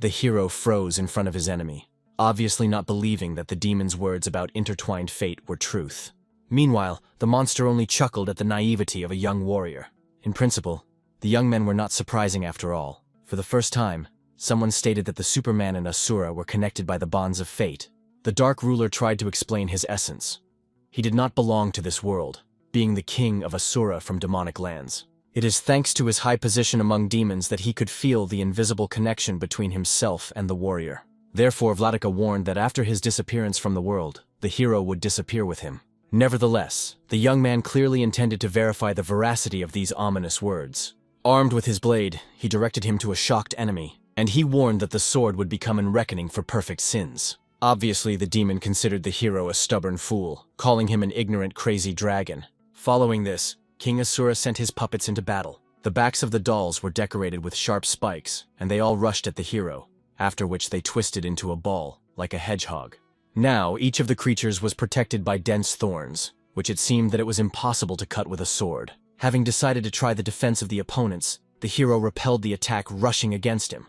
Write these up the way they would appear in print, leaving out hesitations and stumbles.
The hero froze in front of his enemy, obviously not believing that the demon's words about intertwined fate were truth. Meanwhile, the monster only chuckled at the naivety of a young warrior. In principle, the young men were not surprising after all. For the first time, someone stated that the Superman and Asura were connected by the bonds of fate. The Dark Ruler tried to explain his essence. He did not belong to this world, being the king of Asura from demonic lands. It is thanks to his high position among demons that he could feel the invisible connection between himself and the warrior. Therefore, Vladika warned that after his disappearance from the world, the hero would disappear with him. Nevertheless, the young man clearly intended to verify the veracity of these ominous words. Armed with his blade, he directed him to a shocked enemy, and he warned that the sword would become an reckoning for perfect sins. Obviously, the demon considered the hero a stubborn fool, calling him an ignorant, crazy dragon. Following this, King Asura sent his puppets into battle. The backs of the dolls were decorated with sharp spikes, and they all rushed at the hero, after which they twisted into a ball, like a hedgehog. Now, each of the creatures was protected by dense thorns, which it seemed that it was impossible to cut with a sword. Having decided to try the defense of the opponents, the hero repelled the attack rushing against him.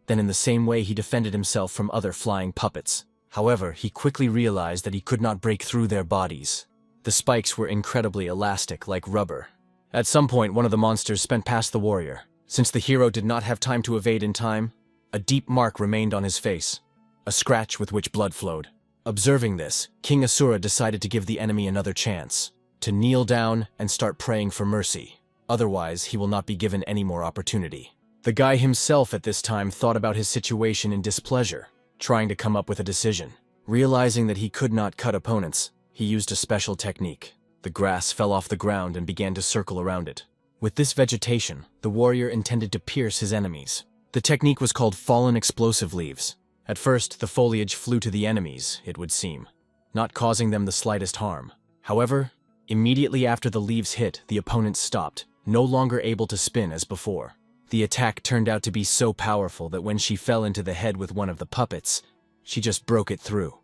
Then in the same way he defended himself from other flying puppets. However, he quickly realized that he could not break through their bodies. The spikes were incredibly elastic, like rubber. At some point, one of the monsters spent past the warrior. Since the hero did not have time to evade in time, a deep mark remained on his face, a scratch with which blood flowed. Observing this, King Asura decided to give the enemy another chance, to kneel down and start praying for mercy. Otherwise, he will not be given any more opportunity. The guy himself at this time thought about his situation in displeasure, trying to come up with a decision. Realizing that he could not cut opponents, he used a special technique. The grass fell off the ground and began to circle around it. With this vegetation, the warrior intended to pierce his enemies. The technique was called fallen explosive leaves. At first, the foliage flew to the enemies, it would seem, not causing them the slightest harm. However, immediately after the leaves hit, the opponent stopped, no longer able to spin as before. The attack turned out to be so powerful that when she fell into the head with one of the puppets, she just broke it through.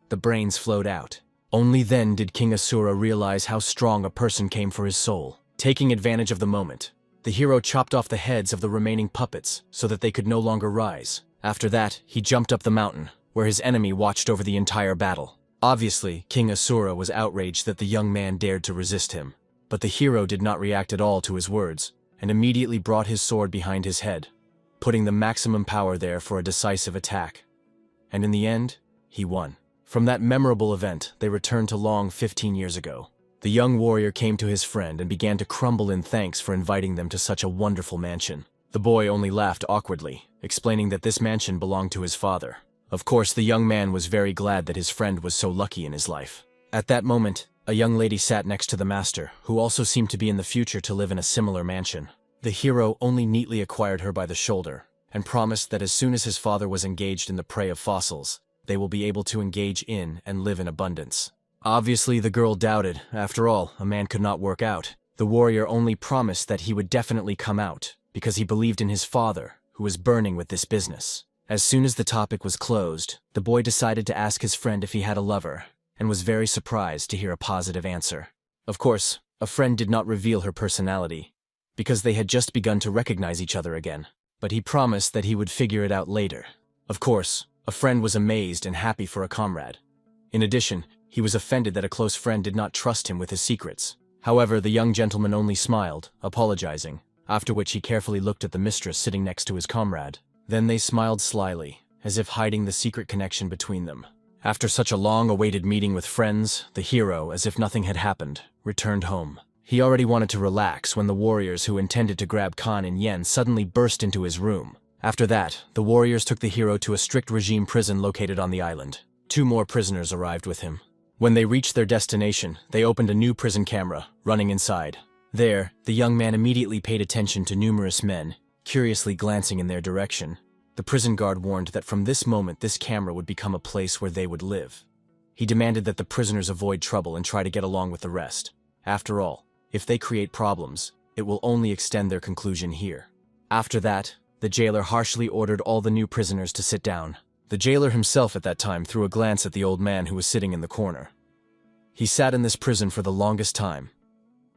The brains flowed out. Only then did King Asura realize how strong a person came for his soul. Taking advantage of the moment, the hero chopped off the heads of the remaining puppets so that they could no longer rise. After that, he jumped up the mountain, where his enemy watched over the entire battle. Obviously, King Asura was outraged that the young man dared to resist him. But the hero did not react at all to his words, and immediately brought his sword behind his head, putting the maximum power there for a decisive attack. And in the end, he won. From that memorable event, they returned to Long 15 years ago. The young warrior came to his friend and began to crumble in thanks for inviting them to such a wonderful mansion. The boy only laughed awkwardly, explaining that this mansion belonged to his father. Of course, the young man was very glad that his friend was so lucky in his life. At that moment, a young lady sat next to the master, who also seemed to be in the future to live in a similar mansion. The hero only neatly acquired her by the shoulder, and promised that as soon as his father was engaged in the prey of fossils, they will be able to engage in and live in abundance. Obviously, the girl doubted. After all, a man could not work out. The warrior only promised that he would definitely come out, because he believed in his father, who was burning with this business. As soon as the topic was closed, the boy decided to ask his friend if he had a lover, and was very surprised to hear a positive answer. Of course, a friend did not reveal her personality, because they had just begun to recognize each other again, but he promised that he would figure it out later. Of course, a friend was amazed and happy for a comrade. In addition, he was offended that a close friend did not trust him with his secrets. However, the young gentleman only smiled, apologizing, after which he carefully looked at the mistress sitting next to his comrade. Then they smiled slyly, as if hiding the secret connection between them. After such a long-awaited meeting with friends, the hero, as if nothing had happened, returned home. He already wanted to relax when the warriors who intended to grab Khan and Yen suddenly burst into his room. After that, the warriors took the hero to a strict regime prison located on the island. 2 more prisoners arrived with him. When they reached their destination, they opened a new prison camera, running inside. There, the young man immediately paid attention to numerous men, curiously glancing in their direction. The prison guard warned that from this moment this camera would become a place where they would live. He demanded that the prisoners avoid trouble and try to get along with the rest. After all, if they create problems, it will only extend their conclusion here. After that, the jailer harshly ordered all the new prisoners to sit down. The jailer himself at that time threw a glance at the old man who was sitting in the corner. He sat in this prison for the longest time.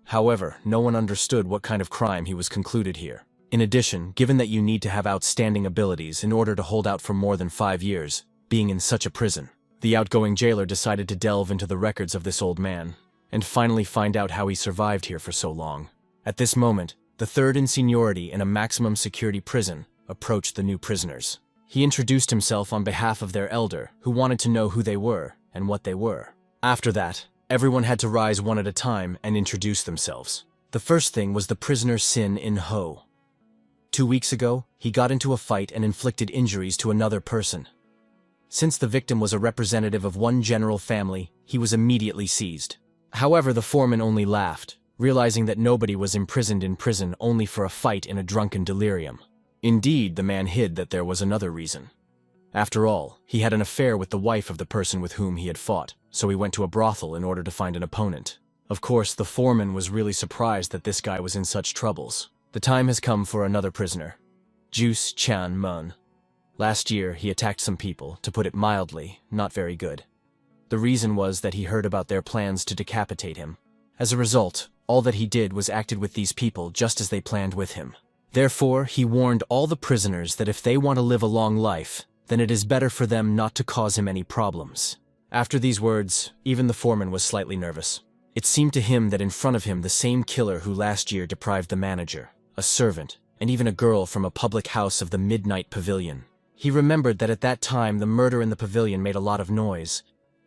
However, no one understood what kind of crime he was concluded here. In addition, given that you need to have outstanding abilities in order to hold out for more than 5 years, being in such a prison, the outgoing jailer decided to delve into the records of this old man, and finally find out how he survived here for so long. At this moment, the third in seniority in a maximum security prison approached the new prisoners. He introduced himself on behalf of their elder, who wanted to know who they were and what they were. After that, everyone had to rise one at a time and introduce themselves. The first thing was the prisoner Sin In Ho. 2 weeks ago, he got into a fight and inflicted injuries to another person. Since the victim was a representative of one general family, he was immediately seized. However, the foreman only laughed, realizing that nobody was imprisoned in prison only for a fight in a drunken delirium. Indeed, the man hid that there was another reason. After all, he had an affair with the wife of the person with whom he had fought, so he went to a brothel in order to find an opponent. Of course, the foreman was really surprised that this guy was in such troubles. The time has come for another prisoner, Juice Chan Mun. Last year, he attacked some people, to put it mildly, not very good. The reason was that he heard about their plans to decapitate him. As a result, all that he did was acted with these people just as they planned with him. Therefore, he warned all the prisoners that if they want to live a long life, then it is better for them not to cause him any problems. After these words, even the foreman was slightly nervous. It seemed to him that in front of him the same killer who last year deprived the manager, a servant, and even a girl from a public house of the Midnight Pavilion. He remembered that at that time the murder in the pavilion made a lot of noise,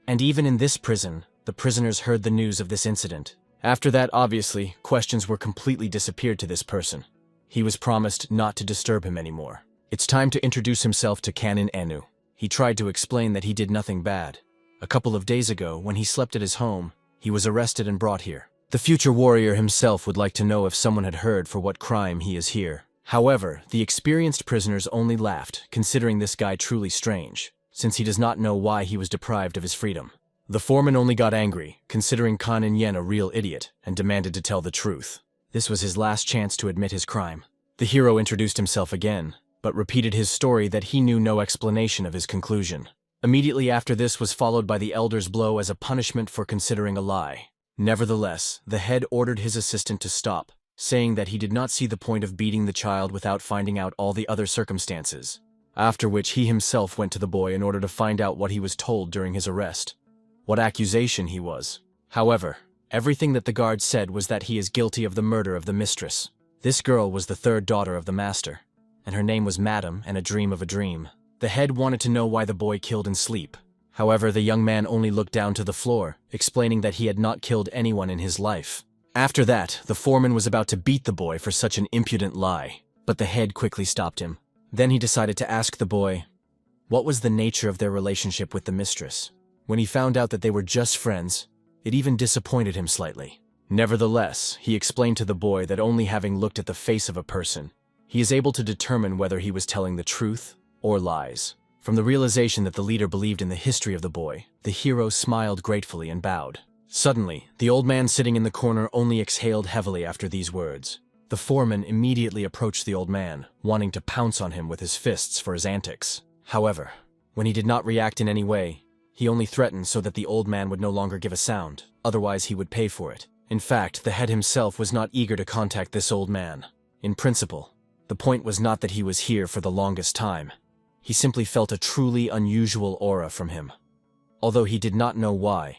and even in this prison, the prisoners heard the news of this incident. After that, obviously, questions were completely disappeared to this person. He was promised not to disturb him anymore. It's time to introduce himself to Canon Enu. He tried to explain that he did nothing bad. A couple of days ago, when he slept at his home, he was arrested and brought here. The future warrior himself would like to know if someone had heard for what crime he is here. However, the experienced prisoners only laughed, considering this guy truly strange, since he does not know why he was deprived of his freedom. The foreman only got angry, considering Kanin Yen a real idiot, and demanded to tell the truth. This was his last chance to admit his crime. The hero introduced himself again, but repeated his story that he knew no explanation of his conclusion. Immediately after this was followed by the elder's blow as a punishment for considering a lie. Nevertheless, the head ordered his assistant to stop, saying that he did not see the point of beating the child without finding out all the other circumstances. After which he himself went to the boy in order to find out what he was told during his arrest. What accusation he was. However, everything that the guard said was that he is guilty of the murder of the mistress. This girl was the third daughter of the master, and her name was Madam and a dream of a dream. The head wanted to know why the boy killed in sleep. However, the young man only looked down to the floor, explaining that he had not killed anyone in his life. After that, the foreman was about to beat the boy for such an impudent lie, but the head quickly stopped him. Then he decided to ask the boy, what was the nature of their relationship with the mistress? When he found out that they were just friends, it even disappointed him slightly. Nevertheless, he explained to the boy that only having looked at the face of a person, he is able to determine whether he was telling the truth or lies. From the realization that the leader believed in the history of the boy, the hero smiled gratefully and bowed. Suddenly, the old man sitting in the corner only exhaled heavily after these words. The foreman immediately approached the old man, wanting to pounce on him with his fists for his antics. However, when he did not react in any way, he only threatened so that the old man would no longer give a sound, otherwise he would pay for it. In fact, the head himself was not eager to contact this old man. In principle, the point was not that he was here for the longest time. He simply felt a truly unusual aura from him. Although he did not know why,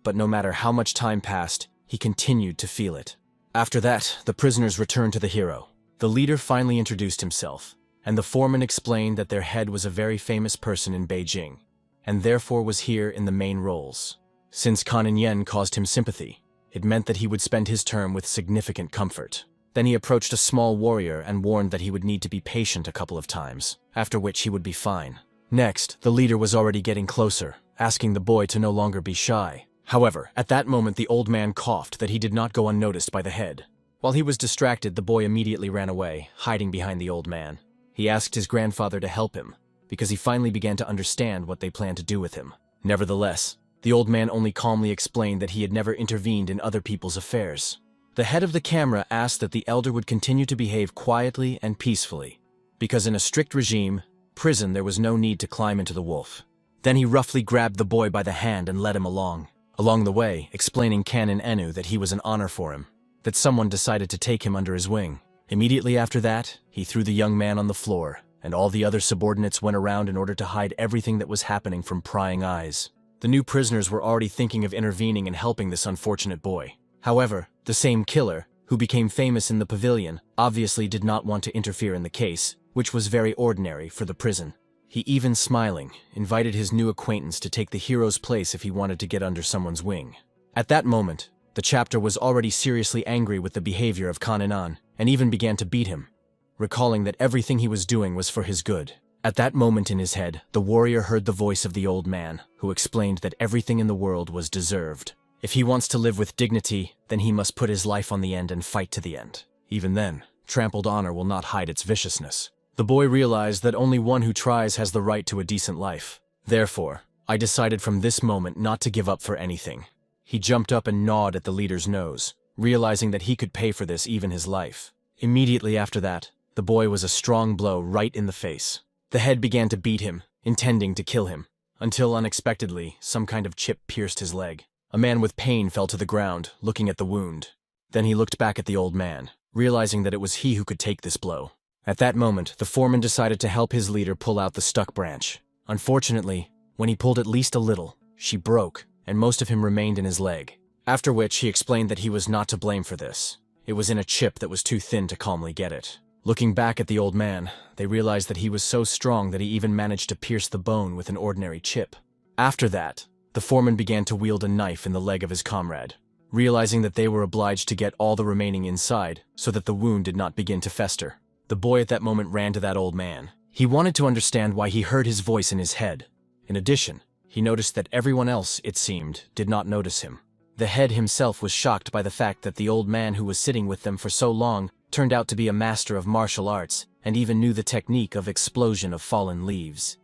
but no matter how much time passed, he continued to feel it. After that, the prisoners returned to the hero. The leader finally introduced himself, and the foreman explained that their head was a very famous person in Beijing, and therefore was here in the main roles. Since Kanin Yen caused him sympathy, it meant that he would spend his term with significant comfort. Then he approached a small warrior and warned that he would need to be patient a couple of times, after which he would be fine. Next, the leader was already getting closer, asking the boy to no longer be shy. However, at that moment the old man coughed that he did not go unnoticed by the head. While he was distracted, the boy immediately ran away, hiding behind the old man. He asked his grandfather to help him, because he finally began to understand what they planned to do with him. Nevertheless, the old man only calmly explained that he had never intervened in other people's affairs. The head of the camera asked that the elder would continue to behave quietly and peacefully, because in a strict regime, prison, there was no need to climb into the wolf. Then he roughly grabbed the boy by the hand and led him along the way, explaining Canon Enu that he was an honor for him, that someone decided to take him under his wing. Immediately after that, he threw the young man on the floor, and all the other subordinates went around in order to hide everything that was happening from prying eyes. The new prisoners were already thinking of intervening and helping this unfortunate boy. However, the same killer, who became famous in the pavilion, obviously did not want to interfere in the case, which was very ordinary for the prison. He even, smiling, invited his new acquaintance to take the hero's place if he wanted to get under someone's wing. At that moment, the chapter was already seriously angry with the behavior of Kanenan, and even began to beat him, recalling that everything he was doing was for his good. At that moment in his head, the warrior heard the voice of the old man, who explained that everything in the world was deserved. If he wants to live with dignity, then he must put his life on the end and fight to the end. Even then, trampled honor will not hide its viciousness. The boy realized that only one who tries has the right to a decent life. Therefore, I decided from this moment not to give up for anything. He jumped up and gnawed at the leader's nose, realizing that he could pay for this even his life. Immediately after that, the boy was a strong blow right in the face. The head began to beat him, intending to kill him, until unexpectedly, some kind of chip pierced his leg. A man with pain fell to the ground, looking at the wound. Then he looked back at the old man, realizing that it was he who could take this blow. At that moment, the foreman decided to help his leader pull out the stuck branch. Unfortunately, when he pulled at least a little, she broke, and most of him remained in his leg. After which, he explained that he was not to blame for this. It was in a chip that was too thin to calmly get it. Looking back at the old man, they realized that he was so strong that he even managed to pierce the bone with an ordinary chip. After that, the foreman began to wield a knife in the leg of his comrade, realizing that they were obliged to get all the remaining inside so that the wound did not begin to fester. The boy at that moment ran to that old man. He wanted to understand why he heard his voice in his head. In addition, he noticed that everyone else, it seemed, did not notice him. The head himself was shocked by the fact that the old man who was sitting with them for so long turned out to be a master of martial arts and even knew the technique of explosion of fallen leaves.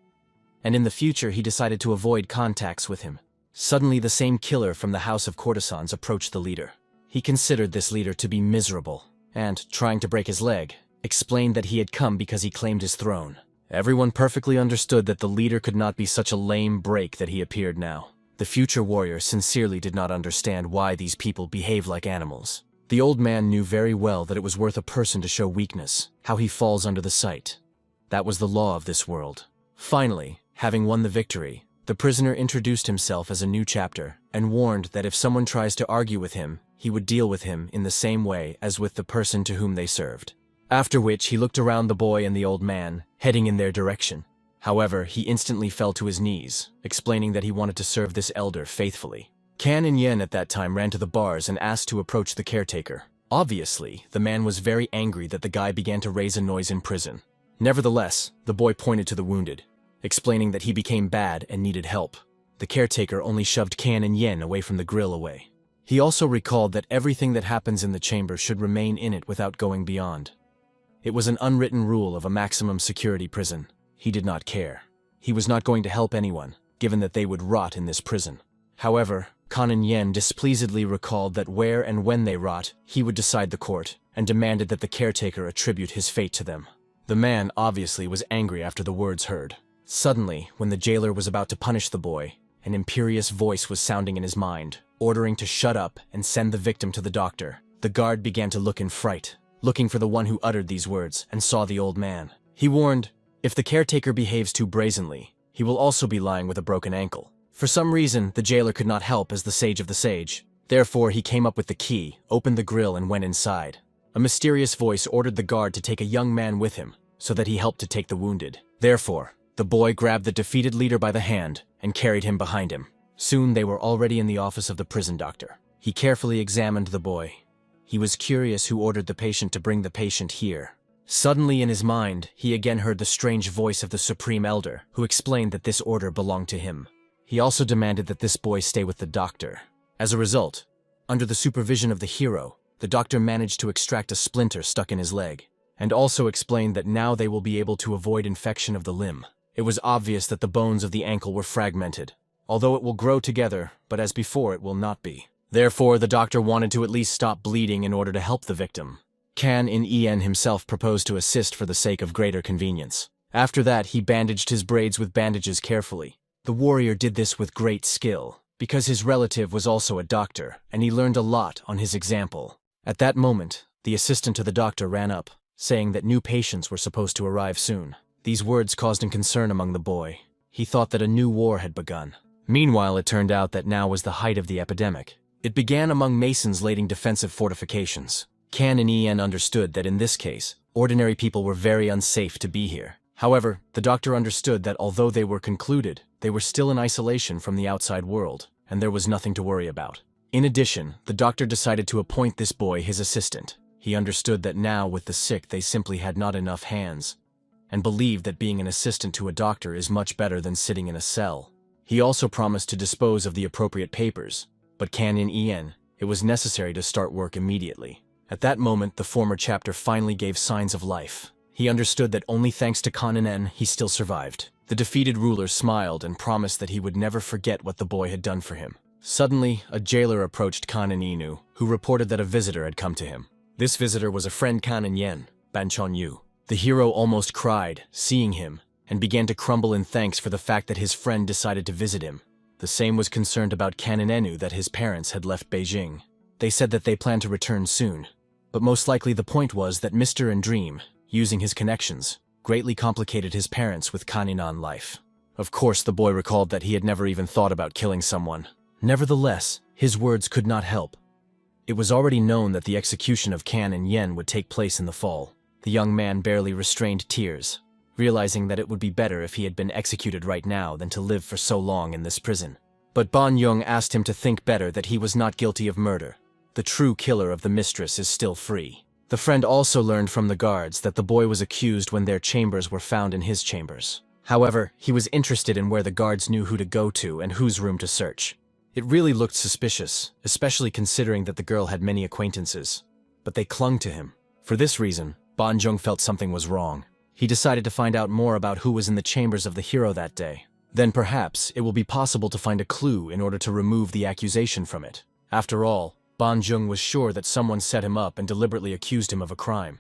And in the future he decided to avoid contacts with him. Suddenly the same killer from the house of courtesans approached the leader. He considered this leader to be miserable, and, trying to break his leg, explained that he had come because he claimed his throne. Everyone perfectly understood that the leader could not be such a lame break that he appeared now. The future warrior sincerely did not understand why these people behave like animals. The old man knew very well that it was worth a person to show weakness, how he falls under the sight. That was the law of this world. Finally, having won the victory, the prisoner introduced himself as a new chapter and warned that if someone tries to argue with him, he would deal with him in the same way as with the person to whom they served. After which he looked around the boy and the old man, heading in their direction. However, he instantly fell to his knees, explaining that he wanted to serve this elder faithfully. Kan and Yen at that time ran to the bars and asked to approach the caretaker. Obviously, the man was very angry that the guy began to raise a noise in prison. Nevertheless, the boy pointed to the wounded, explaining that he became bad and needed help. The caretaker only shoved Kan and Yen away from the grill away. He also recalled that everything that happens in the chamber should remain in it without going beyond. It was an unwritten rule of a maximum security prison. He did not care. He was not going to help anyone, given that they would rot in this prison. However, Kan and Yen displeasedly recalled that where and when they rot, he would decide the court, and demanded that the caretaker attribute his fate to them. The man obviously was angry after the words heard. Suddenly, when the jailer was about to punish the boy, an imperious voice was sounding in his mind, ordering to shut up and send the victim to the doctor. The guard began to look in fright, looking for the one who uttered these words, and saw the old man. He warned, if the caretaker behaves too brazenly, he will also be lying with a broken ankle. For some reason, the jailer could not help as the sage of the sage. Therefore, he came up with the key, opened the grill, and went inside. A mysterious voice ordered the guard to take a young man with him, so that he helped to take the wounded. Therefore, the boy grabbed the defeated leader by the hand and carried him behind him. Soon they were already in the office of the prison doctor. He carefully examined the boy. He was curious who ordered the patient to bring the patient here. Suddenly in his mind, he again heard the strange voice of the Supreme Elder, who explained that this order belonged to him. He also demanded that this boy stay with the doctor. As a result, under the supervision of the hero, the doctor managed to extract a splinter stuck in his leg, and also explained that now they will be able to avoid infection of the limb. It was obvious that the bones of the ankle were fragmented, although it will grow together, but as before it will not be. Therefore, the doctor wanted to at least stop bleeding in order to help the victim. Kan in En himself proposed to assist for the sake of greater convenience. After that, he bandaged his braids with bandages carefully. The warrior did this with great skill, because his relative was also a doctor, and he learned a lot on his example. At that moment, The assistant to the doctor ran up, saying that new patients were supposed to arrive soon. These words caused concern among the boy. He thought that a new war had begun. Meanwhile, it turned out that now was the height of the epidemic. It began among masons laying defensive fortifications. Kan and En understood that in this case, ordinary people were very unsafe to be here. However, the doctor understood that although they were concluded, they were still in isolation from the outside world, and there was nothing to worry about. In addition, the doctor decided to appoint this boy his assistant. He understood that now with the sick they simply had not enough hands, and believed that being an assistant to a doctor is much better than sitting in a cell. He also promised to dispose of the appropriate papers, but Kan and En, it was necessary to start work immediately. At that moment, the former chapter finally gave signs of life. He understood that only thanks to Kan and En he still survived. The defeated ruler smiled and promised that he would never forget what the boy had done for him. Suddenly, a jailer approached Kan and Inu, who reported that a visitor had come to him. This visitor was a friend Kan and En, Banchon Yu. The hero almost cried, seeing him, and began to crumble in thanks for the fact that his friend decided to visit him. The same was concerned about Kan and Enu that his parents had left Beijing. They said that they planned to return soon, but most likely the point was that Mr. and Dream, using his connections, greatly complicated his parents with Kaninan life. Of course, the boy recalled that he had never even thought about killing someone. Nevertheless, his words could not help. It was already known that the execution of Kan and En would take place in the fall. The young man barely restrained tears, realizing that it would be better if he had been executed right now than to live for so long in this prison. But Ban Yung asked him to think better that he was not guilty of murder. The true killer of the mistress is still free. The friend also learned from the guards that the boy was accused when their chambers were found in his chambers. However, he was interested in where the guards knew who to go to and whose room to search. It really looked suspicious, especially considering that the girl had many acquaintances. But they clung to him. For this reason, Ban Jung felt something was wrong. He decided to find out more about who was in the chambers of the hero that day. Then perhaps it will be possible to find a clue in order to remove the accusation from it. After all, Ban Jung was sure that someone set him up and deliberately accused him of a crime.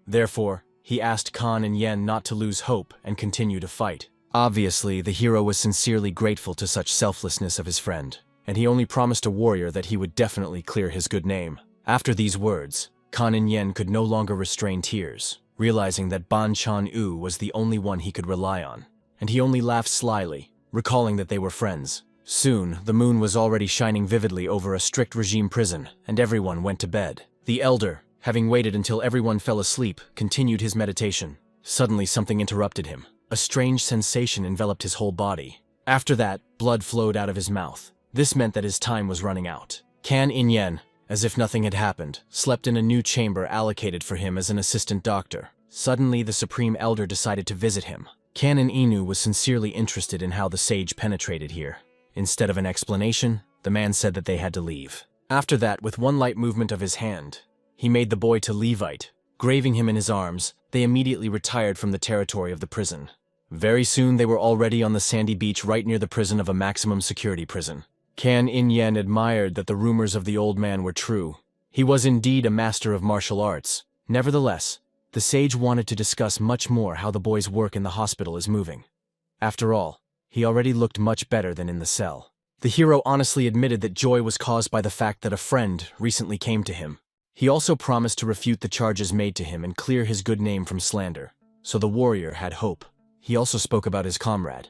Therefore, he asked Kan and En not to lose hope and continue to fight. Obviously, the hero was sincerely grateful to such selflessness of his friend, and he only promised a warrior that he would definitely clear his good name. After these words, Kan and En could no longer restrain tears, realizing that Ban Chan-u was the only one he could rely on, and he only laughed slyly, recalling that they were friends. Soon, the moon was already shining vividly over a strict regime prison, and everyone went to bed. The elder, having waited until everyone fell asleep, continued his meditation. Suddenly, something interrupted him. A strange sensation enveloped his whole body. After that, blood flowed out of his mouth. This meant that his time was running out. Kan In-yen, as if nothing had happened, slept in a new chamber allocated for him as an assistant doctor. Suddenly, the Supreme Elder decided to visit him. Kan and Inu was sincerely interested in how the sage penetrated here. Instead of an explanation, the man said that they had to leave. After that, with one light movement of his hand, he made the boy to Levite. Graving him in his arms, they immediately retired from the territory of the prison. Very soon, they were already on the sandy beach right near the prison of a maximum security prison. Kan In-yen admired that the rumors of the old man were true. He was indeed a master of martial arts. Nevertheless, the sage wanted to discuss much more how the boy's work in the hospital is moving. After all, he already looked much better than in the cell. The hero honestly admitted that joy was caused by the fact that a friend recently came to him. He also promised to refute the charges made to him and clear his good name from slander. So the warrior had hope. He also spoke about his comrade.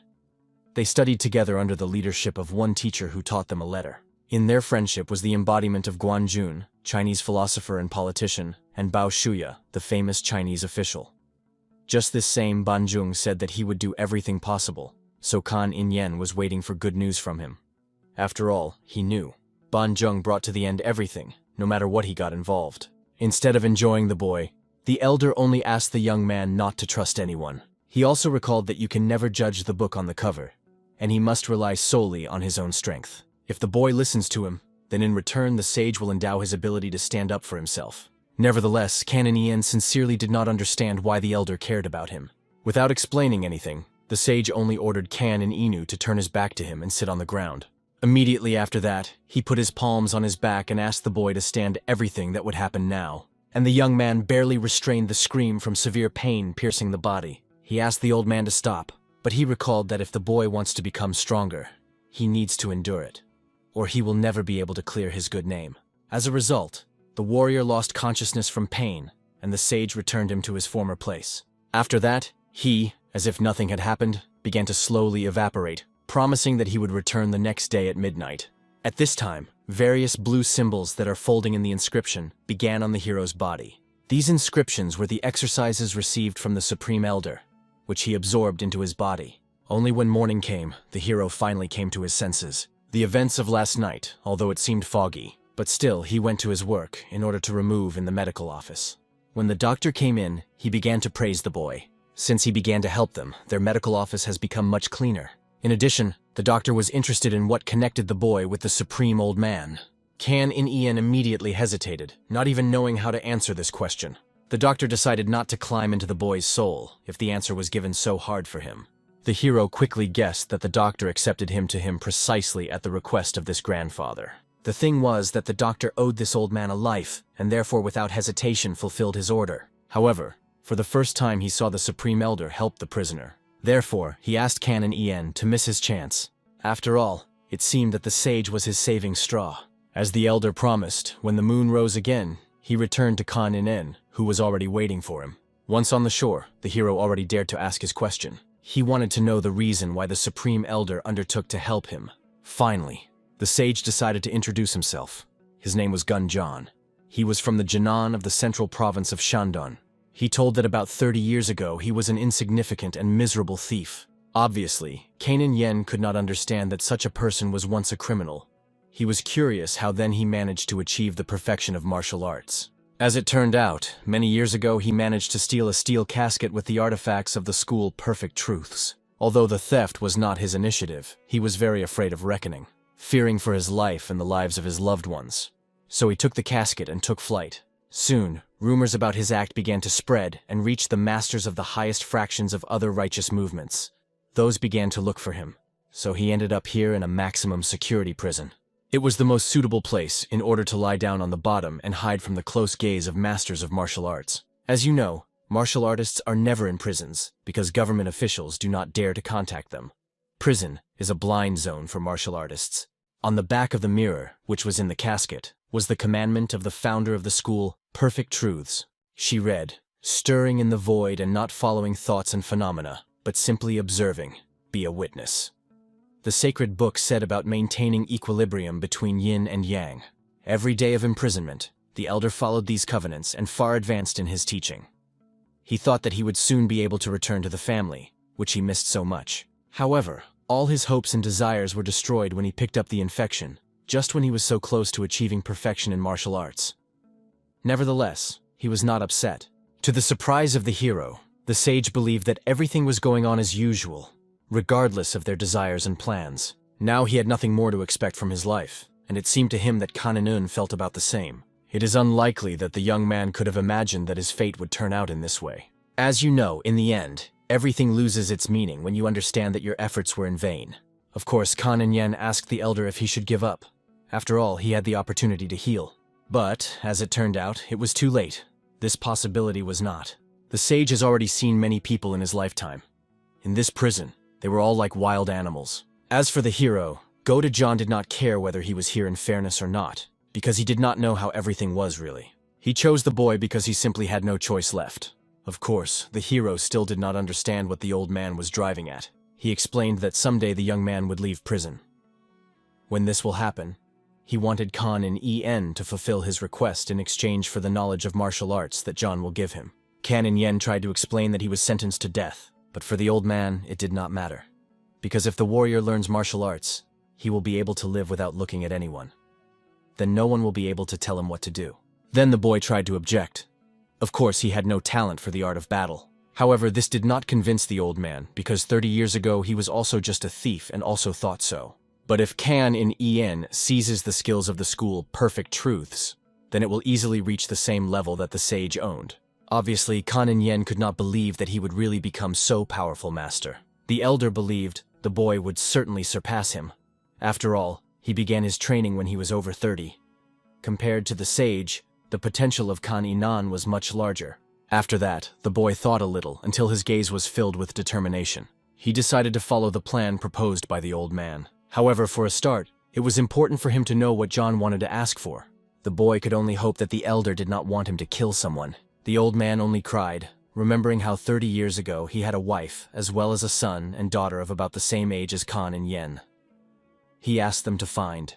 They studied together under the leadership of one teacher who taught them a letter. In their friendship was the embodiment of Guan Jun, Chinese philosopher and politician, and Bao Shuya, the famous Chinese official. Just this same Ban Jung said that he would do everything possible, so Kan In-yen was waiting for good news from him. After all, he knew. Ban Jung brought to the end everything, no matter what he got involved. Instead of enjoying the boy, the elder only asked the young man not to trust anyone. He also recalled that you can never judge the book on the cover, and he must rely solely on his own strength. If the boy listens to him, then in return the sage will endow his ability to stand up for himself. Nevertheless, Kan In sincerely did not understand why the elder cared about him. Without explaining anything, the sage only ordered Kan and Inu to turn his back to him and sit on the ground. Immediately after that, he put his palms on his back and asked the boy to stand everything that would happen now. And the young man barely restrained the scream from severe pain piercing the body. He asked the old man to stop, but he recalled that if the boy wants to become stronger, he needs to endure it, or he will never be able to clear his good name. As a result, the warrior lost consciousness from pain, and the sage returned him to his former place. After that, he, as if nothing had happened, began to slowly evaporate, promising that he would return the next day at midnight. At this time, various blue symbols that are folding in the inscription began on the hero's body. These inscriptions were the exercises received from the Supreme Elder, which he absorbed into his body. Only when morning came, the hero finally came to his senses. The events of last night, although it seemed foggy, but still he went to his work in order to remove in the medical office. When the doctor came in, he began to praise the boy. Since he began to help them, their medical office has become much cleaner. In addition, the doctor was interested in what connected the boy with the Supreme Old Man. Kan In immediately hesitated, not even knowing how to answer this question. The doctor decided not to climb into the boy's soul if the answer was given so hard for him. The hero quickly guessed that the doctor accepted him to him precisely at the request of this grandfather. The thing was that the doctor owed this old man a life, and therefore without hesitation fulfilled his order. However, for the first time he saw the Supreme Elder help the prisoner. Therefore, he asked Kan In to miss his chance. After all, it seemed that the sage was his saving straw. As the elder promised, when the moon rose again, he returned to Kan In, who was already waiting for him. Once on the shore, the hero already dared to ask his question. He wanted to know the reason why the Supreme Elder undertook to help him. Finally, the sage decided to introduce himself. His name was Gun John. He was from the Jinan of the central province of Shandong. He told that about 30 years ago he was an insignificant and miserable thief. Obviously, Kanan Yen could not understand that such a person was once a criminal. He was curious how then he managed to achieve the perfection of martial arts. As it turned out, many years ago he managed to steal a steel casket with the artifacts of the school Perfect Truths. Although the theft was not his initiative, he was very afraid of reckoning, fearing for his life and the lives of his loved ones. So he took the casket and took flight. Soon, rumors about his act began to spread and reached the masters of the highest fractions of other righteous movements. Those began to look for him, so he ended up here in a maximum security prison. It was the most suitable place in order to lie down on the bottom and hide from the close gaze of masters of martial arts. As you know, martial artists are never in prisons because government officials do not dare to contact them. Prison is a blind zone for martial artists. On the back of the mirror, which was in the casket, was the commandment of the founder of the school, Perfect Truths. She read, "Stirring in the void and not following thoughts and phenomena, but simply observing, be a witness." The sacred book said about maintaining equilibrium between yin and yang. Every day of imprisonment, the elder followed these covenants and far advanced in his teaching. He thought that he would soon be able to return to the family, which he missed so much. However, all his hopes and desires were destroyed when he picked up the infection, just when he was so close to achieving perfection in martial arts. Nevertheless, he was not upset. To the surprise of the hero, the sage believed that everything was going on as usual, regardless of their desires and plans. Now he had nothing more to expect from his life, and it seemed to him that Kananun felt about the same. It is unlikely that the young man could have imagined that his fate would turn out in this way. As you know, in the end, everything loses its meaning when you understand that your efforts were in vain. Of course, Kanan Yen asked the elder if he should give up. After all, he had the opportunity to heal. But, as it turned out, it was too late. This possibility was not. The sage has already seen many people in his lifetime. In this prison, they were all like wild animals. As for the hero, Goda-John did not care whether he was here in fairness or not, because he did not know how everything was really. He chose the boy because he simply had no choice left. Of course, the hero still did not understand what the old man was driving at. He explained that someday the young man would leave prison. When this will happen, he wanted Khan in En to fulfill his request in exchange for the knowledge of martial arts that John will give him. Kanan Yen tried to explain that he was sentenced to death, but for the old man, it did not matter. Because if the warrior learns martial arts, he will be able to live without looking at anyone. Then no one will be able to tell him what to do. Then the boy tried to object. Of course, he had no talent for the art of battle. However, this did not convince the old man, because 30 years ago he was also just a thief and also thought so. But if Kan in En seizes the skills of the school Perfect Truths, then it will easily reach the same level that the sage owned. Obviously, Kanan Yen could not believe that he would really become so powerful master. The elder believed the boy would certainly surpass him. After all, he began his training when he was over 30. Compared to the sage, the potential of Kan Inan was much larger. After that, the boy thought a little until his gaze was filled with determination. He decided to follow the plan proposed by the old man. However, for a start, it was important for him to know what John wanted to ask for. The boy could only hope that the elder did not want him to kill someone. The old man only cried, remembering how 30 years ago he had a wife, as well as a son and daughter of about the same age as Kan and Yen. He asked them to find.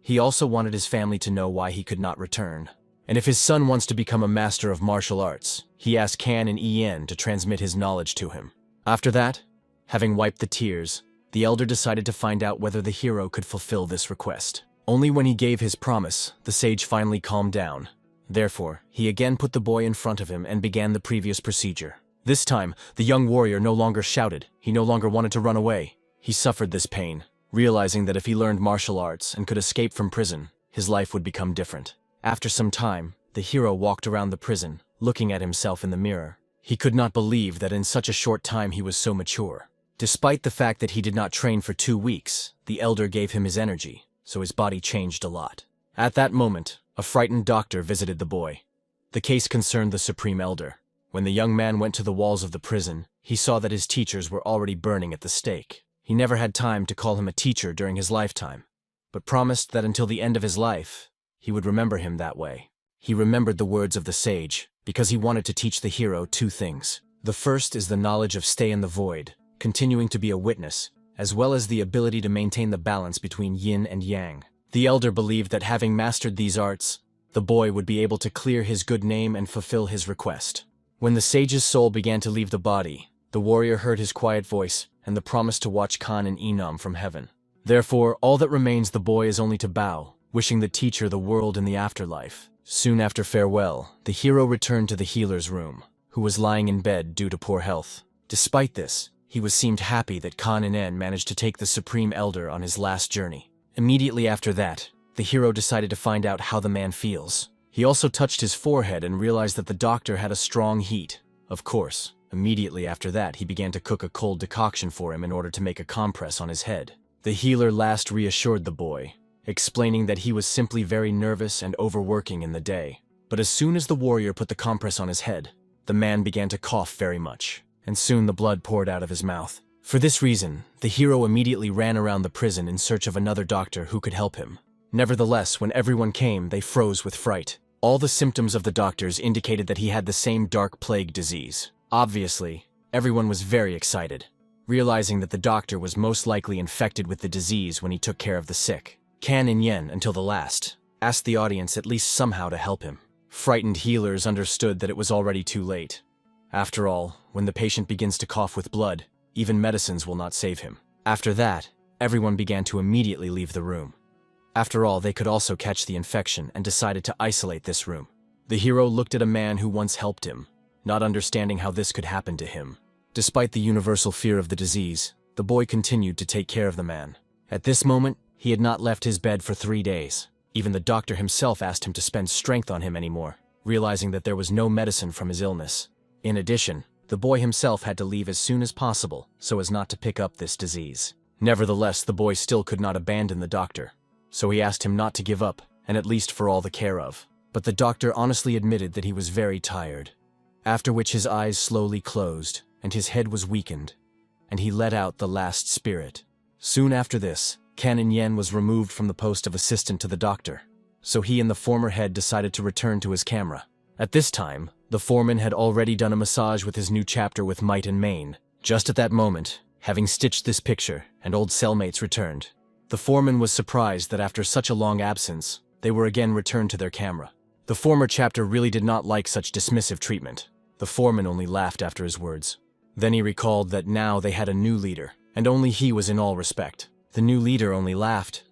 He also wanted his family to know why he could not return. And if his son wants to become a master of martial arts, he asked Kan and Yen to transmit his knowledge to him. After that, having wiped the tears, the elder decided to find out whether the hero could fulfill this request. Only when he gave his promise, the sage finally calmed down. Therefore, he again put the boy in front of him and began the previous procedure. This time, the young warrior no longer shouted. He no longer wanted to run away. He suffered this pain, realizing that if he learned martial arts and could escape from prison, his life would become different. After some time, the hero walked around the prison, looking at himself in the mirror. He could not believe that in such a short time he was so mature. Despite the fact that he did not train for 2 weeks, the elder gave him his energy, so his body changed a lot. At that moment, a frightened doctor visited the boy. The case concerned the Supreme Elder. When the young man went to the walls of the prison, he saw that his teachers were already burning at the stake. He never had time to call him a teacher during his lifetime, but promised that until the end of his life, he would remember him that way. He remembered the words of the sage, because he wanted to teach the hero 2 things. The first is the knowledge of stay in the void, continuing to be a witness, as well as the ability to maintain the balance between yin and yang. The elder believed that having mastered these arts, the boy would be able to clear his good name and fulfill his request. When the sage's soul began to leave the body, the warrior heard his quiet voice and the promise to watch Kan and Enam from heaven. Therefore, all that remains the boy is only to bow, wishing the teacher the world in the afterlife. Soon after farewell, the hero returned to the healer's room, who was lying in bed due to poor health. Despite this, he seemed happy that Kan and En managed to take the Supreme Elder on his last journey. Immediately after that, the hero decided to find out how the man feels. He also touched his forehead and realized that the doctor had a strong heat. Of course, immediately after that he began to cook a cold decoction for him in order to make a compress on his head. The healer last reassured the boy, explaining that he was simply very nervous and overworking in the day. But as soon as the warrior put the compress on his head, the man began to cough very much, and soon the blood poured out of his mouth. For this reason, the hero immediately ran around the prison in search of another doctor who could help him. Nevertheless, when everyone came, they froze with fright. All the symptoms of the doctors indicated that he had the same dark plague disease. Obviously, everyone was very excited, realizing that the doctor was most likely infected with the disease when he took care of the sick. Kan and Yen, until the last, asked the audience at least somehow to help him. Frightened healers understood that it was already too late. After all, when the patient begins to cough with blood, even medicines will not save him. After that, everyone began to immediately leave the room. After all, they could also catch the infection and decided to isolate this room. The hero looked at a man who once helped him, not understanding how this could happen to him. Despite the universal fear of the disease, the boy continued to take care of the man. At this moment, he had not left his bed for 3 days. Even the doctor himself asked him to spend strength on him anymore, realizing that there was no medicine from his illness. In addition, the boy himself had to leave as soon as possible so as not to pick up this disease. Nevertheless, the boy still could not abandon the doctor, so he asked him not to give up, and at least for all the care of. But the doctor honestly admitted that he was very tired, after which his eyes slowly closed, and his head was weakened, and he let out the last spirit. Soon after this, Kan and Yen was removed from the post of assistant to the doctor, so he and the former head decided to return to his camera. At this time, the foreman had already done a massage with his new chapter with might and main. Just at that moment, having stitched this picture, and old cellmates returned. The foreman was surprised that after such a long absence, they were again returned to their camera. The former chapter really did not like such dismissive treatment. The foreman only laughed after his words. Then he recalled that now they had a new leader, and only he was in all respect. The new leader only laughed,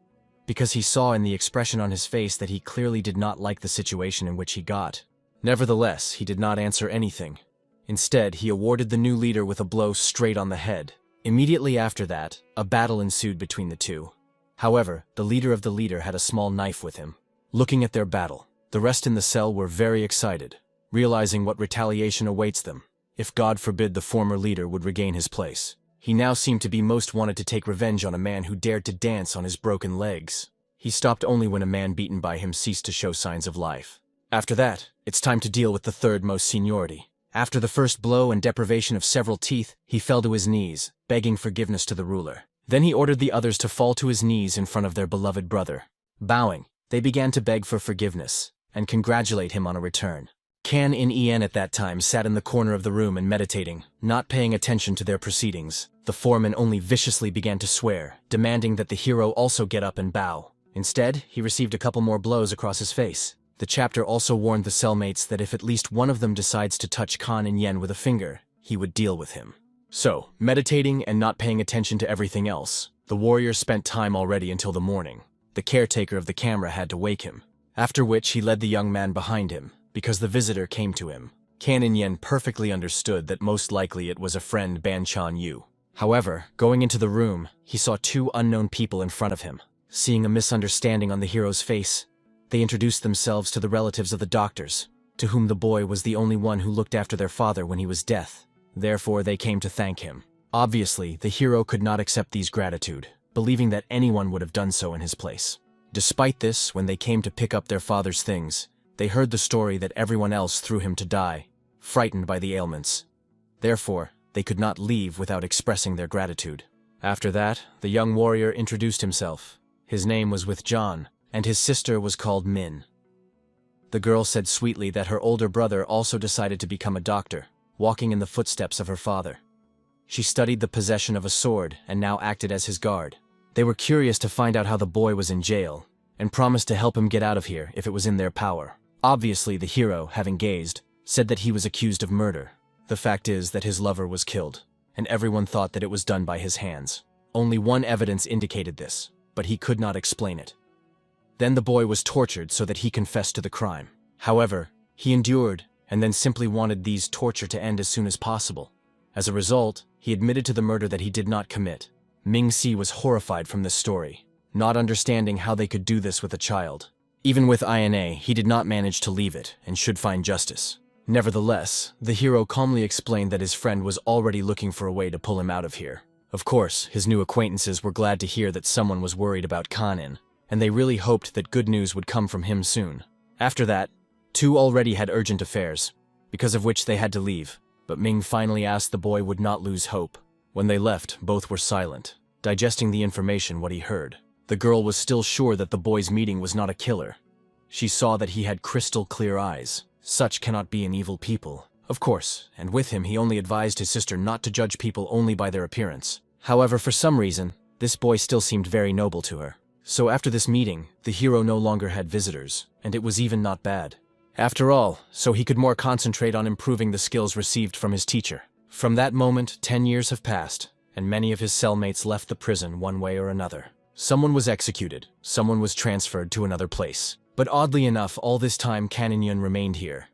because he saw in the expression on his face that he clearly did not like the situation in which he got. Nevertheless, he did not answer anything. Instead, he awarded the new leader with a blow straight on the head. Immediately after that, a battle ensued between the two. However, the leader of the leader had a small knife with him. Looking at their battle, the rest in the cell were very excited, realizing what retaliation awaits them, if God forbid the former leader would regain his place. He now seemed to be most wanted to take revenge on a man who dared to dance on his broken legs. He stopped only when a man beaten by him ceased to show signs of life. After that, it's time to deal with the third most seniority. After the first blow and deprivation of several teeth, he fell to his knees, begging forgiveness to the ruler. Then he ordered the others to fall to his knees in front of their beloved brother. Bowing, They began to beg for forgiveness and congratulate him on a return. Kan In at that time sat in the corner of the room and meditating, not paying attention to their proceedings. The foreman only viciously began to swear, demanding that the hero also get up and bow. Instead, he received a couple more blows across his face. The chapter also warned the cellmates that if at least one of them decides to touch Kan In with a finger, he would deal with him. So, meditating and not paying attention to everything else, the warrior spent time already until the morning. The caretaker of the camera had to wake him, after which he led the young man behind him, because the visitor came to him. Kan In perfectly understood that most likely it was a friend Ban Chan Yu. However, going into the room, he saw two unknown people in front of him. Seeing a misunderstanding on the hero's face, they introduced themselves to the relatives of the doctors, to whom the boy was the only one who looked after their father when he was dead. Therefore, they came to thank him. Obviously, the hero could not accept these gratitude, believing that anyone would have done so in his place. Despite this, when they came to pick up their father's things, they heard the story that everyone else threw him to die, frightened by the ailments. Therefore, they could not leave without expressing their gratitude. After that, the young warrior introduced himself. His name was with John, and his sister was called Min. The girl said sweetly that her older brother also decided to become a doctor, walking in the footsteps of her father. She studied the possession of a sword and now acted as his guard. They were curious to find out how the boy was in jail, and promised to help him get out of here if it was in their power. Obviously, the hero, having gazed, said that he was accused of murder. The fact is that his lover was killed, and everyone thought that it was done by his hands. Only one evidence indicated this, but he could not explain it. Then the boy was tortured so that he confessed to the crime. However, he endured, and then simply wanted these torture to end as soon as possible. As a result, he admitted to the murder that he did not commit. Ming-Si was horrified from this story, not understanding how they could do this with a child. Even with INA, he did not manage to leave it, and should find justice. Nevertheless, the hero calmly explained that his friend was already looking for a way to pull him out of here. Of course, his new acquaintances were glad to hear that someone was worried about Kanin, and they really hoped that good news would come from him soon. After that, two already had urgent affairs, because of which they had to leave, but Ming finally asked the boy would not lose hope. When they left, both were silent, digesting the information what he heard. The girl was still sure that the boy's meeting was not a killer. She saw that he had crystal clear eyes. Such cannot be an evil people. Of course, and with him he only advised his sister not to judge people only by their appearance. However, for some reason, this boy still seemed very noble to her. So after this meeting, the hero no longer had visitors, and it was even not bad. After all, so he could more concentrate on improving the skills received from his teacher. From that moment, 10 years have passed, and many of his cellmates left the prison one way or another. Someone was executed, someone was transferred to another place. But oddly enough, all this time Kanin remained here,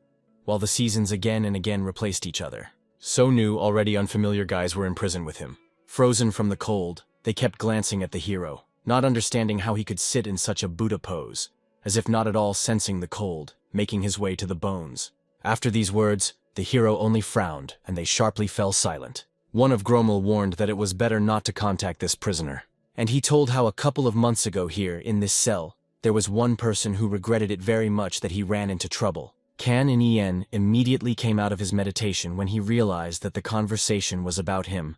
while the seasons again and again replaced each other. So new, already unfamiliar guys were in prison with him. Frozen from the cold, they kept glancing at the hero, not understanding how he could sit in such a Buddha pose, as if not at all sensing the cold, making his way to the bones. After these words, the hero only frowned, and they sharply fell silent. One of Gromel warned that it was better not to contact this prisoner, and he told how a couple of months ago here, in this cell, there was one person who regretted it very much that he ran into trouble. Kanin immediately came out of his meditation when he realized that the conversation was about him,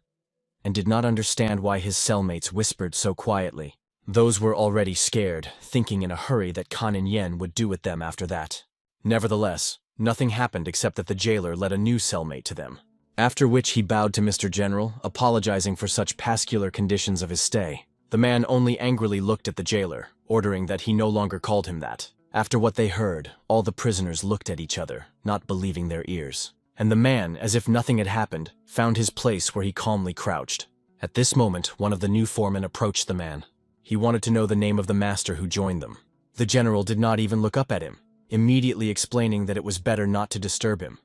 and did not understand why his cellmates whispered so quietly. Those were already scared, thinking in a hurry that Kanin would do with them after that. Nevertheless, nothing happened except that the jailer led a new cellmate to them. After which he bowed to Mr. General, apologizing for such pascular conditions of his stay. The man only angrily looked at the jailer, ordering that he no longer called him that. After what they heard, all the prisoners looked at each other, not believing their ears. And the man, as if nothing had happened, found his place where he calmly crouched. At this moment, one of the new foremen approached the man. He wanted to know the name of the master who joined them. The general did not even look up at him, immediately explaining that it was better not to disturb him.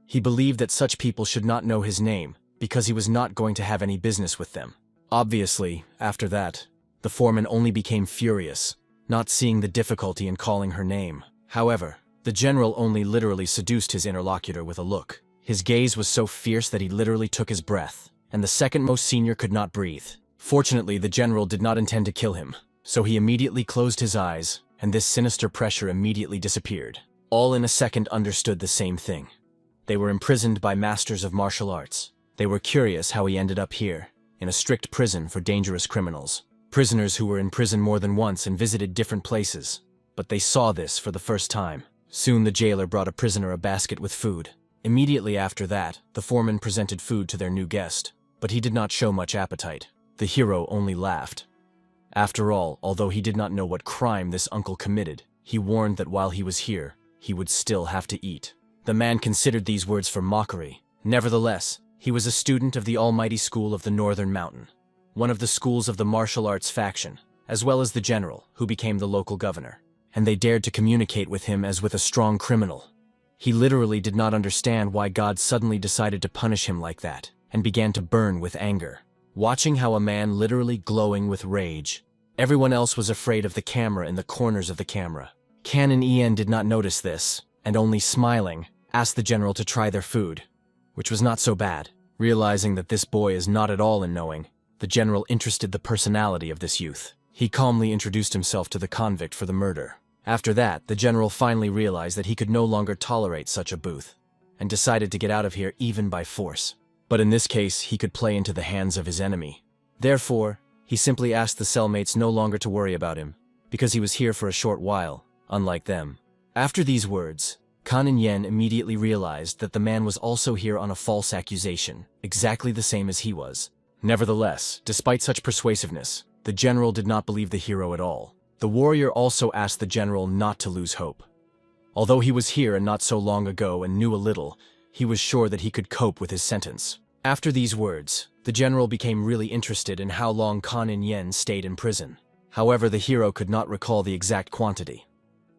He believed that such people should not know his name, because he was not going to have any business with them. Obviously, after that, the foreman only became furious, not seeing the difficulty in calling her name. However, the general only literally seduced his interlocutor with a look. His gaze was so fierce that he literally took his breath, and the second most senior could not breathe. Fortunately, the general did not intend to kill him, so he immediately closed his eyes, and this sinister pressure immediately disappeared. All in a second understood the same thing. They were imprisoned by masters of martial arts. They were curious how he ended up here, in a strict prison for dangerous criminals. Prisoners who were in prison more than once and visited different places. but they saw this for the first time. Soon the jailer brought a prisoner a basket with food. Immediately after that, the foreman presented food to their new guest, but he did not show much appetite. The hero only laughed. After all, although he did not know what crime this uncle committed, he warned that while he was here, he would still have to eat. The man considered these words for mockery. Nevertheless, he was a student of the almighty school of the Northern Mountain, one of the schools of the martial arts faction, as well as the general, who became the local governor, and they dared to communicate with him as with a strong criminal. He literally did not understand why God suddenly decided to punish him like that, and began to burn with anger. Watching how a man literally glowing with rage. Everyone else was afraid of the camera in the corners of the camera. Canon En did not notice this, and only smiling, asked the general to try their food, which was not so bad. Realizing that this boy is not at all in knowing, the general interested the personality of this youth. He calmly introduced himself to the convict for the murder. After that, the general finally realized that he could no longer tolerate such a booth, and decided to get out of here even by force. But in this case, he could play into the hands of his enemy. Therefore, he simply asked the cellmates no longer to worry about him, because he was here for a short while, unlike them. After these words, Kanin Yen immediately realized that the man was also here on a false accusation, exactly the same as he was. Nevertheless, despite such persuasiveness, the general did not believe the hero at all. The warrior also asked the general not to lose hope. Although he was here and not so long ago and knew a little, he was sure that he could cope with his sentence. After these words, the general became really interested in how long Kanin Yen stayed in prison. However, the hero could not recall the exact quantity.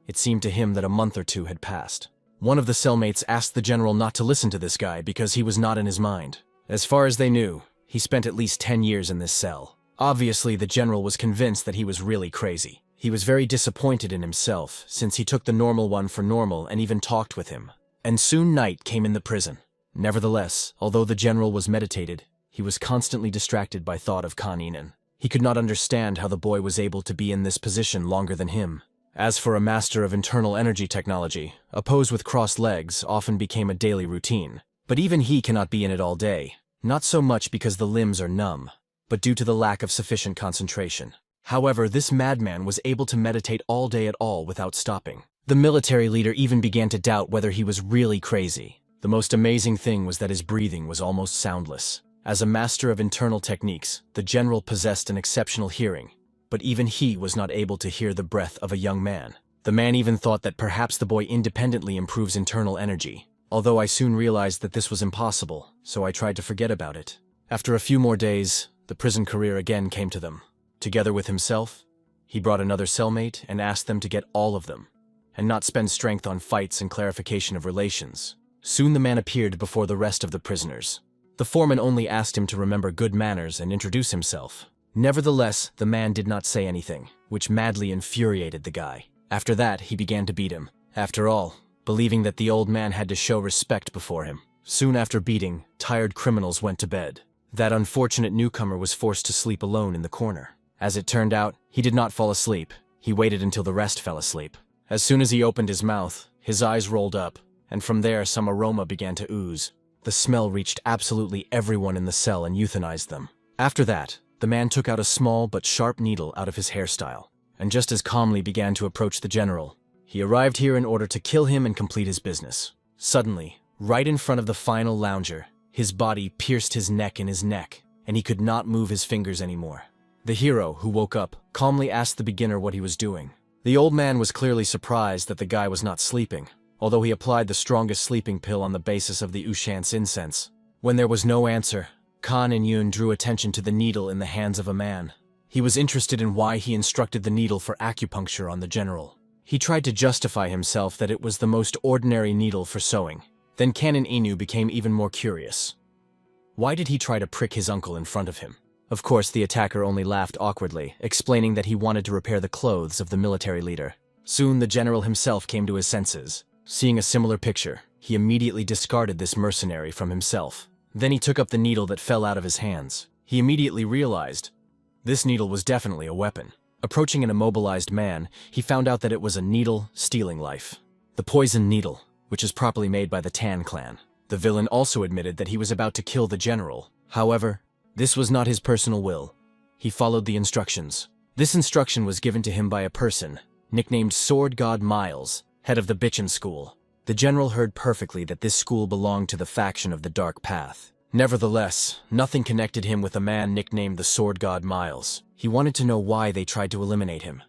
It seemed to him that a month or two had passed. One of the cellmates asked the general not to listen to this guy because he was not in his mind. As far as they knew, he spent at least 10 years in this cell. Obviously, the general was convinced that he was really crazy. He was very disappointed in himself, since he took the normal one for normal and even talked with him. And soon night came in the prison. Nevertheless, although the general was meditated, he was constantly distracted by thought of Kaninen. He could not understand how the boy was able to be in this position longer than him. As for a master of internal energy technology, a pose with crossed legs often became a daily routine. But even he cannot be in it all day, not so much because the limbs are numb, but due to the lack of sufficient concentration. However, this madman was able to meditate all day at all without stopping. The military leader even began to doubt whether he was really crazy. The most amazing thing was that his breathing was almost soundless. As a master of internal techniques, the general possessed an exceptional hearing, but even he was not able to hear the breath of a young man. The man even thought that perhaps the boy independently improves internal energy. Although I soon realized that this was impossible, so I tried to forget about it. After a few more days, the prison career again came to them. Together with himself, he brought another cellmate and asked them to get all of them, and not spend strength on fights and clarification of relations. Soon the man appeared before the rest of the prisoners. The foreman only asked him to remember good manners and introduce himself. Nevertheless, the man did not say anything, which madly infuriated the guy. After that, he began to beat him. After all, believing that the old man had to show respect before him. Soon after beating, tired criminals went to bed. That unfortunate newcomer was forced to sleep alone in the corner. As it turned out, he did not fall asleep. He waited until the rest fell asleep. As soon as he opened his mouth, his eyes rolled up, and from there some aroma began to ooze. The smell reached absolutely everyone in the cell and euthanized them. After that, the man took out a small but sharp needle out of his hairstyle, and just as calmly began to approach the general. He arrived here in order to kill him and complete his business. Suddenly, right in front of the final lounger, his body pierced his neck in his neck, and he could not move his fingers anymore. The hero, who woke up, calmly asked the beginner what he was doing. The old man was clearly surprised that the guy was not sleeping, although he applied the strongest sleeping pill on the basis of the Ushant's incense. When there was no answer, Kan and Yun drew attention to the needle in the hands of a man. He was interested in why he instructed the needle for acupuncture on the general. He tried to justify himself that it was the most ordinary needle for sewing. Then Canon Inu became even more curious. Why did he try to prick his uncle in front of him? Of course, the attacker only laughed awkwardly, explaining that he wanted to repair the clothes of the military leader. Soon the general himself came to his senses. Seeing a similar picture, he immediately discarded this mercenary from himself. Then he took up the needle that fell out of his hands. He immediately realized this needle was definitely a weapon. Approaching an immobilized man, he found out that it was a needle stealing life. The poison needle, which is properly made by the Tan clan. The villain also admitted that he was about to kill the general. However, this was not his personal will. He followed the instructions. This instruction was given to him by a person nicknamed Sword God Miles, head of the Bitchin' School. The general heard perfectly that this school belonged to the faction of the Dark Path. Nevertheless, nothing connected him with a man nicknamed the Sword God Miles. He wanted to know why they tried to eliminate him.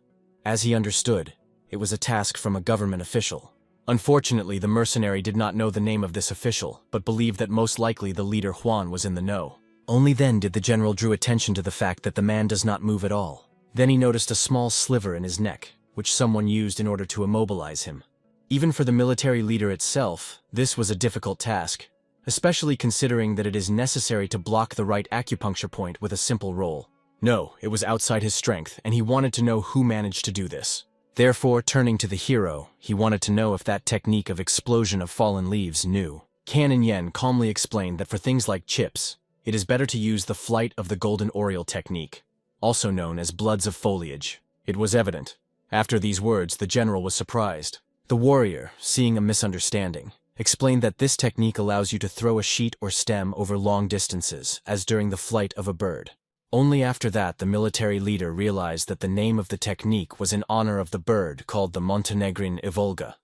As he understood, it was a task from a government official. Unfortunately, the mercenary did not know the name of this official, but believed that most likely the leader Juan was in the know. Only then did the general drew attention to the fact that the man does not move at all. Then he noticed a small sliver in his neck, which someone used in order to immobilize him. Even for the military leader itself, this was a difficult task, especially considering that it is necessary to block the right acupuncture point with a simple roll. No, it was outside his strength, and he wanted to know who managed to do this. Therefore, turning to the hero, he wanted to know if that technique of explosion of fallen leaves knew. Canon Yen calmly explained that for things like chips, it is better to use the flight of the golden oriole technique, also known as bloods of foliage. It was evident. After these words, the general was surprised. The warrior, seeing a misunderstanding, explained that this technique allows you to throw a sheet or stem over long distances, as during the flight of a bird. Only after that the military leader realized that the name of the technique was in honor of the bird called the Montenegrin Ivolga.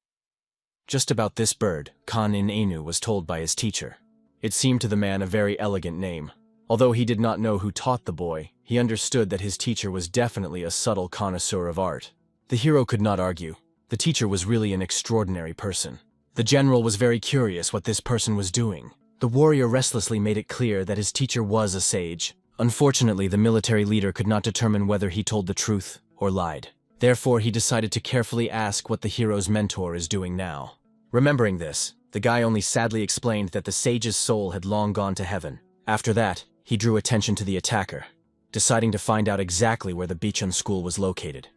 Just about this bird, Kan in Enu was told by his teacher. It seemed to the man a very elegant name. Although he did not know who taught the boy, he understood that his teacher was definitely a subtle connoisseur of art. The hero could not argue. The teacher was really an extraordinary person. The general was very curious what this person was doing. The warrior restlessly made it clear that his teacher was a sage. Unfortunately, the military leader could not determine whether he told the truth or lied. Therefore, he decided to carefully ask what the hero's mentor is doing now. Remembering this, the guy only sadly explained that the sage's soul had long gone to heaven. After that, he drew attention to the attacker, deciding to find out exactly where the Bichun school was located.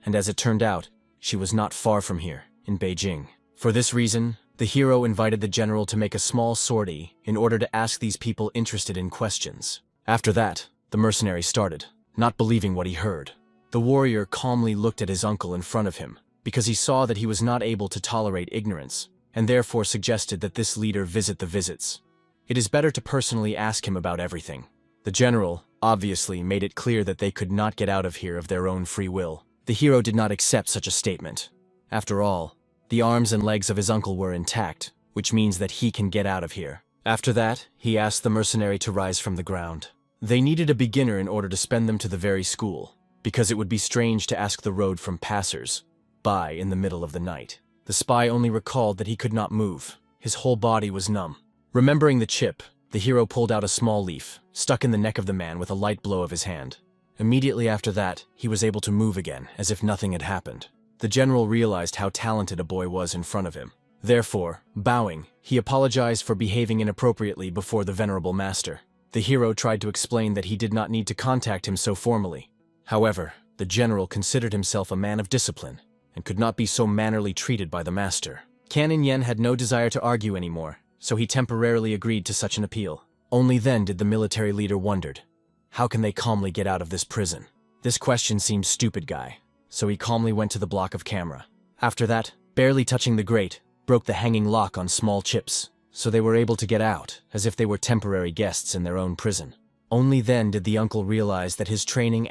And as it turned out, she was not far from here, in Beijing. For this reason, the hero invited the general to make a small sortie in order to ask these people interested in questions. After that, the mercenary started, not believing what he heard. The warrior calmly looked at his uncle in front of him, because he saw that he was not able to tolerate ignorance, and therefore suggested that this leader visit the visits. It is better to personally ask him about everything. The general, obviously, made it clear that they could not get out of here of their own free will. The hero did not accept such a statement. After all, the arms and legs of his uncle were intact, which means that he can get out of here. After that, he asked the mercenary to rise from the ground. They needed a beginner in order to spend them to the very school, because it would be strange to ask the road from passers-by in the middle of the night. The spy only recalled that he could not move. His whole body was numb. Remembering the chip, the hero pulled out a small leaf, stuck in the neck of the man with a light blow of his hand. Immediately after that, he was able to move again, as if nothing had happened. The general realized how talented a boy was in front of him. Therefore, bowing, he apologized for behaving inappropriately before the venerable master. The hero tried to explain that he did not need to contact him so formally. However, the general considered himself a man of discipline, and could not be so mannerly treated by the master. Canon Yen had no desire to argue anymore, so he temporarily agreed to such an appeal. Only then did the military leader wondered, how can they calmly get out of this prison? This question seemed stupid, guy, so he calmly went to the block of camera. After that, barely touching the grate, broke the hanging lock on small chips, so they were able to get out, as if they were temporary guests in their own prison. Only then did the uncle realize that his training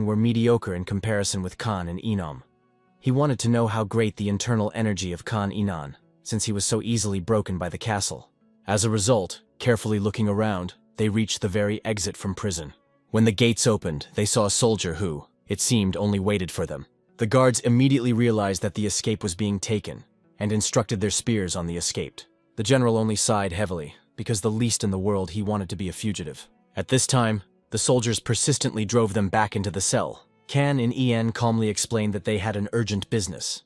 were mediocre in comparison with Kan and Enom. He wanted to know how great the internal energy of Kan Inan, since he was so easily broken by the castle. As a result, carefully looking around, they reached the very exit from prison. When the gates opened, they saw a soldier who, it seemed, only waited for them. The guards immediately realized that the escape was being taken, and instructed their spears on the escaped. The general only sighed heavily, because the least in the world he wanted to be a fugitive. At this time, the soldiers persistently drove them back into the cell. Kan and En calmly explained that they had an urgent business.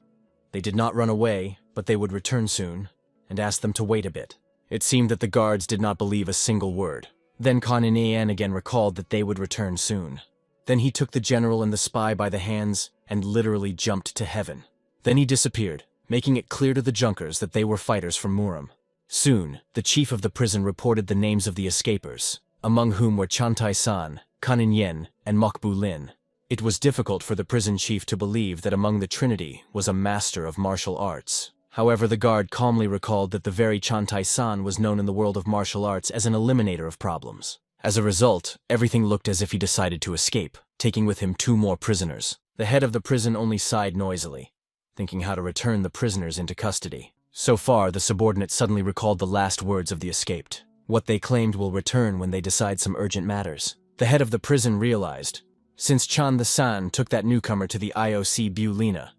They did not run away, but they would return soon, and asked them to wait a bit. It seemed that the guards did not believe a single word. Then Kan and En again recalled that they would return soon. Then he took the general and the spy by the hands and literally jumped to heaven. Then he disappeared, making it clear to the Junkers that they were fighters from Muram. Soon, the chief of the prison reported the names of the escapers, among whom were Chantai-san, Kanin Yen, and Mokbu Lin. It was difficult for the prison chief to believe that among the Trinity was a master of martial arts. However, the guard calmly recalled that the very Chantai-san was known in the world of martial arts as an eliminator of problems. As a result, everything looked as if he decided to escape, taking with him 2 more prisoners. The head of the prison only sighed noisily, thinking how to return the prisoners into custody. So far, the subordinate suddenly recalled the last words of the escaped. What they claimed will return when they decide some urgent matters. The head of the prison realized, since Chan the San took that newcomer to the IOC Bulina,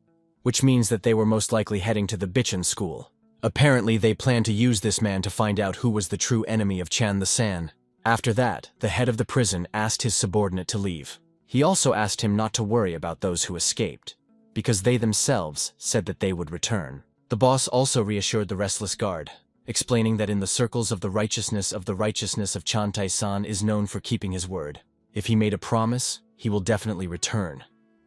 which means that they were most likely heading to the Bichin school. Apparently, they planned to use this man to find out who was the true enemy of Chan the San. After that, the head of the prison asked his subordinate to leave. He also asked him not to worry about those who escaped, because they themselves said that they would return. The boss also reassured the restless guard, explaining that in the circles of the righteousness of Chan Tai-san is known for keeping his word. If he made a promise, he will definitely return.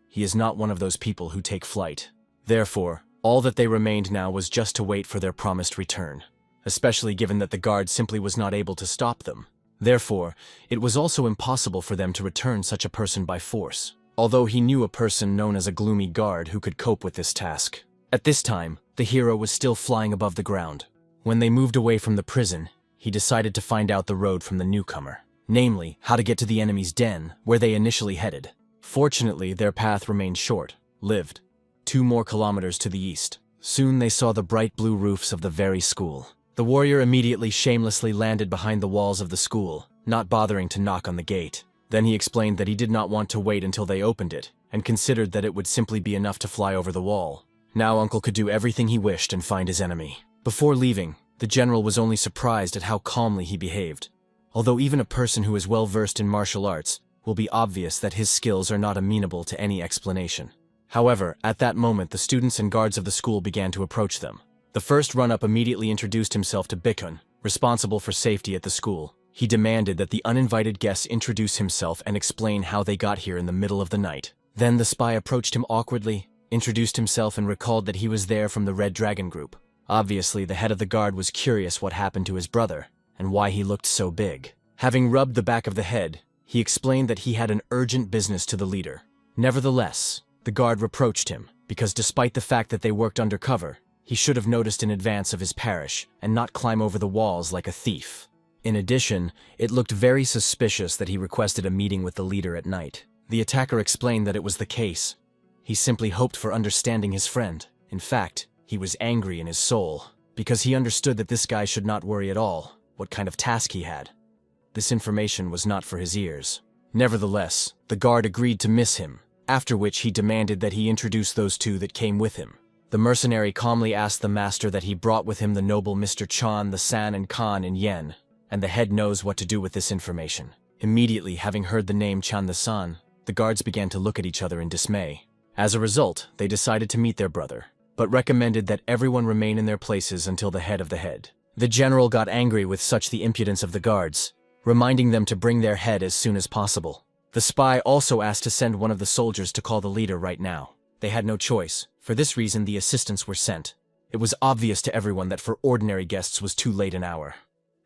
He is not one of those people who take flight. Therefore, all that they remained now was just to wait for their promised return, especially given that the guard simply was not able to stop them. Therefore, it was also impossible for them to return such a person by force, although he knew a person known as a gloomy guard who could cope with this task. At this time, the hero was still flying above the ground. When they moved away from the prison, he decided to find out the road from the newcomer, namely, how to get to the enemy's den, where they initially headed. Fortunately, their path remained short-lived. 2 more kilometers to the east. Soon they saw the bright blue roofs of the very school. The warrior immediately shamelessly landed behind the walls of the school, not bothering to knock on the gate. Then he explained that he did not want to wait until they opened it, and considered that it would simply be enough to fly over the wall. Now Uncle could do everything he wished and find his enemy. Before leaving, the general was only surprised at how calmly he behaved. Although even a person who is well versed in martial arts will be obvious that his skills are not amenable to any explanation. However, at that moment the students and guards of the school began to approach them. The first run-up immediately introduced himself to Bikun, responsible for safety at the school. He demanded that the uninvited guests introduce himself and explain how they got here in the middle of the night. Then the spy approached him awkwardly, introduced himself and recalled that he was there from the Red Dragon group. Obviously, the head of the guard was curious what happened to his brother, and why he looked so big. Having rubbed the back of the head, he explained that he had an urgent business to the leader. Nevertheless, the guard reproached him, because despite the fact that they worked undercover, he should have noticed in advance of his parish and not climb over the walls like a thief. In addition, it looked very suspicious that he requested a meeting with the leader at night. The attacker explained that it was the case. He simply hoped for understanding his friend. In fact, he was angry in his soul, because he understood that this guy should not worry at all what kind of task he had. This information was not for his ears. Nevertheless, the guard agreed to miss him, after which he demanded that he introduce those 2 that came with him. The mercenary calmly asked the master that he brought with him the noble Mr. Chan, the San and Khan in Yen, and the head knows what to do with this information. Immediately, having heard the name Chan the San, the guards began to look at each other in dismay. As a result, they decided to meet their brother, but recommended that everyone remain in their places until the head of the head. The general got angry with such the impudence of the guards, reminding them to bring their head as soon as possible. The spy also asked to send one of the soldiers to call the leader right now. They had no choice. For this reason, the assistants were sent. It was obvious to everyone that for ordinary guests was too late an hour.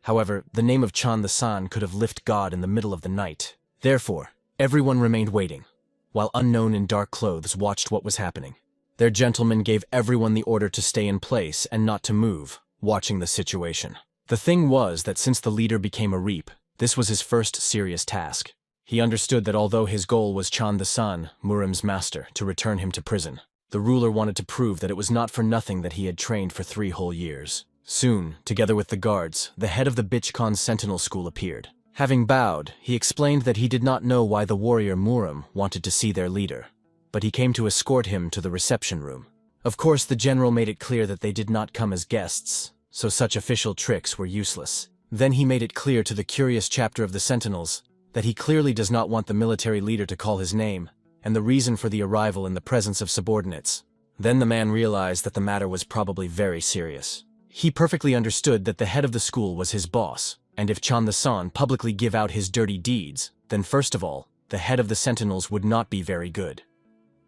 However, the name of Chan the San could have lifted God in the middle of the night. Therefore, everyone remained waiting, while unknown in dark clothes watched what was happening. Their gentleman gave everyone the order to stay in place and not to move, watching the situation. The thing was that since the leader became a reap, this was his first serious task. He understood that although his goal was Chan the San, Murim's master, to return him to prison, the ruler wanted to prove that it was not for nothing that he had trained for 3 whole years. Soon, together with the guards, the head of the Bichkon Sentinel School appeared. Having bowed, he explained that he did not know why the warrior Murim wanted to see their leader, but he came to escort him to the reception room. Of course, the general made it clear that they did not come as guests, so such official tricks were useless. Then he made it clear to the curious chapter of the Sentinels that he clearly does not want the military leader to call his name, and the reason for the arrival in the presence of subordinates. Then the man realized that the matter was probably very serious. He perfectly understood that the head of the school was his boss, and if Chan the San publicly give out his dirty deeds, then first of all, the head of the Sentinels would not be very good.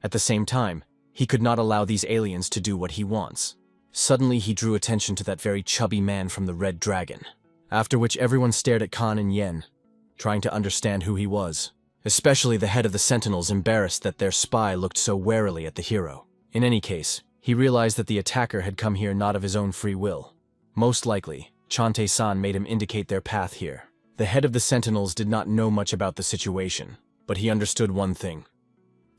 At the same time, he could not allow these aliens to do what he wants. Suddenly he drew attention to that very chubby man from the Red Dragon, after which everyone stared at Khan and Yen, trying to understand who he was. Especially the head of the Sentinels, embarrassed that their spy looked so warily at the hero. In any case, he realized that the attacker had come here not of his own free will. Most likely, Chante-san made him indicate their path here. The head of the Sentinels did not know much about the situation, but he understood one thing.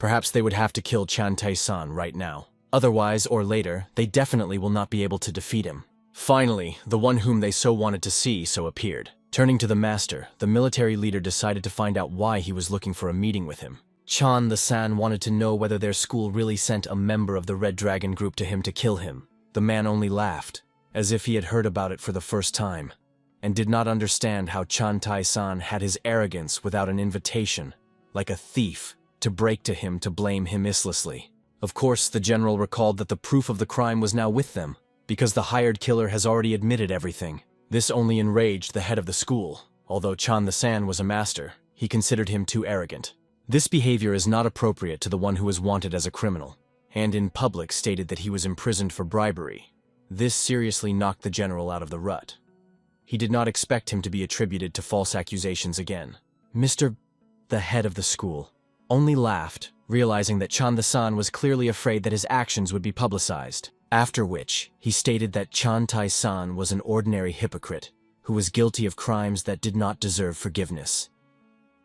Perhaps they would have to kill Chan Tai-san right now. Otherwise, or later, they definitely will not be able to defeat him. Finally, the one whom they so wanted to see appeared. Turning to the master, the military leader decided to find out why he was looking for a meeting with him. Chan the San wanted to know whether their school really sent a member of the Red Dragon group to him to kill him. The man only laughed, as if he had heard about it for the first time, and did not understand how Chan Tai-san had his arrogance without an invitation, like a thief, to break to him to blame him istlessly. Of course, the general recalled that the proof of the crime was now with them, because the hired killer has already admitted everything. This only enraged the head of the school. Although Chan the San was a master, he considered him too arrogant. This behavior is not appropriate to the one who is wanted as a criminal, and in public stated that he was imprisoned for bribery. This seriously knocked the general out of the rut. He did not expect him to be attributed to false accusations again. The head of the school, only laughed, realizing that Chan the San was clearly afraid that his actions would be publicized. After which, he stated that Chan Tai-san was an ordinary hypocrite who was guilty of crimes that did not deserve forgiveness.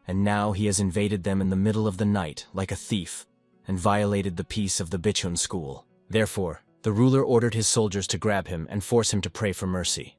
And now he has invaded them in the middle of the night like a thief and violated the peace of the Bichun school. Therefore, the ruler ordered his soldiers to grab him and force him to pray for mercy.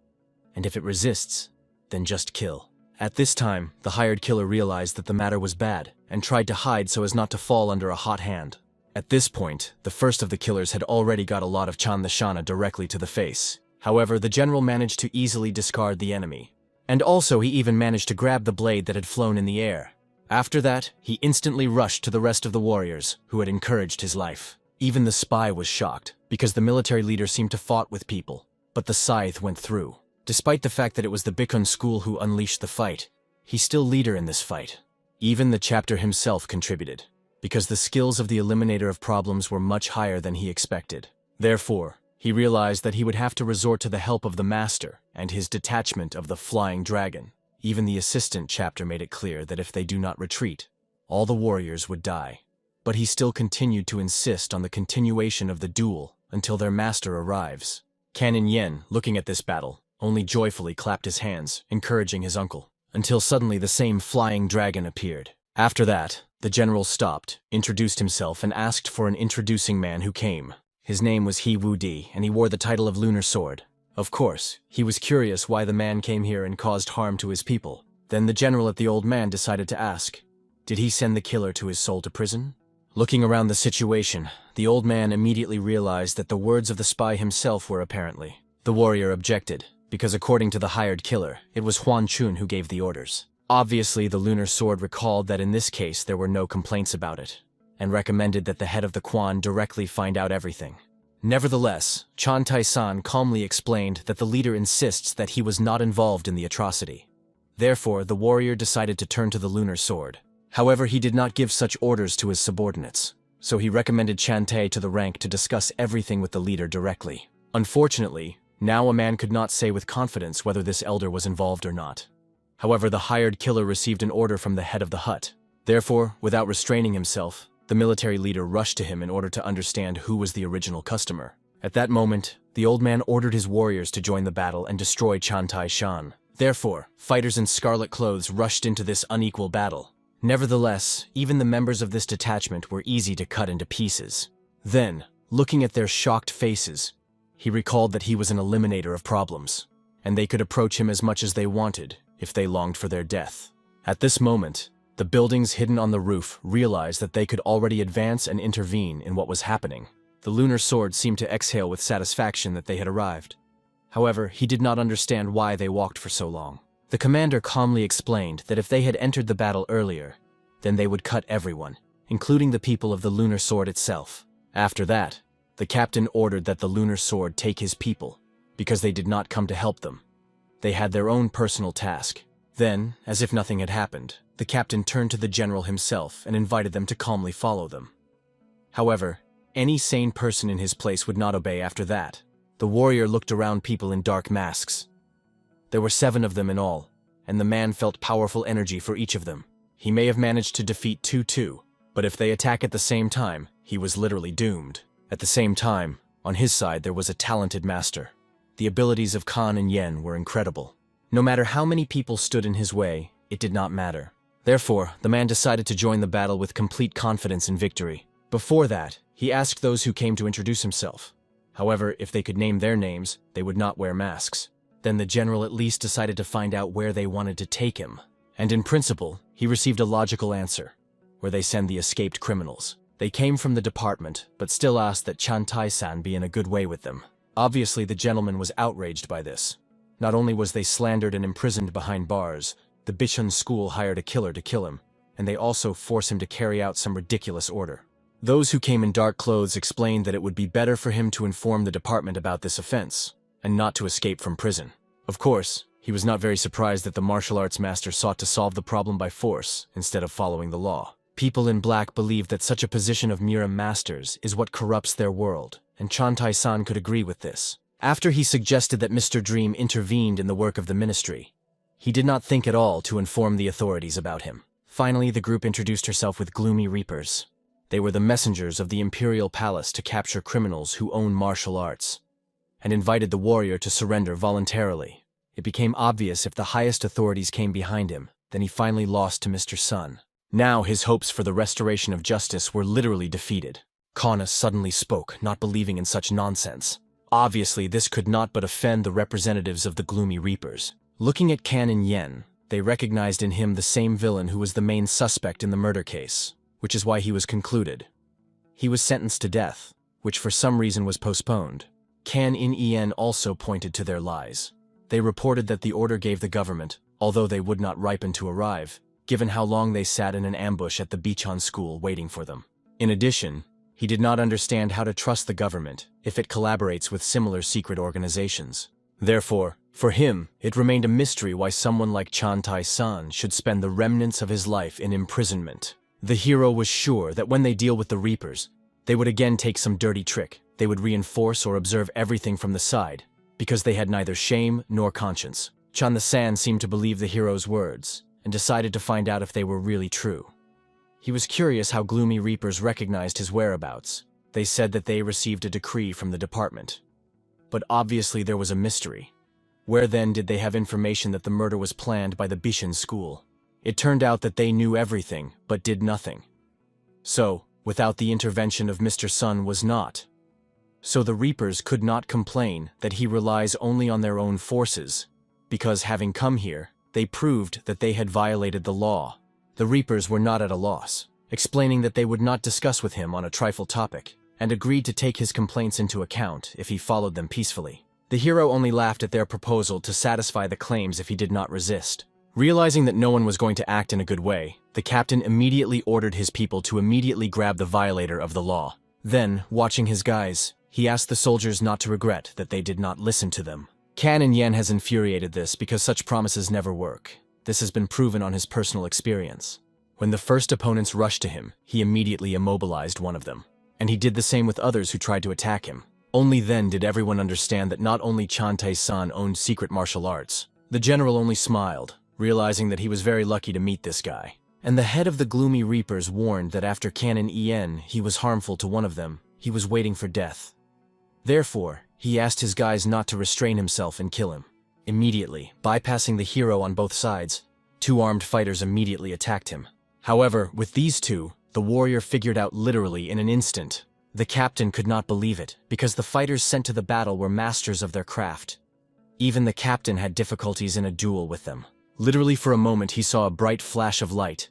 And if it resists, then just kill. At this time, the hired killer realized that the matter was bad and tried to hide so as not to fall under a hot hand. At this point, the first of the killers had already got a lot of Chan the Shana directly to the face. However, the general managed to easily discard the enemy. And also he even managed to grab the blade that had flown in the air. After that, he instantly rushed to the rest of the warriors, who had encouraged his life. Even the spy was shocked, because the military leader seemed to fought with people, but the scythe went through. Despite the fact that it was the Bikun school who unleashed the fight, he's still leader in this fight. Even the chapter himself contributed, because the skills of the eliminator of problems were much higher than he expected. Therefore, he realized that he would have to resort to the help of the master and his detachment of the flying dragon. Even the assistant chapter made it clear that if they do not retreat, all the warriors would die. But he still continued to insist on the continuation of the duel until their master arrives. Canon Yen, looking at this battle, only joyfully clapped his hands, encouraging his uncle, until suddenly the same flying dragon appeared. After that, the general stopped, introduced himself, and asked for an introducing man who came. His name was He Wu-Di, and he wore the title of Lunar Sword. Of course, he was curious why the man came here and caused harm to his people. Then the general at the old man decided to ask, did he send the killer to his soul to prison? Looking around the situation, the old man immediately realized that the words of the spy himself were apparently. The warrior objected, because according to the hired killer, it was Huan Chun who gave the orders. Obviously, the Lunar Sword recalled that in this case there were no complaints about it, and recommended that the head of the Quan directly find out everything. Nevertheless, Chan Tai-san calmly explained that the leader insists that he was not involved in the atrocity. Therefore, the warrior decided to turn to the Lunar Sword. However, he did not give such orders to his subordinates, so he recommended Chan Tai to the rank to discuss everything with the leader directly. Unfortunately, now a man could not say with confidence whether this elder was involved or not. However, the hired killer received an order from the head of the hut. Therefore, without restraining himself, the military leader rushed to him in order to understand who was the original customer. At that moment, the old man ordered his warriors to join the battle and destroy Chan Tai-shan. Therefore, fighters in scarlet clothes rushed into this unequal battle. Nevertheless, even the members of this detachment were easy to cut into pieces. Then, looking at their shocked faces, he recalled that he was an eliminator of problems, and they could approach him as much as they wanted if they longed for their death. At this moment, the buildings hidden on the roof realized that they could already advance and intervene in what was happening. The Lunar Sword seemed to exhale with satisfaction that they had arrived. However, he did not understand why they walked for so long. The commander calmly explained that if they had entered the battle earlier, then they would cut everyone, including the people of the Lunar Sword itself. After that, the captain ordered that the Lunar Sword take his people, because they did not come to help them. They had their own personal task. Then, as if nothing had happened, the captain turned to the general himself and invited them to calmly follow them. However, any sane person in his place would not obey after that. The warrior looked around people in dark masks. There were 7 of them in all, and the man felt powerful energy for each of them. He may have managed to defeat 2, but if they attack at the same time, he was literally doomed. At the same time, on his side there was a talented master. The abilities of Kan and Yen were incredible. No matter how many people stood in his way, it did not matter. Therefore, the man decided to join the battle with complete confidence in victory. Before that, he asked those who came to introduce himself. However, if they could name their names, they would not wear masks. Then the general at least decided to find out where they wanted to take him. And in principle, he received a logical answer, where they send the escaped criminals. They came from the department, but still asked that Chantai-san be in a good way with them. Obviously, the gentleman was outraged by this. Not only was they slandered and imprisoned behind bars, the Bichun school hired a killer to kill him, and they also forced him to carry out some ridiculous order. Those who came in dark clothes explained that it would be better for him to inform the department about this offense, and not to escape from prison. Of course, he was not very surprised that the martial arts master sought to solve the problem by force instead of following the law. People in black believe that such a position of Mira masters is what corrupts their world, and Chantai-san could agree with this. After he suggested that Mr. Dream intervened in the work of the ministry, he did not think at all to inform the authorities about him. Finally, the group introduced herself with gloomy reapers. They were the messengers of the imperial palace to capture criminals who own martial arts, and invited the warrior to surrender voluntarily. It became obvious if the highest authorities came behind him, then he finally lost to Mr. Sun. Now his hopes for the restoration of justice were literally defeated. Kana suddenly spoke, not believing in such nonsense. Obviously, this could not but offend the representatives of the Gloomy Reapers. Looking at Canon Yen, they recognized in him the same villain who was the main suspect in the murder case, which is why he was concluded. He was sentenced to death, which for some reason was postponed. Canon Yen also pointed to their lies. They reported that the order gave the government, although they would not ripen to arrive, given how long they sat in an ambush at the Bichon school waiting for them. In addition, he did not understand how to trust the government if it collaborates with similar secret organizations. Therefore, for him, it remained a mystery why someone like Chantai-san should spend the remnants of his life in imprisonment. The hero was sure that when they deal with the Reapers, they would again take some dirty trick. They would reinforce or observe everything from the side, because they had neither shame nor conscience. Chan-the-san seemed to believe the hero's words, and decided to find out if they were really true. He was curious how Gloomy Reapers recognized his whereabouts. They said that they received a decree from the department. But obviously there was a mystery. Where then did they have information that the murder was planned by the Bishin school? It turned out that they knew everything, but did nothing. So, without the intervention of Mr. Sun was not. So the Reapers could not complain that he relies only on their own forces, because having come here, they proved that they had violated the law. The Reapers were not at a loss, explaining that they would not discuss with him on a trifle topic, and agreed to take his complaints into account if he followed them peacefully. The hero only laughed at their proposal to satisfy the claims if he did not resist. Realizing that no one was going to act in a good way, the captain immediately ordered his people to immediately grab the violator of the law. Then, watching his guys, he asked the soldiers not to regret that they did not listen to them. Canon Yen has infuriated this because such promises never work. This has been proven on his personal experience. When the first opponents rushed to him, he immediately immobilized one of them. And he did the same with others who tried to attack him. Only then did everyone understand that not only Chantai-san owned secret martial arts. The general only smiled, realizing that he was very lucky to meet this guy. And the head of the Gloomy Reapers warned that after Canon Yen he was harmful to one of them, he was waiting for death. Therefore, he asked his guys not to restrain himself and kill him. Immediately, bypassing the hero on both sides, two armed fighters immediately attacked him. However, with these two, the warrior figured out literally in an instant. The captain could not believe it, because the fighters sent to the battle were masters of their craft. Even the captain had difficulties in a duel with them. Literally for a moment he saw a bright flash of light,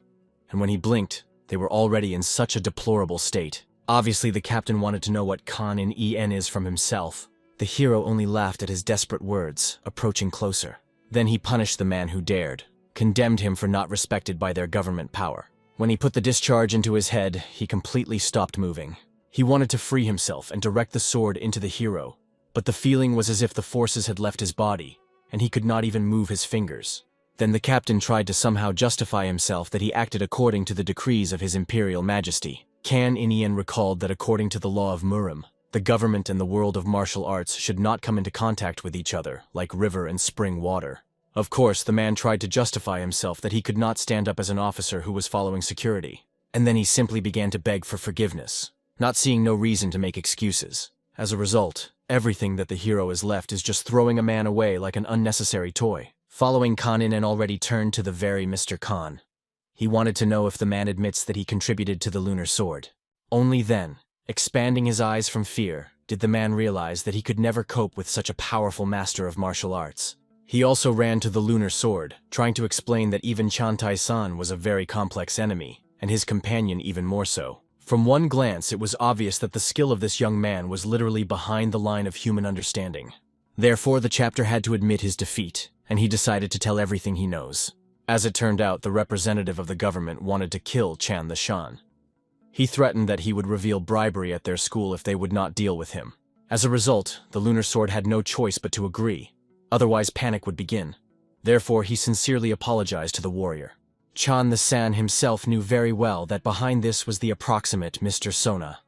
and when he blinked, they were already in such a deplorable state. Obviously the captain wanted to know what Canon En is from himself. The hero only laughed at his desperate words, approaching closer. Then he punished the man who dared, condemned him for not respected by their government power. When he put the discharge into his head, he completely stopped moving. He wanted to free himself and direct the sword into the hero, but the feeling was as if the forces had left his body, and he could not even move his fingers. Then the captain tried to somehow justify himself that he acted according to the decrees of His Imperial Majesty. Canon recalled that according to the law of Murim, the government and the world of martial arts should not come into contact with each other like river and spring water. Of course, the man tried to justify himself that he could not stand up as an officer who was following security. And then he simply began to beg for forgiveness, not seeing no reason to make excuses. As a result, everything that the hero is left is just throwing a man away like an unnecessary toy. Following Khan in and already turned to the very Mr. Khan. He wanted to know if the man admits that he contributed to the lunar sword. Only then, expanding his eyes from fear, did the man realize that he could never cope with such a powerful master of martial arts. He also ran to the lunar sword, trying to explain that even Chantai-san was a very complex enemy, and his companion even more so. From one glance, it was obvious that the skill of this young man was literally behind the line of human understanding. Therefore, the chapter had to admit his defeat, and he decided to tell everything he knows. As it turned out, the representative of the government wanted to kill Chan the Shan. He threatened that he would reveal bribery at their school if they would not deal with him. As a result, the lunar sword had no choice but to agree. Otherwise, panic would begin. Therefore, he sincerely apologized to the warrior. Chan the San himself knew very well that behind this was the approximate Mr. Sona.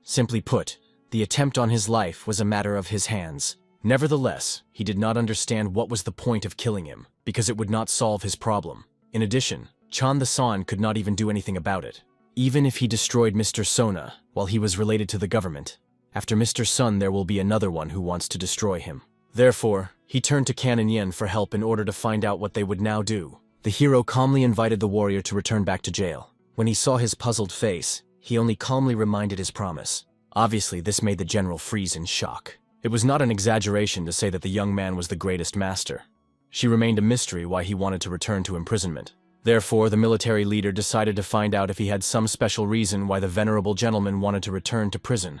Simply put, the attempt on his life was a matter of his hands. Nevertheless, he did not understand what was the point of killing him, because it would not solve his problem. In addition, Chan the San could not even do anything about it. Even if he destroyed Mr. Sona, while he was related to the government, after Mr. Sun there will be another one who wants to destroy him. Therefore, he turned to Canon Yen for help in order to find out what they would now do. The hero calmly invited the warrior to return back to jail. When he saw his puzzled face, he only calmly reminded his promise. Obviously, this made the general freeze in shock. It was not an exaggeration to say that the young man was the greatest master. She remained a mystery why he wanted to return to imprisonment. Therefore, the military leader decided to find out if he had some special reason why the venerable gentleman wanted to return to prison.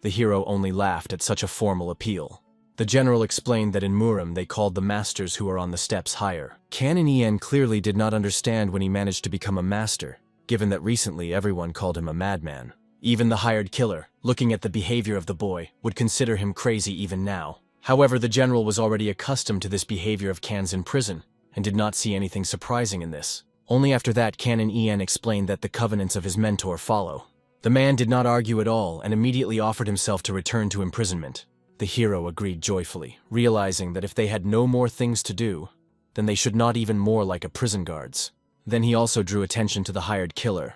The hero only laughed at such a formal appeal. The general explained that in Murim they called the masters who are on the steps higher. Canon Ien clearly did not understand when he managed to become a master, given that recently everyone called him a madman. Even the hired killer, looking at the behavior of the boy, would consider him crazy even now. However, the general was already accustomed to this behavior of Can's in prison, and did not see anything surprising in this. Only after that Canon Ien explained that the covenants of his mentor follow. The man did not argue at all and immediately offered himself to return to imprisonment. The hero agreed joyfully, realizing that if they had no more things to do, then they should not even more like a prison guards. Then he also drew attention to the hired killer.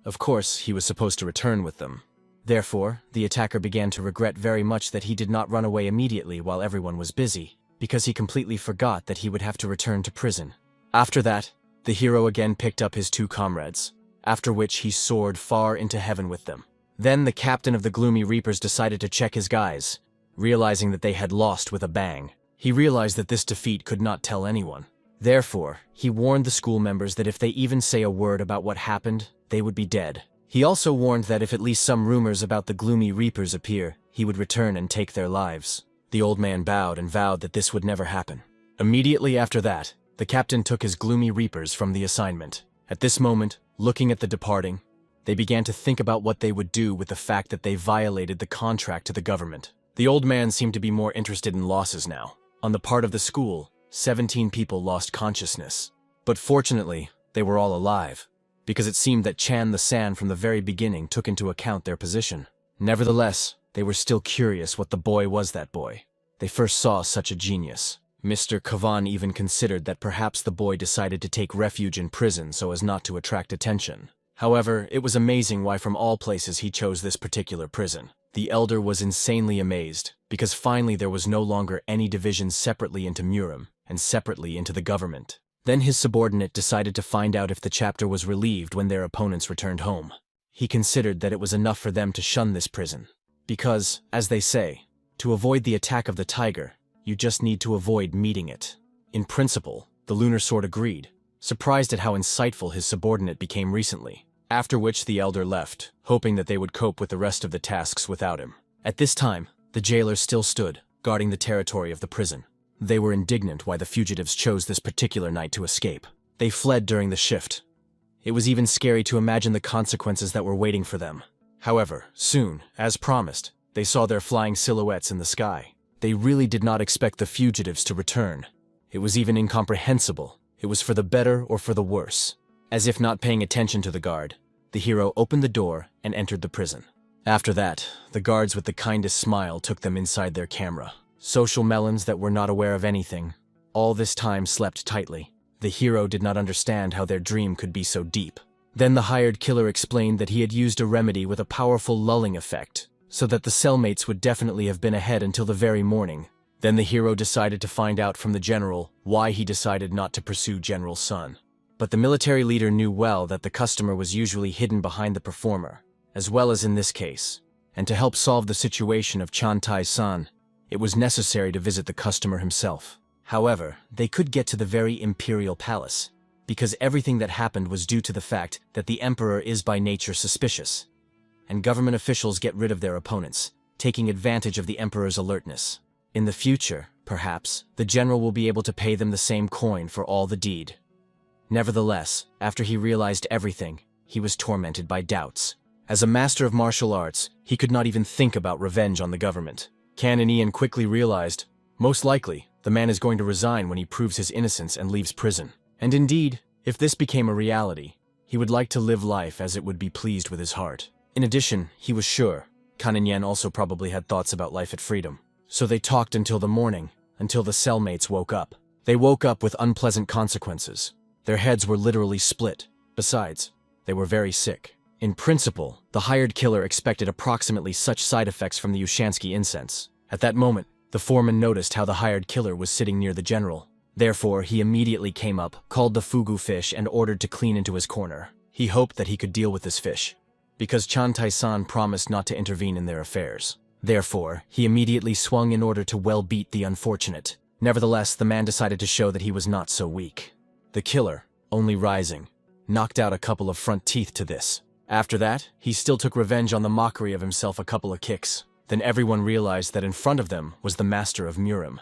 Of course, he was supposed to return with them. Therefore, the attacker began to regret very much that he did not run away immediately while everyone was busy, because he completely forgot that he would have to return to prison. After that, the hero again picked up his two comrades, after which he soared far into heaven with them. Then the captain of the Gloomy Reapers decided to check his guys, realizing that they had lost with a bang. He realized that this defeat could not tell anyone. Therefore, he warned the school members that if they even say a word about what happened, they would be dead. He also warned that if at least some rumors about the Gloomy Reapers appear, he would return and take their lives. The old man bowed and vowed that this would never happen. Immediately after that, the captain took his Gloomy Reapers from the assignment. At this moment, looking at the departing, they began to think about what they would do with the fact that they violated the contract to the government. The old man seemed to be more interested in losses now. On the part of the school, 17 people lost consciousness. But fortunately, they were all alive, because it seemed that Chan the San from the very beginning took into account their position. Nevertheless, they were still curious what the boy was that boy. They first saw such a genius. Mr. Kavan even considered that perhaps the boy decided to take refuge in prison so as not to attract attention. However, it was amazing why from all places he chose this particular prison. The elder was insanely amazed, because finally there was no longer any division separately into Murim and separately into the government. Then his subordinate decided to find out if the chapter was relieved when their opponents returned home. He considered that it was enough for them to shun this prison. Because, as they say, to avoid the attack of the tiger, you just need to avoid meeting it. In principle, the lunar sword agreed, surprised at how insightful his subordinate became recently. After which the elder left, hoping that they would cope with the rest of the tasks without him. At this time, the jailers still stood, guarding the territory of the prison. They were indignant why the fugitives chose this particular night to escape. They fled during the shift. It was even scary to imagine the consequences that were waiting for them. However, soon, as promised, they saw their flying silhouettes in the sky. They really did not expect the fugitives to return. It was even incomprehensible. It was for the better or for the worse. As if not paying attention to the guard, the hero opened the door and entered the prison. After that, the guards with the kindest smile took them inside their camera. Social melons that were not aware of anything, all this time slept tightly. The hero did not understand how their dream could be so deep. Then the hired killer explained that he had used a remedy with a powerful lulling effect, so that the cellmates would definitely have been ahead until the very morning. Then the hero decided to find out from the general why he decided not to pursue General Sun. But the military leader knew well that the customer was usually hidden behind the performer, as well as in this case. And to help solve the situation of Chantai-san, it was necessary to visit the customer himself. However, they could get to the very imperial palace, because everything that happened was due to the fact that the emperor is by nature suspicious, and government officials get rid of their opponents, taking advantage of the emperor's alertness. In the future, perhaps, the general will be able to pay them the same coin for all the deed. Nevertheless, after he realized everything, he was tormented by doubts. As a master of martial arts, he could not even think about revenge on the government. Canon Ian quickly realized, most likely, the man is going to resign when he proves his innocence and leaves prison. And indeed, if this became a reality, he would like to live life as it would be pleased with his heart. In addition, he was sure, Canon Yen also probably had thoughts about life at freedom. So they talked until the morning, until the cellmates woke up. They woke up with unpleasant consequences. Their heads were literally split. Besides, they were very sick. In principle, the hired killer expected approximately such side effects from the Ushansky incense. At that moment, the foreman noticed how the hired killer was sitting near the general. Therefore, he immediately came up, called the fugu fish, and ordered to clean into his corner. He hoped that he could deal with this fish, because Chantai-san promised not to intervene in their affairs. Therefore, he immediately swung in order to well beat the unfortunate. Nevertheless, the man decided to show that he was not so weak. The killer, only rising, knocked out a couple of front teeth to this. After that, he still took revenge on the mockery of himself a couple of kicks. Then everyone realized that in front of them was the master of Murim.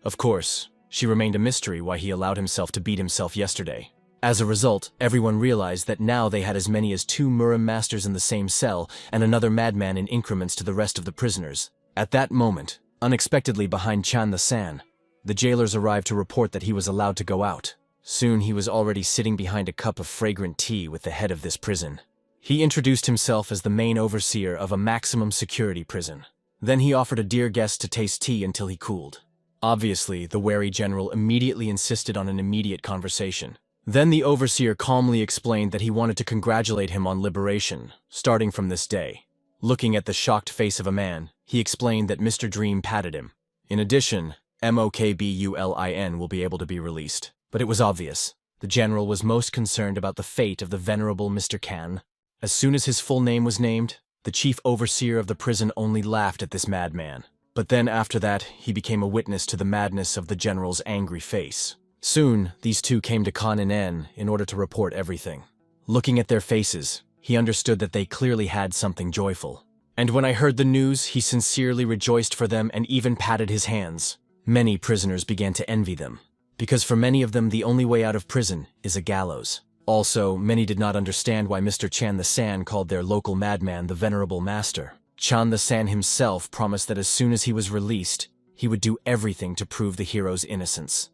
Of course, she remained a mystery why he allowed himself to beat himself yesterday. As a result, everyone realized that now they had as many as 2 Murim masters in the same cell and another madman in increments to the rest of the prisoners. At that moment, unexpectedly behind Chan the San, the jailers arrived to report that he was allowed to go out. Soon he was already sitting behind a cup of fragrant tea with the head of this prison. He introduced himself as the main overseer of a maximum security prison. Then he offered a dear guest to taste tea until he cooled. Obviously, the wary general immediately insisted on an immediate conversation. Then the overseer calmly explained that he wanted to congratulate him on liberation, starting from this day. Looking at the shocked face of a man, he explained that Mr. Dream patted him. In addition, MOKBULIN will be able to be released. But it was obvious. The general was most concerned about the fate of the venerable Mr. Kan. As soon as his full name was named, the chief overseer of the prison only laughed at this madman. But then after that, he became a witness to the madness of the general's angry face. Soon, these two came to Kanen in order to report everything. Looking at their faces, he understood that they clearly had something joyful. And when I heard the news, he sincerely rejoiced for them and even patted his hands. Many prisoners began to envy them, because for many of them the only way out of prison is a gallows. Also, many did not understand why Mr. Chan the San called their local madman the Venerable Master. Chan the San himself promised that as soon as he was released, he would do everything to prove the hero's innocence.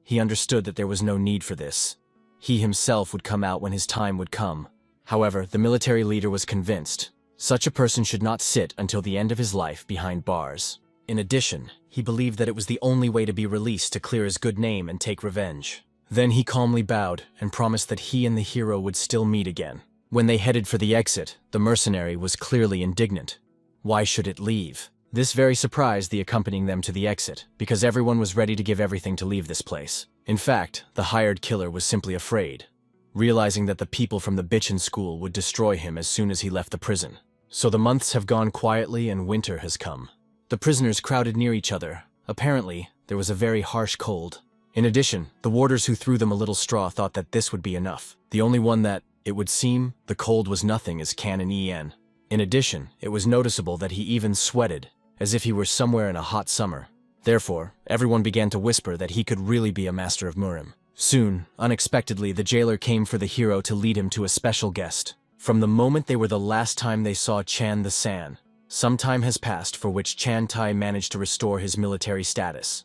He understood that there was no need for this. He himself would come out when his time would come. However, the military leader was convinced such a person should not sit until the end of his life behind bars. In addition, he believed that it was the only way to be released to clear his good name and take revenge. Then he calmly bowed and promised that he and the hero would still meet again. When they headed for the exit, the mercenary was clearly indignant. Why should it leave? This very surprised the accompanying them to the exit, because everyone was ready to give everything to leave this place. In fact, the hired killer was simply afraid, realizing that the people from the Bitchin school would destroy him as soon as he left the prison. So the months have gone quietly and winter has come. The prisoners crowded near each other. Apparently, there was a very harsh cold. In addition, the warders who threw them a little straw thought that this would be enough. The only one that, it would seem, the cold was nothing is Canon En. In addition, it was noticeable that he even sweated, as if he were somewhere in a hot summer. Therefore, everyone began to whisper that he could really be a master of Murim. Soon, unexpectedly, the jailer came for the hero to lead him to a special guest. From the moment they were the last time they saw Chan the San, some time has passed for which Chan Tai managed to restore his military status.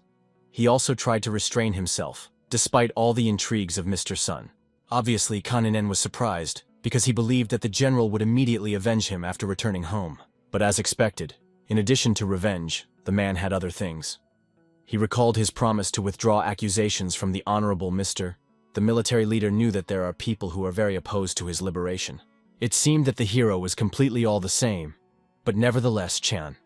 He also tried to restrain himself, despite all the intrigues of Mr. Sun. Obviously, Kanen was surprised, because he believed that the general would immediately avenge him after returning home. But as expected, in addition to revenge, the man had other things. He recalled his promise to withdraw accusations from the Honorable Mr. The military leader knew that there are people who are very opposed to his liberation. It seemed that the hero was completely all the same, but nevertheless Chan.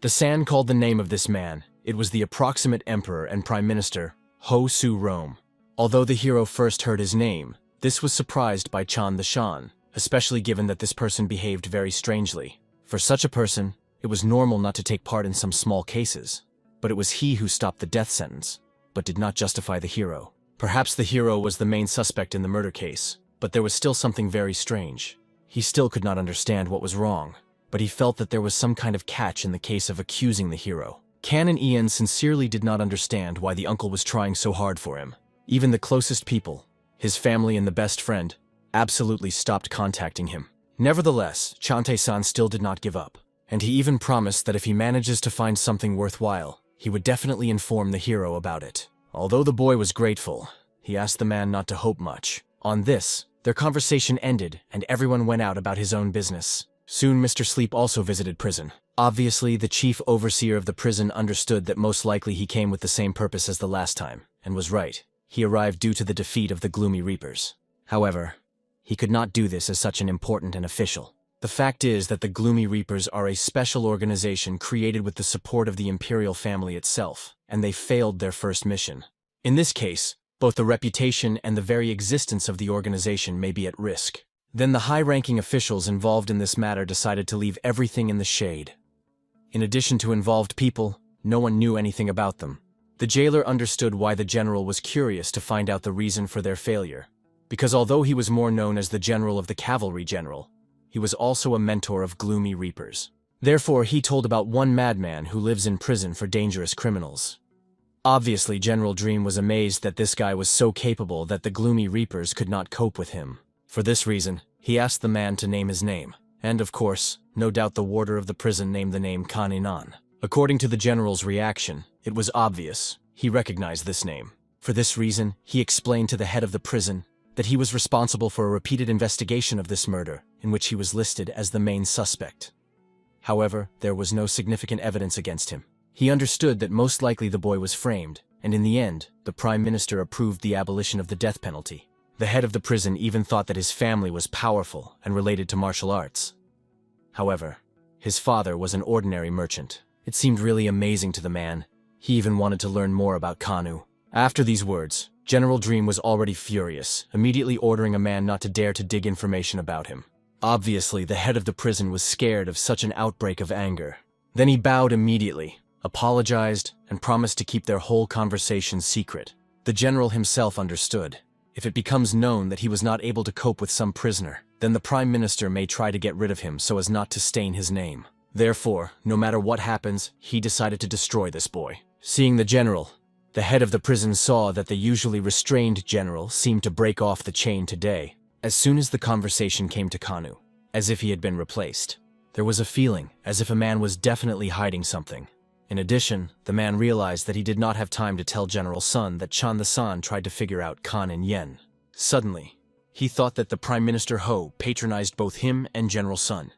The San called the name of this man. It was the approximate emperor and prime minister, Ho Su Rome. Although the hero first heard his name, this was surprised by Chan the Shan, especially given that this person behaved very strangely. For such a person, it was normal not to take part in some small cases, but it was he who stopped the death sentence, but did not justify the hero. Perhaps the hero was the main suspect in the murder case, but there was still something very strange. He still could not understand what was wrong, but he felt that there was some kind of catch in the case of accusing the hero. Kan and Ian sincerely did not understand why the uncle was trying so hard for him. Even the closest people, his family and the best friend, absolutely stopped contacting him. Nevertheless, Chante-san still did not give up, and he even promised that if he manages to find something worthwhile, he would definitely inform the hero about it. Although the boy was grateful, he asked the man not to hope much. On this, their conversation ended and everyone went out about his own business. Soon Mr. Sleep also visited prison. Obviously, the chief overseer of the prison understood that most likely he came with the same purpose as the last time, and was right. He arrived due to the defeat of the Gloomy Reapers. However, he could not do this as such an important and official. The fact is that the Gloomy Reapers are a special organization created with the support of the imperial family itself, and they failed their first mission. In this case, both the reputation and the very existence of the organization may be at risk. Then the high-ranking officials involved in this matter decided to leave everything in the shade. In addition to involved people, no one knew anything about them. The jailer understood why the general was curious to find out the reason for their failure, because although he was more known as the general of the cavalry general, he was also a mentor of Gloomy Reapers. Therefore, he told about one madman who lives in prison for dangerous criminals. Obviously, General Dream was amazed that this guy was so capable that the Gloomy Reapers could not cope with him. For this reason, he asked the man to name his name, and of course, no doubt the warder of the prison named the name Kaninan. According to the general's reaction, it was obvious. He recognized this name. For this reason, he explained to the head of the prison that he was responsible for a repeated investigation of this murder, in which he was listed as the main suspect. However, there was no significant evidence against him. He understood that most likely the boy was framed, and in the end, the Prime Minister approved the abolition of the death penalty. The head of the prison even thought that his family was powerful and related to martial arts. However, his father was an ordinary merchant. It seemed really amazing to the man. He even wanted to learn more about Kanu. After these words, General Dream was already furious, immediately ordering a man not to dare to dig information about him. Obviously, the head of the prison was scared of such an outbreak of anger. Then he bowed immediately, apologized, and promised to keep their whole conversation secret. The general himself understood. If it becomes known that he was not able to cope with some prisoner, then the Prime Minister may try to get rid of him so as not to stain his name. Therefore, no matter what happens, he decided to destroy this boy. Seeing the general, the head of the prison saw that the usually restrained general seemed to break off the chain today. As soon as the conversation came to Kanu, as if he had been replaced, there was a feeling as if a man was definitely hiding something. In addition, the man realized that he did not have time to tell General Sun that Chan the San tried to figure out Kan and Yen. Suddenly, he thought that the Prime Minister Ho patronized both him and General Sun.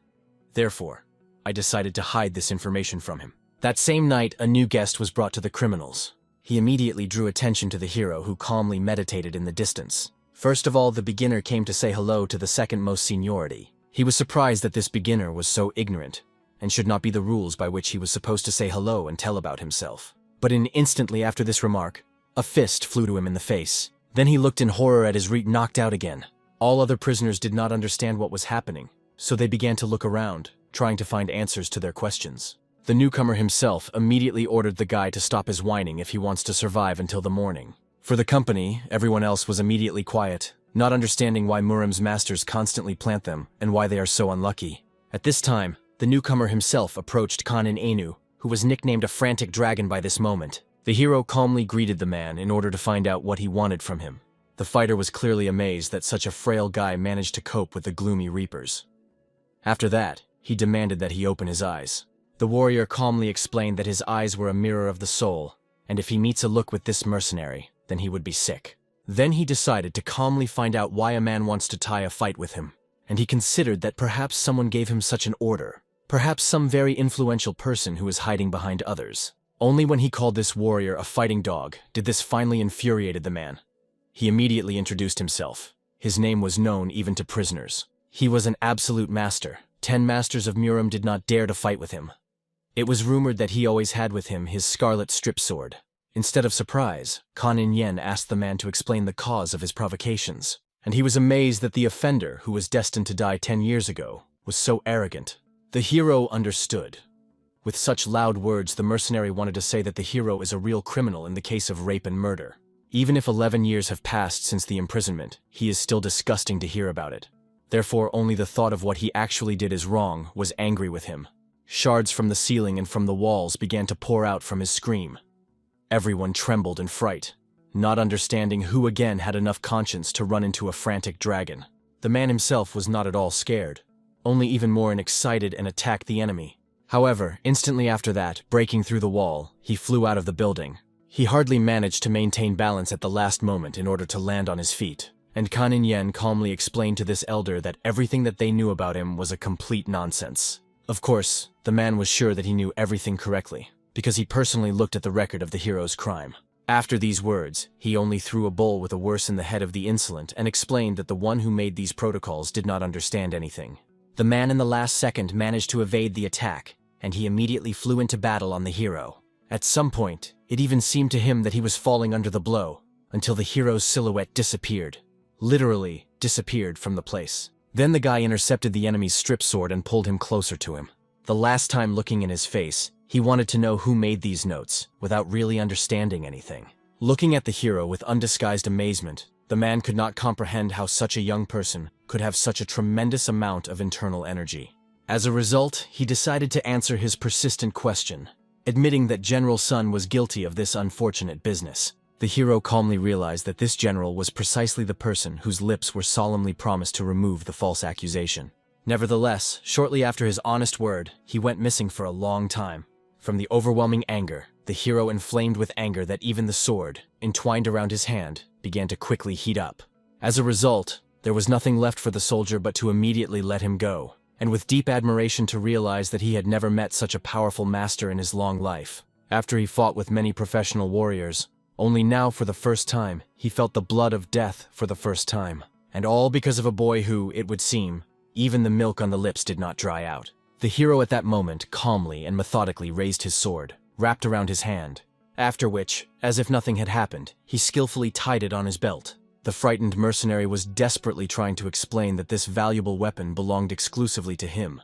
Therefore, I decided to hide this information from him. That same night, a new guest was brought to the criminals. He immediately drew attention to the hero who calmly meditated in the distance. First of all, the beginner came to say hello to the second most seniority. He was surprised that this beginner was so ignorant, and should not be the rules by which he was supposed to say hello and tell about himself. But instantly after this remark, a fist flew to him in the face. Then he looked in horror at his knocked out again. All other prisoners did not understand what was happening, so they began to look around, trying to find answers to their questions. The newcomer himself immediately ordered the guy to stop his whining if he wants to survive until the morning. For the company, everyone else was immediately quiet, not understanding why Murim's masters constantly plant them and why they are so unlucky. At this time, the newcomer himself approached Kanin Anu, who was nicknamed a frantic dragon by this moment. The hero calmly greeted the man in order to find out what he wanted from him. The fighter was clearly amazed that such a frail guy managed to cope with the Gloomy Reapers. After that, he demanded that he open his eyes. The warrior calmly explained that his eyes were a mirror of the soul, and if he meets a look with this mercenary, then he would be sick. Then he decided to calmly find out why a man wants to tie a fight with him, and he considered that perhaps someone gave him such an order. Perhaps some very influential person who is hiding behind others. Only when he called this warrior a fighting dog did this finally infuriated the man. He immediately introduced himself. His name was known even to prisoners. He was an absolute master. 10 masters of Murim did not dare to fight with him. It was rumored that he always had with him his scarlet strip sword. Instead of surprise, Kanin Yen asked the man to explain the cause of his provocations, and he was amazed that the offender, who was destined to die 10 years ago, was so arrogant. The hero understood. With such loud words, the mercenary wanted to say that the hero is a real criminal in the case of rape and murder. Even if 11 years have passed since the imprisonment, he is still disgusting to hear about it. Therefore, only the thought of what he actually did is wrong was angry with him. Shards from the ceiling and from the walls began to pour out from his scream. Everyone trembled in fright, not understanding who again had enough conscience to run into a frantic dragon. The man himself was not at all scared, only even more excited and attacked the enemy. However, instantly after that, breaking through the wall, he flew out of the building. He hardly managed to maintain balance at the last moment in order to land on his feet, and Kanin Yen calmly explained to this elder that everything that they knew about him was a complete nonsense. Of course, the man was sure that he knew everything correctly, because he personally looked at the record of the hero's crime. After these words, he only threw a bowl with a worse in the head of the insolent and explained that the one who made these protocols did not understand anything. The man in the last second managed to evade the attack, and he immediately flew into battle on the hero. At some point, it even seemed to him that he was falling under the blow, until the hero's silhouette disappeared. Literally disappeared from the place. Then the guy intercepted the enemy's strip sword and pulled him closer to him. The last time looking in his face, he wanted to know who made these notes, without really understanding anything. Looking at the hero with undisguised amazement, the man could not comprehend how such a young person could have such a tremendous amount of internal energy. As a result, he decided to answer his persistent question, admitting that General Sun was guilty of this unfortunate business. The hero calmly realized that this general was precisely the person whose lips were solemnly promised to remove the false accusation. Nevertheless, shortly after his honest word, he went missing for a long time. From the overwhelming anger, the hero, inflamed with anger that even the sword, entwined around his hand, began to quickly heat up. As a result, there was nothing left for the soldier but to immediately let him go, and with deep admiration to realize that he had never met such a powerful master in his long life. After he fought with many professional warriors, only now for the first time, he felt the blood of death for the first time. And all because of a boy who, it would seem, even the milk on the lips did not dry out. The hero at that moment calmly and methodically raised his sword, wrapped around his hand, after which, as if nothing had happened, he skillfully tied it on his belt. The frightened mercenary was desperately trying to explain that this valuable weapon belonged exclusively to him.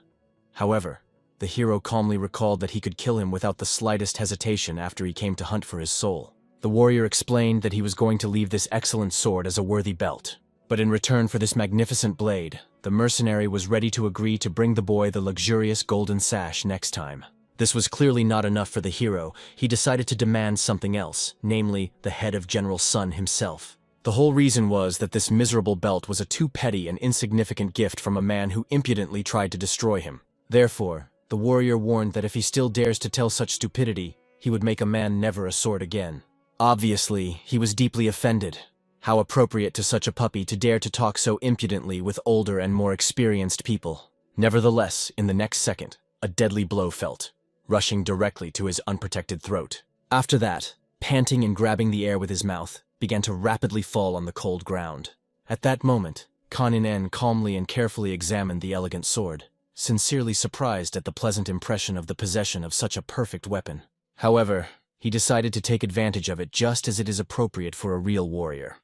However, the hero calmly recalled that he could kill him without the slightest hesitation after he came to hunt for his soul. The warrior explained that he was going to leave this excellent sword as a worthy belt, but in return for this magnificent blade, the mercenary was ready to agree to bring the boy the luxurious golden sash next time. This was clearly not enough for the hero. He decided to demand something else, namely the head of General Sun himself. The whole reason was that this miserable belt was a too petty and insignificant gift from a man who impudently tried to destroy him. Therefore, the warrior warned that if he still dares to tell such stupidity, he would make a man never a sword again. Obviously, he was deeply offended. How appropriate to such a puppy to dare to talk so impudently with older and more experienced people. Nevertheless, in the next second, a deadly blow felt, rushing directly to his unprotected throat. After that, panting and grabbing the air with his mouth, began to rapidly fall on the cold ground. At that moment, Kanin Yen calmly and carefully examined the elegant sword, sincerely surprised at the pleasant impression of the possession of such a perfect weapon. However, he decided to take advantage of it just as it is appropriate for a real warrior,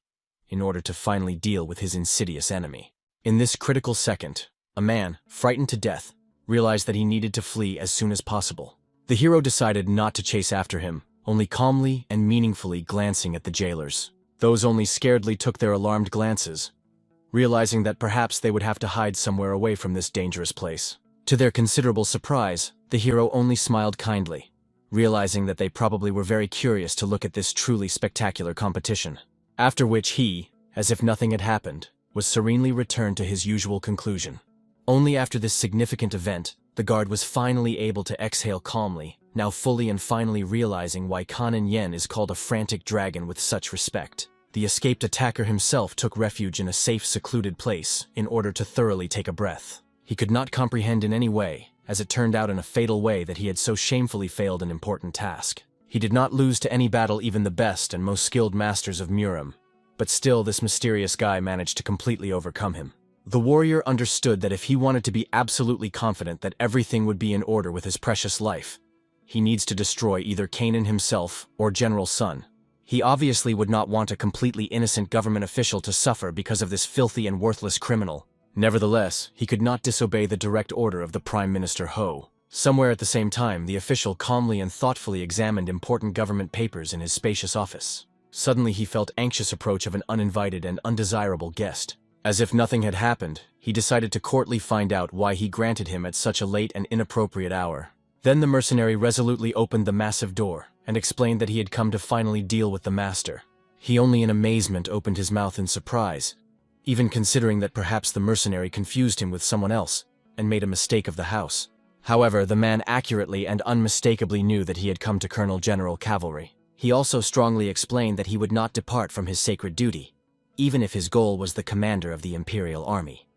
in order to finally deal with his insidious enemy. In this critical second, a man, frightened to death, realized that he needed to flee as soon as possible. The hero decided not to chase after him, only calmly and meaningfully glancing at the jailers. Those only scaredly took their alarmed glances, realizing that perhaps they would have to hide somewhere away from this dangerous place. To their considerable surprise, the hero only smiled kindly, realizing that they probably were very curious to look at this truly spectacular competition. After which he, as if nothing had happened, was serenely returned to his usual conclusion. Only after this significant event, the guard was finally able to exhale calmly, now fully and finally realizing why Kanin Yen is called a frantic dragon with such respect. The escaped attacker himself took refuge in a safe, secluded place in order to thoroughly take a breath. He could not comprehend in any way, as it turned out in a fatal way, that he had so shamefully failed an important task. He did not lose to any battle, even the best and most skilled masters of Muram, but still this mysterious guy managed to completely overcome him. The warrior understood that if he wanted to be absolutely confident that everything would be in order with his precious life, he needs to destroy either Kanan himself or General Sun. He obviously would not want a completely innocent government official to suffer because of this filthy and worthless criminal. Nevertheless, he could not disobey the direct order of the Prime Minister Ho. Somewhere at the same time, the official calmly and thoughtfully examined important government papers in his spacious office. Suddenly he felt anxious approach of an uninvited and undesirable guest. As if nothing had happened, he decided to courtly find out why he granted him at such a late and inappropriate hour. Then the mercenary resolutely opened the massive door and explained that he had come to finally deal with the master. He only in amazement opened his mouth in surprise, even considering that perhaps the mercenary confused him with someone else and made a mistake of the house. However, the man accurately and unmistakably knew that he had come to Colonel General Cavalry. He also strongly explained that he would not depart from his sacred duty, even if his goal was the commander of the Imperial Army.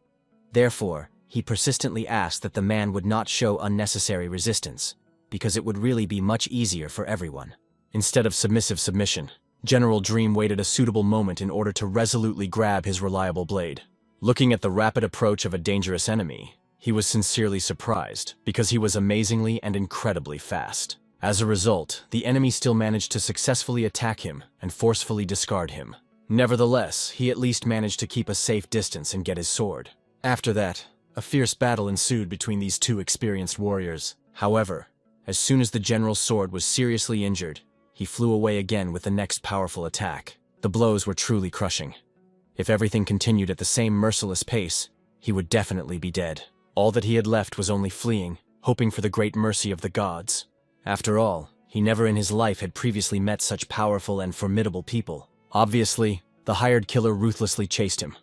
Therefore, he persistently asked that the man would not show unnecessary resistance, because it would really be much easier for everyone. Instead of submissive submission, General Dream waited a suitable moment in order to resolutely grab his reliable blade. Looking at the rapid approach of a dangerous enemy, he was sincerely surprised, because he was amazingly and incredibly fast. As a result, the enemy still managed to successfully attack him and forcefully discard him. Nevertheless, he at least managed to keep a safe distance and get his sword. After that, a fierce battle ensued between these two experienced warriors. However, as soon as the general's sword was seriously injured, he flew away again with the next powerful attack. The blows were truly crushing. If everything continued at the same merciless pace, he would definitely be dead. All that he had left was only fleeing, hoping for the great mercy of the gods. After all, he never in his life had previously met such powerful and formidable people. Obviously, the hired killer ruthlessly chased him.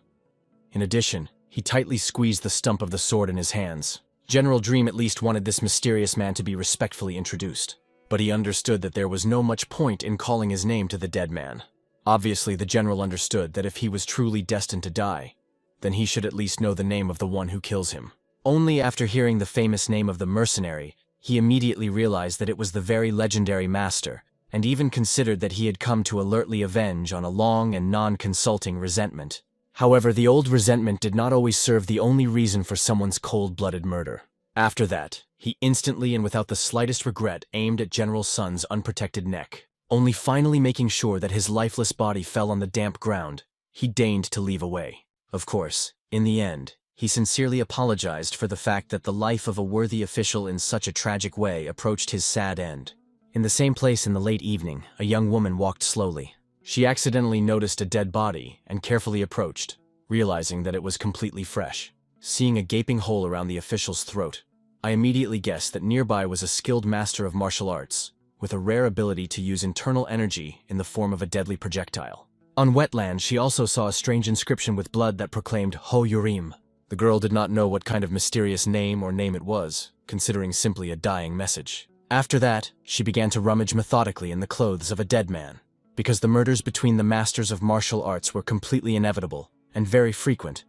In addition, he tightly squeezed the stump of the sword in his hands. General Dream at least wanted this mysterious man to be respectfully introduced, but he understood that there was no much point in calling his name to the dead man. Obviously, the general understood that if he was truly destined to die, then he should at least know the name of the one who kills him. Only after hearing the famous name of the mercenary, he immediately realized that it was the very legendary master, and even considered that he had come to alertly avenge on a long and non-consulting resentment. However, the old resentment did not always serve the only reason for someone's cold-blooded murder. After that, he instantly and without the slightest regret aimed at General Sun's unprotected neck. Only finally making sure that his lifeless body fell on the damp ground, he deigned to leave away. Of course, in the end, he sincerely apologized for the fact that the life of a worthy official in such a tragic way approached his sad end. In the same place in the late evening, a young woman walked slowly. She accidentally noticed a dead body and carefully approached, realizing that it was completely fresh. Seeing a gaping hole around the official's throat, I immediately guessed that nearby was a skilled master of martial arts, with a rare ability to use internal energy in the form of a deadly projectile. On wetland, she also saw a strange inscription with blood that proclaimed Ho Yurim. The girl did not know what kind of mysterious name it was, considering simply a dying message. After that, she began to rummage methodically in the clothes of a dead man, because the murders between the masters of martial arts were completely inevitable and very frequent,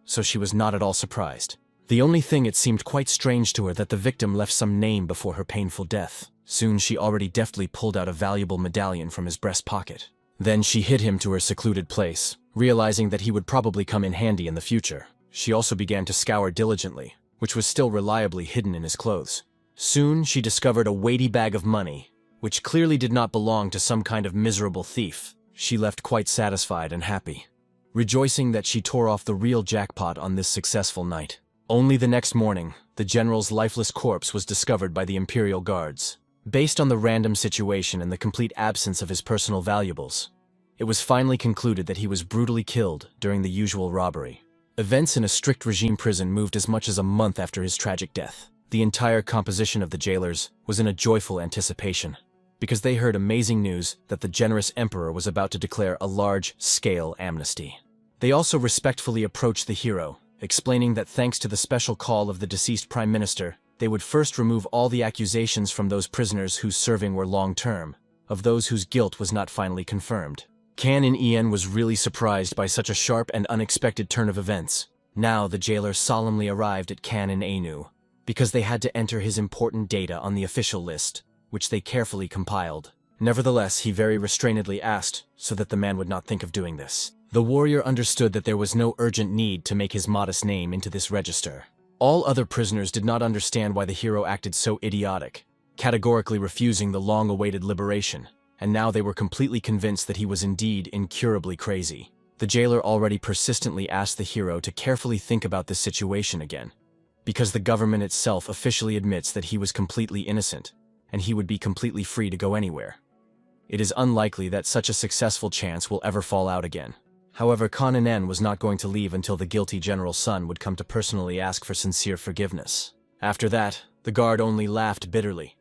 so she was not at all surprised. The only thing it seemed quite strange to her that the victim left some name before her painful death. Soon she already deftly pulled out a valuable medallion from his breast pocket. Then she hid him to her secluded place, realizing that he would probably come in handy in the future. She also began to scour diligently, which was still reliably hidden in his clothes. Soon she discovered a weighty bag of money, which clearly did not belong to some kind of miserable thief. She left quite satisfied and happy, rejoicing that she tore off the real jackpot on this successful night. Only the next morning, the general's lifeless corpse was discovered by the Imperial Guards. Based on the random situation and the complete absence of his personal valuables, it was finally concluded that he was brutally killed during the usual robbery. Events in a strict regime prison moved as much as a month after his tragic death. The entire composition of the jailers was in a joyful anticipation, because they heard amazing news that the generous emperor was about to declare a large-scale amnesty. They also respectfully approached the hero, explaining that thanks to the special call of the deceased prime minister, they would first remove all the accusations from those prisoners whose serving were long-term, of those whose guilt was not finally confirmed. Kan in Ien was really surprised by such a sharp and unexpected turn of events. Now the jailer solemnly arrived at Kan in Anu, because they had to enter his important data on the official list, which they carefully compiled. Nevertheless, he very restrainedly asked, so that the man would not think of doing this. The warrior understood that there was no urgent need to make his modest name into this register. All other prisoners did not understand why the hero acted so idiotic. categorically refusing the long-awaited liberation, and now they were completely convinced that he was indeed incurably crazy. The jailer already persistently asked the hero to carefully think about this situation again, because the government itself officially admits that he was completely innocent, and he would be completely free to go anywhere. It is unlikely that such a successful chance will ever fall out again. However, Kanen was not going to leave until the guilty general's son would come to personally ask for sincere forgiveness. After that, the guard only laughed bitterly,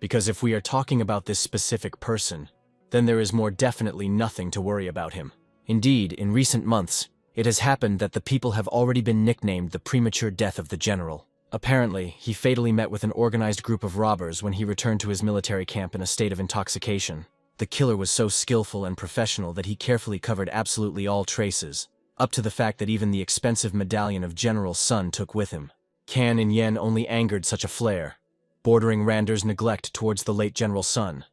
because if we are talking about this specific person, then there is more definitely nothing to worry about him. Indeed, in recent months, it has happened that the people have already been nicknamed the premature death of the general. Apparently, he fatally met with an organized group of robbers when he returned to his military camp in a state of intoxication. The killer was so skillful and professional that he carefully covered absolutely all traces, up to the fact that even the expensive medallion of General's son took with him. Kan and Yen only angered such a flair, bordering Rander's neglect towards the late general's son.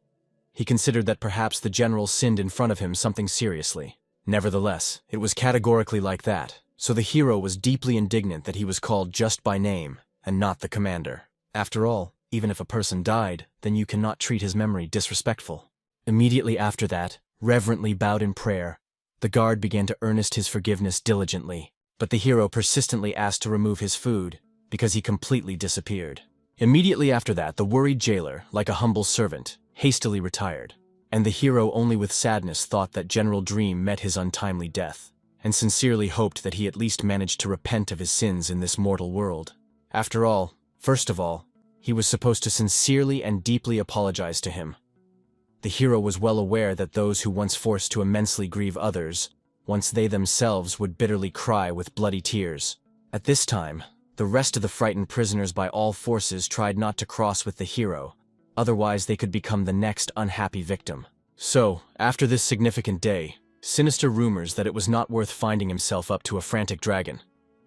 He considered that perhaps the general sinned in front of him something seriously. Nevertheless, it was categorically like that, so the hero was deeply indignant that he was called just by name, and not the commander. After all, even if a person died, then you cannot treat his memory disrespectful. Immediately after that, reverently bowed in prayer, the guard began to earnest his forgiveness diligently, but the hero persistently asked to remove his food, because he completely disappeared. Immediately after that, the worried jailer, like a humble servant, hastily retired, and the hero only with sadness thought that General Dream met his untimely death, and sincerely hoped that he at least managed to repent of his sins in this mortal world. After all, first of all, he was supposed to sincerely and deeply apologize to him. The hero was well aware that those who once forced to immensely grieve others, once they themselves would bitterly cry with bloody tears. At this time, the rest of the frightened prisoners by all forces tried not to cross with the hero, otherwise they could become the next unhappy victim. So, after this significant day, sinister rumors that it was not worth finding himself up to a frantic dragon,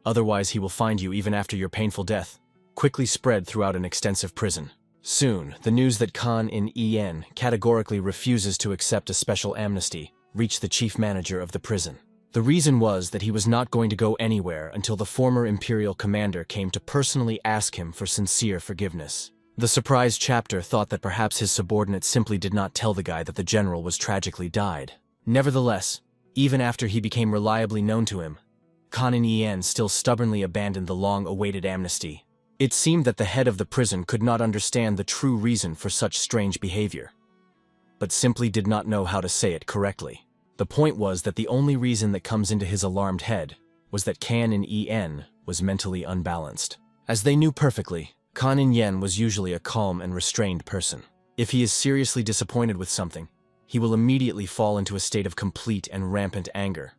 otherwise he will find you even after your painful death, quickly spread throughout an extensive prison. Soon, the news that Khan in En categorically refuses to accept a special amnesty reached the chief manager of the prison. The reason was that he was not going to go anywhere until the former imperial commander came to personally ask him for sincere forgiveness. The surprised chapter thought that perhaps his subordinate simply did not tell the guy that the general was tragically died. Nevertheless, even after he became reliably known to him, Khan in En still stubbornly abandoned the long-awaited amnesty. It seemed that the head of the prison could not understand the true reason for such strange behavior, but simply did not know how to say it correctly. The point was that the only reason that comes into his alarmed head was that Kan in En was mentally unbalanced. As they knew perfectly, Kan in Yen was usually a calm and restrained person. If he is seriously disappointed with something, he will immediately fall into a state of complete and rampant anger.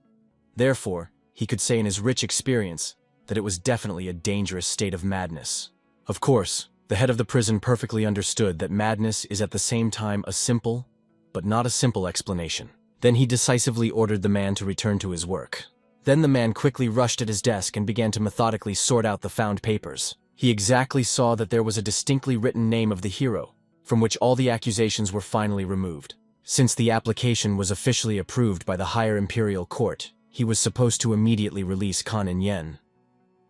Therefore, he could say in his rich experience that it was definitely a dangerous state of madness. Of course, the head of the prison perfectly understood that madness is at the same time a simple, but not a simple explanation. Then he decisively ordered the man to return to his work. Then the man quickly rushed at his desk and began to methodically sort out the found papers. He exactly saw that there was a distinctly written name of the hero, from which all the accusations were finally removed. Since the application was officially approved by the higher imperial court, he was supposed to immediately release Kan in Yen.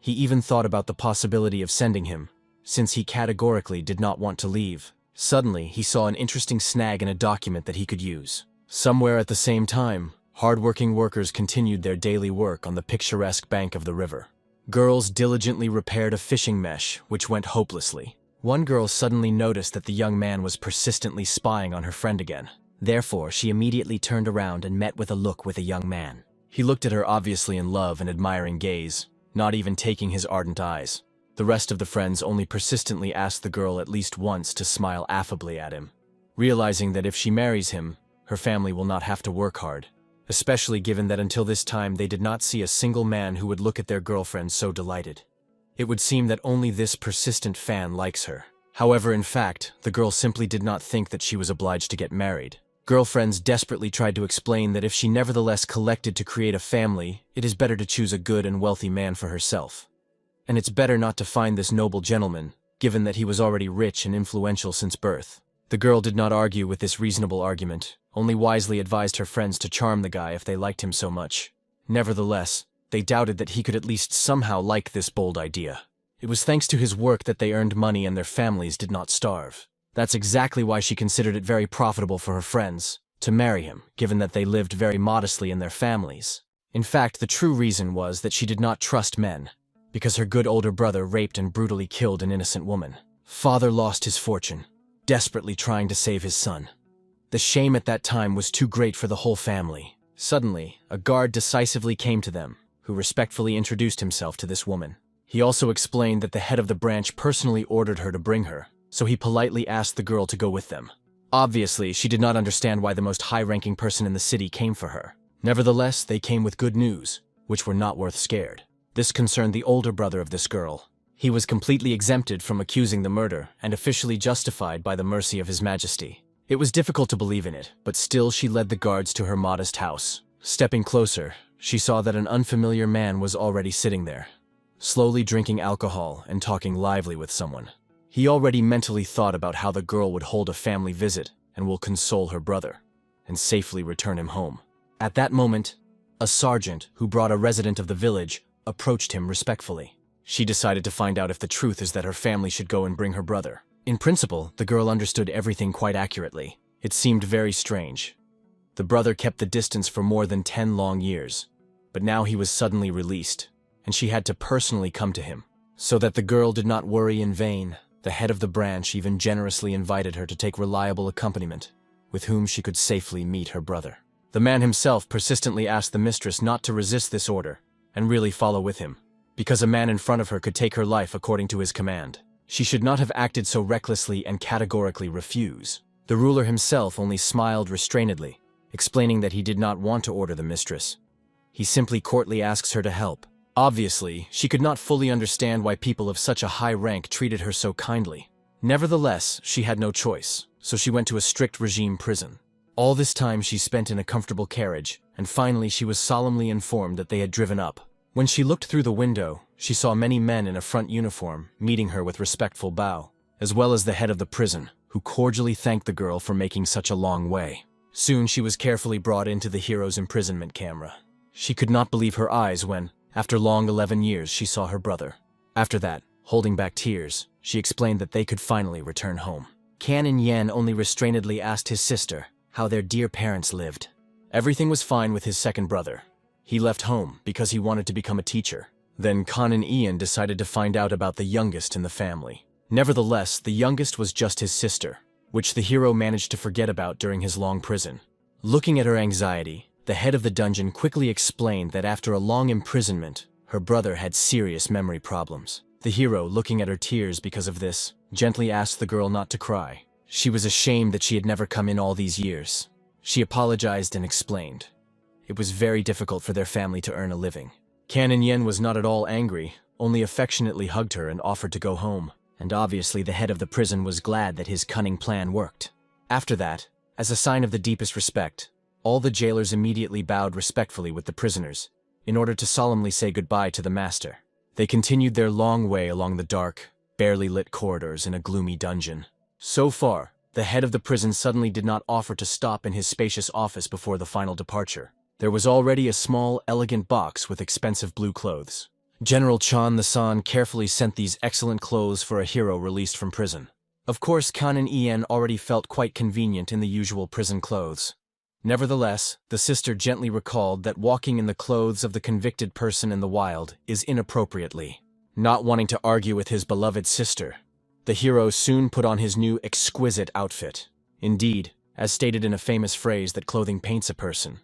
He even thought about the possibility of sending him, since he categorically did not want to leave. Suddenly, he saw an interesting snag in a document that he could use. Somewhere at the same time, hard-working workers continued their daily work on the picturesque bank of the river. Girls diligently repaired a fishing mesh, which went hopelessly. One girl suddenly noticed that the young man was persistently spying on her friend again. Therefore, she immediately turned around and met with a look with a young man. He looked at her obviously in love and admiring gaze, not even taking his ardent eyes. The rest of the friends only persistently asked the girl at least once to smile affably at him, realizing that if she marries him, her family will not have to work hard, especially given that until this time they did not see a single man who would look at their girlfriend so delighted. It would seem that only this persistent fan likes her. However, in fact, the girl simply did not think that she was obliged to get married. Girlfriends desperately tried to explain that if she nevertheless collected to create a family, it is better to choose a good and wealthy man for herself. And it's better not to find this noble gentleman, given that he was already rich and influential since birth. The girl did not argue with this reasonable argument, only wisely advised her friends to charm the guy if they liked him so much. Nevertheless, they doubted that he could at least somehow like this bold idea. It was thanks to his work that they earned money and their families did not starve. That's exactly why she considered it very profitable for her friends to marry him, given that they lived very modestly in their families. In fact, the true reason was that she did not trust men, because her good older brother raped and brutally killed an innocent woman. Father lost his fortune, desperately trying to save his son. The shame at that time was too great for the whole family. Suddenly, a guard decisively came to them, who respectfully introduced himself to this woman. He also explained that the head of the branch personally ordered her to bring her, so he politely asked the girl to go with them. Obviously, she did not understand why the most high-ranking person in the city came for her. Nevertheless, they came with good news, which were not worth scared. This concerned the older brother of this girl. He was completely exempted from accusing the murder and officially justified by the mercy of His Majesty. It was difficult to believe in it, but still she led the guards to her modest house. Stepping closer, she saw that an unfamiliar man was already sitting there, slowly drinking alcohol and talking lively with someone. He already mentally thought about how the girl would hold a family visit and will console her brother, and safely return him home. At that moment, a sergeant who brought a resident of the village approached him respectfully. She decided to find out if the truth is that her family should go and bring her brother. In principle, the girl understood everything quite accurately. It seemed very strange. The brother kept the distance for more than 10 long years, but now he was suddenly released, and she had to personally come to him. So that the girl did not worry in vain, the head of the branch even generously invited her to take reliable accompaniment, with whom she could safely meet her brother. The man himself persistently asked the mistress not to resist this order, and really follow with him, because a man in front of her could take her life according to his command. She should not have acted so recklessly and categorically refuse. The ruler himself only smiled restrainedly, explaining that he did not want to order the mistress. He simply courtly asks her to help. Obviously, she could not fully understand why people of such a high rank treated her so kindly. Nevertheless, she had no choice, so she went to a strict regime prison. All this time she spent in a comfortable carriage, and finally she was solemnly informed that they had driven up. When she looked through the window, she saw many men in a front uniform meeting her with respectful bow, as well as the head of the prison, who cordially thanked the girl for making such a long way. Soon she was carefully brought into the hero's imprisonment camera. She could not believe her eyes when, after long 11 years, she saw her brother. After that, holding back tears, she explained that they could finally return home. Canon Yen only restrainedly asked his sister how their dear parents lived. Everything was fine with his second brother. He left home because he wanted to become a teacher. Then Canon Ian decided to find out about the youngest in the family. Nevertheless, the youngest was just his sister, which the hero managed to forget about during his long prison. Looking at her anxiety, the head of the dungeon quickly explained that after a long imprisonment, her brother had serious memory problems. The hero, looking at her tears because of this, gently asked the girl not to cry. She was ashamed that she had never come in all these years. She apologized and explained. It was very difficult for their family to earn a living. Canon Yen was not at all angry, only affectionately hugged her and offered to go home. And obviously the head of the prison was glad that his cunning plan worked. After that, as a sign of the deepest respect, all the jailers immediately bowed respectfully with the prisoners, in order to solemnly say goodbye to the master. They continued their long way along the dark, barely lit corridors in a gloomy dungeon. So far, the head of the prison suddenly did not offer to stop in his spacious office before the final departure. There was already a small, elegant box with expensive blue clothes. General Chan the San carefully sent these excellent clothes for a hero released from prison. Of course, Canon Ian already felt quite convenient in the usual prison clothes. Nevertheless, the sister gently recalled that walking in the clothes of the convicted person in the wild is inappropriately. Not wanting to argue with his beloved sister, the hero soon put on his new exquisite outfit. Indeed, as stated in a famous phrase that clothing paints a person,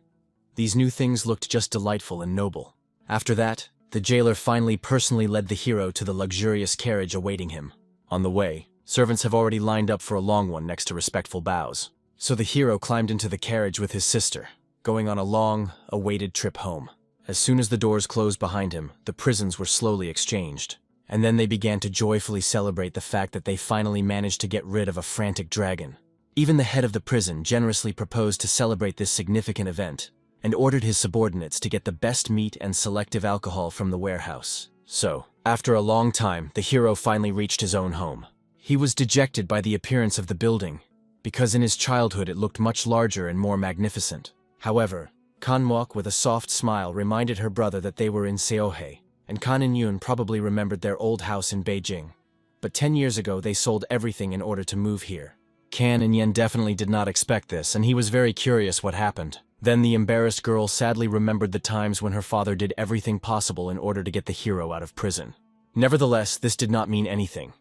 these new things looked just delightful and noble. After that, the jailer finally personally led the hero to the luxurious carriage awaiting him. On the way, servants have already lined up for a long one next to respectful bows. So the hero climbed into the carriage with his sister, going on a long, awaited trip home. As soon as the doors closed behind him, the prisons were slowly exchanged. And then they began to joyfully celebrate the fact that they finally managed to get rid of a frantic dragon. Even the head of the prison generously proposed to celebrate this significant event, and ordered his subordinates to get the best meat and selective alcohol from the warehouse. So, after a long time, the hero finally reached his own home. He was dejected by the appearance of the building, because in his childhood it looked much larger and more magnificent. However, Kanmok with a soft smile reminded her brother that they were in Seohe, and Kan and Yoon probably remembered their old house in Beijing. But 10 years ago they sold everything in order to move here. Kan and Yen definitely did not expect this, and he was very curious what happened. Then the embarrassed girl sadly remembered the times when her father did everything possible in order to get the hero out of prison. Nevertheless, this did not mean anything.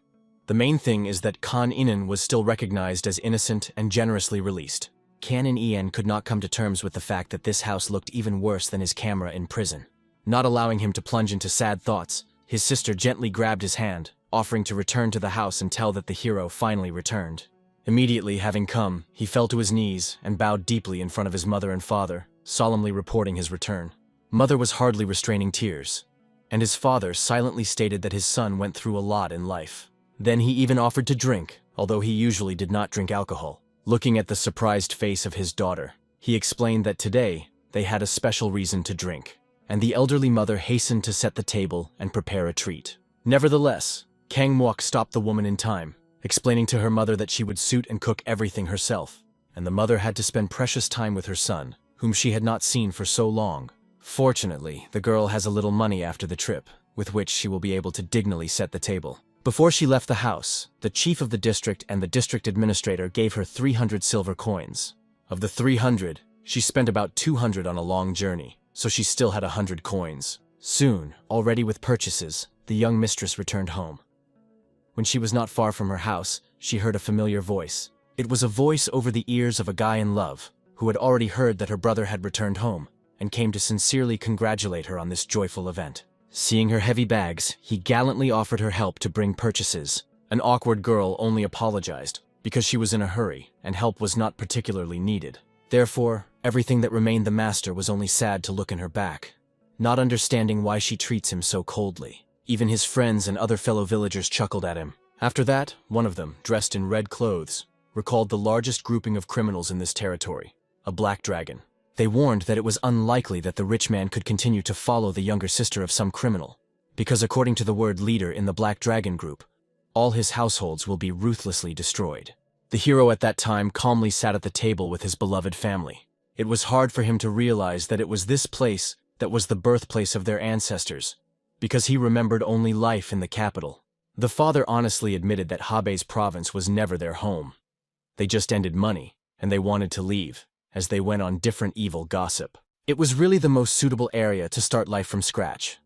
The main thing is that Kan Inan was still recognized as innocent and generously released. Kan and Ian could not come to terms with the fact that this house looked even worse than his camera in prison. Not allowing him to plunge into sad thoughts, his sister gently grabbed his hand, offering to return to the house and tell that the hero finally returned. Immediately, having come, he fell to his knees and bowed deeply in front of his mother and father, solemnly reporting his return. Mother was hardly restraining tears, and his father silently stated that his son went through a lot in life. Then he even offered to drink, although he usually did not drink alcohol. Looking at the surprised face of his daughter, he explained that today they had a special reason to drink, and the elderly mother hastened to set the table and prepare a treat. Nevertheless, Kang Mook stopped the woman in time, explaining to her mother that she would suit and cook everything herself, and the mother had to spend precious time with her son, whom she had not seen for so long. Fortunately, the girl has a little money after the trip, with which she will be able to dignily set the table. Before she left the house, the chief of the district and the district administrator gave her 300 silver coins. Of the 300, she spent about 200 on a long journey, so she still had 100 coins. Soon, already with purchases, the young mistress returned home. When she was not far from her house, she heard a familiar voice. It was a voice over the ears of a guy in love, who had already heard that her brother had returned home, and came to sincerely congratulate her on this joyful event. Seeing her heavy bags, he gallantly offered her help to bring purchases. An awkward girl only apologized, because she was in a hurry, and help was not particularly needed. Therefore, everything that remained the master was only sad to look in her back, not understanding why she treats him so coldly. Even his friends and other fellow villagers chuckled at him. After that, one of them, dressed in red clothes, recalled the largest grouping of criminals in this territory, a black dragon. They warned that it was unlikely that the rich man could continue to follow the younger sister of some criminal, because according to the word leader in the Black Dragon group, all his households will be ruthlessly destroyed. The hero at that time calmly sat at the table with his beloved family. It was hard for him to realize that it was this place that was the birthplace of their ancestors, because he remembered only life in the capital. The father honestly admitted that Habe's province was never their home. They just ended money, and they wanted to leave, as they went on different evil gossip. It was really the most suitable area to start life from scratch.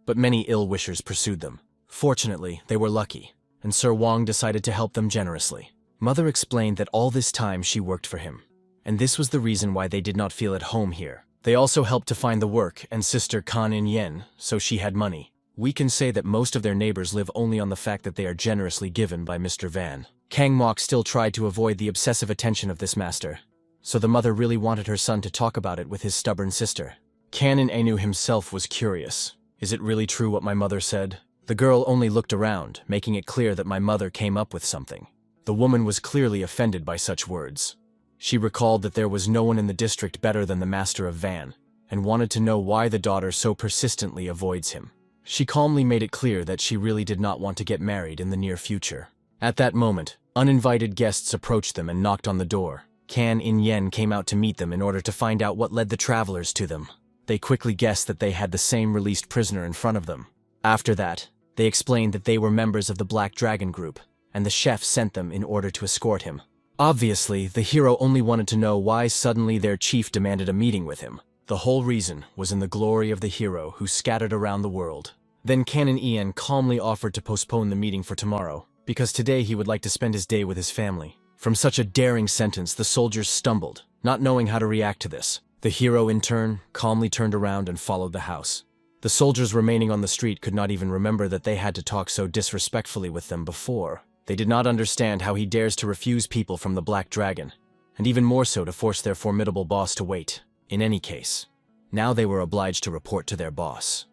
But many ill-wishers pursued them. Fortunately, they were lucky, and Sir Wang decided to help them generously. Mother explained that all this time she worked for him, and this was the reason why they did not feel at home here. They also helped to find the work and sister Kan In Yen, so she had money. We can say that most of their neighbors live only on the fact that they are generously given by Mr. Van. Kang Mook still tried to avoid the obsessive attention of this master, so the mother really wanted her son to talk about it with his stubborn sister. Canon Anu himself was curious. Is it really true what my mother said? The girl only looked around, making it clear that my mother came up with something. The woman was clearly offended by such words. She recalled that there was no one in the district better than the master of Van, and wanted to know why the daughter so persistently avoids him. She calmly made it clear that she really did not want to get married in the near future. At that moment, uninvited guests approached them and knocked on the door. Kan In Yen came out to meet them in order to find out what led the travelers to them. They quickly guessed that they had the same released prisoner in front of them. After that, they explained that they were members of the Black Dragon group, and the chef sent them in order to escort him. Obviously, the hero only wanted to know why suddenly their chief demanded a meeting with him. The whole reason was in the glory of the hero who scattered around the world. Then Canon Ian calmly offered to postpone the meeting for tomorrow, because today he would like to spend his day with his family. From such a daring sentence, the soldiers stumbled, not knowing how to react to this. The hero, in turn, calmly turned around and followed the house. The soldiers remaining on the street could not even remember that they had to talk so disrespectfully with them before. They did not understand how he dares to refuse people from the Black Dragon, and even more so to force their formidable boss to wait. In any case, now they were obliged to report to their boss.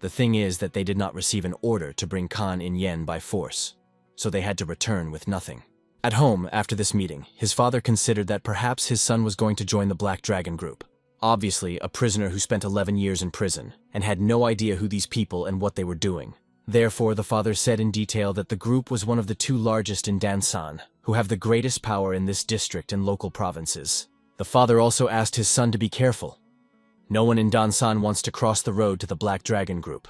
The thing is that they did not receive an order to bring Kan In Yen by force, so they had to return with nothing. At home, after this meeting, his father considered that perhaps his son was going to join the Black Dragon group. Obviously, a prisoner who spent 11 years in prison, and had no idea who these people and what they were doing. Therefore, the father said in detail that the group was one of the two largest in Dansan, who have the greatest power in this district and local provinces. The father also asked his son to be careful. No one in Dansan wants to cross the road to the Black Dragon group.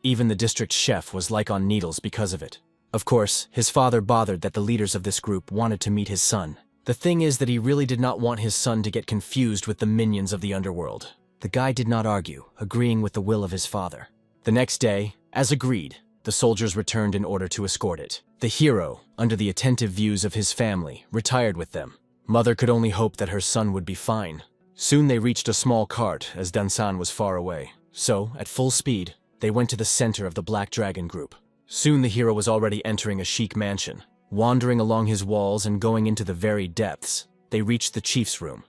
Even the district chef was like on needles because of it. Of course, his father bothered that the leaders of this group wanted to meet his son. The thing is that he really did not want his son to get confused with the minions of the underworld. The guy did not argue, agreeing with the will of his father. The next day, as agreed, the soldiers returned in order to escort it. The hero, under the attentive views of his family, retired with them. Mother could only hope that her son would be fine. Soon they reached a small cart, as Dansan was far away. So, at full speed, they went to the center of the Black Dragon group. Soon the hero was already entering a chic mansion. Wandering along his walls and going into the very depths, they reached the chief's room.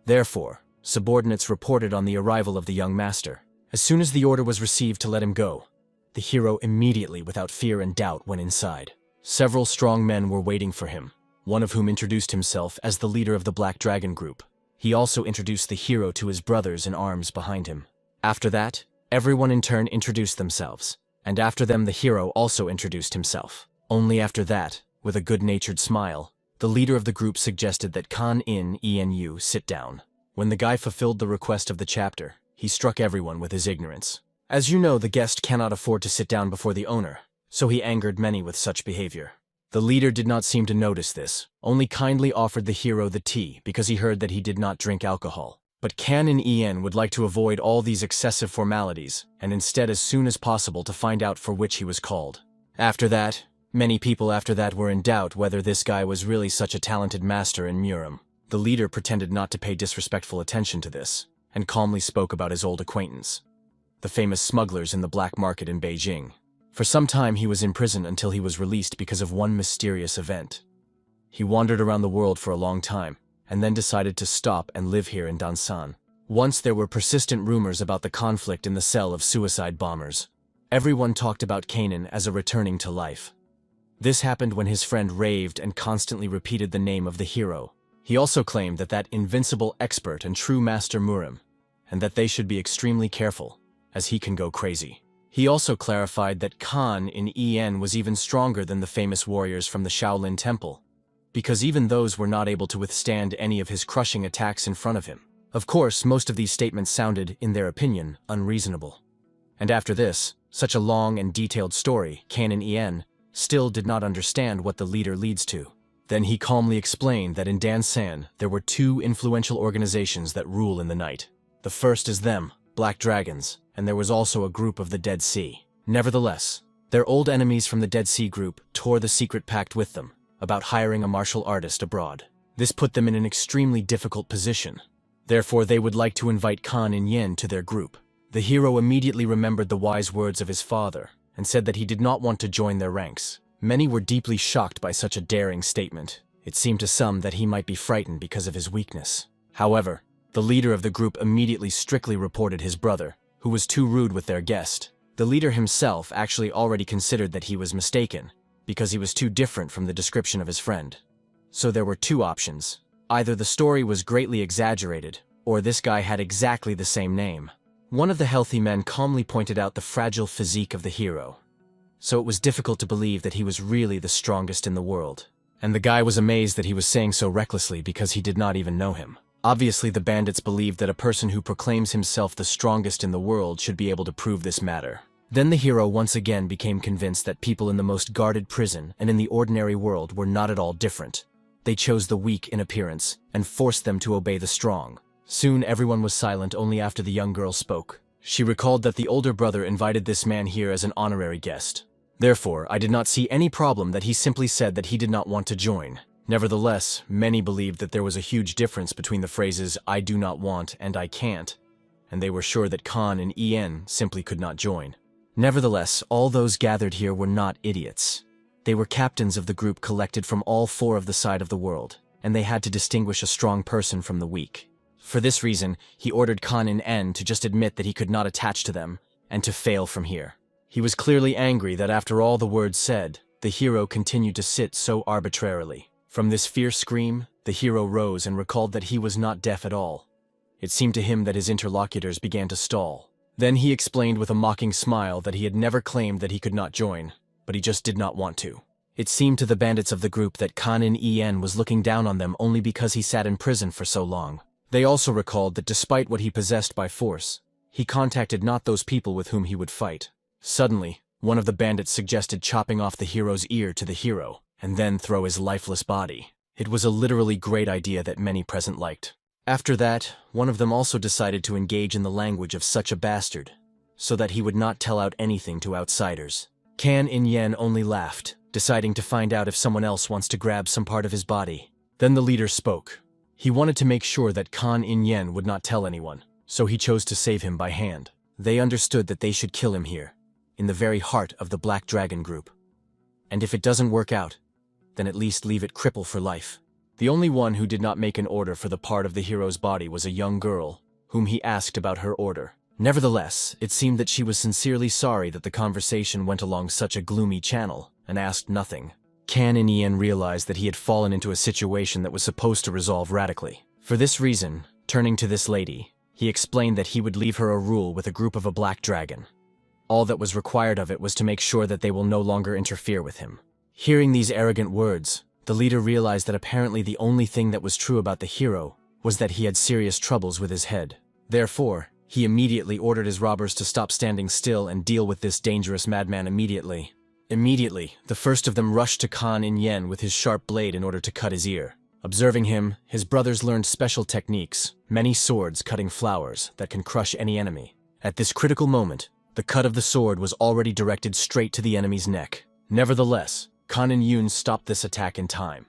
Therefore, subordinates reported on the arrival of the young master. As soon as the order was received to let him go, the hero immediately, without fear and doubt, went inside. Several strong men were waiting for him, one of whom introduced himself as the leader of the Black Dragon group. He also introduced the hero to his brothers in arms behind him. After that, everyone in turn introduced themselves, and after them the hero also introduced himself. Only after that, with a good-natured smile, the leader of the group suggested that Enu sit down. When the guy fulfilled the request of the chapter, he struck everyone with his ignorance. As you know, the guest cannot afford to sit down before the owner, so he angered many with such behavior. The leader did not seem to notice this, only kindly offered the hero the tea because he heard that he did not drink alcohol. But En would like to avoid all these excessive formalities, and instead as soon as possible to find out for which he was called. After that, many people after that were in doubt whether this guy was really such a talented master in Murim. The leader pretended not to pay disrespectful attention to this, and calmly spoke about his old acquaintance, the famous smugglers in the black market in Beijing. For some time he was in prison until he was released because of one mysterious event. He wandered around the world for a long time, and then decided to stop and live here in Dansan. Once there were persistent rumors about the conflict in the cell of suicide bombers. Everyone talked about Kanan as a returning to life. This happened when his friend raved and constantly repeated the name of the hero. He also claimed that invincible expert and true master Murim, and that they should be extremely careful, as he can go crazy. He also clarified that Khan in En was even stronger than the famous warriors from the Shaolin Temple, because even those were not able to withstand any of his crushing attacks in front of him. Of course, most of these statements sounded, in their opinion, unreasonable. And after this, such a long and detailed story, Kanan En still did not understand what the leader leads to. Then he calmly explained that in Dansan there were two influential organizations that rule in the night. The first is them, Black Dragons, and there was also a group of the Dead Sea. Nevertheless, their old enemies from the Dead Sea group tore the secret pact with them about hiring a martial artist abroad. This put them in an extremely difficult position. Therefore, they would like to invite Khan in Yen to their group. The hero immediately remembered the wise words of his father and said that he did not want to join their ranks. Many were deeply shocked by such a daring statement. It seemed to some that he might be frightened because of his weakness. However, the leader of the group immediately strictly reported his brother, who was too rude with their guest. The leader himself actually already considered that he was mistaken, because he was too different from the description of his friend. So there were two options. Either the story was greatly exaggerated, or this guy had exactly the same name. One of the healthy men calmly pointed out the fragile physique of the hero. So it was difficult to believe that he was really the strongest in the world. And the guy was amazed that he was saying so recklessly because he did not even know him. Obviously, the bandits believed that a person who proclaims himself the strongest in the world should be able to prove this matter. Then the hero once again became convinced that people in the most guarded prison and in the ordinary world were not at all different. They chose the weak in appearance and forced them to obey the strong. Soon everyone was silent only after the young girl spoke. She recalled that the older brother invited this man here as an honorary guest. Therefore, I did not see any problem that he simply said that he did not want to join. Nevertheless, many believed that there was a huge difference between the phrases "I do not want" and "I can't," and they were sure that Khan and En simply could not join. Nevertheless, all those gathered here were not idiots. They were captains of the group collected from all four of the side of the world, and they had to distinguish a strong person from the weak. For this reason, he ordered Khan and En to just admit that he could not attach to them, and to fail from here. He was clearly angry that after all the words said, the hero continued to sit so arbitrarily. From this fierce scream, the hero rose and recalled that he was not deaf at all. It seemed to him that his interlocutors began to stall. Then he explained with a mocking smile that he had never claimed that he could not join, but he just did not want to. It seemed to the bandits of the group that Khan En was looking down on them only because he sat in prison for so long. They also recalled that despite what he possessed by force, he contacted not those people with whom he would fight. Suddenly, One of the bandits suggested chopping off the hero's ear to the hero, and then throw his lifeless body. It was a literally great idea that many present liked. After that, one of them also decided to engage in the language of such a bastard, so that he would not tell out anything to outsiders. Kan In-yen only laughed, deciding to find out if someone else wants to grab some part of his body. Then the leader spoke. He wanted to make sure that Kan In-yen would not tell anyone, so he chose to save him by hand. They understood that they should kill him here, in the very heart of the Black Dragon group. And if it doesn't work out, then at least leave it cripple for life. The only one who did not make an order for the part of the hero's body was a young girl, whom he asked about her order. Nevertheless, it seemed that she was sincerely sorry that the conversation went along such a gloomy channel, and asked nothing. Kan In-yen realized that he had fallen into a situation that was supposed to resolve radically. For this reason, turning to this lady, he explained that he would leave her a rule with a group of a black dragon. All that was required of it was to make sure that they will no longer interfere with him. Hearing these arrogant words, the leader realized that apparently the only thing that was true about the hero was that he had serious troubles with his head. Therefore, he immediately ordered his robbers to stop standing still and deal with this dangerous madman immediately. Immediately, the first of them rushed to Kan In-yen with his sharp blade in order to cut his ear. Observing him, his brothers learned special techniques, many swords cutting flowers that can crush any enemy. At this critical moment, the cut of the sword was already directed straight to the enemy's neck. Nevertheless, Kan In-yen stopped this attack in time,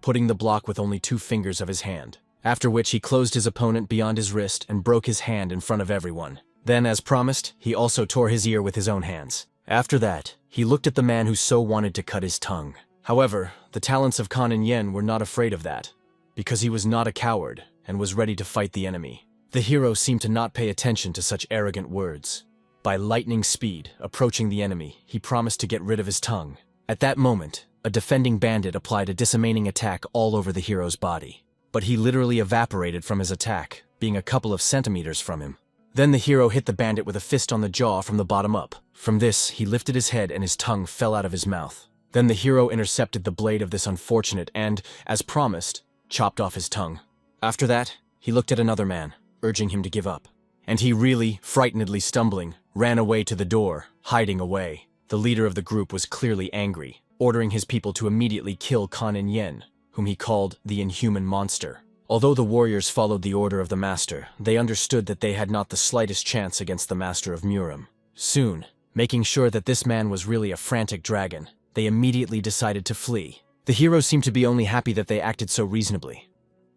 putting the block with only 2 fingers of his hand, after which he closed his opponent beyond his wrist and broke his hand in front of everyone. Then, as promised, he also tore his ear with his own hands. After that, he looked at the man who so wanted to cut his tongue. However, the talents of Kan In-yen were not afraid of that, because he was not a coward and was ready to fight the enemy. The hero seemed to not pay attention to such arrogant words. By lightning speed, approaching the enemy, he promised to get rid of his tongue. At that moment, a defending bandit applied a disseminating attack all over the hero's body. But he literally evaporated from his attack, being a couple of centimeters from him. Then the hero hit the bandit with a fist on the jaw from the bottom up. From this, he lifted his head and his tongue fell out of his mouth. Then the hero intercepted the blade of this unfortunate and, as promised, chopped off his tongue. After that, he looked at another man, urging him to give up. And he really, frightenedly stumbling, ran away to the door, hiding away. The leader of the group was clearly angry, ordering his people to immediately kill Kan In-yen, whom he called the inhuman monster. Although the warriors followed the order of the master, they understood that they had not the slightest chance against the master of Murim. Soon, making sure that this man was really a frantic dragon, they immediately decided to flee. The hero seemed to be only happy that they acted so reasonably.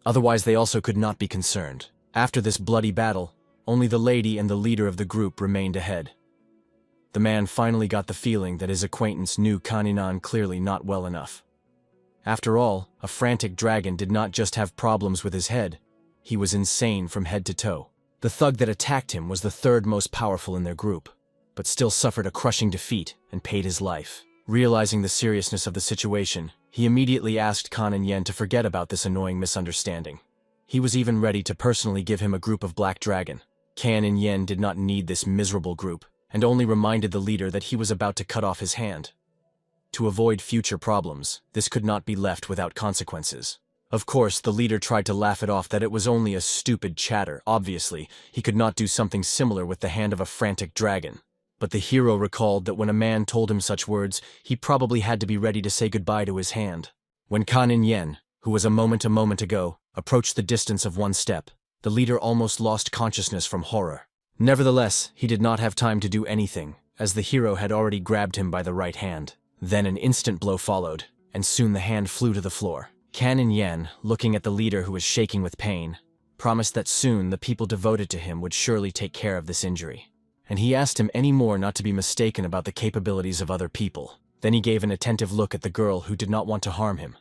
Otherwise, they also could not be concerned. After this bloody battle, only the lady and the leader of the group remained ahead. The man finally got the feeling that his acquaintance knew Kan In-yen clearly not well enough. After all, a frantic dragon did not just have problems with his head, he was insane from head to toe. The thug that attacked him was the 3rd most powerful in their group, but still suffered a crushing defeat and paid his life. Realizing the seriousness of the situation, he immediately asked Kan In-yen to forget about this annoying misunderstanding. He was even ready to personally give him a group of Black Dragon. Kan In-yen did not need this miserable group, and only reminded the leader that he was about to cut off his hand. To avoid future problems, this could not be left without consequences. Of course, the leader tried to laugh it off that it was only a stupid chatter. Obviously, he could not do something similar with the hand of a frantic dragon. But the hero recalled that when a man told him such words, he probably had to be ready to say goodbye to his hand. When Kan In-yen, who was a moment ago, approached the distance of 1 step, the leader almost lost consciousness from horror. Nevertheless, he did not have time to do anything, as the hero had already grabbed him by the right hand. Then an instant blow followed, and soon the hand flew to the floor. Kan In-yen, looking at the leader who was shaking with pain, promised that soon the people devoted to him would surely take care of this injury. And he asked him any more not to be mistaken about the capabilities of other people. Then he gave an attentive look at the girl who did not want to harm him.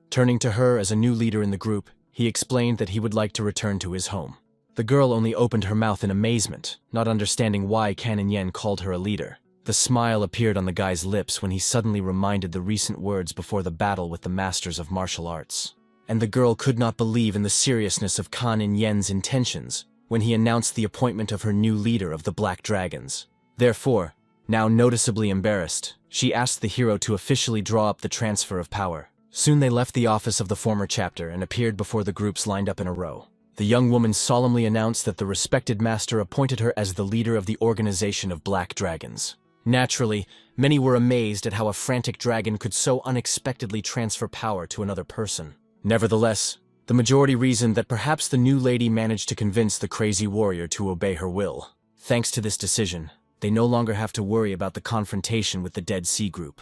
Turning to her as a new leader in the group, he explained that he would like to return to his home. The girl only opened her mouth in amazement, not understanding why Kan In-yen called her a leader. The smile appeared on the guy's lips when he suddenly reminded the recent words before the battle with the masters of martial arts. And the girl could not believe in the seriousness of Kan In-yen's intentions when he announced the appointment of her new leader of the Black Dragons. Therefore, now noticeably embarrassed, she asked the hero to officially draw up the transfer of power. Soon they left the office of the former chapter and appeared before the groups lined up in a row. The young woman solemnly announced that the respected master appointed her as the leader of the organization of Black Dragons. Naturally, many were amazed at how a frantic dragon could so unexpectedly transfer power to another person. Nevertheless, the majority reasoned that perhaps the new lady managed to convince the crazy warrior to obey her will. Thanks to this decision, they no longer have to worry about the confrontation with the Dead Sea group.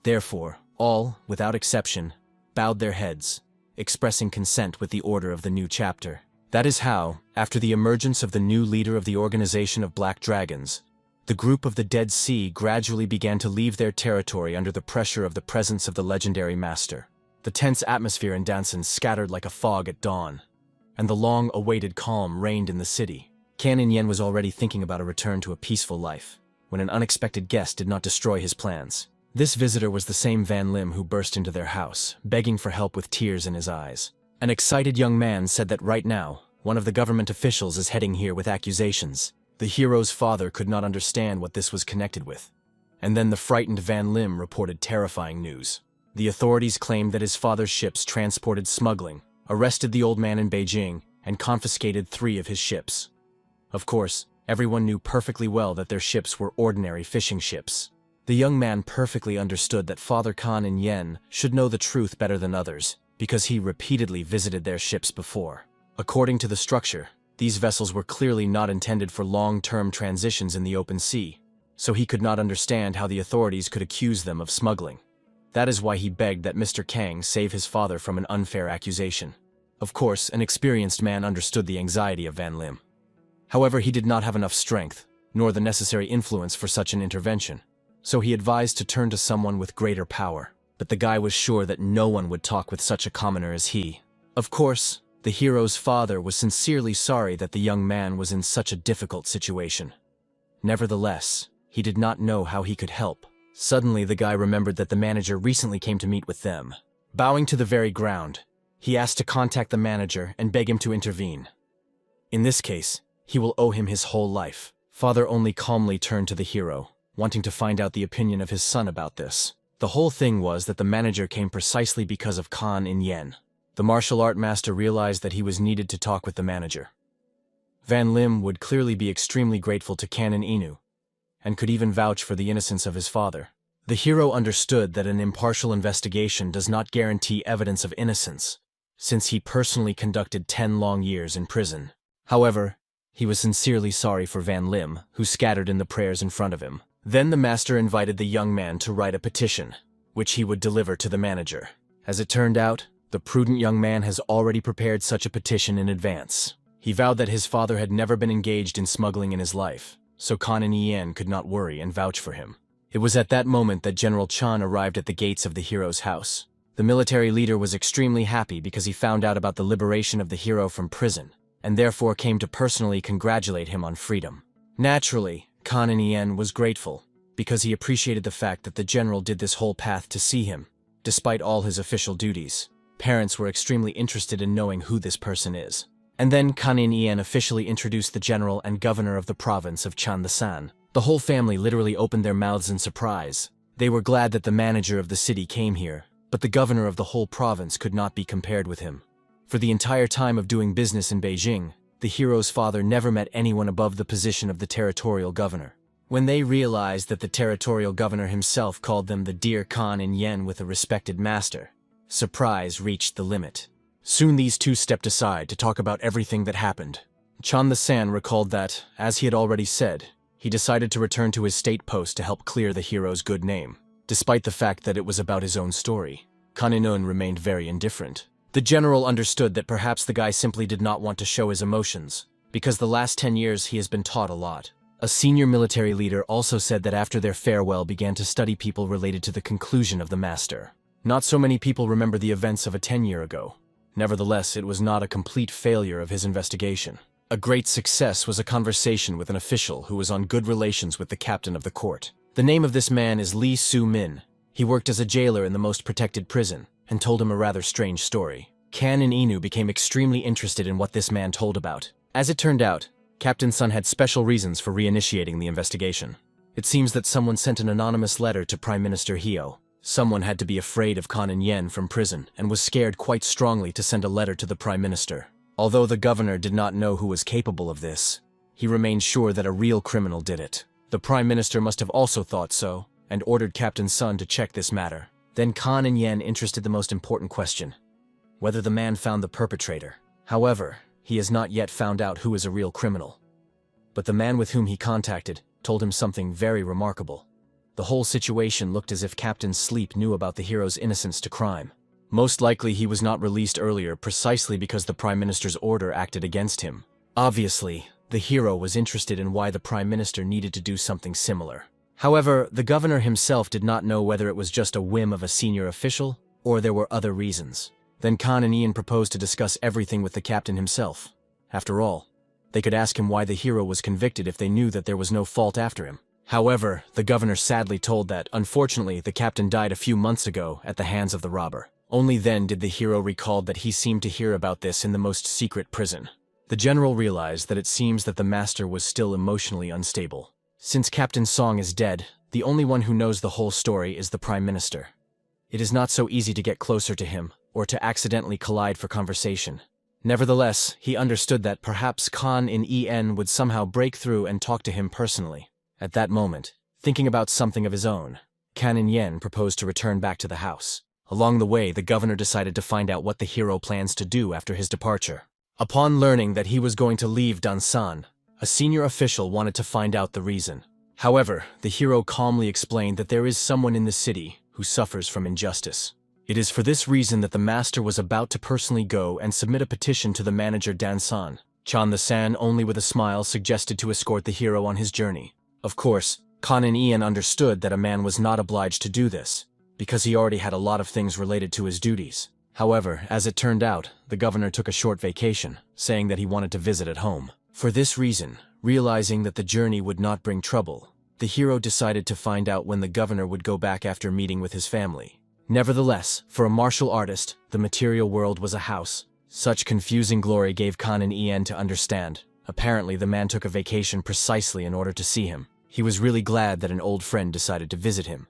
Therefore, all, without exception, bowed their heads, expressing consent with the order of the new chapter. That is how, after the emergence of the new leader of the Organization of Black Dragons, the group of the Dead Sea gradually began to leave their territory under the pressure of the presence of the legendary master. The tense atmosphere in Danson scattered like a fog at dawn, and the long-awaited calm reigned in the city. Kan Yen was already thinking about a return to a peaceful life, when an unexpected guest did not destroy his plans. This visitor was the same Van Lim who burst into their house, begging for help with tears in his eyes. An excited young man said that right now, one of the government officials is heading here with accusations. The hero's father could not understand what this was connected with. And then the frightened Van Lim reported terrifying news. The authorities claimed that his father's ships transported smuggling, arrested the old man in Beijing, and confiscated 3 of his ships. Of course, everyone knew perfectly well that their ships were ordinary fishing ships. The young man perfectly understood that Father Kan Yen should know the truth better than others, because he repeatedly visited their ships before. According to the structure, these vessels were clearly not intended for long-term transitions in the open sea, so he could not understand how the authorities could accuse them of smuggling. That is why he begged that Mr. Kang save his father from an unfair accusation. Of course, an experienced man understood the anxiety of Van Lim. However, he did not have enough strength, nor the necessary influence for such an intervention, so he advised to turn to someone with greater power. But the guy was sure that no one would talk with such a commoner as he. Of course, the hero's father was sincerely sorry that the young man was in such a difficult situation. Nevertheless, he did not know how he could help. Suddenly, the guy remembered that the manager recently came to meet with them. Bowing to the very ground, he asked to contact the manager and beg him to intervene. In this case, he will owe him his whole life. Father only calmly turned to the hero, wanting to find out the opinion of his son about this. The whole thing was that the manager came precisely because of Kan Yen. The martial art master realized that he was needed to talk with the manager. Van Lim would clearly be extremely grateful to Canon Inu, and could even vouch for the innocence of his father. The hero understood that an impartial investigation does not guarantee evidence of innocence, since he personally conducted 10 long years in prison. However, he was sincerely sorry for Van Lim, who scattered in the prayers in front of him. Then the master invited the young man to write a petition, which he would deliver to the manager. As it turned out, the prudent young man has already prepared such a petition in advance. He vowed that his father had never been engaged in smuggling in his life, so Kan Yen could not worry and vouch for him. It was at that moment that General Chan arrived at the gates of the hero's house. The military leader was extremely happy because he found out about the liberation of the hero from prison, and therefore came to personally congratulate him on freedom. Naturally, Kan Yen was grateful, because he appreciated the fact that the general did this whole path to see him, despite all his official duties. Parents were extremely interested in knowing who this person is. And then Kan Yen officially introduced the general and governor of the province of Chandasan. The whole family literally opened their mouths in surprise. They were glad that the manager of the city came here, but the governor of the whole province could not be compared with him. For the entire time of doing business in Beijing, the hero's father never met anyone above the position of the territorial governor. When they realized that the territorial governor himself called them the dear Kan Yen with a respected master, surprise reached the limit. Soon these two stepped aside to talk about everything that happened. Chan the San recalled that, as he had already said, he decided to return to his state post to help clear the hero's good name. Despite the fact that it was about his own story, Kaninun remained very indifferent. The general understood that perhaps the guy simply did not want to show his emotions, because the last 10 years he has been taught a lot. A senior military leader also said that after their farewell began to study people related to the conclusion of the master. Not so many people remember the events of a 10-year ago. Nevertheless, it was not a complete failure of his investigation. A great success was a conversation with an official who was on good relations with the captain of the court. The name of this man is Li Su-min. He worked as a jailer in the most protected prison, and told him a rather strange story. Kan and Inu became extremely interested in what this man told about. As it turned out, Captain Sun had special reasons for reinitiating the investigation. It seems that someone sent an anonymous letter to Prime Minister Hio. Someone had to be afraid of Kan Yen from prison, and was scared quite strongly to send a letter to the Prime Minister. Although the governor did not know who was capable of this, he remained sure that a real criminal did it. The Prime Minister must have also thought so, and ordered Captain Sun to check this matter. Then Khan and Yen interested the most important question: whether the man found the perpetrator. However, he has not yet found out who is a real criminal. But the man with whom he contacted told him something very remarkable. The whole situation looked as if Captain Sleep knew about the hero's innocence to crime. Most likely he was not released earlier precisely because the Prime Minister's order acted against him. Obviously, the hero was interested in why the Prime Minister needed to do something similar. However, the governor himself did not know whether it was just a whim of a senior official, or there were other reasons. Then Khan and Ian proposed to discuss everything with the captain himself. After all, they could ask him why the hero was convicted if they knew that there was no fault after him. However, the governor sadly told that, unfortunately, the captain died a few months ago at the hands of the robber. Only then did the hero recall that he seemed to hear about this in the most secret prison. The general realized that it seems that the master was still emotionally unstable. Since Captain Song is dead, the only one who knows the whole story is the Prime Minister. It is not so easy to get closer to him, or to accidentally collide for conversation. Nevertheless, he understood that perhaps Khan in En would somehow break through and talk to him personally. At that moment, thinking about something of his own, Khan and Yen proposed to return back to the house. Along the way, the governor decided to find out what the hero plans to do after his departure. Upon learning that he was going to leave Dansan, a senior official wanted to find out the reason. However, the hero calmly explained that there is someone in the city who suffers from injustice. It is for this reason that the master was about to personally go and submit a petition to the manager Dansan. Chan the San, only with a smile, suggested to escort the hero on his journey. Of course, Khan and Ian understood that a man was not obliged to do this, because he already had a lot of things related to his duties. However, as it turned out, the governor took a short vacation, saying that he wanted to visit at home. For this reason, realizing that the journey would not bring trouble, the hero decided to find out when the governor would go back after meeting with his family. Nevertheless, for a martial artist, the material world was a house. Such confusing glory gave Khan and Ian to understand. Apparently, the man took a vacation precisely in order to see him. He was really glad that an old friend decided to visit him,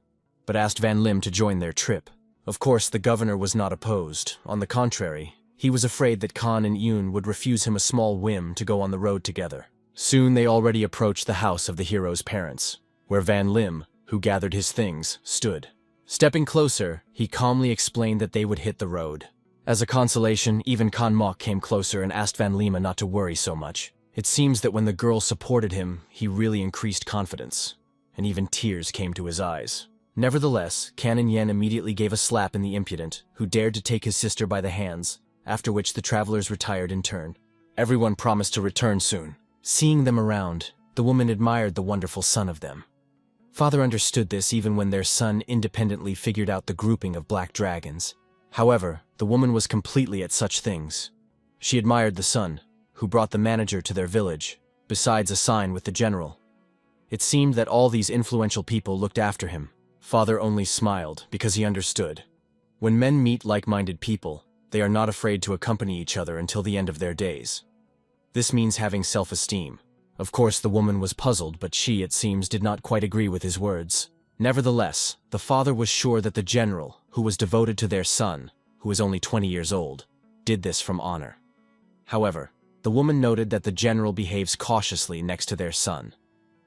but asked Van Lim to join their trip. Of course, the governor was not opposed. On the contrary, he was afraid that Khan and Yoon would refuse him a small whim to go on the road together. Soon they already approached the house of the hero's parents, where Van Lim, who gathered his things, stood. Stepping closer, he calmly explained that they would hit the road. As a consolation, even Khan Mok came closer and asked Van Lima not to worry so much. It seems that when the girl supported him, he really increased confidence, and even tears came to his eyes. Nevertheless, Canon Yen immediately gave a slap in the impudent, who dared to take his sister by the hands, after which the travelers retired in turn. Everyone promised to return soon. Seeing them around, the woman admired the wonderful son of them. Father understood this even when their son independently figured out the grouping of black dragons. However, the woman was completely at such things. She admired the son, who brought the manager to their village, besides a sign with the general. It seemed that all these influential people looked after him. Father only smiled because he understood. When men meet like-minded people, they are not afraid to accompany each other until the end of their days. This means having self-esteem. Of course, the woman was puzzled, but she, it seems, did not quite agree with his words. Nevertheless, the father was sure that the general, who was devoted to their son, who was only 20 years old, did this from honor. However, the woman noted that the general behaves cautiously next to their son,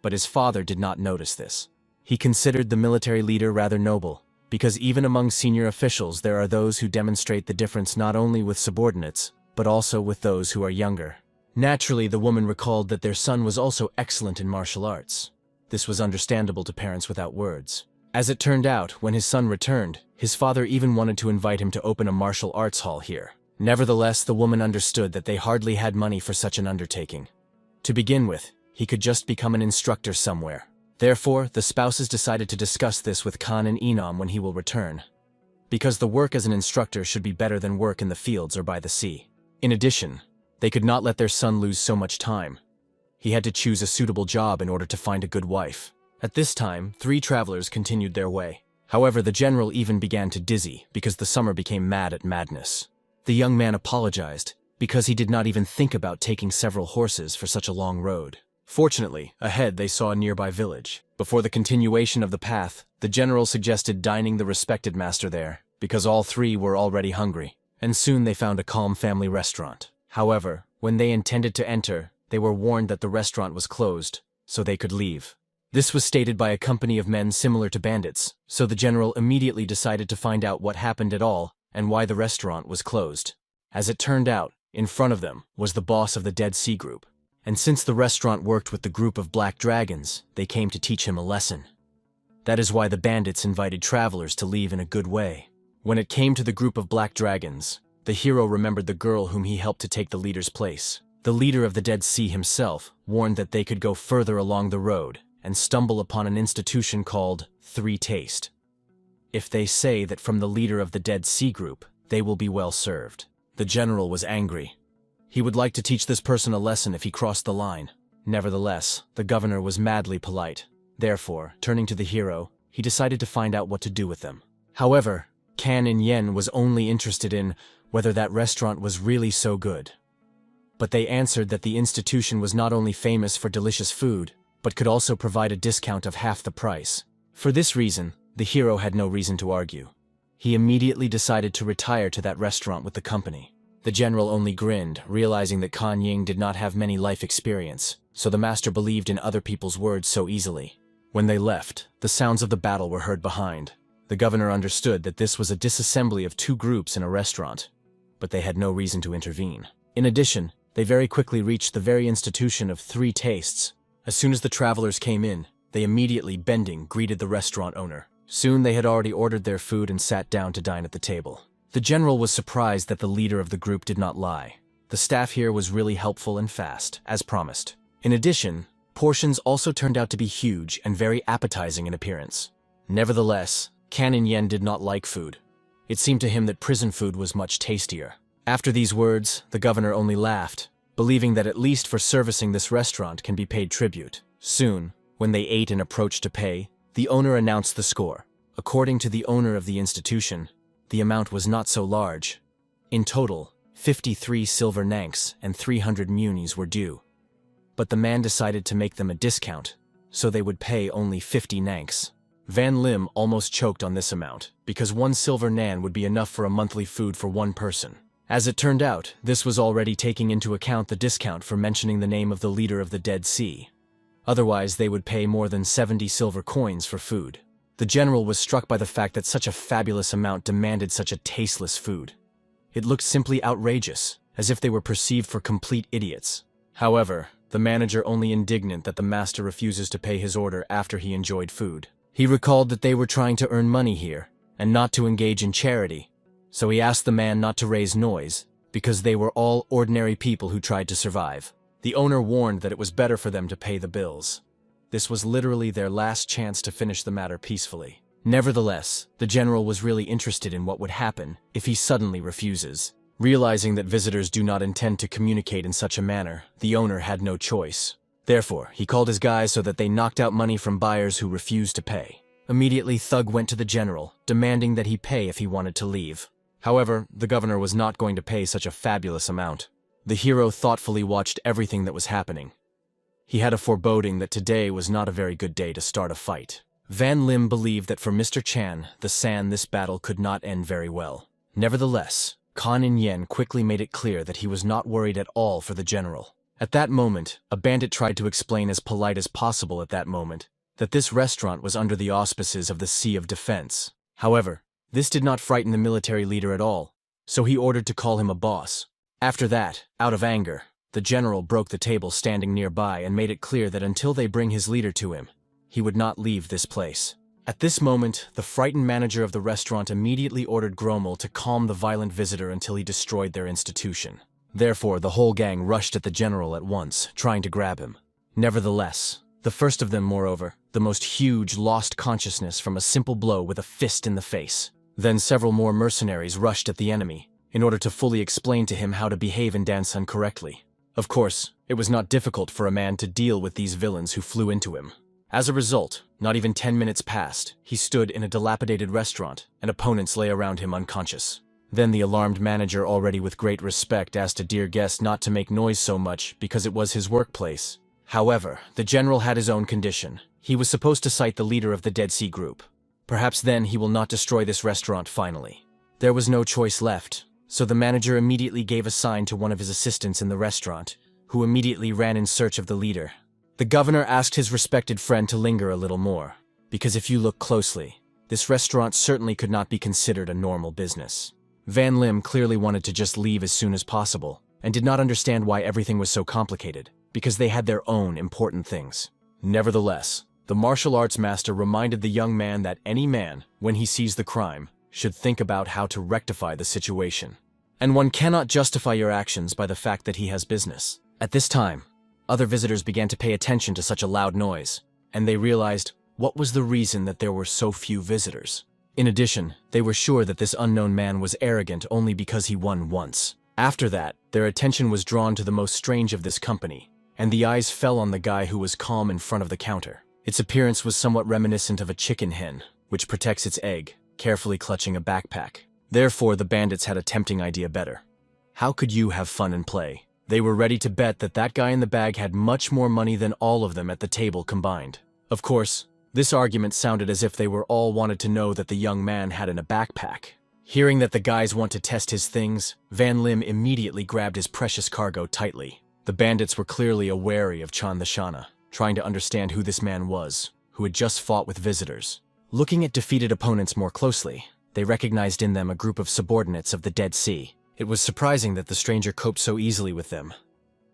but his father did not notice this. He considered the military leader rather noble, because even among senior officials there are those who demonstrate the difference not only with subordinates, but also with those who are younger. Naturally, the woman recalled that their son was also excellent in martial arts. This was understandable to parents without words. As it turned out, when his son returned, his father even wanted to invite him to open a martial arts hall here. Nevertheless, the woman understood that they hardly had money for such an undertaking. To begin with, he could just become an instructor somewhere. Therefore, the spouses decided to discuss this with Khan and Enam when he will return, because the work as an instructor should be better than work in the fields or by the sea. In addition, they could not let their son lose so much time. He had to choose a suitable job in order to find a good wife. At this time, 3 travelers continued their way. However, the general even began to dizzy because the summer became mad at madness. The young man apologized because he did not even think about taking several horses for such a long road. Fortunately, ahead they saw a nearby village. Before the continuation of the path, the general suggested dining the respected master there, because all 3 were already hungry, and soon they found a calm family restaurant. However, when they intended to enter, they were warned that the restaurant was closed, so they could leave. This was stated by a company of men similar to bandits, so the general immediately decided to find out what happened at all and why the restaurant was closed. As it turned out, in front of them was the boss of the Dead Sea Group, and since the restaurant worked with the group of black dragons, they came to teach him a lesson. That is why the bandits invited travelers to leave in a good way. When it came to the group of black dragons, the hero remembered the girl whom he helped to take the leader's place. The leader of the Dead Sea himself warned that they could go further along the road and stumble upon an institution called Three Taste. If they say that from the leader of the Dead Sea Group, they will be well served. The general was angry. He would like to teach this person a lesson if he crossed the line. Nevertheless, the governor was madly polite. Therefore, turning to the hero, he decided to find out what to do with them. However, Kan and Yen was only interested in whether that restaurant was really so good. But they answered that the institution was not only famous for delicious food, but could also provide a discount of half the price. For this reason, the hero had no reason to argue. He immediately decided to retire to that restaurant with the company. The general only grinned, realizing that Kan Ying did not have many life experience, so the master believed in other people's words so easily. When they left, the sounds of the battle were heard behind. The governor understood that this was a disassembly of two groups in a restaurant, but they had no reason to intervene. In addition, they very quickly reached the very institution of Three Tastes. As soon as the travelers came in, they immediately, bending, greeted the restaurant owner. Soon they had already ordered their food and sat down to dine at the table. The general was surprised that the leader of the group did not lie. The staff here was really helpful and fast, as promised. In addition, portions also turned out to be huge and very appetizing in appearance. Nevertheless, Kan and Yen did not like food. It seemed to him that prison food was much tastier. After these words, the governor only laughed, believing that at least for servicing this restaurant can be paid tribute. Soon, when they ate and approached to pay, the owner announced the score. According to the owner of the institution, the amount was not so large. In total, 53 silver nanks and 300 munis were due. But the man decided to make them a discount, so they would pay only 50 nanks. Van Lim almost choked on this amount, because 1 silver nan would be enough for a monthly food for one person. As it turned out, this was already taking into account the discount for mentioning the name of the leader of the Dead Sea. Otherwise, they would pay more than 70 silver coins for food. The general was struck by the fact that such a fabulous amount demanded such a tasteless food. It looked simply outrageous, as if they were perceived for complete idiots. However, the manager only indignant that the master refuses to pay his order after he enjoyed food. He recalled that they were trying to earn money here, and not to engage in charity, so he asked the man not to raise noise, because they were all ordinary people who tried to survive. The owner warned that it was better for them to pay the bills. This was literally their last chance to finish the matter peacefully. Nevertheless, the general was really interested in what would happen if he suddenly refuses. Realizing that visitors do not intend to communicate in such a manner, the owner had no choice. Therefore, he called his guys so that they knocked out money from buyers who refused to pay. Immediately, Thug went to the general, demanding that he pay if he wanted to leave. However, the governor was not going to pay such a fabulous amount. The hero thoughtfully watched everything that was happening. He had a foreboding that today was not a very good day to start a fight. Van Lim believed that for Mr. Chan, the San, this battle could not end very well. Nevertheless, Kan and Yen quickly made it clear that he was not worried at all for the general. At that moment, a bandit tried to explain as polite as possible at that moment that this restaurant was under the auspices of the Sea of Defense. However, this did not frighten the military leader at all, so he ordered to call him a boss. After that, out of anger, the general broke the table standing nearby and made it clear that until they bring his leader to him, he would not leave this place. At this moment, the frightened manager of the restaurant immediately ordered Gromel to calm the violent visitor until he destroyed their institution. Therefore, the whole gang rushed at the general at once, trying to grab him. Nevertheless, the first of them, moreover, the most huge, lost consciousness from a simple blow with a fist in the face. Then several more mercenaries rushed at the enemy, in order to fully explain to him how to behave in Dansun correctly. Of course, it was not difficult for a man to deal with these villains who flew into him. As a result, not even 10 minutes passed, he stood in a dilapidated restaurant, and opponents lay around him unconscious. Then the alarmed manager, already with great respect, asked a dear guest not to make noise so much because it was his workplace. However, the general had his own condition. He was supposed to cite the leader of the Dead Sea Group. Perhaps then he will not destroy this restaurant finally. There was no choice left, so the manager immediately gave a sign to one of his assistants in the restaurant, who immediately ran in search of the leader. The governor asked his respected friend to linger a little more, because if you look closely, this restaurant certainly could not be considered a normal business. Van Lim clearly wanted to just leave as soon as possible, and did not understand why everything was so complicated, because they had their own important things. Nevertheless, the martial arts master reminded the young man that any man, when he sees the crime, should think about how to rectify the situation. And one cannot justify your actions by the fact that he has business. At this time, other visitors began to pay attention to such a loud noise, and they realized what was the reason that there were so few visitors. In addition, they were sure that this unknown man was arrogant only because he won once. After that, their attention was drawn to the most strange of this company, and the eyes fell on the guy who was calm in front of the counter. Its appearance was somewhat reminiscent of a chicken hen, which protects its egg, carefully clutching a backpack. Therefore, the bandits had a tempting idea better. How could you have fun and play? They were ready to bet that that guy in the bag had much more money than all of them at the table combined. Of course, this argument sounded as if they were all wanted to know that the young man had in a backpack. Hearing that the guys want to test his things, Van Lim immediately grabbed his precious cargo tightly. The bandits were clearly wary of Chan the Shana, trying to understand who this man was, who had just fought with visitors. Looking at defeated opponents more closely, they recognized in them a group of subordinates of the Dead Sea. It was surprising that the stranger coped so easily with them,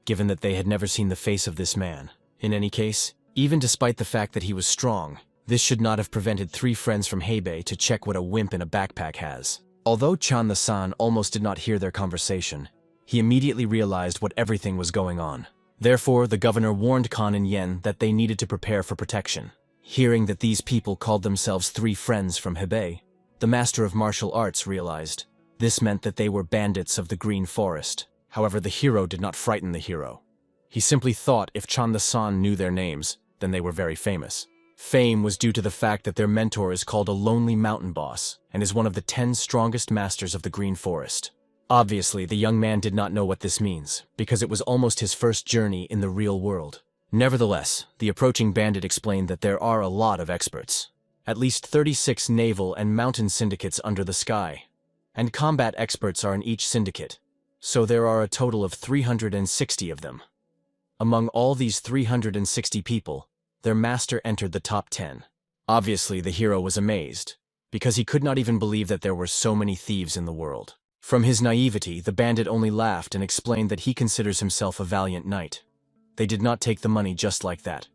given that they had never seen the face of this man. In any case, even despite the fact that he was strong, this should not have prevented three friends from Hebei to check what a wimp in a backpack has. Although Chan the San almost did not hear their conversation, he immediately realized what everything was going on. Therefore, the governor warned Khan and Yen that they needed to prepare for protection. Hearing that these people called themselves three friends from Hebei, the master of martial arts realized this meant that they were bandits of the Green Forest. However, the hero did not frighten the hero. He simply thought if Chan the San knew their names, then they were very famous. Fame was due to the fact that their mentor is called a lonely mountain boss and is one of the 10 strongest masters of the Green Forest. Obviously, the young man did not know what this means, because it was almost his first journey in the real world. Nevertheless, the approaching bandit explained that there are a lot of experts. At least 36 naval and mountain syndicates under the sky, and combat experts are in each syndicate, so there are a total of 360 of them. Among all these 360 people, their master entered the top 10. Obviously, the hero was amazed, because he could not even believe that there were so many thieves in the world. From his naivety, the bandit only laughed and explained that he considers himself a valiant knight. They did not take the money just like that,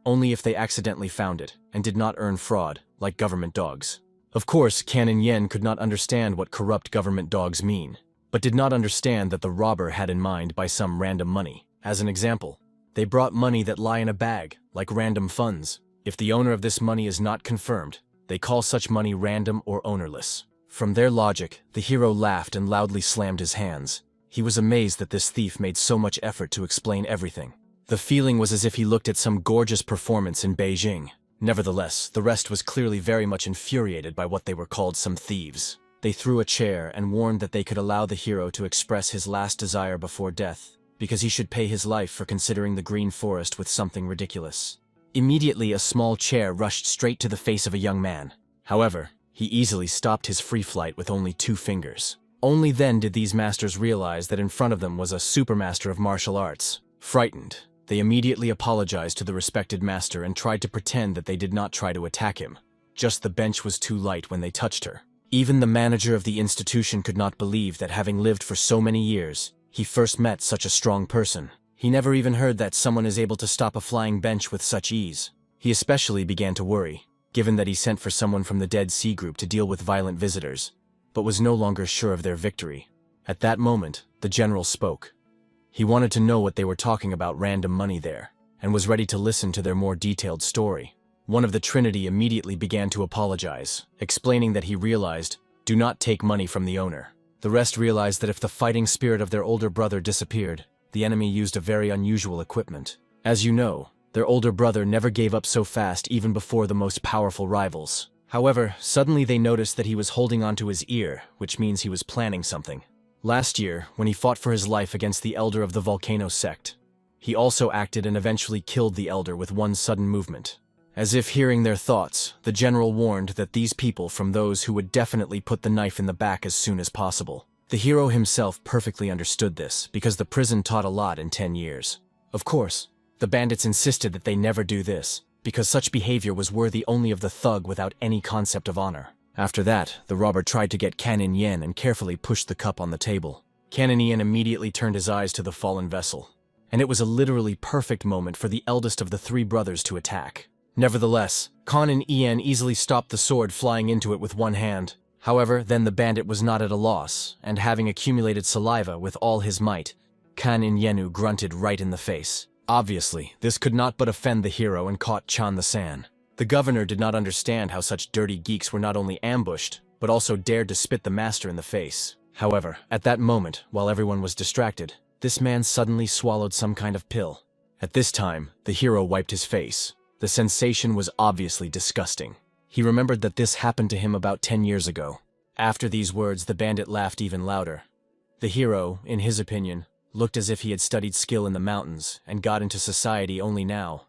only if they accidentally found it, and did not earn fraud, like government dogs. Of course, Canon Yen could not understand what corrupt government dogs mean, but did not understand that the robber had in mind by some random money. As an example, they brought money that lie in a bag, like random funds. If the owner of this money is not confirmed, they call such money random or ownerless. From their logic, the hero laughed and loudly slammed his hands. He was amazed that this thief made so much effort to explain everything. The feeling was as if he looked at some gorgeous performance in Beijing. Nevertheless, the rest was clearly very much infuriated by what they were called some thieves. They threw a chair and warned that they could allow the hero to express his last desire before death, because he should pay his life for considering the Green Forest with something ridiculous. Immediately, a small chair rushed straight to the face of a young man. However, he easily stopped his free flight with only 2 fingers. Only then did these masters realize that in front of them was a supermaster of martial arts. Frightened, they immediately apologized to the respected master and tried to pretend that they did not try to attack him. Just the bench was too light when they touched her. Even the manager of the institution could not believe that having lived for so many years, he first met such a strong person. He never even heard that someone is able to stop a flying bench with such ease. He especially began to worry, given that he sent for someone from the Dead Sea group to deal with violent visitors, but was no longer sure of their victory. At that moment, the general spoke. He wanted to know what they were talking about random money there, and was ready to listen to their more detailed story. One of the Trinity immediately began to apologize, explaining that he realized, do not take money from the owner. The rest realized that if the fighting spirit of their older brother disappeared, the enemy used a very unusual equipment. As you know, their older brother never gave up so fast even before the most powerful rivals. However, suddenly they noticed that he was holding onto his ear, which means he was planning something. Last year, when he fought for his life against the elder of the Volcano sect, he also acted and eventually killed the elder with one sudden movement. As if hearing their thoughts, the general warned that these people from those who would definitely put the knife in the back as soon as possible. The hero himself perfectly understood this, because the prison taught a lot in 10 years. Of course, The bandits insisted that they never do this, because such behavior was worthy only of the thug without any concept of honor. After that, the robber tried to get Canon Yen and carefully pushed the cup on the table. Canon Yen immediately turned his eyes to the fallen vessel, and it was a literally perfect moment for the eldest of the three brothers to attack. Nevertheless, Canon Yen easily stopped the sword flying into it with one hand. However, then the bandit was not at a loss, and having accumulated saliva with all his might, Canon Yenu grunted right in the face. Obviously, this could not but offend the hero and caught Chan the San. The governor did not understand how such dirty geeks were not only ambushed, but also dared to spit the master in the face. However, at that moment, while everyone was distracted, this man suddenly swallowed some kind of pill. At this time, the hero wiped his face. The sensation was obviously disgusting. He remembered that this happened to him about 10 years ago. After these words, the bandit laughed even louder. The hero, in his opinion, looked as if he had studied skill in the mountains and got into society only now.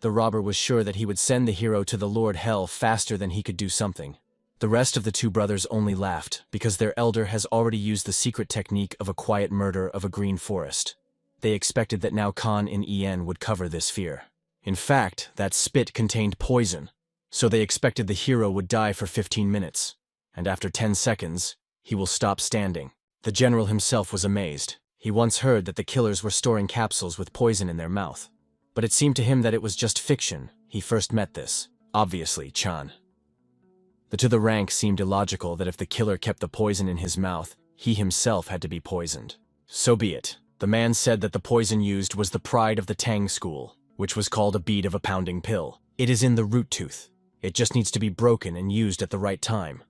The robber was sure that he would send the hero to the Lord Hell faster than he could do something. The rest of the two brothers only laughed, because their elder has already used the secret technique of a quiet murder of a green forest. They expected that now Khan in En would cover this fear. In fact, that spit contained poison, so they expected the hero would die for 15 minutes, and after 10 seconds, he will stop standing. The general himself was amazed. He once heard that the killers were storing capsules with poison in their mouth, but it seemed to him that it was just fiction. He first met this. Obviously, Chan. To the rank seemed illogical that if the killer kept the poison in his mouth, he himself had to be poisoned. So be it. The man said that the poison used was the pride of the Tang school, which was called a bead of a pounding pill. It is in the root tooth. It just needs to be broken and used at the right time.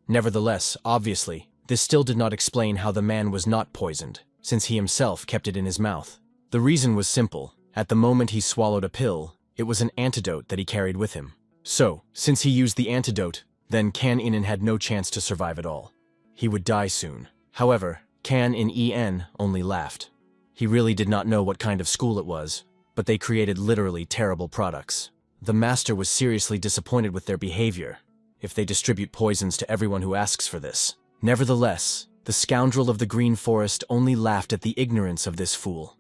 Nevertheless, obviously, this still did not explain how the man was not poisoned, since he himself kept it in his mouth. The reason was simple. At the moment he swallowed a pill, it was an antidote that he carried with him. So, since he used the antidote, then Kan Inen had no chance to survive at all. He would die soon. However, Kan in En only laughed. He really did not know what kind of school it was, but they created literally terrible products. The master was seriously disappointed with their behavior, if they distribute poisons to everyone who asks for this. Nevertheless, the scoundrel of the Green Forest only laughed at the ignorance of this fool.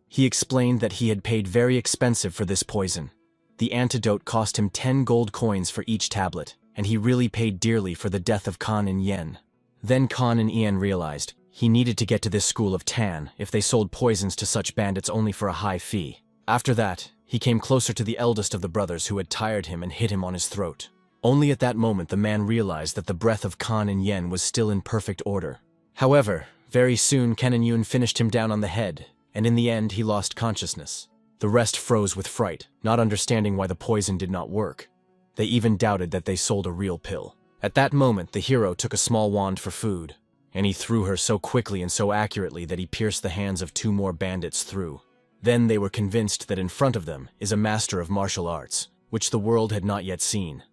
He explained that he had paid very expensive for this poison. The antidote cost him 10 gold coins for each tablet, and he really paid dearly for the death of Khan in Yen. Then Khan in En realized he needed to get to this school of Tan if they sold poisons to such bandits only for a high fee. After that, he came closer to the eldest of the brothers who had tired him and hit him on his throat. Only at that moment the man realized that the breath of Khan in Yen was still in perfect order. However, very soon Ken and Yun finished him down on the head, and in the end he lost consciousness. The rest froze with fright, not understanding why the poison did not work. They even doubted that they sold a real pill. At that moment, the hero took a small wand for food, and he threw her so quickly and so accurately that he pierced the hands of 2 more bandits through. Then they were convinced that in front of them is a master of martial arts, which the world had not yet seen.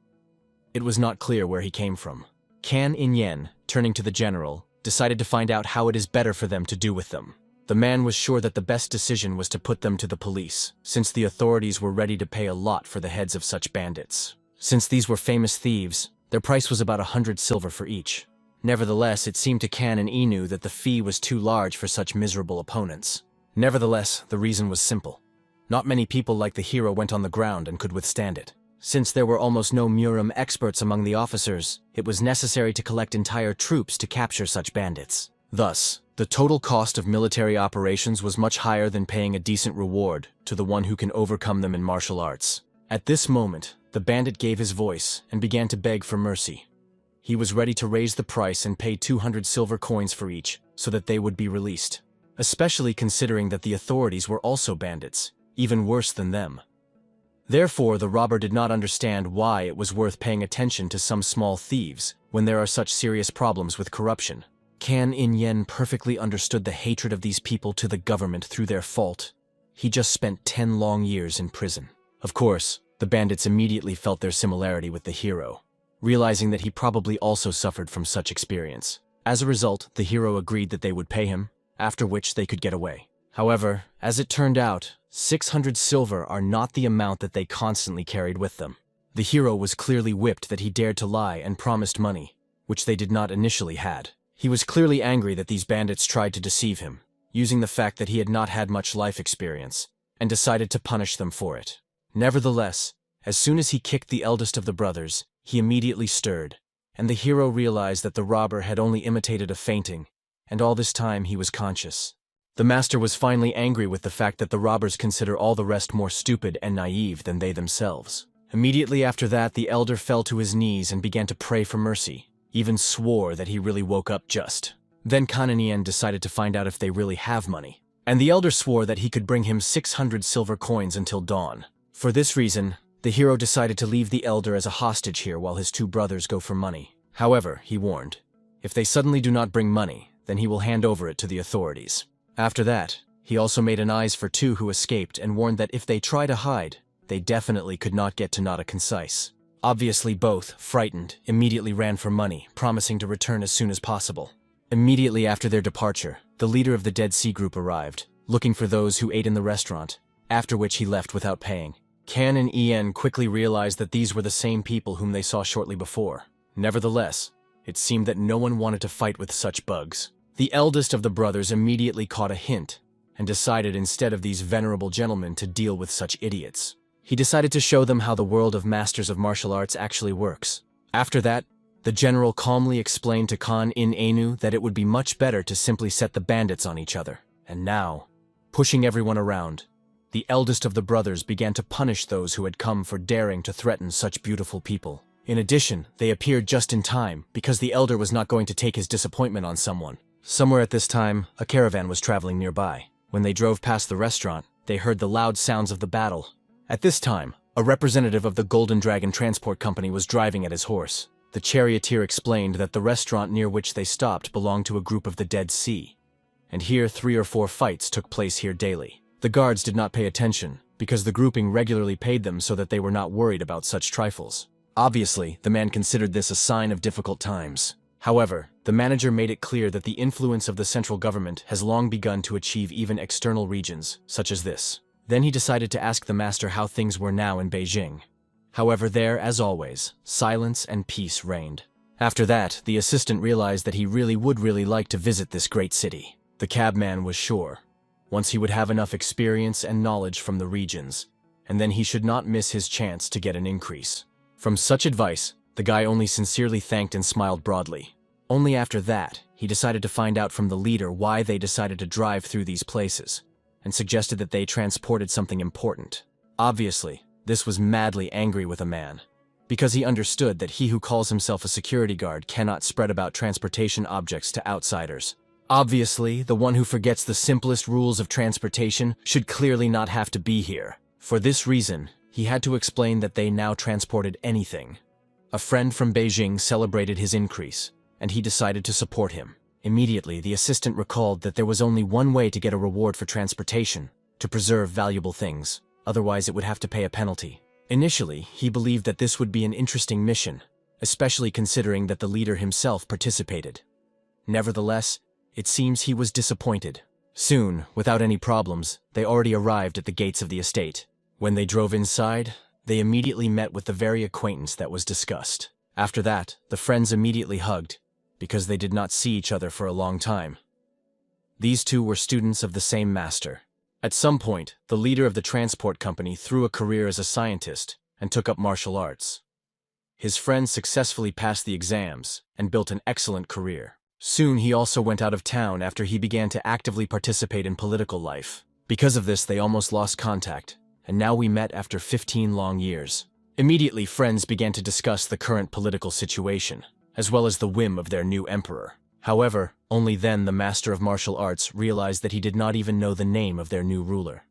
It was not clear where he came from. Kan In Yen, turning to the general, decided to find out how it is better for them to do with them. The man was sure that the best decision was to put them to the police, since the authorities were ready to pay a lot for the heads of such bandits. Since these were famous thieves, their price was about 100 silver for each. Nevertheless, it seemed to Kan and Inu that the fee was too large for such miserable opponents. Nevertheless, the reason was simple. Not many people like the hero went on the ground and could withstand it. Since there were almost no Murim experts among the officers, it was necessary to collect entire troops to capture such bandits. Thus, the total cost of military operations was much higher than paying a decent reward to the one who can overcome them in martial arts. At this moment, the bandit gave his voice and began to beg for mercy. He was ready to raise the price and pay 200 silver coins for each, so that they would be released. Especially considering that the authorities were also bandits, even worse than them. Therefore, the robber did not understand why it was worth paying attention to some small thieves when there are such serious problems with corruption. Kan In Yen perfectly understood the hatred of these people to the government through their fault. He just spent 10 long years in prison. Of course, the bandits immediately felt their similarity with the hero, realizing that he probably also suffered from such experience. As a result, the hero agreed that they would pay him, after which they could get away. However, as it turned out, 600 silver are not the amount that they constantly carried with them. The hero was clearly whipped that he dared to lie and promised money, which they did not initially had. He was clearly angry that these bandits tried to deceive him, using the fact that he had not had much life experience, and decided to punish them for it. Nevertheless, as soon as he kicked the eldest of the brothers, he immediately stirred, and the hero realized that the robber had only imitated a fainting, and all this time he was conscious. The master was finally angry with the fact that the robbers consider all the rest more stupid and naive than they themselves. Immediately after that, the elder fell to his knees and began to pray for mercy, even swore that he really woke up just. Then Kananien decided to find out if they really have money, and the elder swore that he could bring him 600 silver coins until dawn. For this reason, the hero decided to leave the elder as a hostage here while his two brothers go for money. However, he warned, if they suddenly do not bring money, then he will hand over it to the authorities. After that, he also made an eyes for two who escaped and warned that if they try to hide, they definitely could not get to Nada Concise. Obviously both, frightened, immediately ran for money, promising to return as soon as possible. Immediately after their departure, the leader of the Dead Sea group arrived, looking for those who ate in the restaurant, after which he left without paying. Kan and En quickly realized that these were the same people whom they saw shortly before. Nevertheless, it seemed that no one wanted to fight with such bugs. The eldest of the brothers immediately caught a hint, and decided instead of these venerable gentlemen to deal with such idiots. He decided to show them how the world of masters of martial arts actually works. After that, the general calmly explained to Kan In Enu that it would be much better to simply set the bandits on each other. And now, pushing everyone around, the eldest of the brothers began to punish those who had come for daring to threaten such beautiful people. In addition, they appeared just in time, because the elder was not going to take his disappointment on someone. Somewhere at this time, a caravan was traveling nearby. When they drove past the restaurant, they heard the loud sounds of the battle. At this time, a representative of the Golden Dragon Transport Company was driving at his horse. The charioteer explained that the restaurant near which they stopped belonged to a group of the Dead Sea, and here 3 or 4 fights took place here daily. The guards did not pay attention, because the grouping regularly paid them so that they were not worried about such trifles. Obviously, the man considered this a sign of difficult times. However, the manager made it clear that the influence of the central government has long begun to achieve even external regions, such as this. Then he decided to ask the master how things were now in Beijing. However, there, as always, silence and peace reigned. After that, the assistant realized that he would really like to visit this great city. The cabman was sure, once he would have enough experience and knowledge from the regions, and then he should not miss his chance to get an increase. From such advice, the guy only sincerely thanked and smiled broadly. Only after that, he decided to find out from the leader why they decided to drive through these places, and suggested that they transported something important. Obviously, this was madly angry with a man, because he understood that he who calls himself a security guard cannot spread about transportation objects to outsiders. Obviously, the one who forgets the simplest rules of transportation should clearly not have to be here. For this reason, he had to explain that they now transported anything. A friend from Beijing celebrated his increase, and he decided to support him. Immediately, the assistant recalled that there was only one way to get a reward for transportation, to preserve valuable things. Otherwise, it would have to pay a penalty. Initially, he believed that this would be an interesting mission, especially considering that the leader himself participated. Nevertheless, it seems he was disappointed. Soon, without any problems, they already arrived at the gates of the estate. When they drove inside, they immediately met with the very acquaintance that was discussed. After that, the friends immediately hugged, because they did not see each other for a long time. These two were students of the same master. At some point, the leader of the transport company threw a career as a scientist and took up martial arts. His friend successfully passed the exams and built an excellent career. Soon he also went out of town after he began to actively participate in political life. Because of this, they almost lost contact, and now we met after 15 long years. Immediately, friends began to discuss the current political situation, as well as the whim of their new emperor. However, only then the master of martial arts realized that he did not even know the name of their new ruler.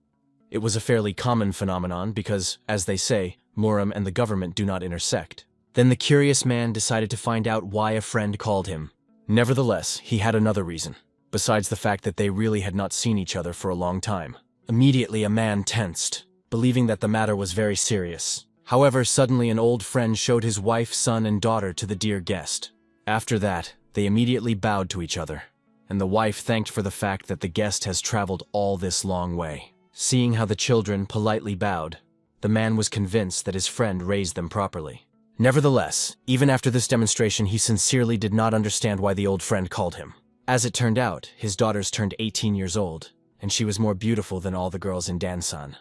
It was a fairly common phenomenon because, as they say, Muram and the government do not intersect. Then the curious man decided to find out why a friend called him. Nevertheless, he had another reason, besides the fact that they really had not seen each other for a long time. Immediately a man tensed, believing that the matter was very serious. However, suddenly an old friend showed his wife, son, and daughter to the dear guest. After that, they immediately bowed to each other, and the wife thanked for the fact that the guest has traveled all this long way. Seeing how the children politely bowed, the man was convinced that his friend raised them properly. Nevertheless, even after this demonstration, he sincerely did not understand why the old friend called him. As it turned out, his daughters turned 18 years old, and she was more beautiful than all the girls in Dansan.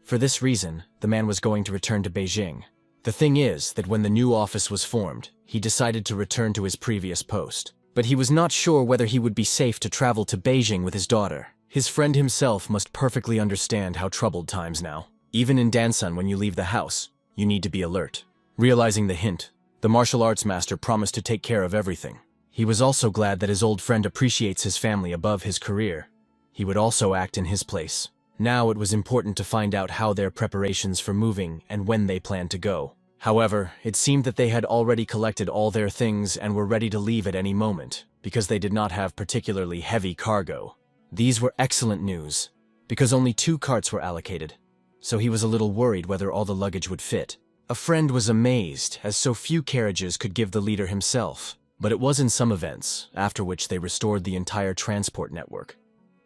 For this reason, the man was going to return to Beijing. The thing is that when the new office was formed, he decided to return to his previous post. But he was not sure whether he would be safe to travel to Beijing with his daughter. His friend himself must perfectly understand how troubled times now. Even in Dansan, when you leave the house, you need to be alert. Realizing the hint, the martial arts master promised to take care of everything. He was also glad that his old friend appreciates his family above his career. He would also act in his place. Now it was important to find out how their preparations for moving and when they planned to go. However, it seemed that they had already collected all their things and were ready to leave at any moment, because they did not have particularly heavy cargo. These were excellent news, because only 2 carts were allocated, so he was a little worried whether all the luggage would fit. A friend was amazed, as so few carriages could give the leader himself, but it was in some events, after which they restored the entire transport network,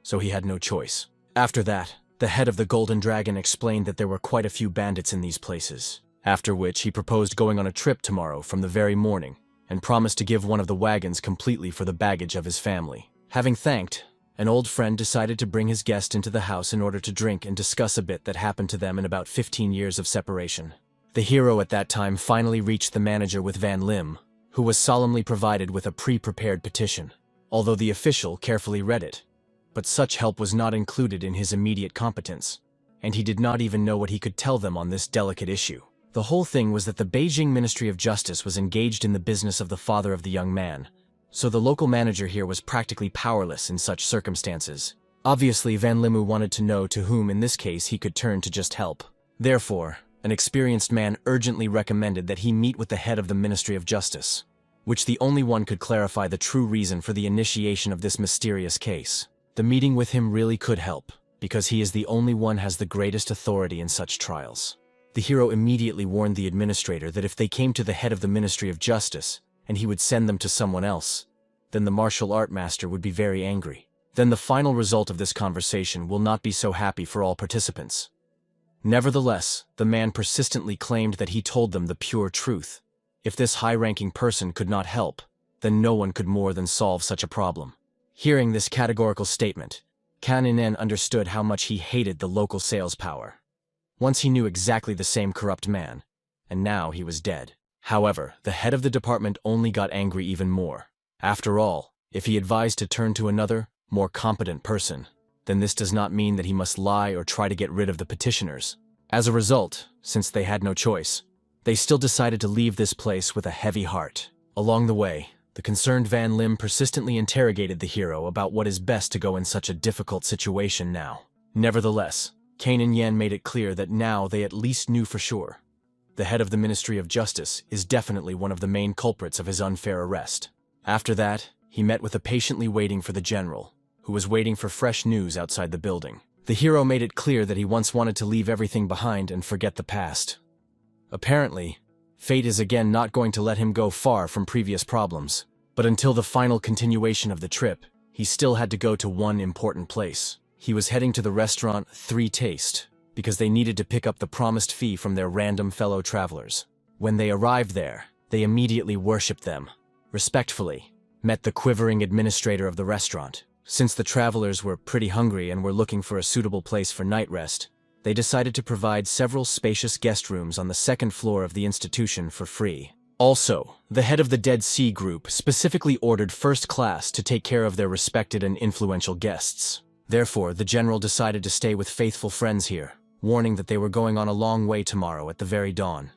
so he had no choice. After that, the head of the Golden Dragon explained that there were quite a few bandits in these places. After which he proposed going on a trip tomorrow from the very morning, and promised to give one of the wagons completely for the baggage of his family. Having thanked, an old friend decided to bring his guest into the house in order to drink and discuss a bit that happened to them in about 15 years of separation. The hero at that time finally reached the manager with Van Lim, who was solemnly provided with a pre-prepared petition, although the official carefully read it. But such help was not included in his immediate competence, and he did not even know what he could tell them on this delicate issue. The whole thing was that the Beijing Ministry of Justice was engaged in the business of the father of the young man, so the local manager here was practically powerless in such circumstances. Obviously, Van Limu wanted to know to whom in this case he could turn to just help. Therefore, an experienced man urgently recommended that he meet with the head of the Ministry of Justice, which the only one could clarify the true reason for the initiation of this mysterious case. The meeting with him really could help, because he is the only one has the greatest authority in such trials. The hero immediately warned the administrator that if they came to the head of the Ministry of Justice, and he would send them to someone else, then the martial art master would be very angry. Then the final result of this conversation will not be so happy for all participants. Nevertheless, the man persistently claimed that he told them the pure truth. If this high-ranking person could not help, then no one could more than solve such a problem. Hearing this categorical statement, Kan Inen understood how much he hated the local sales power. Once he knew exactly the same corrupt man, and now he was dead. However, the head of the department only got angry even more. After all, if he advised to turn to another, more competent person, then this does not mean that he must lie or try to get rid of the petitioners. As a result, since they had no choice, they still decided to leave this place with a heavy heart. Along the way, the concerned Van Lim persistently interrogated the hero about what is best to go in such a difficult situation now. Nevertheless, Kanan Yen made it clear that now they at least knew for sure. The head of the Ministry of Justice is definitely one of the main culprits of his unfair arrest. After that, he met with a patiently waiting for the general, who was waiting for fresh news outside the building. The hero made it clear that he once wanted to leave everything behind and forget the past. Apparently, fate is again not going to let him go far from previous problems. But until the final continuation of the trip, he still had to go to one important place. He was heading to the restaurant Three Taste, because they needed to pick up the promised fee from their random fellow travelers. When they arrived there, they immediately worshipped them, respectfully, met the quivering administrator of the restaurant. Since the travelers were pretty hungry and were looking for a suitable place for night rest, they decided to provide several spacious guest rooms on the second floor of the institution for free. Also, the head of the Dead Sea Group specifically ordered first class to take care of their respected and influential guests. Therefore, the general decided to stay with faithful friends here, warning that they were going on a long way tomorrow at the very dawn.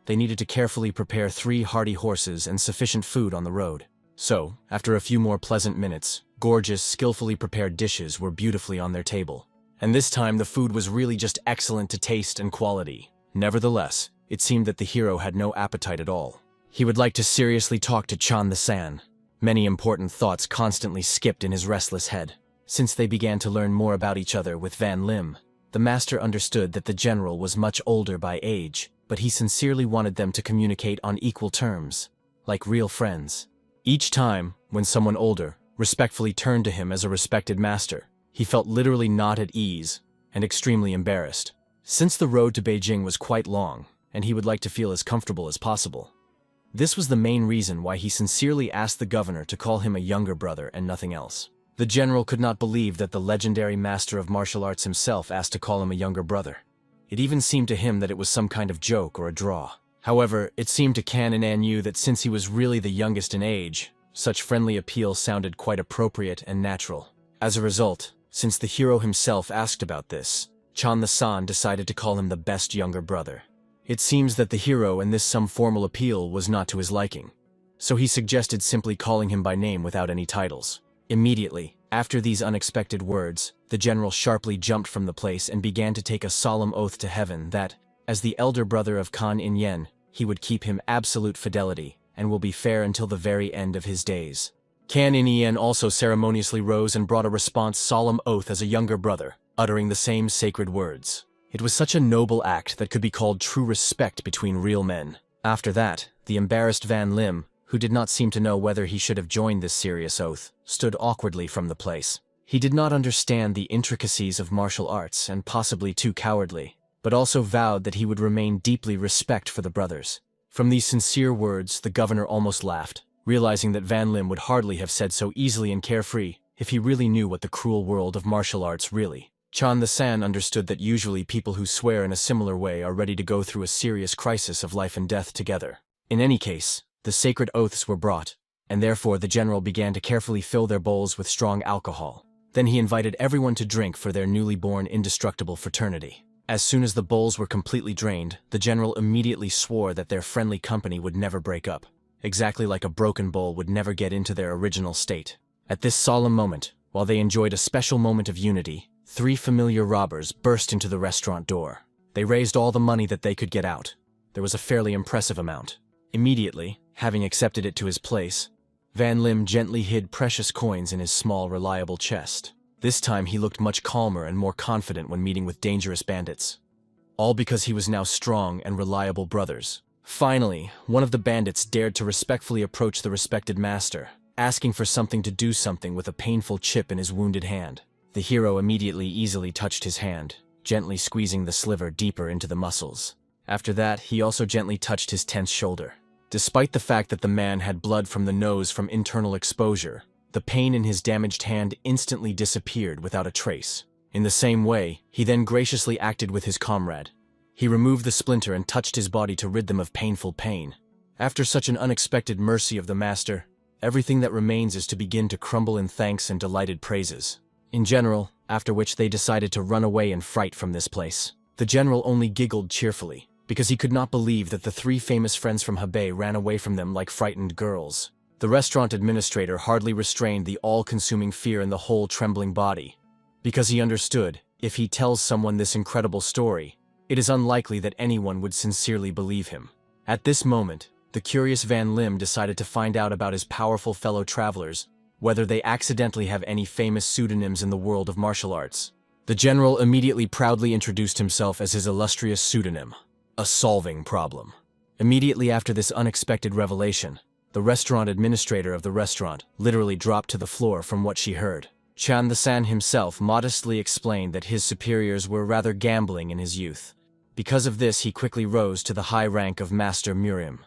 They needed to carefully prepare 3 hardy horses and sufficient food on the road. So, after a few more pleasant minutes, gorgeous, skillfully prepared dishes were beautifully on their table. And this time the food was really just excellent to taste and quality. Nevertheless, it seemed that the hero had no appetite at all. He would like to seriously talk to Chan the San. Many important thoughts constantly skipped in his restless head. Since they began to learn more about each other with Van Lim, the master understood that the general was much older by age, but he sincerely wanted them to communicate on equal terms, like real friends. Each time, when someone older respectfully turned to him as a respected master, he felt literally not at ease and extremely embarrassed. Since the road to Beijing was quite long, and he would like to feel as comfortable as possible. This was the main reason why he sincerely asked the governor to call him a younger brother and nothing else. The general could not believe that the legendary master of martial arts himself asked to call him a younger brother. It even seemed to him that it was some kind of joke or a draw. However, it seemed to Kan and Anyu that since he was really the youngest in age, such friendly appeal sounded quite appropriate and natural. As a result, since the hero himself asked about this, Chan the San decided to call him the best younger brother. It seems that the hero and this some formal appeal was not to his liking, so he suggested simply calling him by name without any titles. Immediately, after these unexpected words, the general sharply jumped from the place and began to take a solemn oath to heaven that, as the elder brother of Kan In Yen, he would keep him absolute fidelity and will be fair until the very end of his days. Kan In Yen also ceremoniously rose and brought a response solemn oath as a younger brother, uttering the same sacred words. It was such a noble act that could be called true respect between real men. After that, the embarrassed Van Lim, who did not seem to know whether he should have joined this serious oath, stood awkwardly from the place. He did not understand the intricacies of martial arts and possibly too cowardly, but also vowed that he would remain deeply respect for the brothers. From these sincere words, the governor almost laughed, realizing that Van Lim would hardly have said so easily and carefree if he really knew what the cruel world of martial arts really. Chan the San understood that usually people who swear in a similar way are ready to go through a serious crisis of life and death together. In any case, the sacred oaths were brought, and therefore the general began to carefully fill their bowls with strong alcohol. Then he invited everyone to drink for their newly born indestructible fraternity. As soon as the bowls were completely drained, the general immediately swore that their friendly company would never break up, exactly like a broken bowl would never get into their original state. At this solemn moment, while they enjoyed a special moment of unity, 3 familiar robbers burst into the restaurant door. They raised all the money that they could get out. There was a fairly impressive amount. Immediately, having accepted it to his place, Van Lim gently hid precious coins in his small, reliable chest. This time he looked much calmer and more confident when meeting with dangerous bandits. All because he was now strong and reliable brothers. Finally, one of the bandits dared to respectfully approach the respected master, asking for something to do something with a painful chip in his wounded hand. The hero immediately easily touched his hand, gently squeezing the sliver deeper into the muscles. After that, he also gently touched his tense shoulder. Despite the fact that the man had blood from the nose from internal exposure, the pain in his damaged hand instantly disappeared without a trace. In the same way, he then graciously acted with his comrade. He removed the splinter and touched his body to rid them of painful pain. After such an unexpected mercy of the master, everything that remains is to begin to crumble in thanks and delighted praises. In general, after which they decided to run away in fright from this place. The general only giggled cheerfully, because he could not believe that the 3 famous friends from Hebei ran away from them like frightened girls. The restaurant administrator hardly restrained the all-consuming fear in the whole trembling body, because he understood, if he tells someone this incredible story, it is unlikely that anyone would sincerely believe him. At this moment, the curious Van Lim decided to find out about his powerful fellow travelers, whether they accidentally have any famous pseudonyms in the world of martial arts. The general immediately proudly introduced himself as his illustrious pseudonym, a solving problem. Immediately after this unexpected revelation, the restaurant administrator of the restaurant literally dropped to the floor from what she heard. Chan the San himself modestly explained that his superiors were rather gambling in his youth. Because of this, he quickly rose to the high rank of Master Muriam.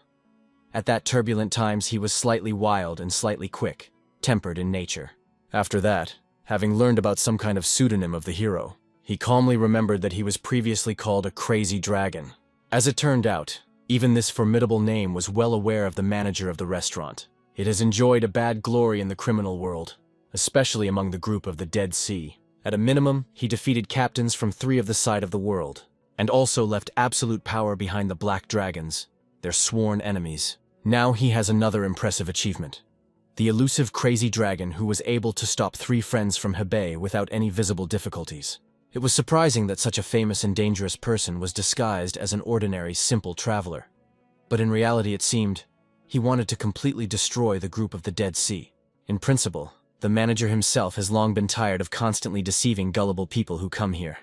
At that turbulent times, he was slightly wild and slightly quick, tempered in nature. After that, having learned about some kind of pseudonym of the hero, he calmly remembered that he was previously called a crazy dragon. As it turned out, even this formidable name was well aware of the manager of the restaurant. It has enjoyed a bad glory in the criminal world, especially among the group of the Dead Sea. At a minimum, he defeated captains from 3 of the side of the world, and also left absolute power behind the Black Dragons, their sworn enemies. Now he has another impressive achievement. The elusive crazy dragon who was able to stop 3 friends from Hebei without any visible difficulties. It was surprising that such a famous and dangerous person was disguised as an ordinary, simple traveler. But in reality it seemed, he wanted to completely destroy the group of the Dead Sea. In principle, the manager himself has long been tired of constantly deceiving gullible people who come here.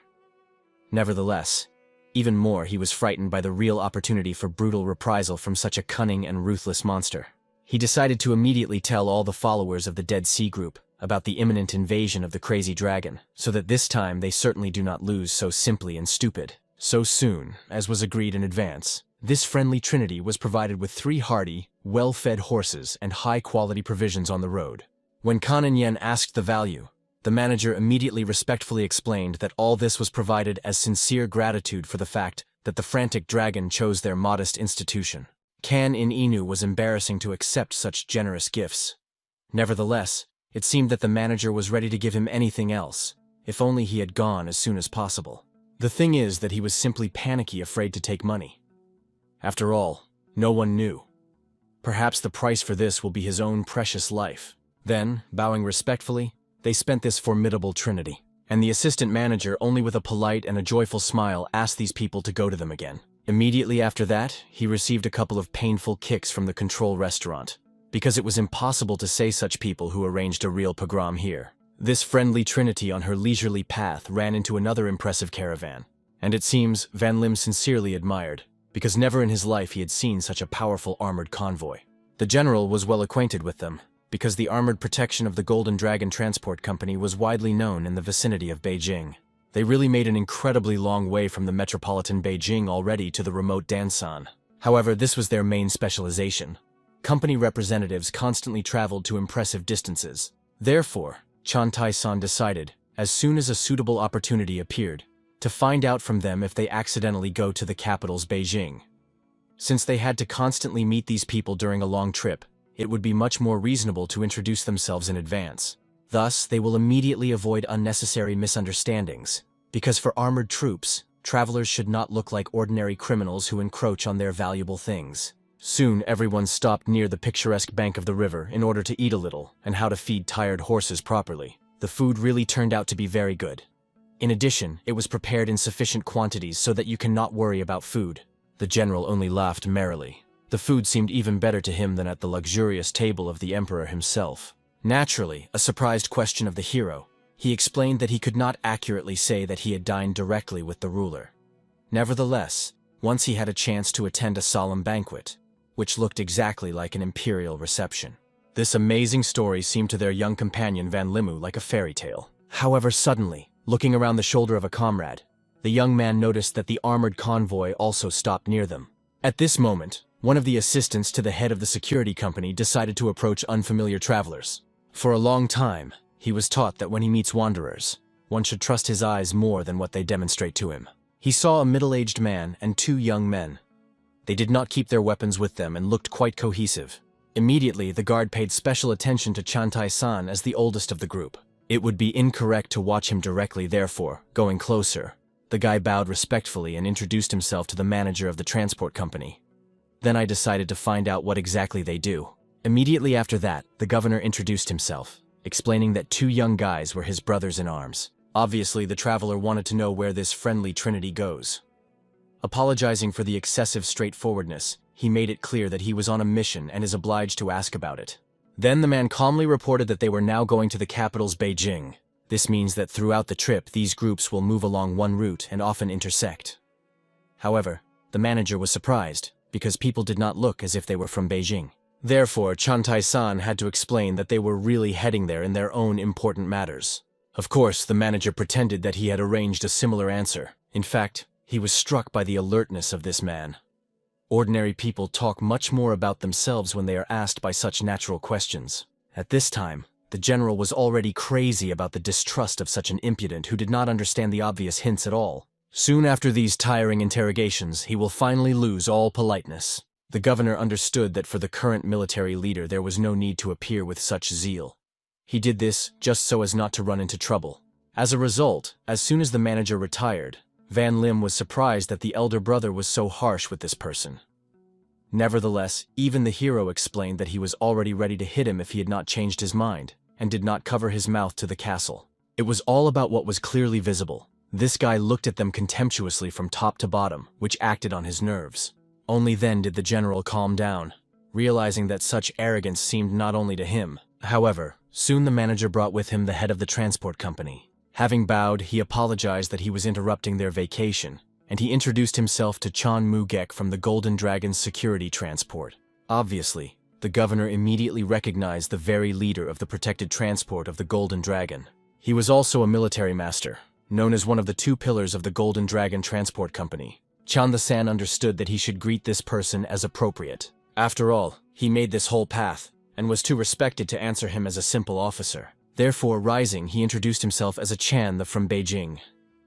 Nevertheless, even more he was frightened by the real opportunity for brutal reprisal from such a cunning and ruthless monster. He decided to immediately tell all the followers of the Dead Sea group about the imminent invasion of the crazy dragon, so that this time they certainly do not lose so simply and stupid. So soon, as was agreed in advance, this friendly trinity was provided with 3 hardy, well-fed horses and high-quality provisions on the road. When Kan and Yen asked the value, the manager immediately respectfully explained that all this was provided as sincere gratitude for the fact that the frantic dragon chose their modest institution. Kan in Inu was embarrassing to accept such generous gifts. Nevertheless, it seemed that the manager was ready to give him anything else, if only he had gone as soon as possible. The thing is that he was simply panicky, afraid to take money. After all, no one knew. Perhaps the price for this will be his own precious life. Then, bowing respectfully, they spent this formidable trinity, and the assistant manager, only with a polite and a joyful smile, asked these people to go to them again. Immediately after that, he received a couple of painful kicks from the control restaurant, because it was impossible to say such people who arranged a real pogrom here. This friendly trinity on her leisurely path ran into another impressive caravan, and it seems Van Lim sincerely admired, because never in his life he had seen such a powerful armored convoy. The general was well acquainted with them, because the armored protection of the Golden Dragon Transport Company was widely known in the vicinity of Beijing. They really made an incredibly long way from the metropolitan Beijing already to the remote Dansan. However, this was their main specialization. Company representatives constantly traveled to impressive distances. Therefore, Chan Tai-san decided, as soon as a suitable opportunity appeared, to find out from them if they accidentally go to the capital's Beijing. Since they had to constantly meet these people during a long trip, it would be much more reasonable to introduce themselves in advance. Thus, they will immediately avoid unnecessary misunderstandings, because for armored troops, travelers should not look like ordinary criminals who encroach on their valuable things. Soon, everyone stopped near the picturesque bank of the river in order to eat a little and how to feed tired horses properly. The food really turned out to be very good. In addition, it was prepared in sufficient quantities so that you cannot worry about food. The general only laughed merrily. The food seemed even better to him than at the luxurious table of the emperor himself. Naturally, a surprised question of the hero, he explained that he could not accurately say that he had dined directly with the ruler. Nevertheless, once he had a chance to attend a solemn banquet, which looked exactly like an imperial reception. This amazing story seemed to their young companion Van Limu like a fairy tale. However, suddenly, looking around the shoulder of a comrade, the young man noticed that the armored convoy also stopped near them. At this moment, one of the assistants to the head of the security company decided to approach unfamiliar travelers. For a long time, he was taught that when he meets wanderers, one should trust his eyes more than what they demonstrate to him. He saw a middle-aged man and two young men. They did not keep their weapons with them and looked quite cohesive. Immediately, the guard paid special attention to Chan Tai-san as the oldest of the group. It would be incorrect to watch him directly, therefore, going closer, the guy bowed respectfully and introduced himself to the manager of the transport company. Then I decided to find out what exactly they do. Immediately after that, the governor introduced himself, explaining that two young guys were his brothers in arms. Obviously, the traveler wanted to know where this friendly trinity goes. Apologizing for the excessive straightforwardness, he made it clear that he was on a mission and is obliged to ask about it. Then the man calmly reported that they were now going to the capital's Beijing. This means that throughout the trip, these groups will move along one route and often intersect. However, the manager was surprised, because people did not look as if they were from Beijing. Therefore, Chan Tai-san had to explain that they were really heading there in their own important matters. Of course, the manager pretended that he had arranged a similar answer. In fact, he was struck by the alertness of this man. Ordinary people talk much more about themselves when they are asked by such natural questions. At this time, the general was already crazy about the distrust of such an impudent who did not understand the obvious hints at all. Soon after these tiring interrogations, he will finally lose all politeness. The governor understood that for the current military leader there was no need to appear with such zeal. He did this just so as not to run into trouble. As a result, as soon as the manager retired, Van Lim was surprised that the elder brother was so harsh with this person. Nevertheless, even the hero explained that he was already ready to hit him if he had not changed his mind, and did not cover his mouth to the castle. It was all about what was clearly visible. This guy looked at them contemptuously from top to bottom, which acted on his nerves. Only then did the general calm down, realizing that such arrogance seemed not only to him. However, soon the manager brought with him the head of the transport company. Having bowed, he apologized that he was interrupting their vacation, and he introduced himself to Chan Mu-gek from the Golden Dragon's security transport. Obviously, the governor immediately recognized the very leader of the protected transport of the Golden Dragon. He was also a military master, known as one of the two pillars of the Golden Dragon Transport Company. Chan the San understood that he should greet this person as appropriate. After all, he made this whole path, and was too respected to answer him as a simple officer. Therefore, rising, he introduced himself as a Chan from Beijing.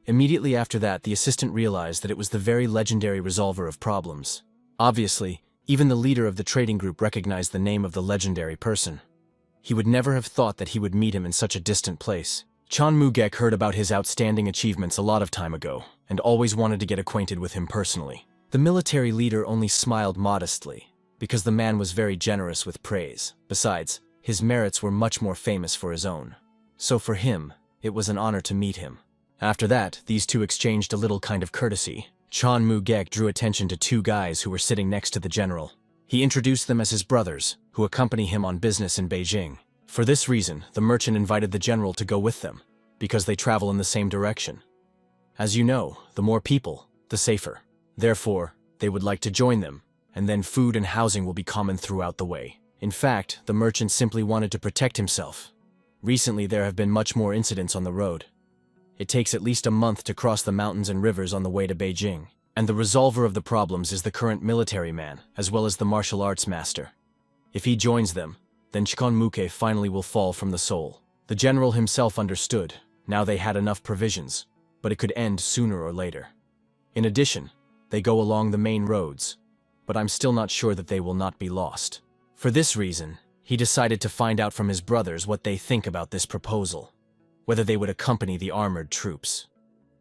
Immediately after that, the assistant realized that it was the very legendary resolver of problems. Obviously, even the leader of the trading group recognized the name of the legendary person. He would never have thought that he would meet him in such a distant place. Chan Mugek heard about his outstanding achievements a lot of time ago, and always wanted to get acquainted with him personally. The military leader only smiled modestly, because the man was very generous with praise. Besides, his merits were much more famous for his own. So for him, it was an honor to meet him. After that, these two exchanged a little kind of courtesy. Chan Mugek drew attention to two guys who were sitting next to the general. He introduced them as his brothers, who accompany him on business in Beijing. For this reason, the merchant invited the general to go with them, because they travel in the same direction. As you know, the more people, the safer. Therefore, they would like to join them, and then food and housing will be common throughout the way. In fact, the merchant simply wanted to protect himself. Recently, there have been much more incidents on the road. It takes at least a month to cross the mountains and rivers on the way to Beijing, and the resolver of the problems is the current military man, as well as the martial arts master. If he joins them, then Chikonmuke finally will fall from the soul. The general himself understood. Now they had enough provisions, but it could end sooner or later. In addition, they go along the main roads, but I'm still not sure that they will not be lost. For this reason, he decided to find out from his brothers what they think about this proposal, whether they would accompany the armored troops.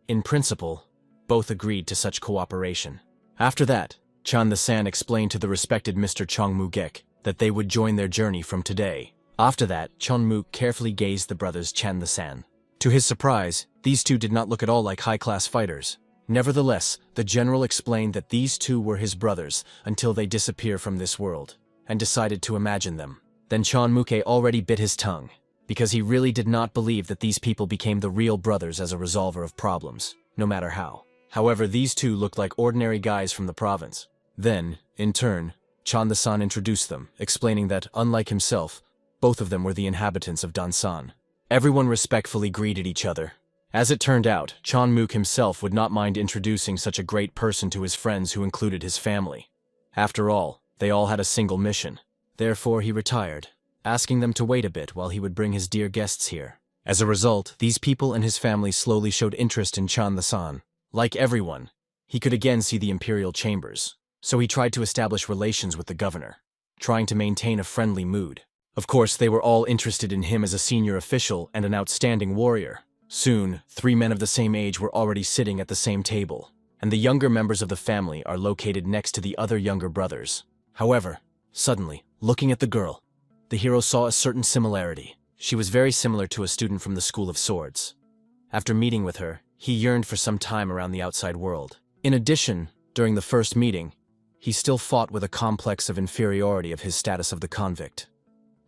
In principle, both agreed to such cooperation. After that, Chan the San explained to the respected Mr. Chong Mugek that they would join their journey from today. After that, Chon Mook carefully gazed the brothers Chan the San. To his surprise, these two did not look at all like high-class fighters. Nevertheless, the general explained that these two were his brothers until they disappear from this world, and decided to imagine them. Then Chan Muke already bit his tongue, because he really did not believe that these people became the real brothers as a resolver of problems, no matter how. However, these two looked like ordinary guys from the province. Then, in turn, Chan the San introduced them, explaining that, unlike himself, both of them were the inhabitants of Dansan. Everyone respectfully greeted each other. As it turned out, Chan Mook himself would not mind introducing such a great person to his friends who included his family. After all, they all had a single mission. Therefore, he retired, asking them to wait a bit while he would bring his dear guests here. As a result, these people and his family slowly showed interest in Chan the San. Like everyone, he could again see the imperial chambers, so he tried to establish relations with the governor, trying to maintain a friendly mood. Of course, they were all interested in him as a senior official and an outstanding warrior. Soon, 3 men of the same age were already sitting at the same table, and the younger members of the family are located next to the other younger brothers. However, suddenly, looking at the girl, the hero saw a certain similarity. She was very similar to a student from the School of Swords. After meeting with her, he yearned for some time around the outside world. In addition, during the first meeting, he still fought with a complex of inferiority of his status of the convict.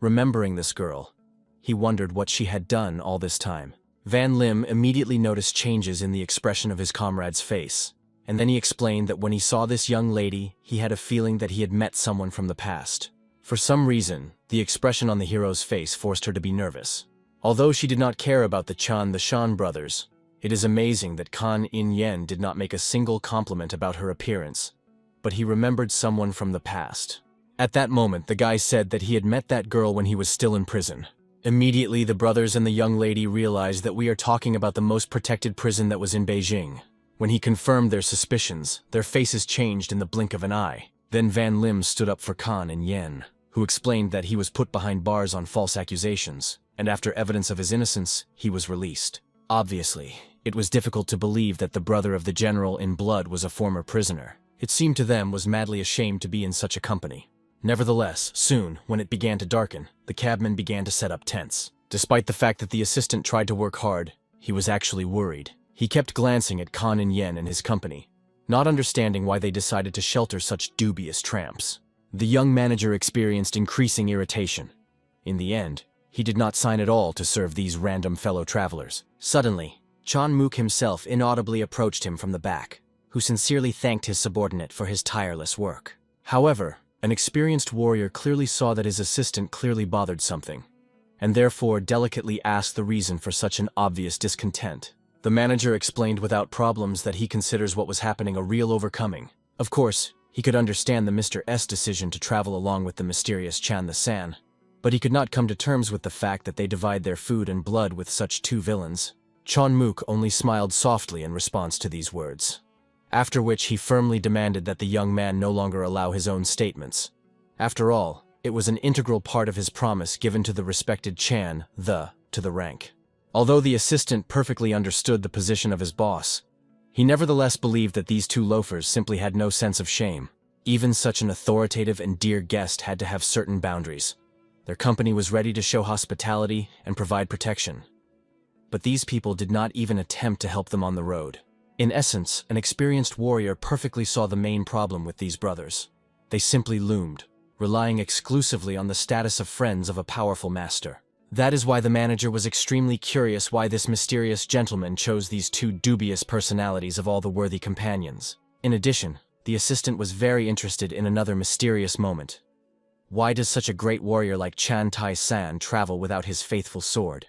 Remembering this girl, he wondered what she had done all this time. Van Lim immediately noticed changes in the expression of his comrade's face, and then he explained that when he saw this young lady, he had a feeling that he had met someone from the past. For some reason, the expression on the hero's face forced her to be nervous. Although she did not care about the Shan brothers, it is amazing that Kan In Yen did not make a single compliment about her appearance, but he remembered someone from the past. At that moment, the guy said that he had met that girl when he was still in prison. Immediately, the brothers and the young lady realized that we are talking about the most protected prison that was in Beijing. When he confirmed their suspicions, their faces changed in the blink of an eye. Then Van Lim stood up for Kan In Yen, who explained that he was put behind bars on false accusations, and after evidence of his innocence, he was released. Obviously, it was difficult to believe that the brother of the general in blood was a former prisoner. It seemed to them was madly ashamed to be in such a company. Nevertheless, soon, when it began to darken, the cabman began to set up tents. Despite the fact that the assistant tried to work hard, he was actually worried. He kept glancing at Kan In Yen and his company, not understanding why they decided to shelter such dubious tramps. The young manager experienced increasing irritation. In the end, he did not sign at all to serve these random fellow travelers. Suddenly, Chan Mook himself inaudibly approached him from the back, who sincerely thanked his subordinate for his tireless work. However, an experienced warrior clearly saw that his assistant clearly bothered something, and therefore delicately asked the reason for such an obvious discontent. The manager explained without problems that he considers what was happening a real overcoming. Of course, he could understand the Mr. S decision to travel along with the mysterious Chan the San, but he could not come to terms with the fact that they divide their food and blood with such two villains. Chonmook only smiled softly in response to these words, after which he firmly demanded that the young man no longer allow his own statements. After all, it was an integral part of his promise given to the respected Chan, to the rank. Although the assistant perfectly understood the position of his boss, he nevertheless believed that these two loafers simply had no sense of shame. Even such an authoritative and dear guest had to have certain boundaries. Their company was ready to show hospitality and provide protection, but these people did not even attempt to help them on the road. In essence, an experienced warrior perfectly saw the main problem with these brothers. They simply loomed, relying exclusively on the status of friends of a powerful master. That is why the manager was extremely curious why this mysterious gentleman chose these two dubious personalities of all the worthy companions. In addition, the assistant was very interested in another mysterious moment. Why does such a great warrior like Chan Tai-san travel without his faithful sword?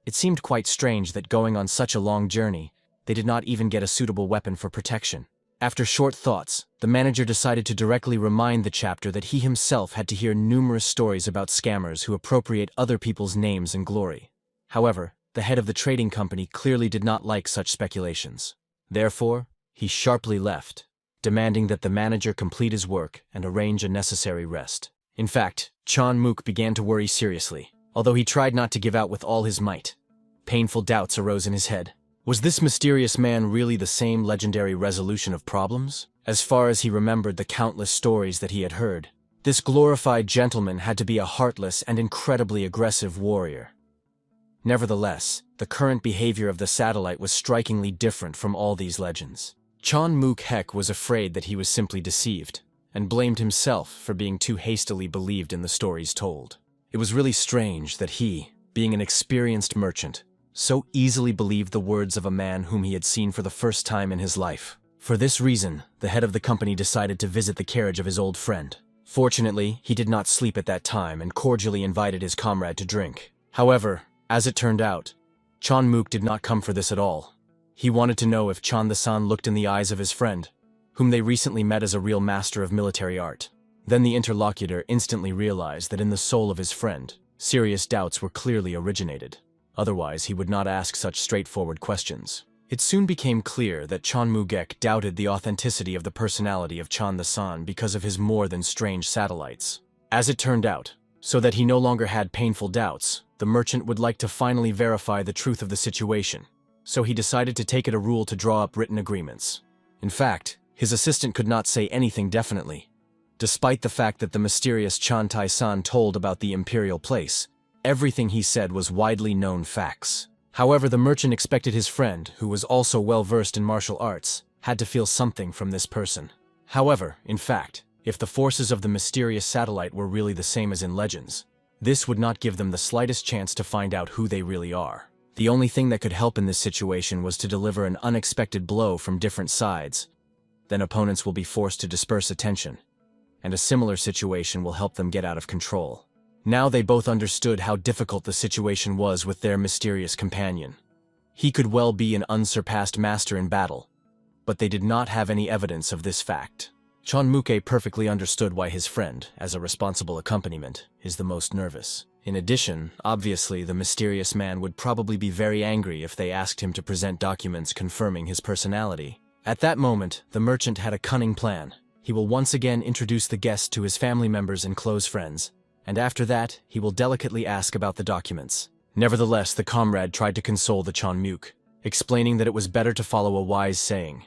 It seemed quite strange that going on such a long journey, they did not even get a suitable weapon for protection. After short thoughts, the manager decided to directly remind the chapter that he himself had to hear numerous stories about scammers who appropriate other people's names and glory. However, the head of the trading company clearly did not like such speculations. Therefore, he sharply left, demanding that the manager complete his work and arrange a necessary rest. In fact, Chonmook began to worry seriously, although he tried not to give out with all his might. Painful doubts arose in his head. Was this mysterious man really the same legendary resolution of problems? As far as he remembered the countless stories that he had heard, this glorified gentleman had to be a heartless and incredibly aggressive warrior. Nevertheless, the current behavior of the satellite was strikingly different from all these legends. Chonmook Hek was afraid that he was simply deceived, and blamed himself for being too hastily believed in the stories told. It was really strange that he, being an experienced merchant, so easily believed the words of a man whom he had seen for the first time in his life. For this reason, the head of the company decided to visit the carriage of his old friend. Fortunately, he did not sleep at that time and cordially invited his comrade to drink. However, as it turned out, Chonmook did not come for this at all. He wanted to know if Chan-the-san looked in the eyes of his friend, whom they recently met as a real master of military art. Then the interlocutor instantly realized that in the soul of his friend, serious doubts were clearly originated. Otherwise, he would not ask such straightforward questions. It soon became clear that Chonmook doubted the authenticity of the personality of Chan-the-san because of his more than strange satellites. As it turned out, so that he no longer had painful doubts, the merchant would like to finally verify the truth of the situation. So he decided to take it a rule to draw up written agreements. In fact, his assistant could not say anything definitely. Despite the fact that the mysterious Chan Tai-san told about the imperial place, everything he said was widely known facts. However, the merchant expected his friend, who was also well-versed in martial arts, had to feel something from this person. However, in fact, if the forces of the mysterious satellite were really the same as in legends, this would not give them the slightest chance to find out who they really are. The only thing that could help in this situation was to deliver an unexpected blow from different sides. Then opponents will be forced to disperse attention, and a similar situation will help them get out of control. Now they both understood how difficult the situation was with their mysterious companion. He could well be an unsurpassed master in battle, but they did not have any evidence of this fact. Chonmook perfectly understood why his friend, as a responsible accompaniment, is the most nervous. In addition, obviously the mysterious man would probably be very angry if they asked him to present documents confirming his personality. At that moment, the merchant had a cunning plan. He will once again introduce the guest to his family members and close friends, and after that, he will delicately ask about the documents. Nevertheless, the comrade tried to console the Chonmook, explaining that it was better to follow a wise saying,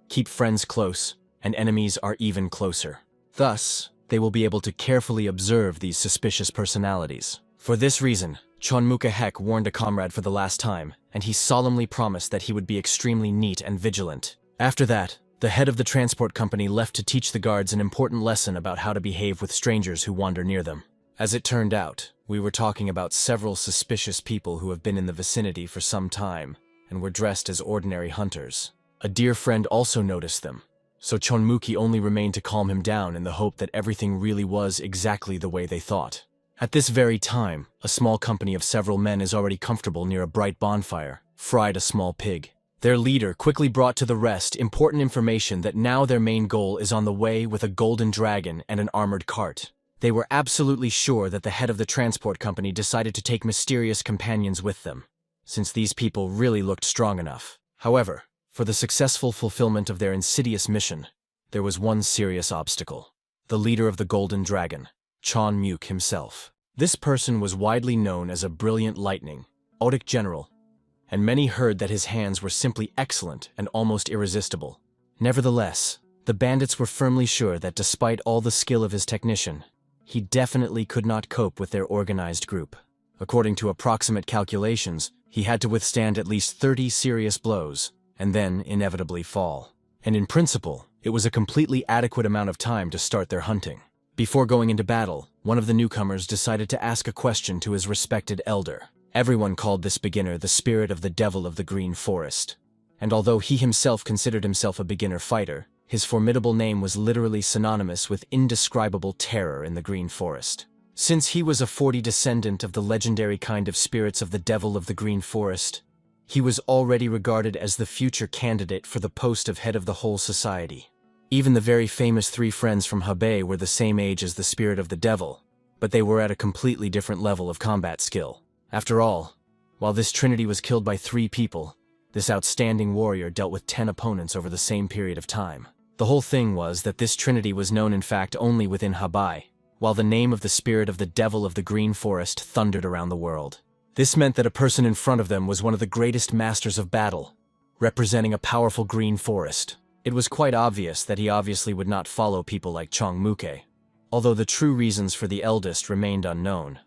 "Keep friends close, and enemies are even closer." Thus, they will be able to carefully observe these suspicious personalities. For this reason, Chonmook warned a comrade for the last time, and he solemnly promised that he would be extremely neat and vigilant. After that, the head of the transport company left to teach the guards an important lesson about how to behave with strangers who wander near them. As it turned out, we were talking about several suspicious people who have been in the vicinity for some time, and were dressed as ordinary hunters. A dear friend also noticed them, so Chonmook only remained to calm him down in the hope that everything really was exactly the way they thought. At this very time, a small company of several men is already comfortable near a bright bonfire, fried a small pig. Their leader quickly brought to the rest important information that now their main goal is on the way with a golden dragon and an armored cart. They were absolutely sure that the head of the transport company decided to take mysterious companions with them, since these people really looked strong enough. However, for the successful fulfillment of their insidious mission, there was one serious obstacle: the leader of the Golden Dragon, Chon Muk himself. This person was widely known as a brilliant lightning, Odic general, and many heard that his hands were simply excellent and almost irresistible. Nevertheless, the bandits were firmly sure that despite all the skill of his technician, he definitely could not cope with their organized group. According to approximate calculations, he had to withstand at least 30 serious blows, and then inevitably fall. And in principle, it was a completely adequate amount of time to start their hunting. Before going into battle, one of the newcomers decided to ask a question to his respected elder. Everyone called this beginner the spirit of the devil of the Green Forest. And although he himself considered himself a beginner fighter, his formidable name was literally synonymous with indescribable terror in the Green Forest. Since he was a 40 descendant of the legendary kind of spirits of the devil of the Green Forest, he was already regarded as the future candidate for the post of head of the whole society. Even the very famous three friends from Hebei were the same age as the spirit of the devil, but they were at a completely different level of combat skill. After all, while this trinity was killed by 3 people, this outstanding warrior dealt with 10 opponents over the same period of time. The whole thing was that this trinity was known in fact only within Hebei, while the name of the spirit of the devil of the Green Forest thundered around the world. This meant that a person in front of them was one of the greatest masters of battle, representing a powerful green forest. It was quite obvious that he obviously would not follow people like Chong Muke, although the true reasons for the eldest remained unknown.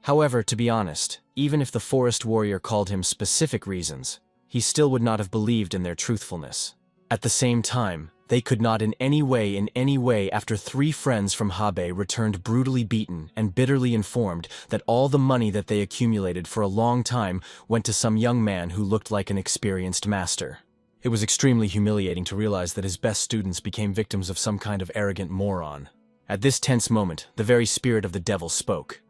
However, to be honest, even if the forest warrior called him specific reasons, he still would not have believed in their truthfulness. At the same time, they could not in any way after 3 friends from Hebei returned brutally beaten and bitterly informed that all the money that they accumulated for a long time went to some young man who looked like an experienced master. It was extremely humiliating to realize that his best students became victims of some kind of arrogant moron. At this tense moment, the very spirit of the devil spoke.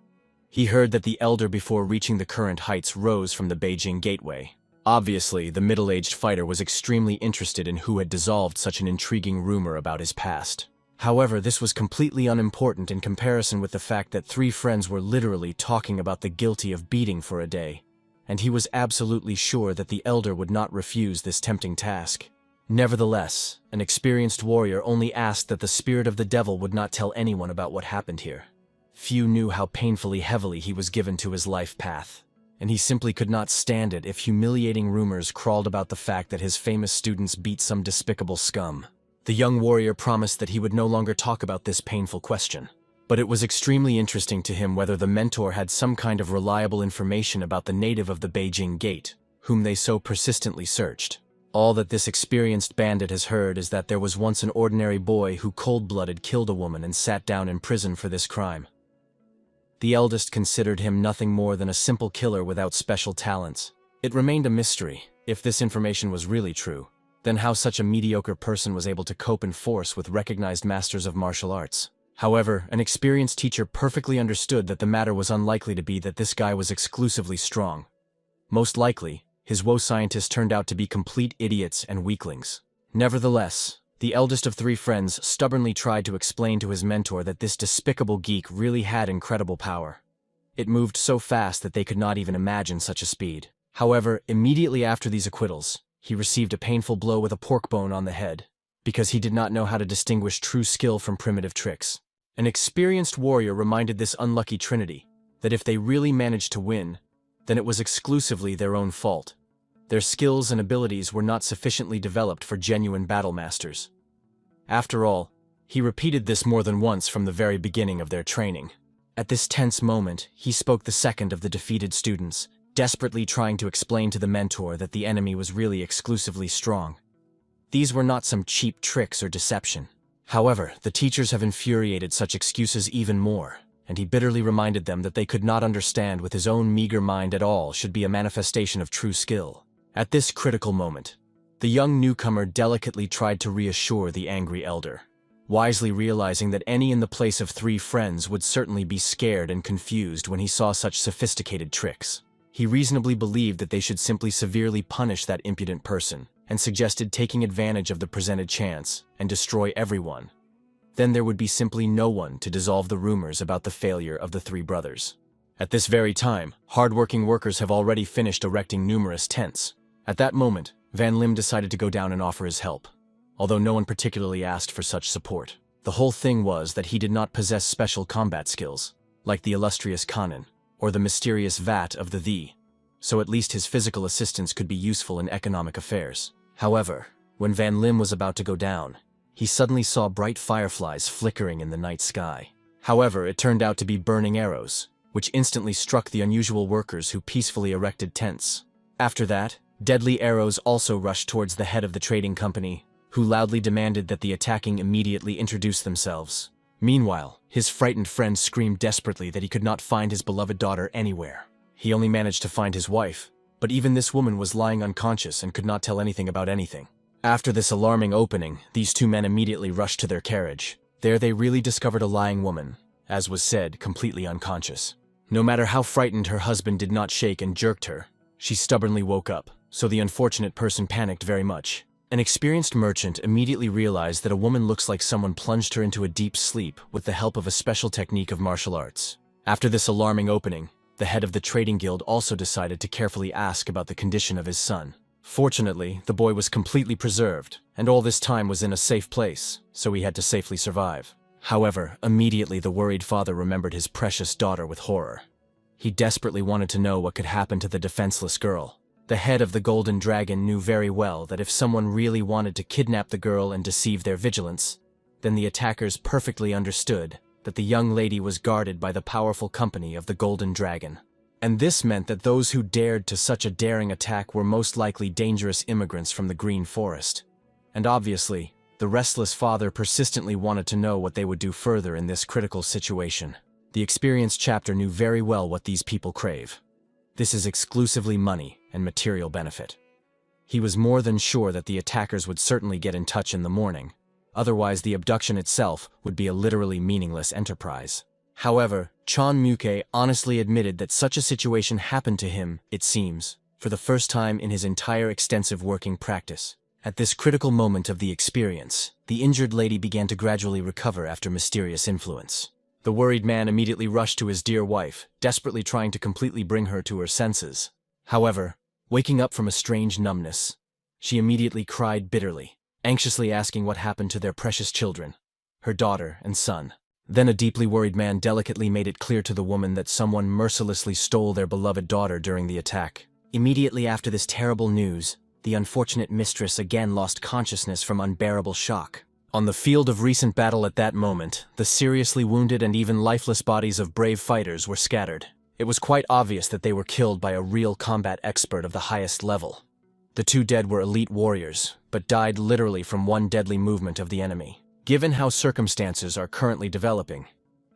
He heard that the elder before reaching the current heights rose from the Beijing gateway. Obviously, the middle-aged fighter was extremely interested in who had dissolved such an intriguing rumor about his past. However, this was completely unimportant in comparison with the fact that 3 friends were literally talking about the guilty of beating for a day, and he was absolutely sure that the elder would not refuse this tempting task. Nevertheless, an experienced warrior only asked that the spirit of the devil would not tell anyone about what happened here. Few knew how painfully heavily he was given to his life path, and he simply could not stand it if humiliating rumors crawled about the fact that his famous students beat some despicable scum. The young warrior promised that he would no longer talk about this painful question, but it was extremely interesting to him whether the mentor had some kind of reliable information about the native of the Beijing Gate, whom they so persistently searched. All that this experienced bandit has heard is that there was once an ordinary boy who cold-blooded killed a woman and sat down in prison for this crime. The eldest considered him nothing more than a simple killer without special talents. It remained a mystery, if this information was really true, then how such a mediocre person was able to cope in force with recognized masters of martial arts. However, an experienced teacher perfectly understood that the matter was unlikely to be that this guy was exclusively strong. Most likely, his woe scientists turned out to be complete idiots and weaklings. Nevertheless, the eldest of 3 friends stubbornly tried to explain to his mentor that this despicable geek really had incredible power. It moved so fast that they could not even imagine such a speed. However, immediately after these acquittals, he received a painful blow with a pork bone on the head, because he did not know how to distinguish true skill from primitive tricks. An experienced warrior reminded this unlucky trinity that if they really managed to win, then it was exclusively their own fault. Their skills and abilities were not sufficiently developed for genuine battle masters. After all, he repeated this more than once from the very beginning of their training. At this tense moment, he spoke the second of the defeated students, desperately trying to explain to the mentor that the enemy was really exclusively strong. These were not some cheap tricks or deception. However, the teachers have infuriated such excuses even more, and he bitterly reminded them that they could not understand with his own meager mind at all should be a manifestation of true skill. At this critical moment, the young newcomer delicately tried to reassure the angry elder, wisely realizing that any in the place of 3 friends would certainly be scared and confused when he saw such sophisticated tricks. He reasonably believed that they should simply severely punish that impudent person, and suggested taking advantage of the presented chance and destroy everyone. then there would be simply no one to dissolve the rumors about the failure of the three brothers. At this very time, hard-working workers have already finished erecting numerous tents. At that moment, Van Lim decided to go down and offer his help, although no one particularly asked for such support. The whole thing was that he did not possess special combat skills, like the illustrious Kanin, or the mysterious Vat of the so at least his physical assistance could be useful in economic affairs. However, when Van Lim was about to go down, he suddenly saw bright fireflies flickering in the night sky. However, it turned out to be burning arrows, which instantly struck the unusual workers who peacefully erected tents. After that, deadly arrows also rushed towards the head of the trading company, who loudly demanded that the attacking immediately introduce themselves. Meanwhile, his frightened friend screamed desperately that he could not find his beloved daughter anywhere. He only managed to find his wife, but even this woman was lying unconscious and could not tell anything about anything. After this alarming opening, these two men immediately rushed to their carriage. There they really discovered a lying woman, as was said, completely unconscious. No matter how frightened her husband did not shake and jerked her, she stubbornly woke up, so the unfortunate person panicked very much. An experienced merchant immediately realized that a woman looks like someone plunged her into a deep sleep with the help of a special technique of martial arts. After this alarming opening, the head of the trading guild also decided to carefully ask about the condition of his son. Fortunately, the boy was completely preserved, and all this time was in a safe place, so he had to safely survive. However, immediately the worried father remembered his precious daughter with horror. He desperately wanted to know what could happen to the defenseless girl. The head of the Golden Dragon knew very well that if someone really wanted to kidnap the girl and deceive their vigilance, then the attackers perfectly understood that the young lady was guarded by the powerful company of the Golden Dragon. And this meant that those who dared to such a daring attack were most likely dangerous immigrants from the Green Forest. And obviously, the restless father persistently wanted to know what they would do further in this critical situation. The experienced chapter knew very well what these people crave. This is exclusively money and material benefit. He was more than sure that the attackers would certainly get in touch in the morning. Otherwise, the abduction itself would be a literally meaningless enterprise. However, Chon Muke honestly admitted that such a situation happened to him, it seems, for the first time in his entire extensive working practice. At this critical moment of the experience, the injured lady began to gradually recover after mysterious influence. The worried man immediately rushed to his dear wife, desperately trying to completely bring her to her senses. However, waking up from a strange numbness, she immediately cried bitterly, anxiously asking what happened to their precious children, her daughter and son. Then a deeply worried man delicately made it clear to the woman that someone mercilessly stole their beloved daughter during the attack. Immediately after this terrible news, the unfortunate mistress again lost consciousness from unbearable shock. On the field of recent battle at that moment, the seriously wounded and even lifeless bodies of brave fighters were scattered. It was quite obvious that they were killed by a real combat expert of the highest level. The two dead were elite warriors, but died literally from one deadly movement of the enemy. Given how circumstances are currently developing,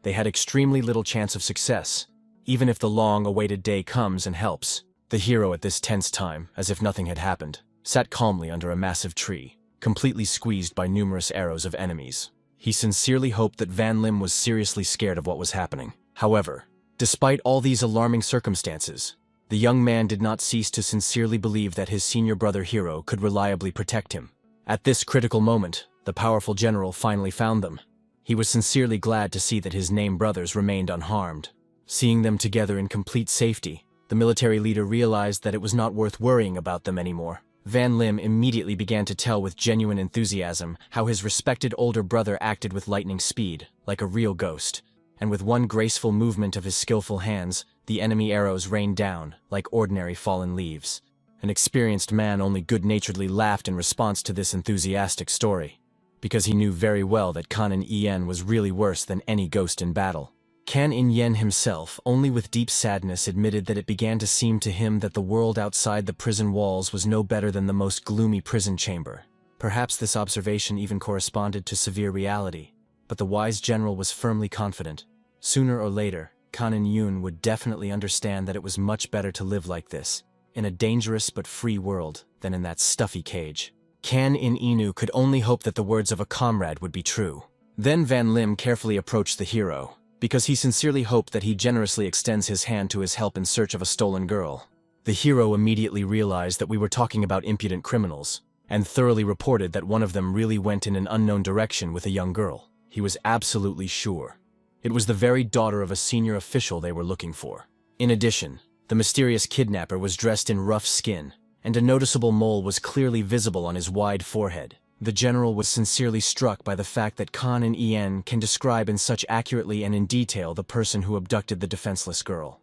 they had extremely little chance of success, even if the long-awaited day comes and helps. The hero at this tense time, as if nothing had happened, sat calmly under a massive tree, completely squeezed by numerous arrows of enemies. He sincerely hoped that Van Lim was seriously scared of what was happening. However, despite all these alarming circumstances, the young man did not cease to sincerely believe that his senior brother hero could reliably protect him. At this critical moment, the powerful general finally found them. He was sincerely glad to see that his named brothers remained unharmed. Seeing them together in complete safety, the military leader realized that it was not worth worrying about them anymore. Van Lim immediately began to tell with genuine enthusiasm how his respected older brother acted with lightning speed, like a real ghost, and with one graceful movement of his skillful hands, the enemy arrows rained down like ordinary fallen leaves. An experienced man only good-naturedly laughed in response to this enthusiastic story, because he knew very well that Kanin Yen was really worse than any ghost in battle. Kanin Yen himself, only with deep sadness, admitted that it began to seem to him that the world outside the prison walls was no better than the most gloomy prison chamber. Perhaps this observation even corresponded to severe reality, but the wise general was firmly confident. Sooner or later, Kanin Yun would definitely understand that it was much better to live like this, in a dangerous but free world, than in that stuffy cage. Kanin Inu could only hope that the words of a comrade would be true. Then Van Lim carefully approached the hero, because he sincerely hoped that he generously extends his hand to his help in search of a stolen girl. The hero immediately realized that we were talking about impudent criminals, and thoroughly reported that one of them really went in an unknown direction with a young girl. he was absolutely sure. It was the very daughter of a senior official they were looking for. In addition, the mysterious kidnapper was dressed in rough skin, and a noticeable mole was clearly visible on his wide forehead. The general was sincerely struck by the fact that Khan and En can describe in such accurately and in detail the person who abducted the defenseless girl.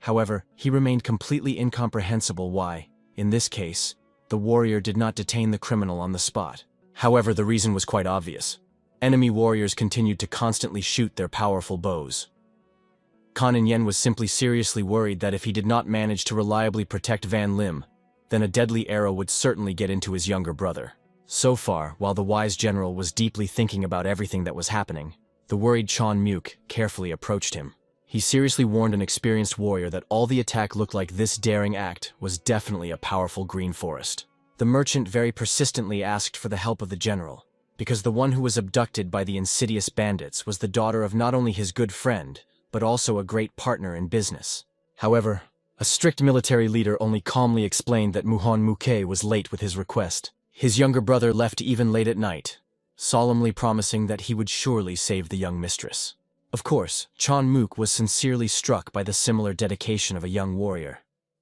However, he remained completely incomprehensible why, in this case, the warrior did not detain the criminal on the spot. However, the reason was quite obvious. Enemy warriors continued to constantly shoot their powerful bows. Khan and Yen was simply seriously worried that if he did not manage to reliably protect Van Lim, then a deadly arrow would certainly get into his younger brother. So far, while the wise general was deeply thinking about everything that was happening, the worried Chon Muk carefully approached him. He seriously warned an experienced warrior that all the attack looked like this daring act was definitely a powerful green forest. The merchant very persistently asked for the help of the general, because the one who was abducted by the insidious bandits was the daughter of not only his good friend, but also a great partner in business. However, a strict military leader only calmly explained that Muhan Muke was late with his request. His younger brother left even late at night, solemnly promising that he would surely save the young mistress. Of course, Chon Mook was sincerely struck by the similar dedication of a young warrior,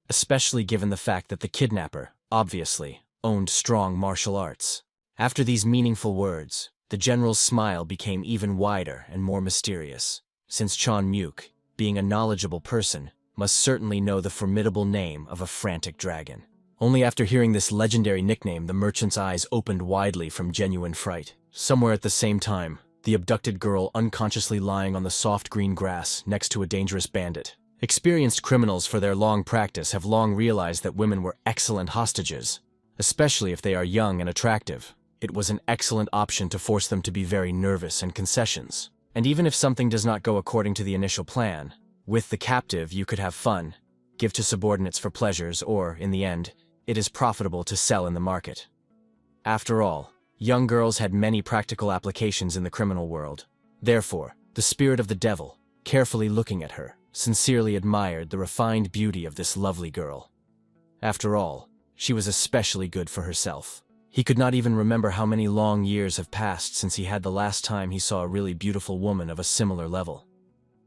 especially given the fact that the kidnapper, obviously, owned strong martial arts. After these meaningful words, the general's smile became even wider and more mysterious, since Chon Mook, being a knowledgeable person, must certainly know the formidable name of a frantic dragon. Only after hearing this legendary nickname, the merchant's eyes opened widely from genuine fright. Somewhere at the same time, the abducted girl unconsciously lying on the soft green grass next to a dangerous bandit. Experienced criminals for their long practice have long realized that women were excellent hostages, especially if they are young and attractive. It was an excellent option to force them to be very nervous and concessions. And even if something does not go according to the initial plan, with the captive you could have fun, give to subordinates for pleasures, or, in the end, it is profitable to sell in the market. After all, young girls had many practical applications in the criminal world. Therefore, the spirit of the devil, carefully looking at her, sincerely admired the refined beauty of this lovely girl. After all, she was especially good for herself. He could not even remember how many long years have passed since he had the last time he saw a really beautiful woman of a similar level.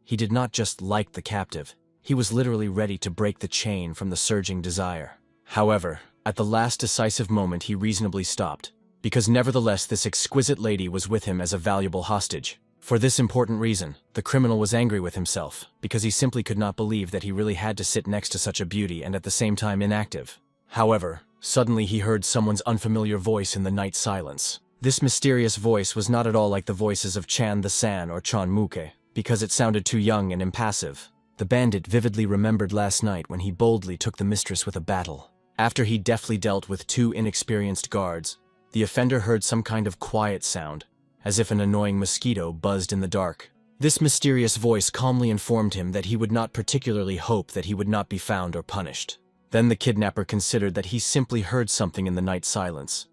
He did not just like the captive, he was literally ready to break the chain from the surging desire. However, at the last decisive moment he reasonably stopped, because nevertheless this exquisite lady was with him as a valuable hostage. For this important reason, the criminal was angry with himself, because he simply could not believe that he really had to sit next to such a beauty and at the same time inactive. However, suddenly he heard someone's unfamiliar voice in the night silence. This mysterious voice was not at all like the voices of Chan the San or Chon Muke, because it sounded too young and impassive. The bandit vividly remembered last night when he boldly took the mistress with a battle. After he deftly dealt with two inexperienced guards, the offender heard some kind of quiet sound, as if an annoying mosquito buzzed in the dark. This mysterious voice calmly informed him that he would not particularly hope that he would not be found or punished. Then the kidnapper considered that he simply heard something in the night silence.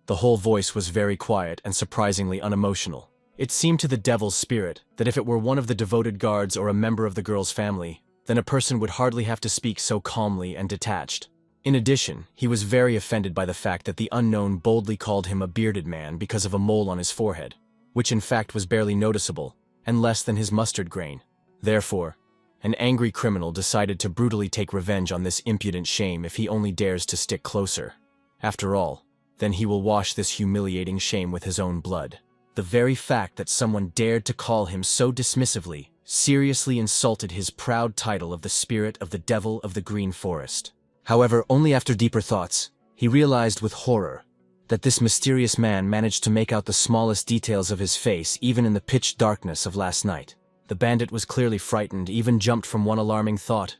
The whole voice was very quiet and surprisingly unemotional. It seemed to the devil's spirit that if it were one of the devoted guards or a member of the girl's family, then a person would hardly have to speak so calmly and detached. In addition, he was very offended by the fact that the unknown boldly called him a bearded man because of a mole on his forehead, which in fact was barely noticeable, and less than his mustard grain. Therefore, an angry criminal decided to brutally take revenge on this impudent shame if he only dares to stick closer. After all, then he will wash this humiliating shame with his own blood. The very fact that someone dared to call him so dismissively seriously insulted his proud title of the spirit of the devil of the green forest. However, only after deeper thoughts, he realized with horror that this mysterious man managed to make out the smallest details of his face even in the pitch darkness of last night. The bandit was clearly frightened, even jumped from one alarming thought.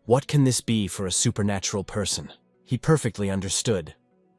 What can this be for a supernatural person? He perfectly understood.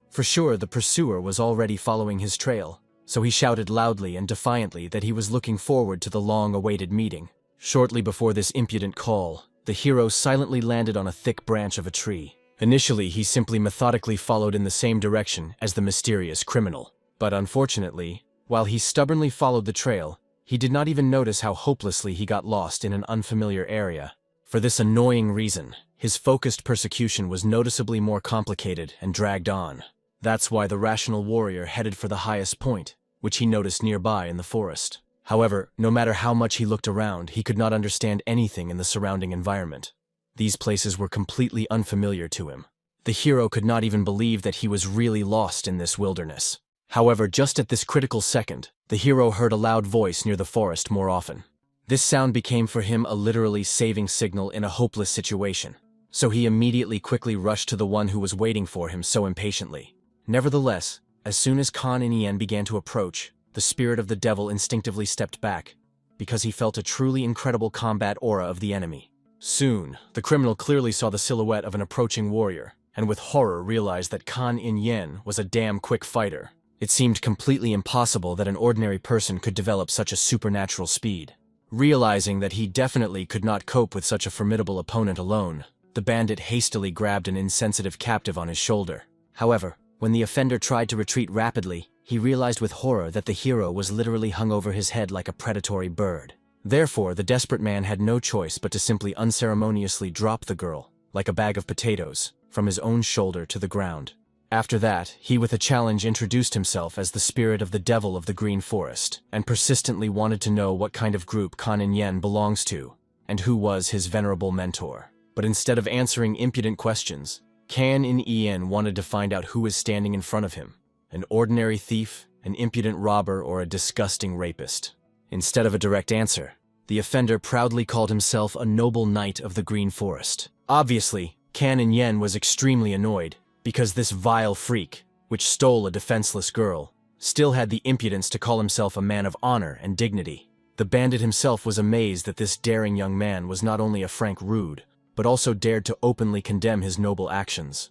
For sure, the pursuer was already following his trail, so he shouted loudly and defiantly that he was looking forward to the long-awaited meeting. Shortly before this impudent call, the hero silently landed on a thick branch of a tree. Initially, he simply methodically followed in the same direction as the mysterious criminal. But unfortunately, while he stubbornly followed the trail, he did not even notice how hopelessly he got lost in an unfamiliar area. For this annoying reason, his focused persecution was noticeably more complicated and dragged on. That's why the rational warrior headed for the highest point, which he noticed nearby in the forest. However, no matter how much he looked around, he could not understand anything in the surrounding environment. These places were completely unfamiliar to him. The hero could not even believe that he was really lost in this wilderness. However, just at this critical second, the hero heard a loud voice near the forest more often. This sound became for him a literally saving signal in a hopeless situation. So he immediately quickly rushed to the one who was waiting for him so impatiently. Nevertheless, as soon as Kan and Yen began to approach, the spirit of the devil instinctively stepped back, because he felt a truly incredible combat aura of the enemy. Soon, the criminal clearly saw the silhouette of an approaching warrior, and with horror realized that Kan In Yen was a damn quick fighter. It seemed completely impossible that an ordinary person could develop such a supernatural speed. Realizing that he definitely could not cope with such a formidable opponent alone, the bandit hastily grabbed an insensitive captive on his shoulder. However, when the offender tried to retreat rapidly, he realized with horror that the hero was literally hung over his head like a predatory bird. Therefore, the desperate man had no choice but to simply unceremoniously drop the girl, like a bag of potatoes, from his own shoulder to the ground. After that, he with a challenge introduced himself as the spirit of the devil of the green forest, and persistently wanted to know what kind of group Kan In Yen belongs to, and who was his venerable mentor. But instead of answering impudent questions, Kan In Yen wanted to find out who was standing in front of him, an ordinary thief, an impudent robber, or a disgusting rapist. Instead of a direct answer, the offender proudly called himself a noble knight of the green forest. Obviously, Kan In Yen was extremely annoyed, because this vile freak, which stole a defenseless girl, still had the impudence to call himself a man of honor and dignity. The bandit himself was amazed that this daring young man was not only a frank rude, but also dared to openly condemn his noble actions.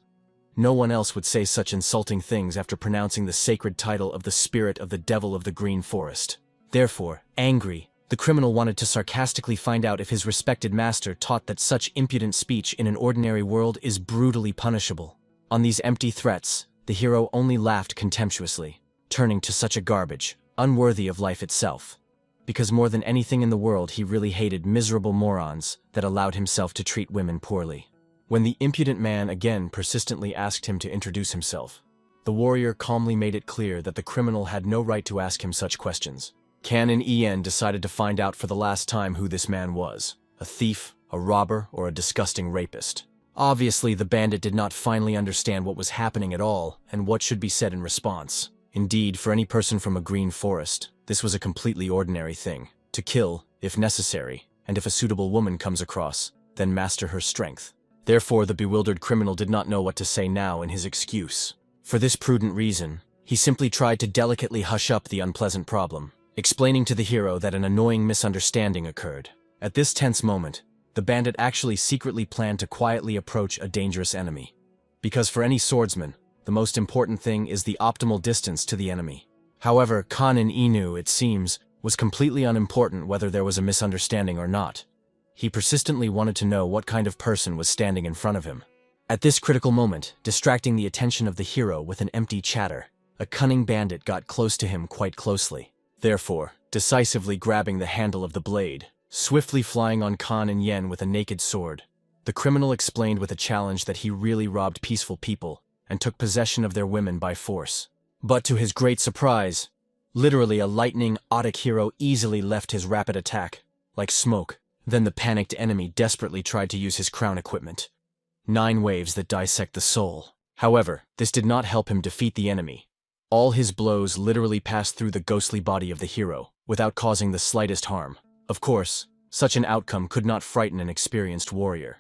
No one else would say such insulting things after pronouncing the sacred title of the spirit of the devil of the green forest. Therefore, angry, the criminal wanted to sarcastically find out if his respected master taught that such impudent speech in an ordinary world is brutally punishable. On these empty threats, the hero only laughed contemptuously, turning to such a garbage, unworthy of life itself. Because more than anything in the world he really hated miserable morons that allowed himself to treat women poorly. When the impudent man again persistently asked him to introduce himself, the warrior calmly made it clear that the criminal had no right to ask him such questions. Kan In Yen decided to find out for the last time who this man was, a thief, a robber, or a disgusting rapist. Obviously, the bandit did not finally understand what was happening at all and what should be said in response. Indeed, for any person from a green forest, this was a completely ordinary thing. To kill, if necessary, and if a suitable woman comes across, then master her strength. Therefore, the bewildered criminal did not know what to say now in his excuse. For this prudent reason, he simply tried to delicately hush up the unpleasant problem, explaining to the hero that an annoying misunderstanding occurred. At this tense moment, the bandit actually secretly planned to quietly approach a dangerous enemy. Because for any swordsman, the most important thing is the optimal distance to the enemy. However, Kan In Inu, it seems, was completely unimportant whether there was a misunderstanding or not. He persistently wanted to know what kind of person was standing in front of him. At this critical moment, distracting the attention of the hero with an empty chatter, a cunning bandit got close to him quite closely. Therefore, decisively grabbing the handle of the blade, swiftly flying on Kan In Yen with a naked sword, the criminal explained with a challenge that he really robbed peaceful people and took possession of their women by force. But to his great surprise, literally a lightning Otic hero easily left his rapid attack, like smoke. Then the panicked enemy desperately tried to use his crown equipment. 9 waves that dissect the soul. However, this did not help him defeat the enemy. All his blows literally passed through the ghostly body of the hero, without causing the slightest harm. Of course, such an outcome could not frighten an experienced warrior.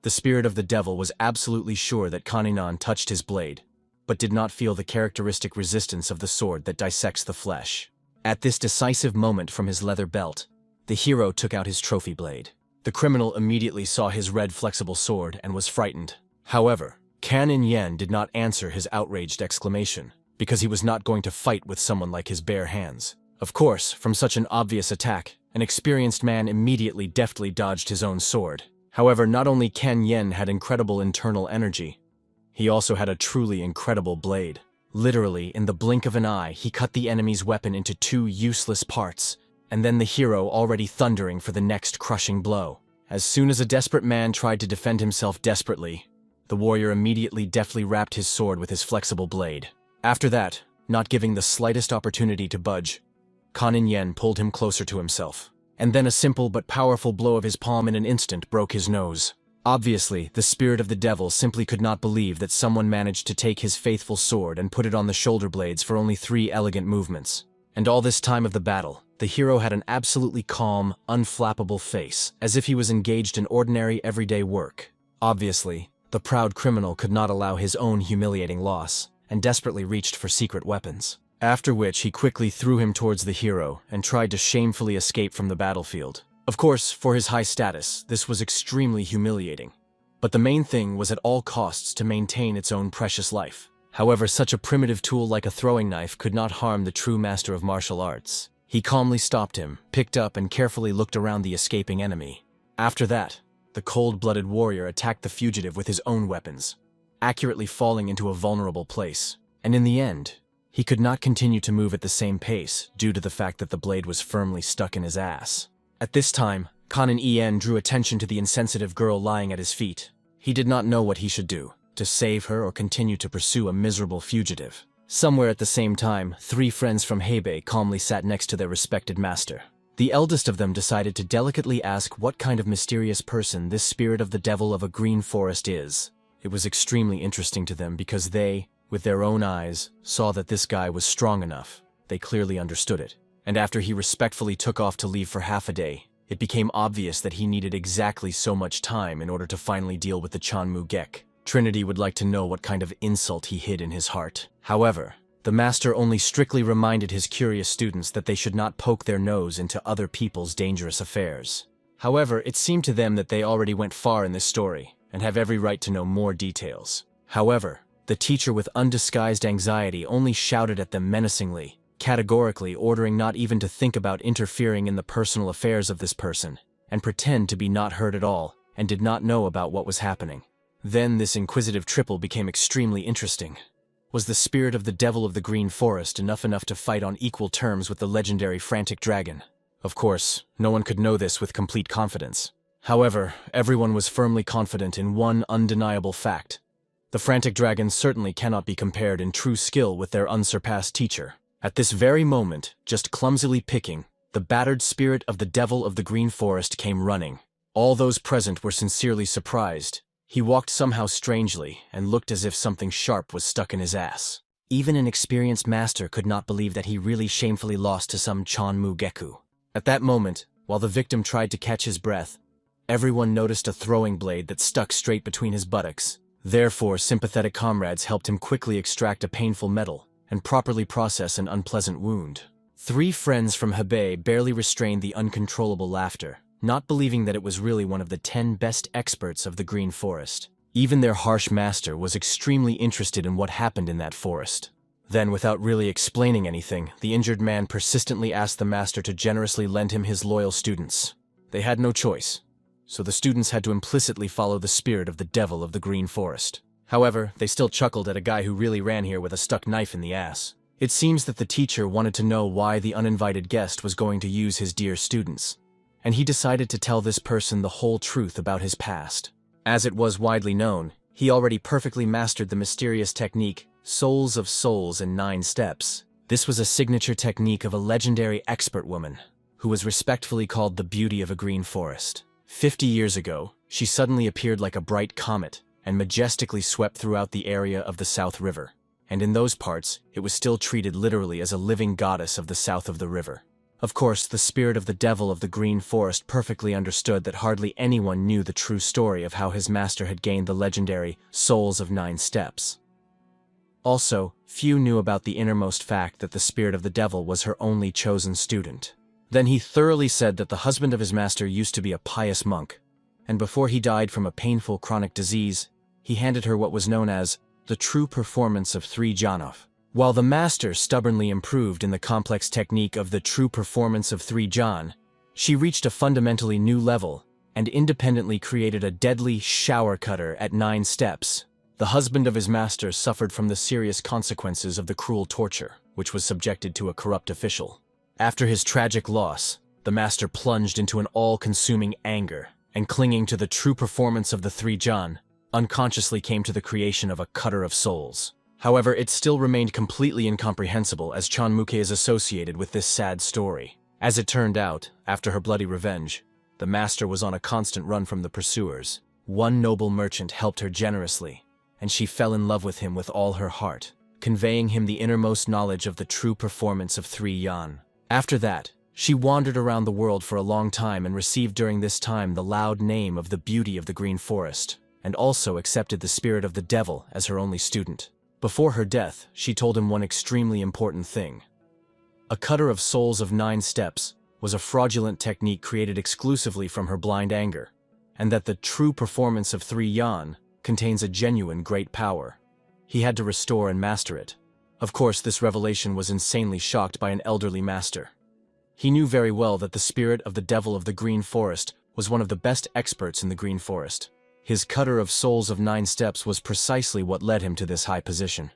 The spirit of the devil was absolutely sure that Kaninan touched his blade, but did not feel the characteristic resistance of the sword that dissects the flesh. At this decisive moment from his leather belt, the hero took out his trophy blade. The criminal immediately saw his red flexible sword and was frightened. However, Kan In Yen did not answer his outraged exclamation, because he was not going to fight with someone like his bare hands. Of course, from such an obvious attack, an experienced man immediately deftly dodged his own sword. However, not only Kan Yen had incredible internal energy, he also had a truly incredible blade. Literally, in the blink of an eye, he cut the enemy's weapon into 2 useless parts, and then the hero already thundering for the next crushing blow. As soon as a desperate man tried to defend himself desperately, the warrior immediately deftly wrapped his sword with his flexible blade. After that, not giving the slightest opportunity to budge. Kanin Yen pulled him closer to himself, and then a simple but powerful blow of his palm in an instant broke his nose. Obviously, the spirit of the devil simply could not believe that someone managed to take his faithful sword and put it on the shoulder blades for only 3 elegant movements. And all this time of the battle, the hero had an absolutely calm, unflappable face, as if he was engaged in ordinary everyday work. Obviously, the proud criminal could not allow his own humiliating loss, and desperately reached for secret weapons. After which he quickly threw him towards the hero and tried to shamefully escape from the battlefield. Of course, for his high status, this was extremely humiliating. But the main thing was at all costs to maintain its own precious life. However, such a primitive tool like a throwing knife could not harm the true master of martial arts. He calmly stopped him, picked up and carefully looked around the escaping enemy. After that, the cold-blooded warrior attacked the fugitive with his own weapons, accurately falling into a vulnerable place. And in the end, he could not continue to move at the same pace due to the fact that the blade was firmly stuck in his ass. At this time, Kanin Yen drew attention to the insensitive girl lying at his feet. He did not know what he should do, to save her or continue to pursue a miserable fugitive. Somewhere at the same time, 3 friends from Hebei calmly sat next to their respected master. The eldest of them decided to delicately ask what kind of mysterious person this spirit of the devil of a green forest is. It was extremely interesting to them because they, with their own eyes, saw that this guy was strong enough. They clearly understood it. And after he respectfully took off to leave for half a day, it became obvious that he needed exactly so much time in order to finally deal with the Chanmu Gek. Trinity would like to know what kind of insult he hid in his heart. However, the master only strictly reminded his curious students that they should not poke their nose into other people's dangerous affairs. However, it seemed to them that they already went far in this story, and have every right to know more details. However, the teacher with undisguised anxiety only shouted at them menacingly, categorically ordering not even to think about interfering in the personal affairs of this person, and pretend to be not heard at all, and did not know about what was happening. Then this inquisitive triple became extremely interesting. Was the spirit of the devil of the green forest enough to fight on equal terms with the legendary frantic dragon? Of course, no one could know this with complete confidence. However, everyone was firmly confident in one undeniable fact. The frantic dragon certainly cannot be compared in true skill with their unsurpassed teacher. At this very moment, just clumsily picking, the battered spirit of the devil of the green forest came running. All those present were sincerely surprised. He walked somehow strangely and looked as if something sharp was stuck in his ass. Even an experienced master could not believe that he really shamefully lost to some Chanmu Geku. At that moment, while the victim tried to catch his breath, everyone noticed a throwing blade that stuck straight between his buttocks. Therefore, sympathetic comrades helped him quickly extract a painful metal and properly process an unpleasant wound. 3 friends from Hebei barely restrained the uncontrollable laughter, not believing that it was really one of the 10 best experts of the green forest. Even their harsh master was extremely interested in what happened in that forest. Then, without really explaining anything, the injured man persistently asked the master to generously lend him his loyal students. They had no choice, so the students had to implicitly follow the spirit of the devil of the green forest. However, they still chuckled at a guy who really ran here with a stuck knife in the ass. It seems that the teacher wanted to know why the uninvited guest was going to use his dear students, and he decided to tell this person the whole truth about his past. As it was widely known, he already perfectly mastered the mysterious technique, Souls of Souls in 9 steps. This was a signature technique of a legendary expert woman, who was respectfully called the Beauty of a Green Forest. 50 years ago, she suddenly appeared like a bright comet, and majestically swept throughout the area of the South River. And in those parts, it was still treated literally as a living goddess of the south of the river. Of course, the spirit of the devil of the green forest perfectly understood that hardly anyone knew the true story of how his master had gained the legendary Souls of 9 steps. Also, few knew about the innermost fact that the spirit of the devil was her only chosen student. Then he thoroughly said that the husband of his master used to be a pious monk, and before he died from a painful chronic disease, he handed her what was known as the true performance of 3 jhana. While the master stubbornly improved in the complex technique of the true performance of 3 jhana, she reached a fundamentally new level and independently created a deadly shower cutter at 9 steps. The husband of his master suffered from the serious consequences of the cruel torture, which was subjected to a corrupt official. After his tragic loss, the master plunged into an all-consuming anger, and clinging to the true performance of the 3 jhana, unconsciously came to the creation of a cutter of souls. However, it still remained completely incomprehensible as Chanmuke is associated with this sad story. As it turned out, after her bloody revenge, the master was on a constant run from the pursuers. One noble merchant helped her generously, and she fell in love with him with all her heart, conveying him the innermost knowledge of the true performance of 3 yan. After that, she wandered around the world for a long time and received during this time the loud name of the beauty of the green forest, and also accepted the spirit of the devil as her only student. Before her death, she told him one extremely important thing. A cutter of souls of 9 steps was a fraudulent technique created exclusively from her blind anger, and that the true performance of 3 yan contains a genuine great power. He had to restore and master it. Of course, this revelation was insanely shocked by an elderly master. He knew very well that the spirit of the devil of the green forest was one of the best experts in the green forest. His cutter of souls of 9 steps was precisely what led him to this high position.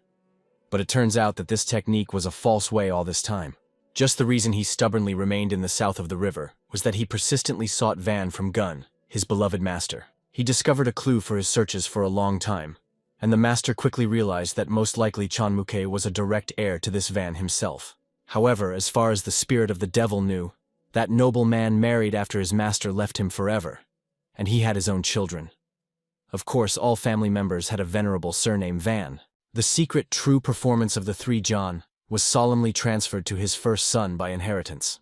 But it turns out that this technique was a false way all this time. Just the reason he stubbornly remained in the south of the river was that he persistently sought Van from Gun, his beloved master. He discovered a clue for his searches for a long time, and the master quickly realized that most likely Chanmuke was a direct heir to this Van himself. However, as far as the spirit of the devil knew, that noble man married after his master left him forever, and he had his own children. Of course, all family members had a venerable surname Van. The secret true performance of the 3 yan was solemnly transferred to his first son by inheritance.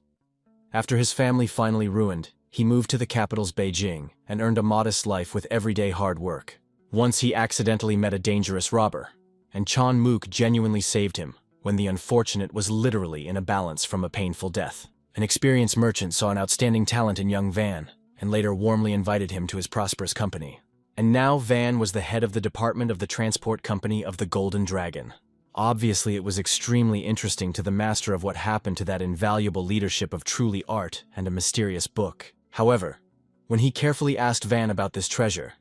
After his family finally ruined, he moved to the capital's Beijing and earned a modest life with everyday hard work. Once he accidentally met a dangerous robber, and Chanmuke genuinely saved him when the unfortunate was literally in a balance from a painful death. An experienced merchant saw an outstanding talent in young Van and later warmly invited him to his prosperous company. And now Van was the head of the department of the transport company of the Golden Dragon. Obviously, it was extremely interesting to the master of what happened to that invaluable leadership of truly art and a mysterious book. However, when he carefully asked Van about this treasure,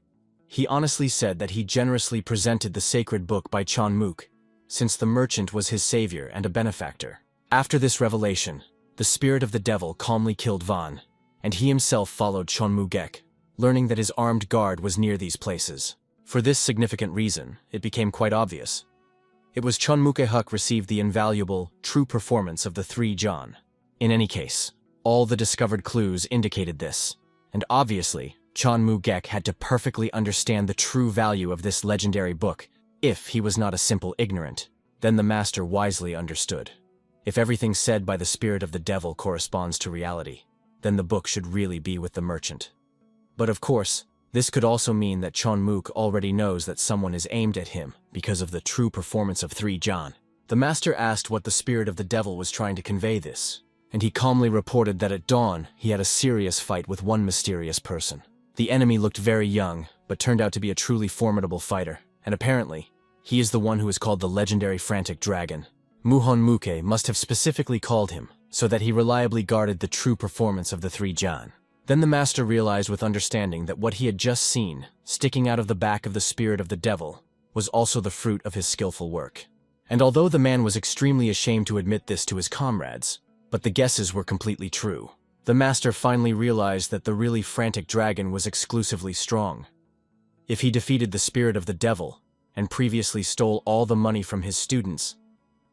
he honestly said that he generously presented the sacred book by Chanmuke, since the merchant was his savior and a benefactor. After this revelation, the spirit of the devil calmly killed Van, and he himself followed Chanmuke, learning that his armed guard was near these places. For this significant reason, it became quite obvious. It was Chanmuke Huck received the invaluable, true performance of the 3 yan. In any case, all the discovered clues indicated this, and obviously, Chanmuke had to perfectly understand the true value of this legendary book. If he was not a simple ignorant, then the master wisely understood. If everything said by the spirit of the devil corresponds to reality, then the book should really be with the merchant. But of course, this could also mean that Chanmuke already knows that someone is aimed at him because of the true performance of 3 yan. The master asked what the spirit of the devil was trying to convey this, and he calmly reported that at dawn he had a serious fight with one mysterious person. The enemy looked very young, but turned out to be a truly formidable fighter, and apparently, he is the one who is called the legendary Frantic Dragon. Muhonmuke must have specifically called him, so that he reliably guarded the true performance of the 3 yan. Then the master realized with understanding that what he had just seen, sticking out of the back of the spirit of the devil, was also the fruit of his skillful work. And although the man was extremely ashamed to admit this to his comrades, but the guesses were completely true. The master finally realized that the really frantic dragon was exclusively strong. If he defeated the spirit of the devil, and previously stole all the money from his students,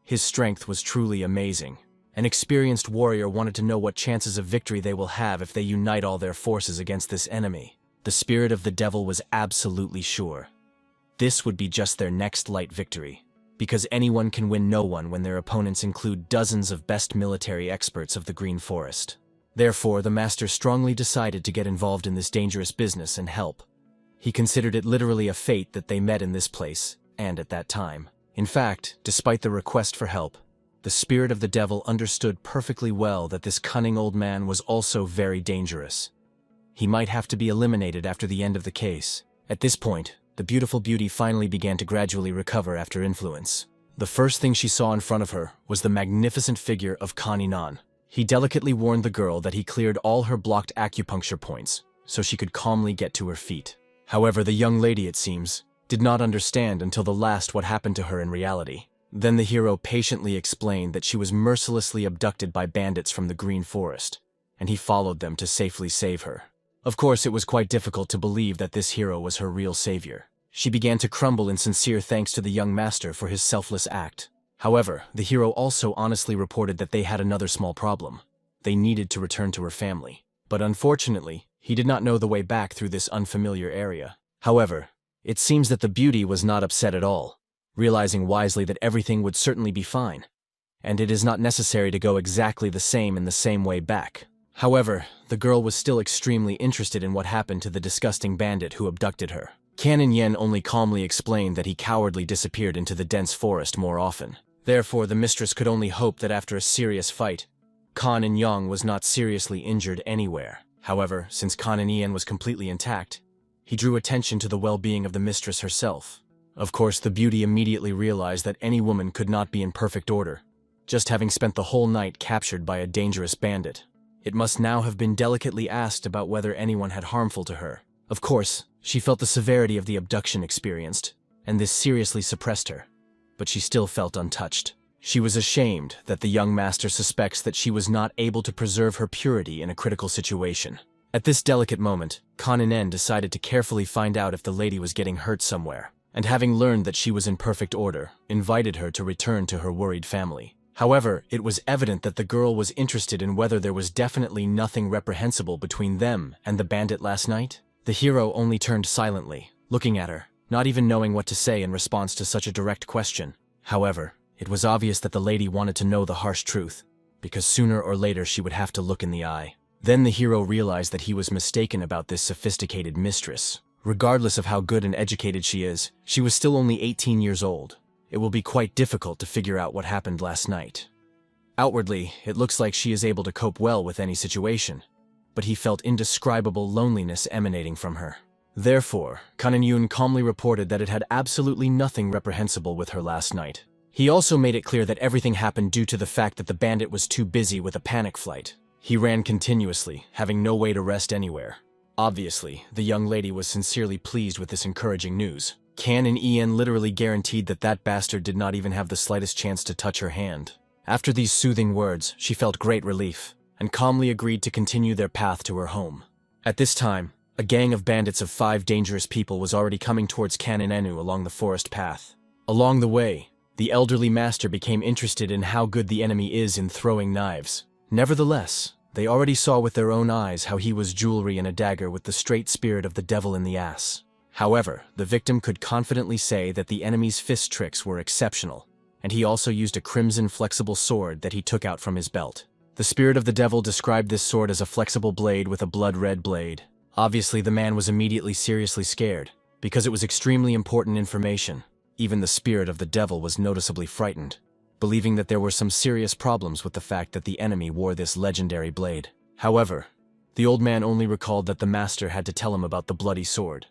his strength was truly amazing. An experienced warrior wanted to know what chances of victory they will have if they unite all their forces against this enemy. The spirit of the devil was absolutely sure. This would be just their next light victory, because anyone can win no one when their opponents include dozens of best military experts of the Green Forest. Therefore, the master strongly decided to get involved in this dangerous business and help. He considered it literally a fate that they met in this place, and at that time. In fact, despite the request for help, the spirit of the devil understood perfectly well that this cunning old man was also very dangerous. He might have to be eliminated after the end of the case. At this point, the beautiful beauty finally began to gradually recover after influence. The first thing she saw in front of her was the magnificent figure of Kaninan. He delicately warned the girl that he cleared all her blocked acupuncture points, so she could calmly get to her feet. However, the young lady, it seems, did not understand until the last what happened to her in reality. Then the hero patiently explained that she was mercilessly abducted by bandits from the Green Forest, and he followed them to safely save her. Of course, it was quite difficult to believe that this hero was her real savior. she began to crumble in sincere thanks to the young master for his selfless act. However, the hero also honestly reported that they had another small problem. They needed to return to her family. But unfortunately, he did not know the way back through this unfamiliar area. However, it seems that the beauty was not upset at all, realizing wisely that everything would certainly be fine, and it is not necessary to go exactly the same in the same way back. However, the girl was still extremely interested in what happened to the disgusting bandit who abducted her. Canon Yen only calmly explained that he cowardly disappeared into the dense forest more often. Therefore, the mistress could only hope that after a serious fight, Kanan Yang was not seriously injured anywhere. However, since Kanan Yen was completely intact, he drew attention to the well-being of the mistress herself. Of course, the beauty immediately realized that any woman could not be in perfect order, just having spent the whole night captured by a dangerous bandit. It must now have been delicately asked about whether anyone had harmful to her. Of course, she felt the severity of the abduction experienced, and this seriously suppressed her. But she still felt untouched. She was ashamed that the young master suspects that she was not able to preserve her purity in a critical situation. At this delicate moment, Kanan decided to carefully find out if the lady was getting hurt somewhere, and having learned that she was in perfect order, invited her to return to her worried family. However, it was evident that the girl was interested in whether there was definitely nothing reprehensible between them and the bandit last night. The hero only turned silently, looking at her, not even knowing what to say in response to such a direct question. However, it was obvious that the lady wanted to know the harsh truth, because sooner or later she would have to look in the eye. Then the hero realized that he was mistaken about this sophisticated mistress. Regardless of how good and educated she is, she was still only 18 years old. It will be quite difficult to figure out what happened last night. Outwardly, it looks like she is able to cope well with any situation, but he felt indescribable loneliness emanating from her. Therefore, Kanan Yun calmly reported that it had absolutely nothing reprehensible with her last night. He also made it clear that everything happened due to the fact that the bandit was too busy with a panic flight. He ran continuously, having no way to rest anywhere. Obviously, the young lady was sincerely pleased with this encouraging news. Canon En literally guaranteed that that bastard did not even have the slightest chance to touch her hand. After these soothing words, she felt great relief, and calmly agreed to continue their path to her home. At this time, a gang of bandits of 5 dangerous people was already coming towards Canon Enu along the forest path. Along the way, the elderly master became interested in how good the enemy is in throwing knives. Nevertheless, they already saw with their own eyes how he was jewelry and a dagger with the straight spirit of the devil in the ass. However, the victim could confidently say that the enemy's fist tricks were exceptional, and he also used a crimson flexible sword that he took out from his belt. The spirit of the devil described this sword as a flexible blade with a blood-red blade. Obviously, the man was immediately seriously scared, because it was extremely important information. Even the spirit of the devil was noticeably frightened, believing that there were some serious problems with the fact that the enemy wore this legendary blade. However, the old man only recalled that the master had to tell him about the bloody sword,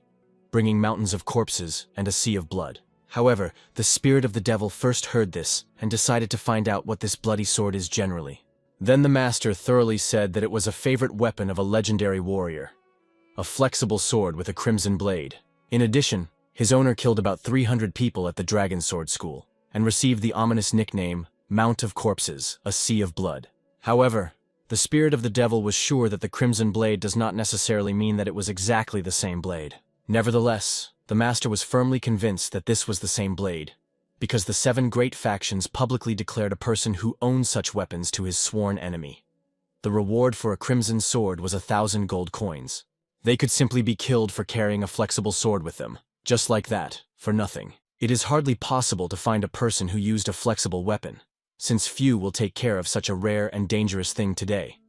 bringing mountains of corpses and a sea of blood. However, the spirit of the devil first heard this and decided to find out what this bloody sword is generally. Then the master thoroughly said that it was a favorite weapon of a legendary warrior, a flexible sword with a crimson blade. In addition, his owner killed about 300 people at the Dragon Sword School, and received the ominous nickname, Mount of Corpses, a Sea of Blood. However, the spirit of the devil was sure that the crimson blade does not necessarily mean that it was exactly the same blade. Nevertheless, the master was firmly convinced that this was the same blade, because the 7 great factions publicly declared a person who owned such weapons to his sworn enemy. The reward for a crimson sword was 1,000 gold coins. They could simply be killed for carrying a flexible sword with them, just like that, for nothing. It is hardly possible to find a person who used a flexible weapon, since few will take care of such a rare and dangerous thing today.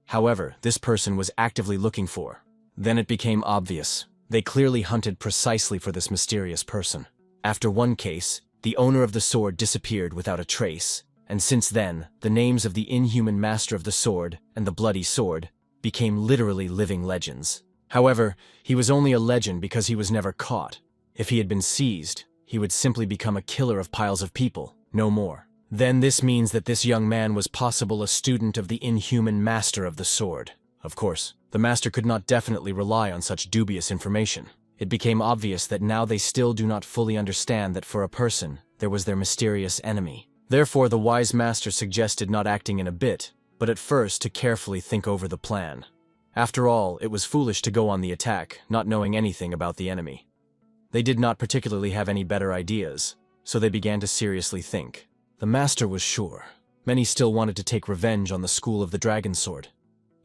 However, this person was actively looking for. Then it became obvious. They clearly hunted precisely for this mysterious person. After one case, the owner of the sword disappeared without a trace, and since then, the names of the inhuman master of the sword and the bloody sword became literally living legends. However, he was only a legend because he was never caught. If he had been seized, he would simply become a killer of piles of people, no more. Then this means that this young man was possible a student of the inhuman master of the sword. Of course, the master could not definitely rely on such dubious information. It became obvious that now they still do not fully understand that for a person, there was their mysterious enemy. Therefore, the wise master suggested not acting in a bit, but at first to carefully think over the plan. After all, it was foolish to go on the attack, not knowing anything about the enemy. They did not particularly have any better ideas, so they began to seriously think. The master was sure. Many still wanted to take revenge on the school of the dragon sword.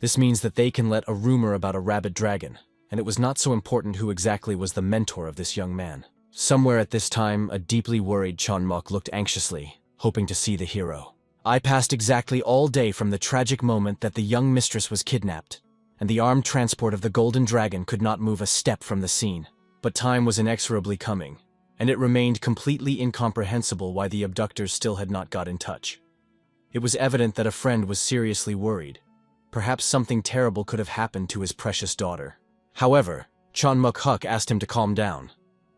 This means that they can let a rumor about a rabid dragon, and it was not so important who exactly was the mentor of this young man. Somewhere at this time, a deeply worried Chonmok looked anxiously, hoping to see the hero. I passed exactly all day from the tragic moment that the young mistress was kidnapped, and the armed transport of the golden dragon could not move a step from the scene. But time was inexorably coming, and it remained completely incomprehensible why the abductors still had not got in touch. It was evident that a friend was seriously worried. Perhaps something terrible could have happened to his precious daughter. However, Chonmok asked him to calm down.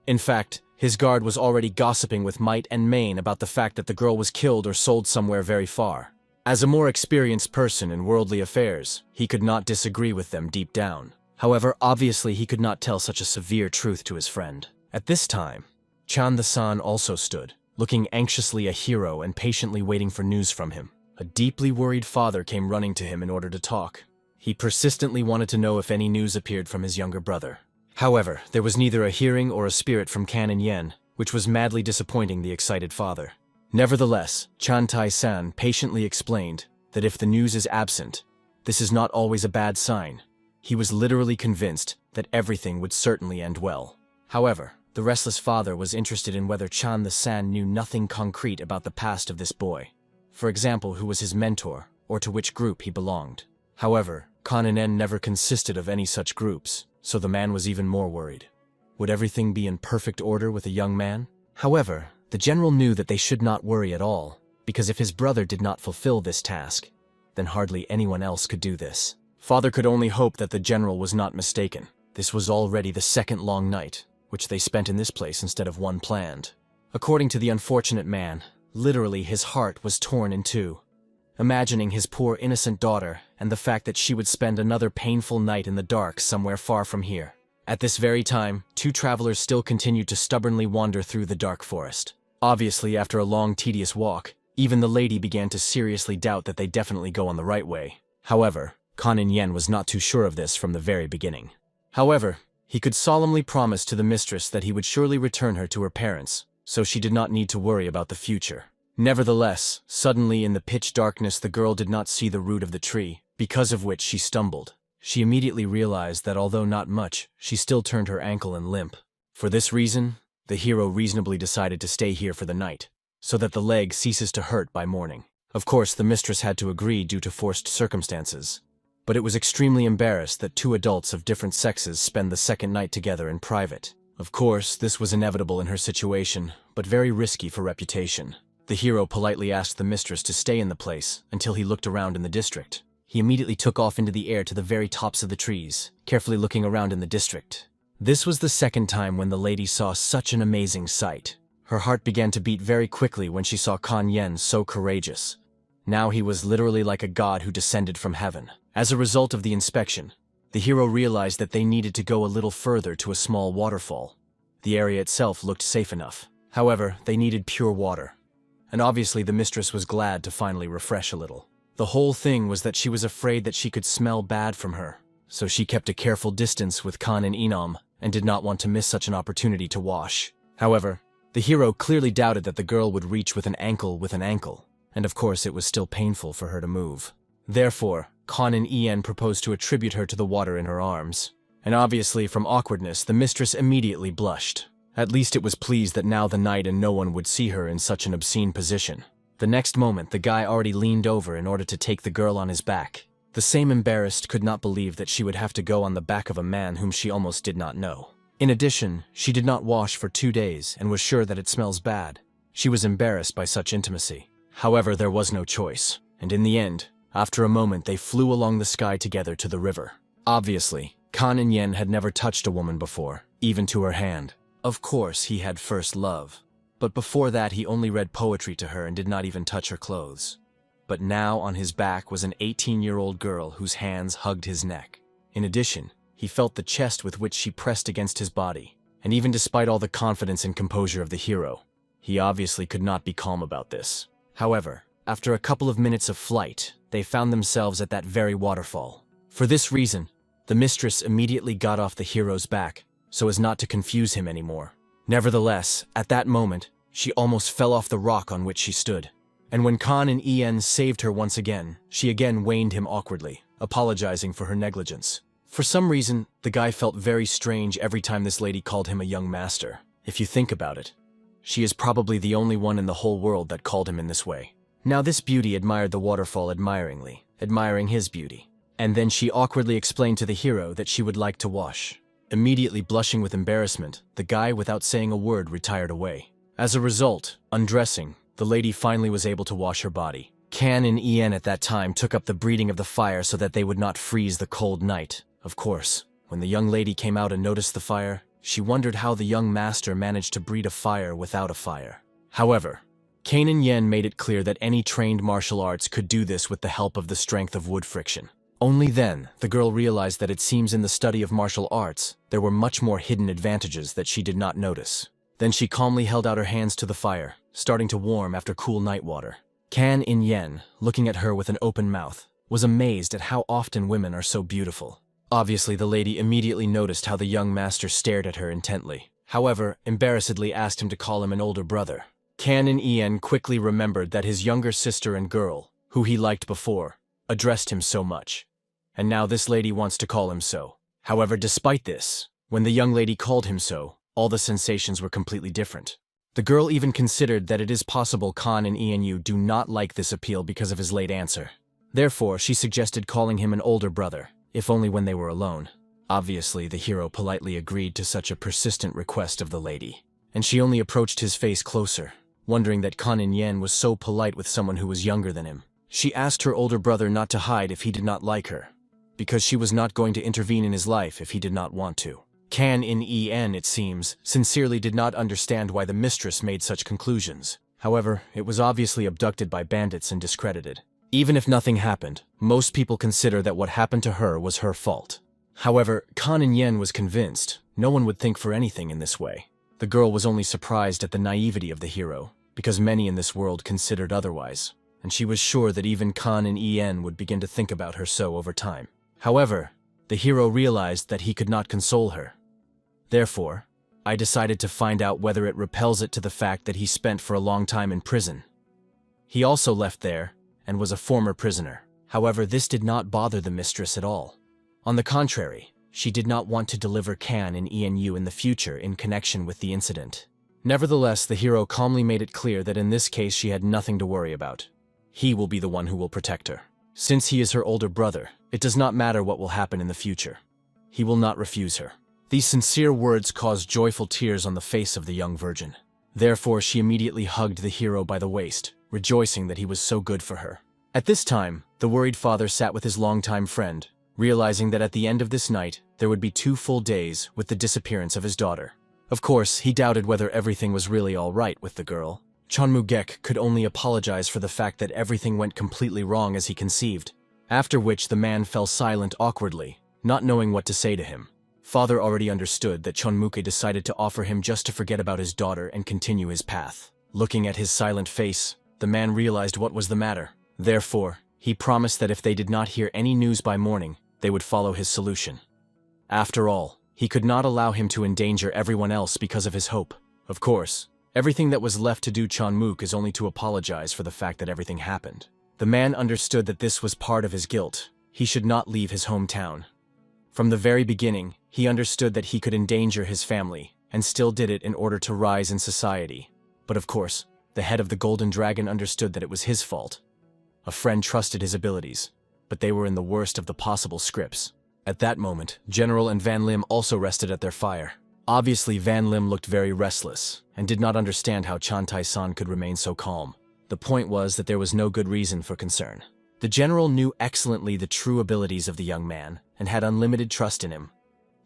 In fact, his guard was already gossiping with might and main about the fact that the girl was killed or sold somewhere very far. As a more experienced person in worldly affairs, he could not disagree with them deep down. However, obviously he could not tell such a severe truth to his friend. At this time, Chan the San also stood, looking anxiously a hero and patiently waiting for news from him. A deeply worried father came running to him in order to talk. He persistently wanted to know if any news appeared from his younger brother. However, there was neither a hearing or a spirit from Kan and Yen, which was madly disappointing the excited father. Nevertheless, Chan Tai-san patiently explained that if the news is absent, this is not always a bad sign. He was literally convinced that everything would certainly end well. However, the restless father was interested in whether Chan the San knew nothing concrete about the past of this boy. For example, who was his mentor, or to which group he belonged. However, Kan and En never consisted of any such groups, so the man was even more worried. Would everything be in perfect order with a young man? However, the general knew that they should not worry at all, because if his brother did not fulfill this task, then hardly anyone else could do this. Father could only hope that the general was not mistaken. This was already the second long night, which they spent in this place instead of one planned. According to the unfortunate man, literally his heart was torn in two, imagining his poor innocent daughter and the fact that she would spend another painful night in the dark somewhere far from here. At this very time, two travelers still continued to stubbornly wander through the dark forest. Obviously, after a long, tedious walk, even the lady began to seriously doubt that they definitely go on the right way. However, Kan and Yen was not too sure of this from the very beginning. However, he could solemnly promise to the mistress that he would surely return her to her parents, so she did not need to worry about the future. Nevertheless, suddenly in the pitch darkness the girl did not see the root of the tree, because of which she stumbled. She immediately realized that although not much, she still turned her ankle and limp. For this reason, the hero reasonably decided to stay here for the night, so that the leg ceases to hurt by morning. Of course, the mistress had to agree due to forced circumstances, but it was extremely embarrassed that two adults of different sexes spend the second night together in private. Of course, this was inevitable in her situation, but very risky for reputation. The hero politely asked the mistress to stay in the place until he looked around in the district. He immediately took off into the air to the very tops of the trees, carefully looking around in the district. This was the second time when the lady saw such an amazing sight. Her heart began to beat very quickly when she saw Kan Yen so courageous. Now he was literally like a god who descended from heaven. As a result of the inspection, the hero realized that they needed to go a little further to a small waterfall. The area itself looked safe enough. However, they needed pure water. And obviously the mistress was glad to finally refresh a little. The whole thing was that she was afraid that she could smell bad from her, so she kept a careful distance with Kan and Inam and did not want to miss such an opportunity to wash. However, the hero clearly doubted that the girl would reach with an ankle, and of course it was still painful for her to move. Therefore, Kan and Ien proposed to attribute her to the water in her arms. And obviously, from awkwardness, the mistress immediately blushed. At least it was pleased that now the night and no one would see her in such an obscene position. The next moment, the guy already leaned over in order to take the girl on his back. The same embarrassed could not believe that she would have to go on the back of a man whom she almost did not know. In addition, she did not wash for 2 days and was sure that it smells bad. She was embarrassed by such intimacy. However, there was no choice, and in the end, after a moment they flew along the sky together to the river. Obviously, Kan and Yen had never touched a woman before, even to her hand. Of course, he had first love. But before that, he only read poetry to her and did not even touch her clothes. But now on his back was an 18-year-old girl whose hands hugged his neck. In addition, he felt the chest with which she pressed against his body. And even despite all the confidence and composure of the hero, he obviously could not be calm about this. However, after a couple of minutes of flight, they found themselves at that very waterfall. For this reason, the mistress immediately got off the hero's back, so as not to confuse him anymore. Nevertheless, at that moment, she almost fell off the rock on which she stood. And when Khan and En saved her once again, she again waned him awkwardly, apologizing for her negligence. For some reason, the guy felt very strange every time this lady called him a young master. If you think about it, she is probably the only one in the whole world that called him in this way. Now this beauty admired the waterfall admiringly, admiring his beauty. And then she awkwardly explained to the hero that she would like to wash. Immediately blushing with embarrassment, the guy, without saying a word, retired away. As a result, undressing, the lady finally was able to wash her body. Kan and En at that time took up the breeding of the fire so that they would not freeze the cold night. Of course, when the young lady came out and noticed the fire, she wondered how the young master managed to breed a fire without a fire. However, Kan and En made it clear that any trained martial arts could do this with the help of the strength of wood friction. Only then, the girl realized that it seems in the study of martial arts, there were much more hidden advantages that she did not notice. Then she calmly held out her hands to the fire, starting to warm after cool night water. Kan and En, looking at her with an open mouth, was amazed at how often women are so beautiful. Obviously, the lady immediately noticed how the young master stared at her intently. However, embarrassedly asked him to call him an older brother. Kan and En quickly remembered that his younger sister and girl, who he liked before, addressed him so much. And now this lady wants to call him so. However, despite this, when the young lady called him so, all the sensations were completely different. The girl even considered that it is possible Kan and En do not like this appeal because of his late answer. Therefore, she suggested calling him an older brother, if only when they were alone. Obviously, the hero politely agreed to such a persistent request of the lady, and she only approached his face closer, wondering that Kan and En was so polite with someone who was younger than him. She asked her older brother not to hide if he did not like her, because she was not going to intervene in his life if he did not want to. Kan and En, it seems, sincerely did not understand why the mistress made such conclusions. However, it was obviously abducted by bandits and discredited. Even if nothing happened, most people consider that what happened to her was her fault. However, Kan and En was convinced no one would think for anything in this way. The girl was only surprised at the naivety of the hero, because many in this world considered otherwise, and she was sure that even Kan and En would begin to think about her so over time. However, the hero realized that he could not console her. Therefore, I decided to find out whether it repels it to the fact that he spent for a long time in prison. He also left there and was a former prisoner. However, this did not bother the mistress at all. On the contrary, she did not want to deliver Kan and En in the future in connection with the incident. Nevertheless, the hero calmly made it clear that in this case she had nothing to worry about. He will be the one who will protect her. Since he is her older brother, it does not matter what will happen in the future. He will not refuse her. These sincere words caused joyful tears on the face of the young virgin. Therefore, she immediately hugged the hero by the waist, rejoicing that he was so good for her. At this time, the worried father sat with his longtime friend, realizing that at the end of this night, there would be 2 full days with the disappearance of his daughter. Of course, he doubted whether everything was really all right with the girl. Chonmugek could only apologize for the fact that everything went completely wrong as he conceived, after which the man fell silent awkwardly, not knowing what to say to him. Father already understood that Chonmuke decided to offer him just to forget about his daughter and continue his path. Looking at his silent face, the man realized what was the matter. Therefore, he promised that if they did not hear any news by morning, they would follow his solution. After all, he could not allow him to endanger everyone else because of his hope. Of course, everything that was left to do Chonmuk is only to apologize for the fact that everything happened. The man understood that this was part of his guilt. He should not leave his hometown. From the very beginning, he understood that he could endanger his family, and still did it in order to rise in society. But of course, the head of the Golden Dragon understood that it was his fault. A friend trusted his abilities, but they were in the worst of the possible scripts. At that moment, General and Van Lim also rested at their fire. Obviously, Van Lim looked very restless, and did not understand how Chantai-san could remain so calm. The point was that there was no good reason for concern. The general knew excellently the true abilities of the young man, and had unlimited trust in him.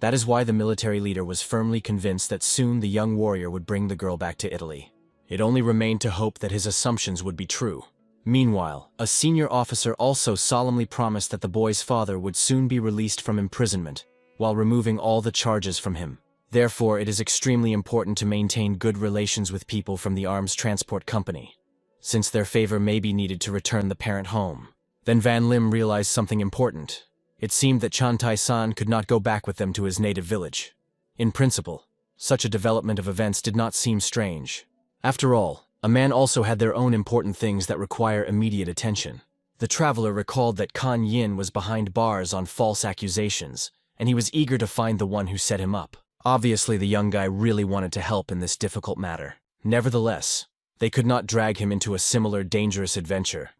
That is why the military leader was firmly convinced that soon the young warrior would bring the girl back to Italy. It only remained to hope that his assumptions would be true. Meanwhile, a senior officer also solemnly promised that the boy's father would soon be released from imprisonment, while removing all the charges from him. Therefore, it is extremely important to maintain good relations with people from the arms transport company, since their favor may be needed to return the parent home. Then Van Lim realized something important. It seemed that Chantai-san could not go back with them to his native village. In principle, such a development of events did not seem strange. After all, a man also had their own important things that require immediate attention. The traveler recalled that Kan Yin was behind bars on false accusations, and he was eager to find the one who set him up. Obviously, the young guy really wanted to help in this difficult matter. Nevertheless, they could not drag him into a similar dangerous adventure,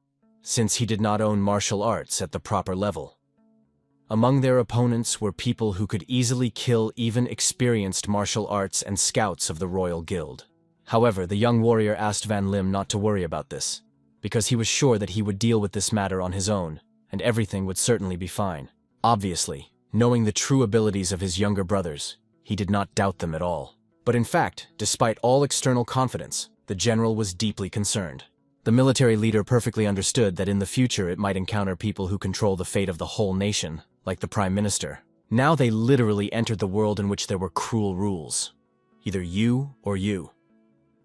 since he did not own martial arts at the proper level. Among their opponents were people who could easily kill even experienced martial arts and scouts of the Royal Guild. However, the young warrior asked Van Lim not to worry about this, because he was sure that he would deal with this matter on his own, and everything would certainly be fine. Obviously, knowing the true abilities of his younger brothers, he did not doubt them at all. But in fact, despite all external confidence, the general was deeply concerned. The military leader perfectly understood that in the future it might encounter people who control the fate of the whole nation, like the Prime Minister. Now they literally entered the world in which there were cruel rules. Either you or you.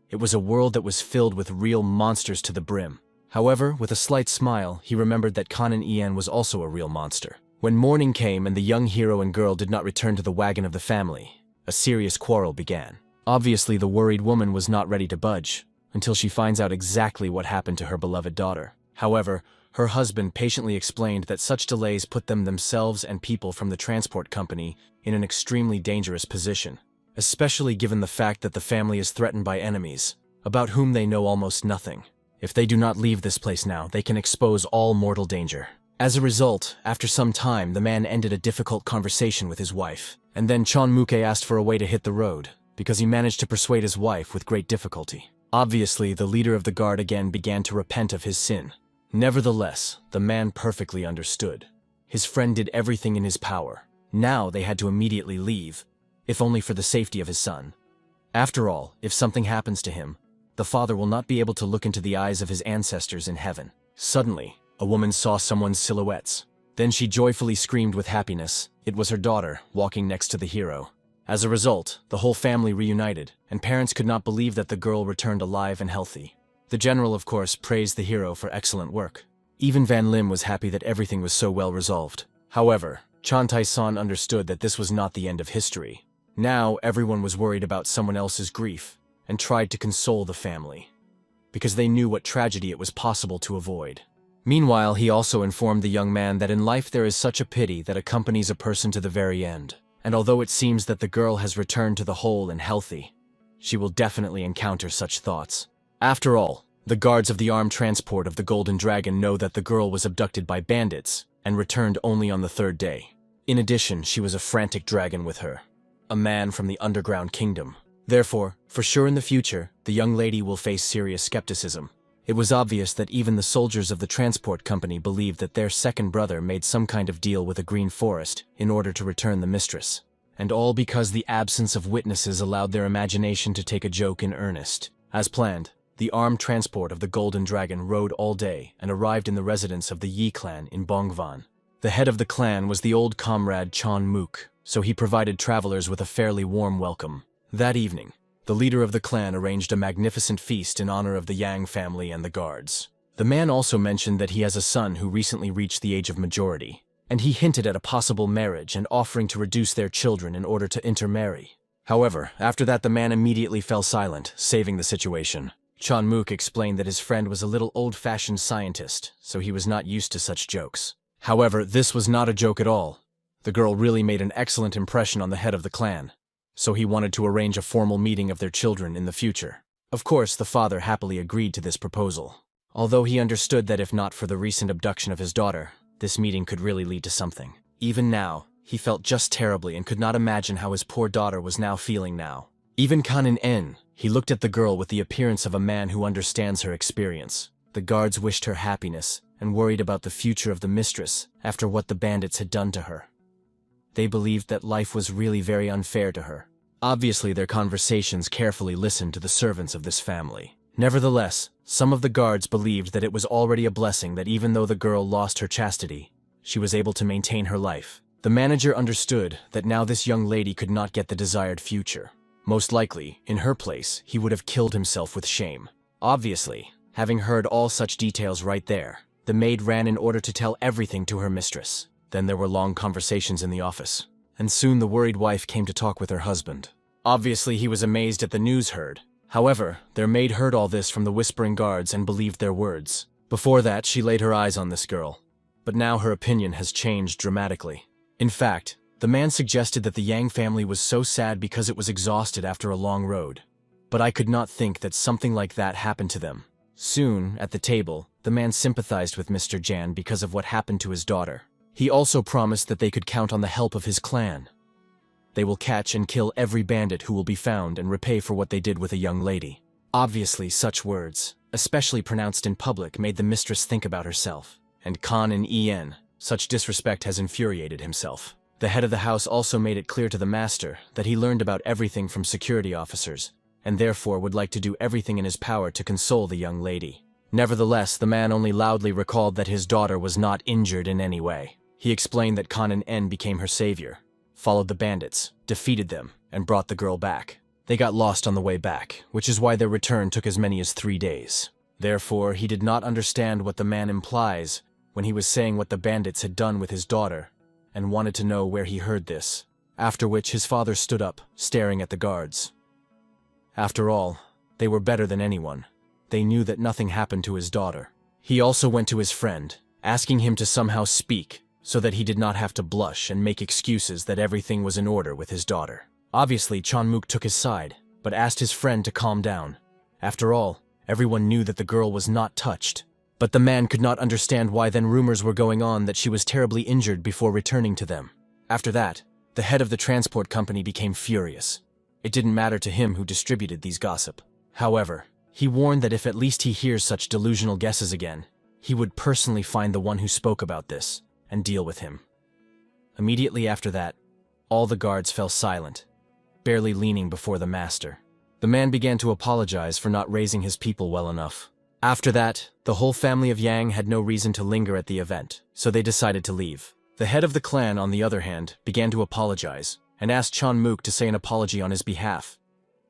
It was a world that was filled with real monsters to the brim. However, with a slight smile, he remembered that Kanan Ian was also a real monster. When morning came and the young hero and girl did not return to the wagon of the family, a serious quarrel began. Obviously, the worried woman was not ready to budge, until she finds out exactly what happened to her beloved daughter. However, her husband patiently explained that such delays put themselves and people from the transport company in an extremely dangerous position, especially given the fact that the family is threatened by enemies, about whom they know almost nothing. If they do not leave this place now, they can expose all mortal danger. As a result, after some time, the man ended a difficult conversation with his wife, and then Chon Muke asked for a way to hit the road, because he managed to persuade his wife with great difficulty. Obviously, the leader of the guard again began to repent of his sin. Nevertheless, the man perfectly understood. His friend did everything in his power. Now they had to immediately leave, if only for the safety of his son. After all, if something happens to him, the father will not be able to look into the eyes of his ancestors in heaven. Suddenly, a woman saw someone's silhouettes. Then she joyfully screamed with happiness. It was her daughter, walking next to the hero. As a result, the whole family reunited, and parents could not believe that the girl returned alive and healthy. The general, of course, praised the hero for excellent work. Even Van Lim was happy that everything was so well resolved. However, Chan Tai-san understood that this was not the end of history. Now, everyone was worried about someone else's grief, and tried to console the family, because they knew what tragedy it was possible to avoid. Meanwhile, he also informed the young man that in life there is such a pity that accompanies a person to the very end. And although it seems that the girl has returned to the whole and healthy, she will definitely encounter such thoughts. After all, the guards of the armed transport of the Golden Dragon know that the girl was abducted by bandits and returned only on the third day. In addition, she was a frantic dragon with her, a man from the underground kingdom. Therefore, for sure in the future, the young lady will face serious skepticism. It was obvious that even the soldiers of the transport company believed that their second brother made some kind of deal with a green forest in order to return the mistress. And all because the absence of witnesses allowed their imagination to take a joke in earnest. As planned, the armed transport of the Golden Dragon rode all day and arrived in the residence of the Yi clan in Bongvan. The head of the clan was the old comrade Chon Mook, so he provided travelers with a fairly warm welcome. That evening, the leader of the clan arranged a magnificent feast in honor of the Yang family and the guards. The man also mentioned that he has a son who recently reached the age of majority, and he hinted at a possible marriage and offering to reduce their children in order to intermarry. However, after that the man immediately fell silent, saving the situation. Chon Mook explained that his friend was a little old-fashioned scientist, so he was not used to such jokes. However, this was not a joke at all. The girl really made an excellent impression on the head of the clan, so he wanted to arrange a formal meeting of their children in the future. Of course, the father happily agreed to this proposal, although he understood that if not for the recent abduction of his daughter, this meeting could really lead to something. Even now, he felt just terribly and could not imagine how his poor daughter was now feeling now. Even Kanin En, he looked at the girl with the appearance of a man who understands her experience. The guards wished her happiness and worried about the future of the mistress after what the bandits had done to her. They believed that life was really very unfair to her. Obviously, their conversations carefully listened to the servants of this family. Nevertheless, some of the guards believed that it was already a blessing that even though the girl lost her chastity, she was able to maintain her life. The manager understood that now this young lady could not get the desired future. Most likely, in her place, he would have killed himself with shame. Obviously, having heard all such details right there, the maid ran in order to tell everything to her mistress. Then there were long conversations in the office, and soon the worried wife came to talk with her husband. Obviously, he was amazed at the news heard. However, their maid heard all this from the whispering guards and believed their words. Before that, she laid her eyes on this girl. But now her opinion has changed dramatically. In fact, the man suggested that the Yang family was so sad because it was exhausted after a long road. But I could not think that something like that happened to them. Soon, at the table, the man sympathized with Mr. Jan because of what happened to his daughter. He also promised that they could count on the help of his clan. They will catch and kill every bandit who will be found and repay for what they did with a young lady. Obviously, such words, especially pronounced in public, made the mistress think about herself. And Khan and En, such disrespect has infuriated himself. The head of the house also made it clear to the master that he learned about everything from security officers, and therefore would like to do everything in his power to console the young lady. Nevertheless, the man only loudly recalled that his daughter was not injured in any way. He explained that Khan and En became her savior, followed the bandits, defeated them, and brought the girl back. They got lost on the way back, which is why their return took as many as 3 days. Therefore, he did not understand what the man implies when he was saying what the bandits had done with his daughter, and wanted to know where he heard this, after which his father stood up, staring at the guards. After all, they were better than anyone. They knew that nothing happened to his daughter. He also went to his friend, asking him to somehow speak, so that he did not have to blush and make excuses that everything was in order with his daughter. Obviously, Chanmuk took his side, but asked his friend to calm down. After all, everyone knew that the girl was not touched. But the man could not understand why then rumors were going on that she was terribly injured before returning to them. After that, the head of the transport company became furious. It didn't matter to him who distributed these gossip. However, he warned that if at least he hears such delusional guesses again, he would personally find the one who spoke about this and deal with him. Immediately after that, all the guards fell silent, barely leaning before the master. The man began to apologize for not raising his people well enough. After that, the whole family of Yang had no reason to linger at the event, so they decided to leave. The head of the clan, on the other hand, began to apologize, and asked Chanmuk to say an apology on his behalf.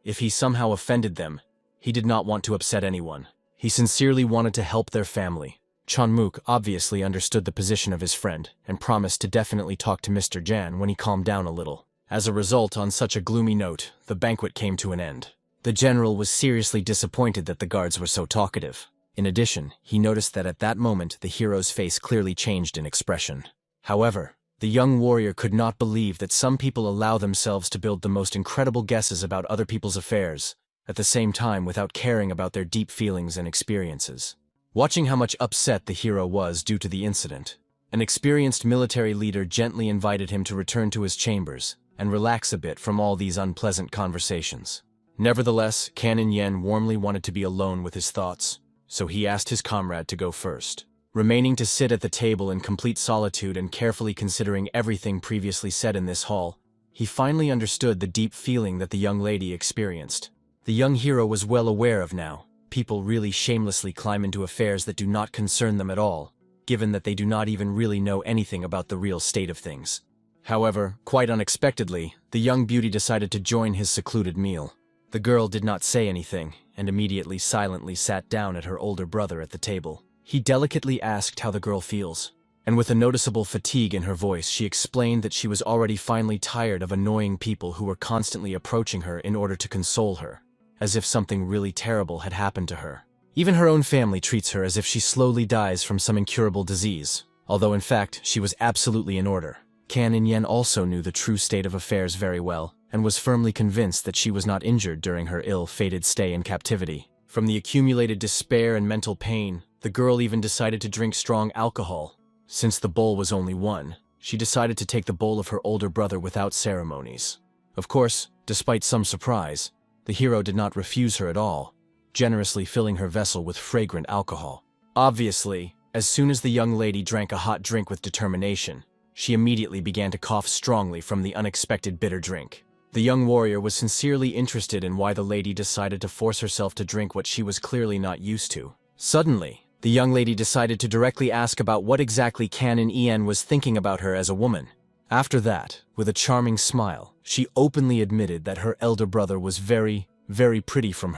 If he somehow offended them, he did not want to upset anyone. He sincerely wanted to help their family. Chanmuk obviously understood the position of his friend, and promised to definitely talk to Mr. Jan when he calmed down a little. As a result, on such a gloomy note, the banquet came to an end. The general was seriously disappointed that the guards were so talkative. In addition, he noticed that at that moment the hero's face clearly changed in expression. However, the young warrior could not believe that some people allow themselves to build the most incredible guesses about other people's affairs, at the same time without caring about their deep feelings and experiences. Watching how much upset the hero was due to the incident, an experienced military leader gently invited him to return to his chambers and relax a bit from all these unpleasant conversations. Nevertheless, Canon Yen warmly wanted to be alone with his thoughts, so he asked his comrade to go first. Remaining to sit at the table in complete solitude and carefully considering everything previously said in this hall, he finally understood the deep feeling that the young lady experienced. The young hero was well aware of now. People really shamelessly climb into affairs that do not concern them at all, given that they do not even really know anything about the real state of things. However, quite unexpectedly, the young beauty decided to join his secluded meal. The girl did not say anything, and immediately silently sat down at her older brother at the table. He delicately asked how the girl feels, and with a noticeable fatigue in her voice, she explained that she was already finally tired of annoying people who were constantly approaching her in order to console her, as if something really terrible had happened to her. Even her own family treats her as if she slowly dies from some incurable disease, although in fact she was absolutely in order. Canon Yen also knew the true state of affairs very well, and was firmly convinced that she was not injured during her ill-fated stay in captivity. From the accumulated despair and mental pain, the girl even decided to drink strong alcohol. Since the bowl was only one, she decided to take the bowl of her older brother without ceremonies. Of course, despite some surprise, the hero did not refuse her at all, generously filling her vessel with fragrant alcohol. Obviously, as soon as the young lady drank a hot drink with determination, she immediately began to cough strongly from the unexpected bitter drink. The young warrior was sincerely interested in why the lady decided to force herself to drink what she was clearly not used to. Suddenly, the young lady decided to directly ask about what exactly Canon En was thinking about her as a woman. After that, with a charming smile, she openly admitted that her elder brother was very, very pretty from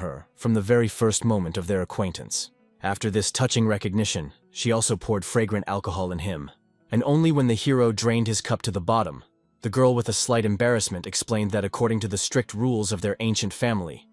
the very first moment of their acquaintance. After this touching recognition, she also poured fragrant alcohol in him, and only when the hero drained his cup to the bottom The girl with a slight embarrassment explained that according to the strict rules of their ancient family,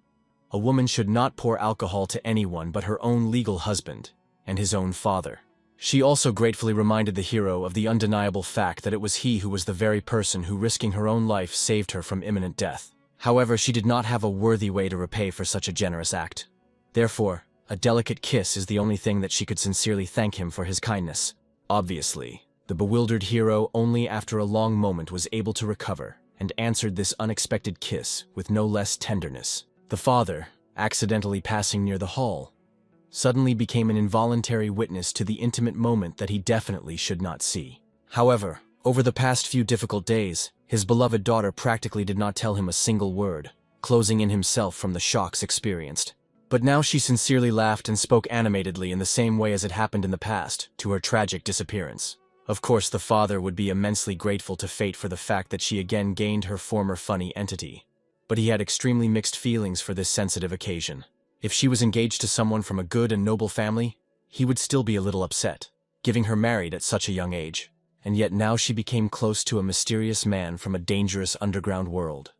a woman should not pour alcohol to anyone but her own legal husband and his own father. She also gratefully reminded the hero of the undeniable fact that it was he who was the very person who, risking her own life, saved her from imminent death. However, she did not have a worthy way to repay for such a generous act. Therefore, a delicate kiss is the only thing that she could sincerely thank him for his kindness. Obviously, the bewildered hero only after a long moment was able to recover and answered this unexpected kiss with no less tenderness. The father, accidentally passing near the hall, suddenly became an involuntary witness to the intimate moment that he definitely should not see. However, over the past few difficult days, his beloved daughter practically did not tell him a single word, closing in himself from the shocks experienced. But now she sincerely laughed and spoke animatedly in the same way as it happened in the past, to her tragic disappearance. Of course, the father would be immensely grateful to fate for the fact that she again gained her former funny entity. But he had extremely mixed feelings for this sensitive occasion. If she was engaged to someone from a good and noble family, he would still be a little upset, giving her married at such a young age. And yet now she became close to a mysterious man from a dangerous underground world.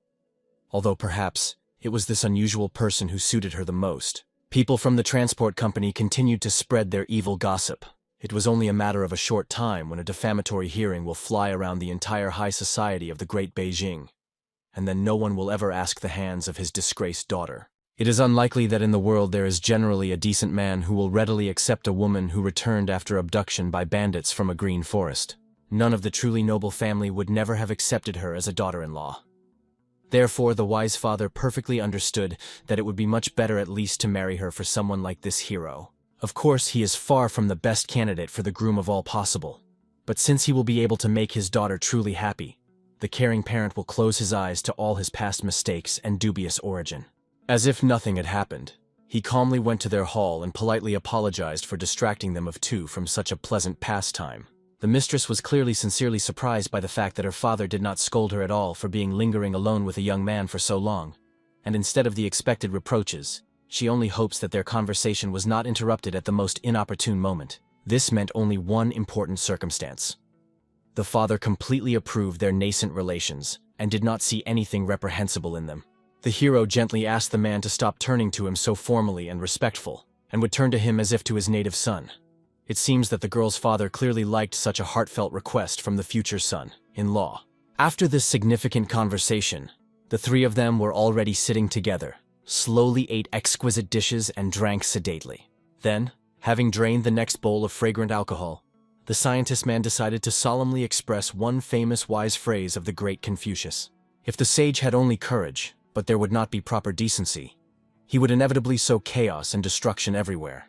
Although perhaps it was this unusual person who suited her the most. People from the transport company continued to spread their evil gossip. It was only a matter of a short time when a defamatory hearing will fly around the entire high society of the Great Beijing, and then no one will ever ask the hands of his disgraced daughter. It is unlikely that in the world there is generally a decent man who will readily accept a woman who returned after abduction by bandits from a green forest. None of the truly noble family would never have accepted her as a daughter-in-law. Therefore, the wise father perfectly understood that it would be much better at least to marry her for someone like this hero. Of course, he is far from the best candidate for the groom of all possible, but since he will be able to make his daughter truly happy, the caring parent will close his eyes to all his past mistakes and dubious origin. As if nothing had happened, he calmly went to their hall and politely apologized for distracting them of two from such a pleasant pastime. The mistress was clearly sincerely surprised by the fact that her father did not scold her at all for being lingering alone with a young man for so long, and instead of the expected reproaches, she only hopes that their conversation was not interrupted at the most inopportune moment. This meant only one important circumstance. The father completely approved their nascent relations and did not see anything reprehensible in them. The hero gently asked the man to stop turning to him so formally and respectful, and would turn to him as if to his native son. It seems that the girl's father clearly liked such a heartfelt request from the future son-in-law. After this significant conversation, the three of them were already sitting together, slowly ate exquisite dishes and drank sedately. Then, having drained the next bowl of fragrant alcohol, the scientist man decided to solemnly express one famous wise phrase of the great Confucius. If the sage had only courage, but there would not be proper decency, he would inevitably sow chaos and destruction everywhere.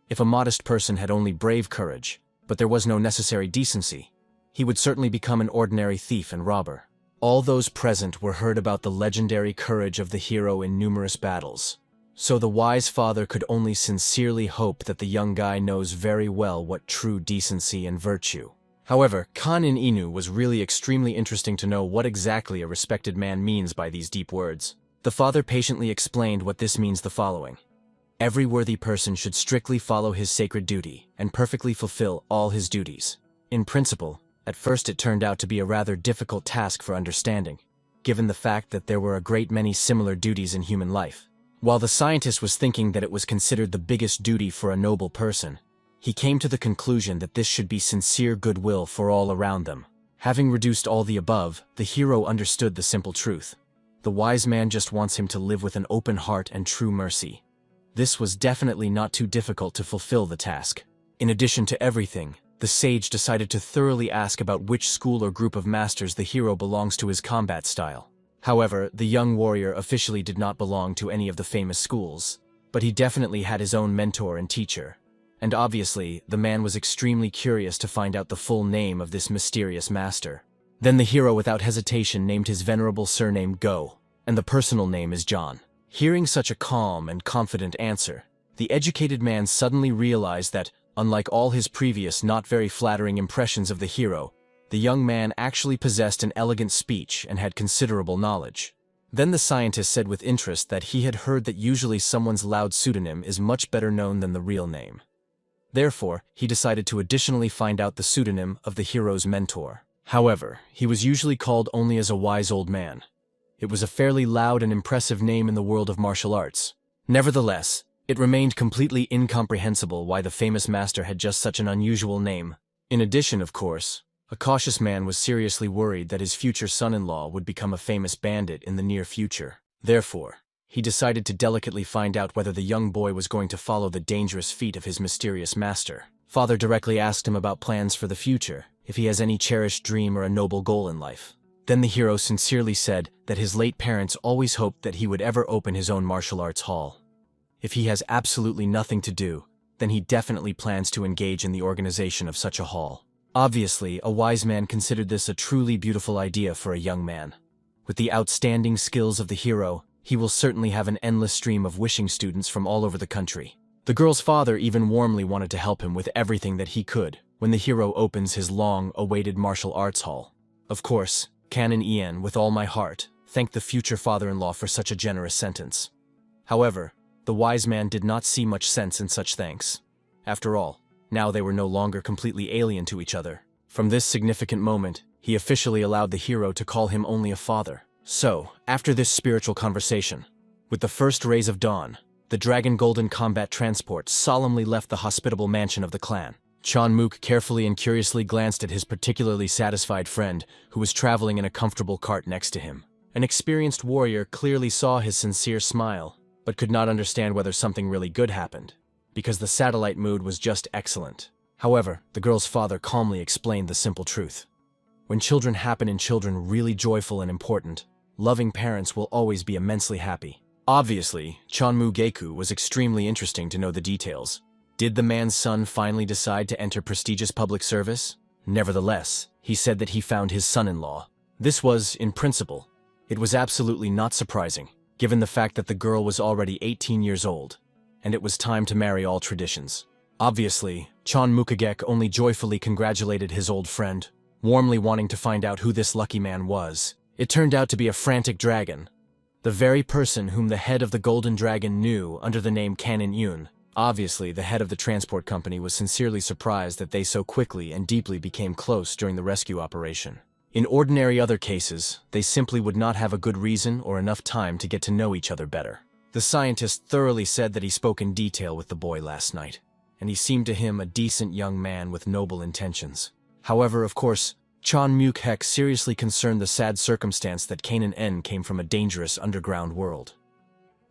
If a modest person had only brave courage, but there was no necessary decency, he would certainly become an ordinary thief and robber. All those present were heard about the legendary courage of the hero in numerous battles, so the wise father could only sincerely hope that the young guy knows very well what true decency and virtue. However, Kanin Inu was really extremely interesting to know what exactly a respected man means by these deep words. The father patiently explained what this means the following. Every worthy person should strictly follow his sacred duty and perfectly fulfill all his duties. In principle, at first it turned out to be a rather difficult task for understanding, given the fact that there were a great many similar duties in human life. While the scientist was thinking that it was considered the biggest duty for a noble person, he came to the conclusion that this should be sincere goodwill for all around them. Having reduced all the above, the hero understood the simple truth. The wise man just wants him to live with an open heart and true mercy. This was definitely not too difficult to fulfill the task. In addition to everything, the sage decided to thoroughly ask about which school or group of masters the hero belongs to his combat style. However, the young warrior officially did not belong to any of the famous schools, but he definitely had his own mentor and teacher. And obviously, the man was extremely curious to find out the full name of this mysterious master. Then the hero without hesitation named his venerable surname Go, and the personal name is John. Hearing such a calm and confident answer, the educated man suddenly realized that, unlike all his previous not very flattering impressions of the hero, the young man actually possessed an elegant speech and had considerable knowledge. Then the scientist said with interest that he had heard that usually someone's loud pseudonym is much better known than the real name. Therefore, he decided to additionally find out the pseudonym of the hero's mentor. However, he was usually called only as a wise old man. It was a fairly loud and impressive name in the world of martial arts. Nevertheless, it remained completely incomprehensible why the famous master had just such an unusual name. In addition, of course, a cautious man was seriously worried that his future son-in-law would become a famous bandit in the near future. Therefore, he decided to delicately find out whether the young boy was going to follow the dangerous feet of his mysterious master. Father directly asked him about plans for the future, if he has any cherished dream or a noble goal in life. Then the hero sincerely said that his late parents always hoped that he would ever open his own martial arts hall. If he has absolutely nothing to do, then he definitely plans to engage in the organization of such a hall. Obviously, a wise man considered this a truly beautiful idea for a young man. With the outstanding skills of the hero, he will certainly have an endless stream of wishing students from all over the country. The girl's father even warmly wanted to help him with everything that he could when the hero opens his long-awaited martial arts hall. Of course, Canon Ian, with all my heart, thanked the future father-in-law for such a generous sentence. However, the wise man did not see much sense in such thanks. After all, now they were no longer completely alien to each other. From this significant moment, he officially allowed the hero to call him only a father. So, after this spiritual conversation, with the first rays of dawn, the Dragon Golden Combat Transport solemnly left the hospitable mansion of the clan. Chanmuk carefully and curiously glanced at his particularly satisfied friend, who was traveling in a comfortable cart next to him. An experienced warrior clearly saw his sincere smile, but could not understand whether something really good happened, because the satellite mood was just excellent. However, the girl's father calmly explained the simple truth. When children happen in children really joyful and important, loving parents will always be immensely happy. Obviously, Chanmu Geku was extremely interesting to know the details. Did the man's son finally decide to enter prestigious public service? Nevertheless, he said that he found his son-in-law. This was, in principle, it was absolutely not surprising, given the fact that the girl was already 18 years old, and it was time to marry all traditions. Obviously, Chan Mukagek only joyfully congratulated his old friend, warmly wanting to find out who this lucky man was. It turned out to be a frantic dragon, the very person whom the head of the Golden Dragon knew under the name Canon Yun. Obviously, the head of the transport company was sincerely surprised that they so quickly and deeply became close during the rescue operation. In ordinary other cases, they simply would not have a good reason or enough time to get to know each other better. The scientist thoroughly said that he spoke in detail with the boy last night, and he seemed to him a decent young man with noble intentions. However, of course, Chan Muk-hek seriously concerned the sad circumstance that Kanan N came from a dangerous underground world.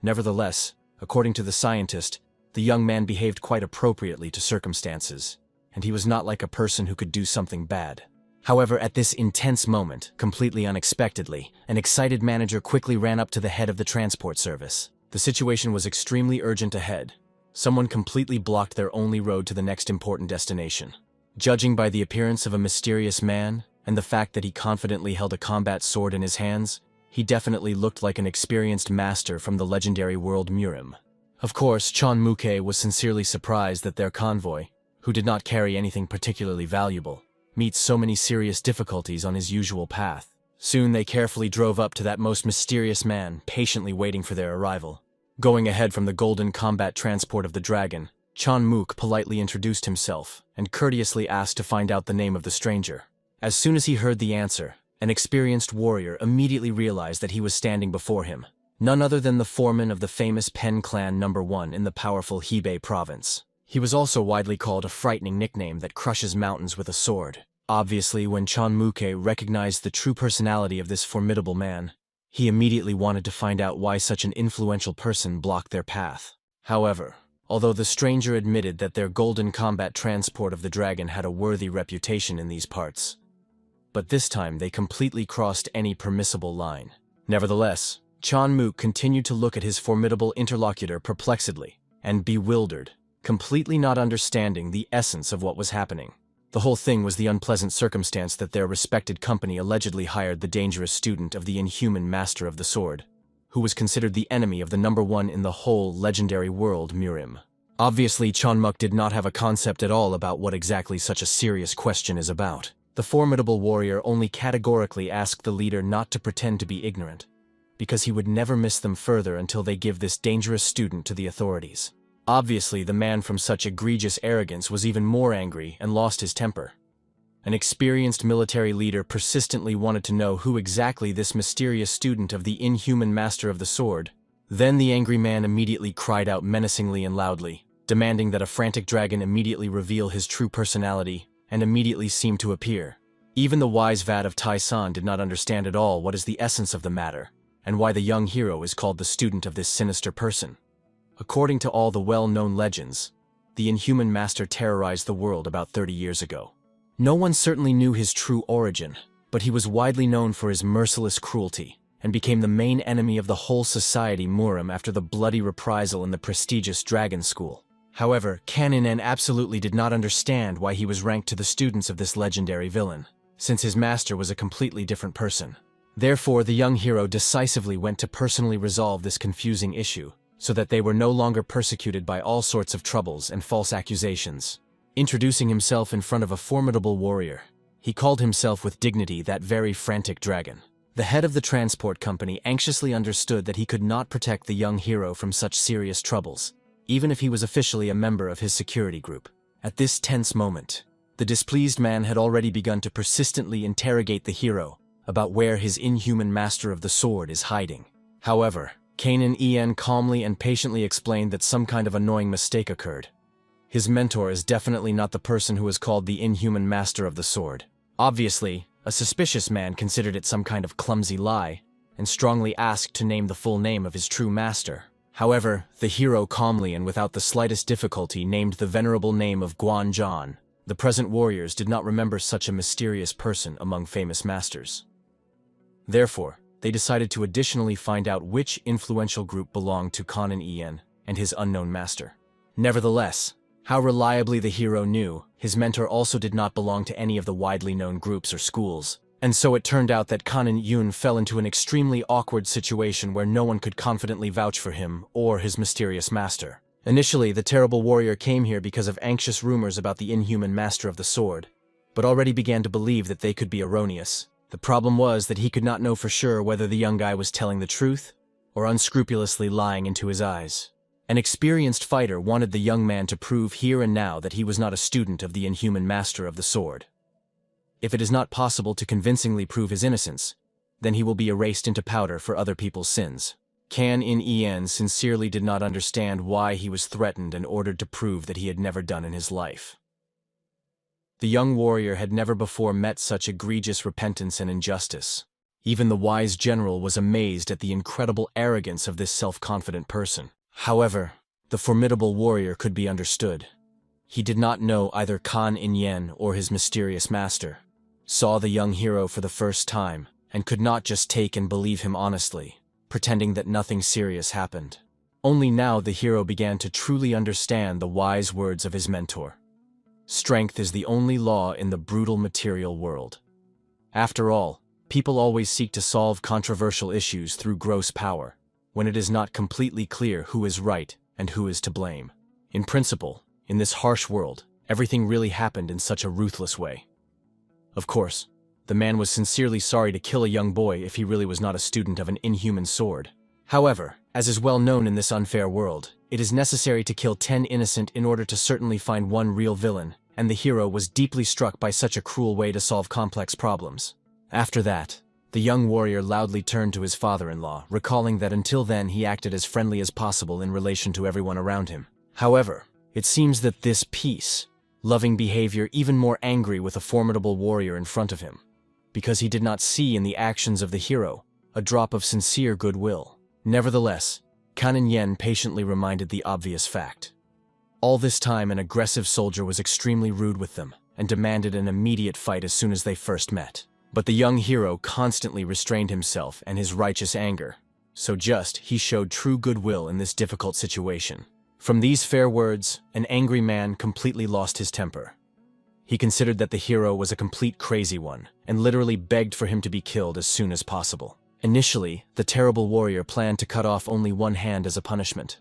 Nevertheless, according to the scientist, the young man behaved quite appropriately to circumstances, and he was not like a person who could do something bad. However, at this intense moment, completely unexpectedly, an excited manager quickly ran up to the head of the transport service. The situation was extremely urgent ahead. Someone completely blocked their only road to the next important destination. Judging by the appearance of a mysterious man, and the fact that he confidently held a combat sword in his hands, he definitely looked like an experienced master from the legendary world Murim. Of course, Chan Muke was sincerely surprised that their convoy, who did not carry anything particularly valuable, meets so many serious difficulties on his usual path. Soon they carefully drove up to that most mysterious man, patiently waiting for their arrival. Going ahead from the golden combat transport of the dragon, Chan Mook politely introduced himself and courteously asked to find out the name of the stranger. As soon as he heard the answer, an experienced warrior immediately realized that he was standing before him. None other than the foreman of the famous Pen Clan No. 1 in the powerful Hebei province. He was also widely called a frightening nickname that crushes mountains with a sword. Obviously, when Chan Muke recognized the true personality of this formidable man, he immediately wanted to find out why such an influential person blocked their path. However, although the stranger admitted that their golden combat transport of the dragon had a worthy reputation in these parts, but this time they completely crossed any permissible line. Nevertheless, Chan Mook continued to look at his formidable interlocutor perplexedly and bewildered, completely not understanding the essence of what was happening. The whole thing was the unpleasant circumstance that their respected company allegedly hired the dangerous student of the inhuman master of the sword, who was considered the enemy of the No. 1 in the whole legendary world Murim. Obviously, Chanmuk did not have a concept at all about what exactly such a serious question is about. The formidable warrior only categorically asked the leader not to pretend to be ignorant, because he would never miss them further until they give this dangerous student to the authorities. Obviously, the man from such egregious arrogance was even more angry and lost his temper. An experienced military leader persistently wanted to know who exactly this mysterious student of the inhuman master of the sword. Then the angry man immediately cried out menacingly and loudly, demanding that a frantic dragon immediately reveal his true personality, and immediately seem to appear. Even the wise vat of Tai-san did not understand at all what is the essence of the matter, and why the young hero is called the student of this sinister person. According to all the well-known legends, the inhuman master terrorized the world about 30 years ago. No one certainly knew his true origin, but he was widely known for his merciless cruelty, and became the main enemy of the whole society Muram after the bloody reprisal in the prestigious Dragon School. However, Kaninen absolutely did not understand why he was ranked to the students of this legendary villain, since his master was a completely different person. Therefore, the young hero decisively went to personally resolve this confusing issue, so that they were no longer persecuted by all sorts of troubles and false accusations. Introducing himself in front of a formidable warrior, he called himself with dignity that very frantic dragon. The head of the transport company anxiously understood that he could not protect the young hero from such serious troubles, even if he was officially a member of his security group. At this tense moment, the displeased man had already begun to persistently interrogate the hero about where his inhuman master of the sword is hiding. However, Kanan calmly and patiently explained that some kind of annoying mistake occurred. His mentor is definitely not the person who is called the inhuman master of the sword. Obviously, a suspicious man considered it some kind of clumsy lie, and strongly asked to name the full name of his true master. However, the hero calmly and without the slightest difficulty named the venerable name of Guan Zhan. The present warriors did not remember such a mysterious person among famous masters. Therefore, they decided to additionally find out which influential group belonged to Kanan and his unknown master. Nevertheless, how reliably the hero knew, his mentor also did not belong to any of the widely known groups or schools, and so it turned out that Kanan fell into an extremely awkward situation where no one could confidently vouch for him or his mysterious master. Initially, the terrible warrior came here because of anxious rumors about the inhuman master of the sword, but already began to believe that they could be erroneous. The problem was that he could not know for sure whether the young guy was telling the truth or unscrupulously lying into his eyes. An experienced fighter wanted the young man to prove here and now that he was not a student of the inhuman master of the sword. If it is not possible to convincingly prove his innocence, then he will be erased into powder for other people's sins. Kan sincerely did not understand why he was threatened and ordered to prove that he had never done in his life. The young warrior had never before met such egregious repentance and injustice. Even the wise general was amazed at the incredible arrogance of this self-confident person. However, the formidable warrior could be understood. He did not know either Kan or his mysterious master, saw the young hero for the first time, and could not just take and believe him honestly, pretending that nothing serious happened. Only now the hero began to truly understand the wise words of his mentor. Strength is the only law in the brutal material world. After all, people always seek to solve controversial issues through gross power, when it is not completely clear who is right and who is to blame. In principle, in this harsh world, everything really happened in such a ruthless way. Of course, the man was sincerely sorry to kill a young boy if he really was not a student of an inhuman sword. However, as is well known in this unfair world, it is necessary to kill 10 innocent in order to certainly find one real villain, and the hero was deeply struck by such a cruel way to solve complex problems. After that, the young warrior loudly turned to his father-in-law, recalling that until then he acted as friendly as possible in relation to everyone around him. However, it seems that this peace, loving behavior even more angry with a formidable warrior in front of him, because he did not see in the actions of the hero a drop of sincere goodwill. Nevertheless, Kanan patiently reminded the obvious fact. All this time an aggressive soldier was extremely rude with them, and demanded an immediate fight as soon as they first met. But the young hero constantly restrained himself and his righteous anger, so he showed true goodwill in this difficult situation. From these fair words, an angry man completely lost his temper. He considered that the hero was a complete crazy one, and literally begged for him to be killed as soon as possible. Initially, the terrible warrior planned to cut off only one hand as a punishment.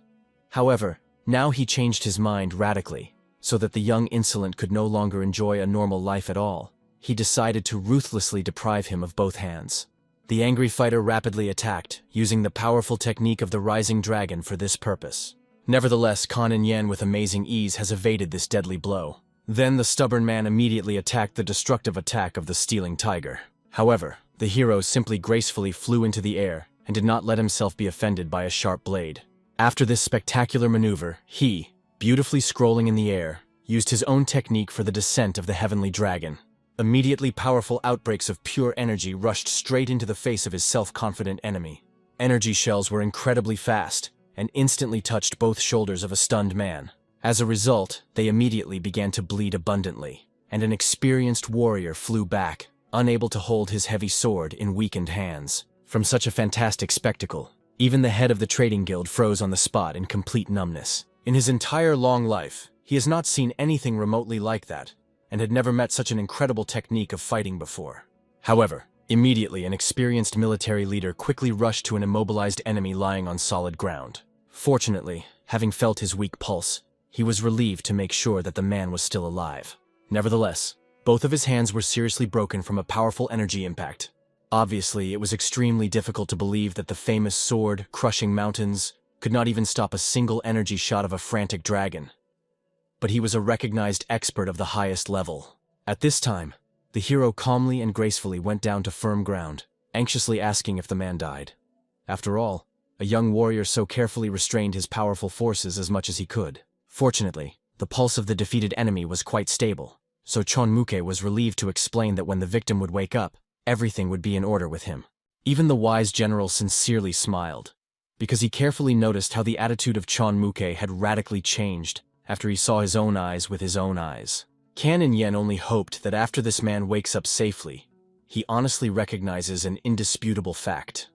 However, now he changed his mind radically, so that the young insolent could no longer enjoy a normal life at all. He decided to ruthlessly deprive him of both hands. The angry fighter rapidly attacked, using the powerful technique of the rising dragon for this purpose. Nevertheless, Kanan with amazing ease has evaded this deadly blow. Then the stubborn man immediately attacked the destructive attack of the stealing tiger. However, the hero simply gracefully flew into the air and did not let himself be offended by a sharp blade. After this spectacular maneuver, he, beautifully scrolling in the air, used his own technique for the descent of the heavenly dragon. Immediately powerful outbreaks of pure energy rushed straight into the face of his self-confident enemy. Energy shells were incredibly fast and instantly touched both shoulders of a stunned man. As a result, they immediately began to bleed abundantly, and an experienced warrior flew back, unable to hold his heavy sword in weakened hands. From such a fantastic spectacle, even the head of the trading guild froze on the spot in complete numbness. In his entire long life, he has not seen anything remotely like that, and had never met such an incredible technique of fighting before. However, immediately an experienced military leader quickly rushed to an immobilized enemy lying on solid ground. Fortunately, having felt his weak pulse, he was relieved to make sure that the man was still alive. Nevertheless, both of his hands were seriously broken from a powerful energy impact. Obviously, it was extremely difficult to believe that the famous sword, crushing mountains, could not even stop a single energy shot of a frantic dragon. But he was a recognized expert of the highest level. At this time, the hero calmly and gracefully went down to firm ground, anxiously asking if the man died. After all, a young warrior so carefully restrained his powerful forces as much as he could. Fortunately, the pulse of the defeated enemy was quite stable, so Chonmuke was relieved to explain that when the victim would wake up, everything would be in order with him. Even the wise general sincerely smiled, because he carefully noticed how the attitude of Chonmuke had radically changed after he saw his own eyes with his own eyes. Canon Yen only hoped that after this man wakes up safely, he honestly recognizes an indisputable fact.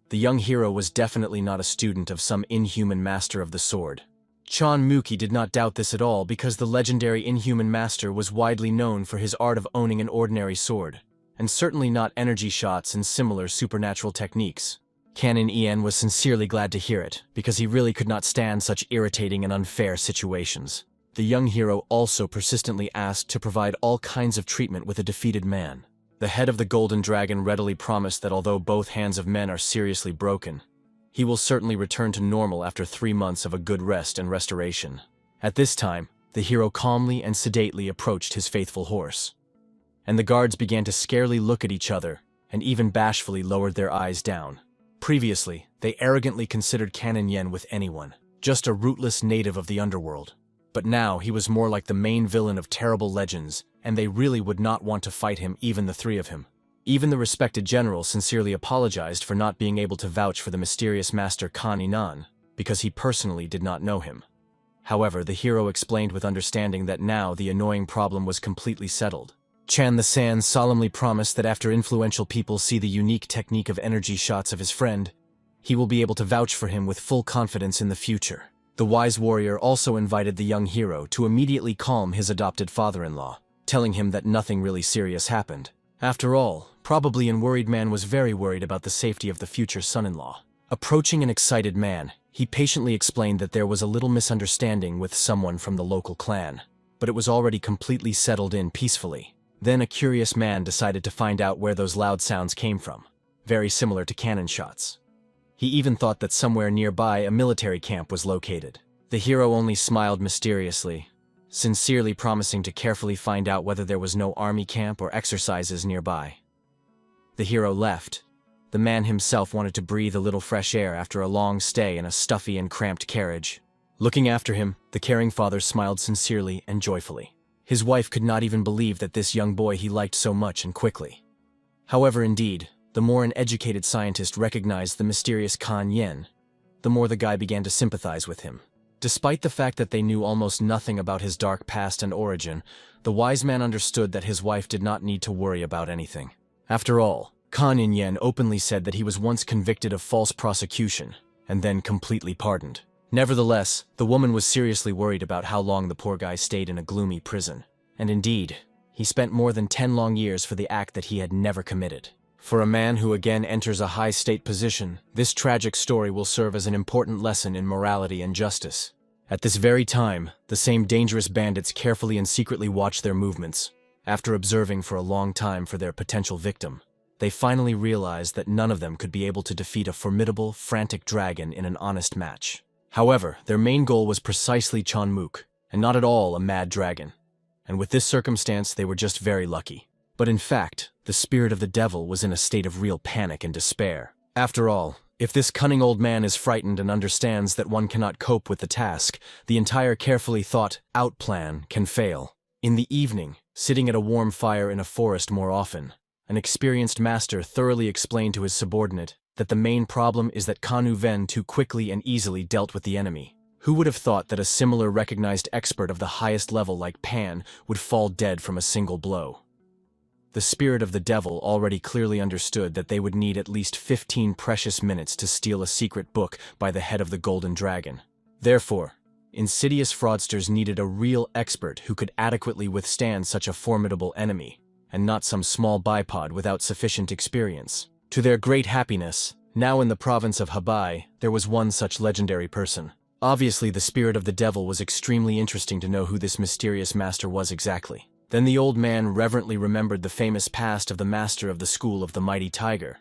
The young hero was definitely not a student of some inhuman master of the sword. Chonmuke did not doubt this at all because the legendary inhuman master was widely known for his art of owning an ordinary sword, and certainly not energy shots and similar supernatural techniques. Canon Ien was sincerely glad to hear it, because he really could not stand such irritating and unfair situations. The young hero also persistently asked to provide all kinds of treatment with a defeated man. The head of the Golden Dragon readily promised that although both hands of men are seriously broken, he will certainly return to normal after 3 months of a good rest and restoration. At this time, the hero calmly and sedately approached his faithful horse, and the guards began to scarily look at each other and even bashfully lowered their eyes down. Previously, they arrogantly considered Canon Yen with anyone, just a rootless native of the underworld. But now he was more like the main villain of terrible legends, and they really would not want to fight him, even the three of him. Even the respected general sincerely apologized for not being able to vouch for the mysterious master Kan Inan, because he personally did not know him. However, the hero explained with understanding that now the annoying problem was completely settled. Chan the San solemnly promised that after influential people see the unique technique of energy shots of his friend, he will be able to vouch for him with full confidence in the future. The wise warrior also invited the young hero to immediately calm his adopted father-in-law, telling him that nothing really serious happened. After all, probably a worried man was very worried about the safety of the future son-in-law. Approaching an excited man, he patiently explained that there was a little misunderstanding with someone from the local clan, but it was already completely settled in peacefully. Then a curious man decided to find out where those loud sounds came from, very similar to cannon shots. He even thought that somewhere nearby a military camp was located. The hero only smiled mysteriously, sincerely promising to carefully find out whether there was no army camp or exercises nearby. The hero left. The man himself wanted to breathe a little fresh air after a long stay in a stuffy and cramped carriage. Looking after him, the caring father smiled sincerely and joyfully. His wife could not even believe that this young boy he liked so much and quickly. However, indeed, the more an educated scientist recognized the mysterious Kan Yen, the more the guy began to sympathize with him. Despite the fact that they knew almost nothing about his dark past and origin, the wise man understood that his wife did not need to worry about anything. After all, Kan Yen openly said that he was once convicted of false prosecution, and then completely pardoned. Nevertheless, the woman was seriously worried about how long the poor guy stayed in a gloomy prison. And indeed, he spent more than 10 long years for the act that he had never committed. For a man who again enters a high-state position, this tragic story will serve as an important lesson in morality and justice. At this very time, the same dangerous bandits carefully and secretly watched their movements. After observing for a long time for their potential victim, they finally realized that none of them could be able to defeat a formidable, frantic dragon in an honest match. However, their main goal was precisely Chonmuke, and not at all a mad dragon. and with this circumstance they were just very lucky. But in fact, the spirit of the devil was in a state of real panic and despair. After all, if this cunning old man is frightened and understands that one cannot cope with the task, the entire carefully thought out plan can fail. In the evening, sitting at a warm fire in a forest more often, an experienced master thoroughly explained to his subordinate that the main problem is that Kanu Ven too quickly and easily dealt with the enemy. Who would have thought that a similar recognized expert of the highest level like Pan would fall dead from a single blow? The spirit of the devil already clearly understood that they would need at least 15 precious minutes to steal a secret book by the head of the golden dragon. Therefore, insidious fraudsters needed a real expert who could adequately withstand such a formidable enemy, and not some small bipod without sufficient experience. To their great happiness, now in the province of Habai, there was one such legendary person. Obviously, the spirit of the devil was extremely interesting to know who this mysterious master was exactly. Then the old man reverently remembered the famous past of the master of the school of the mighty tiger,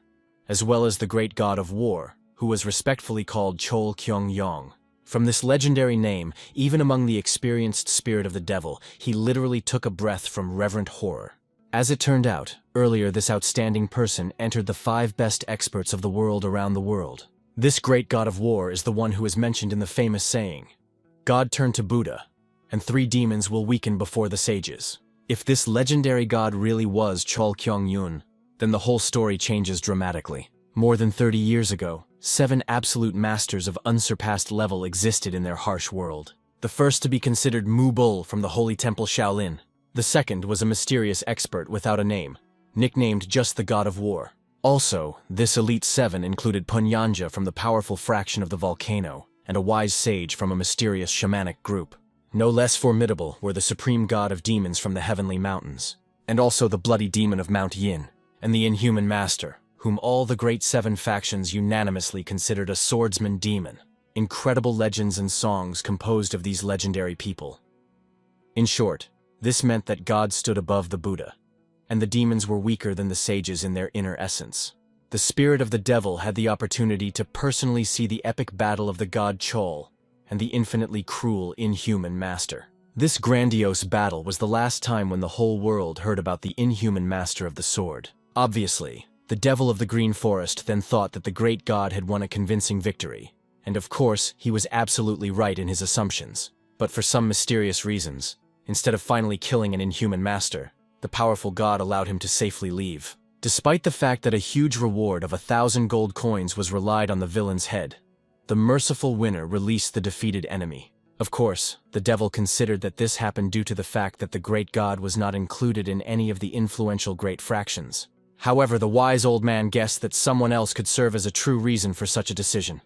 as well as the great god of war, who was respectfully called Chol Kyung Yong. From this legendary name, even among the experienced spirit of the devil, he literally took a breath from reverent horror. As it turned out, earlier this outstanding person entered the 5 best experts of the world around the world. This great god of war is the one who is mentioned in the famous saying, "God turned to Buddha, and 3 demons will weaken before the sages." If this legendary god really was Chol Kyung Yun, then the whole story changes dramatically. More than 30 years ago, 7 absolute masters of unsurpassed level existed in their harsh world. The first to be considered Mu Bul from the holy temple Shaolin. The second was a mysterious expert without a name, nicknamed just the God of War. Also, this elite 7 included Punyanja from the powerful fraction of the volcano, and a wise sage from a mysterious shamanic group. No less formidable were the supreme god of demons from the heavenly mountains, and also the bloody demon of Mount Yin, and the inhuman master, whom all the great 7 factions unanimously considered a swordsman demon. Incredible legends and songs composed of these legendary people. In short, this meant that God stood above the Buddha, and the demons were weaker than the sages in their inner essence. The spirit of the devil had the opportunity to personally see the epic battle of the god Chol and the infinitely cruel, inhuman master. This grandiose battle was the last time when the whole world heard about the inhuman master of the sword. Obviously, the devil of the green forest then thought that the great god had won a convincing victory, and of course, he was absolutely right in his assumptions. But for some mysterious reasons, instead of finally killing an inhuman master, the powerful god allowed him to safely leave. Despite the fact that a huge reward of 1,000 gold coins was relied on the villain's head, the merciful winner released the defeated enemy. Of course, the devil considered that this happened due to the fact that the great god was not included in any of the influential great fractions. However, the wise old man guessed that someone else could serve as a true reason for such a decision.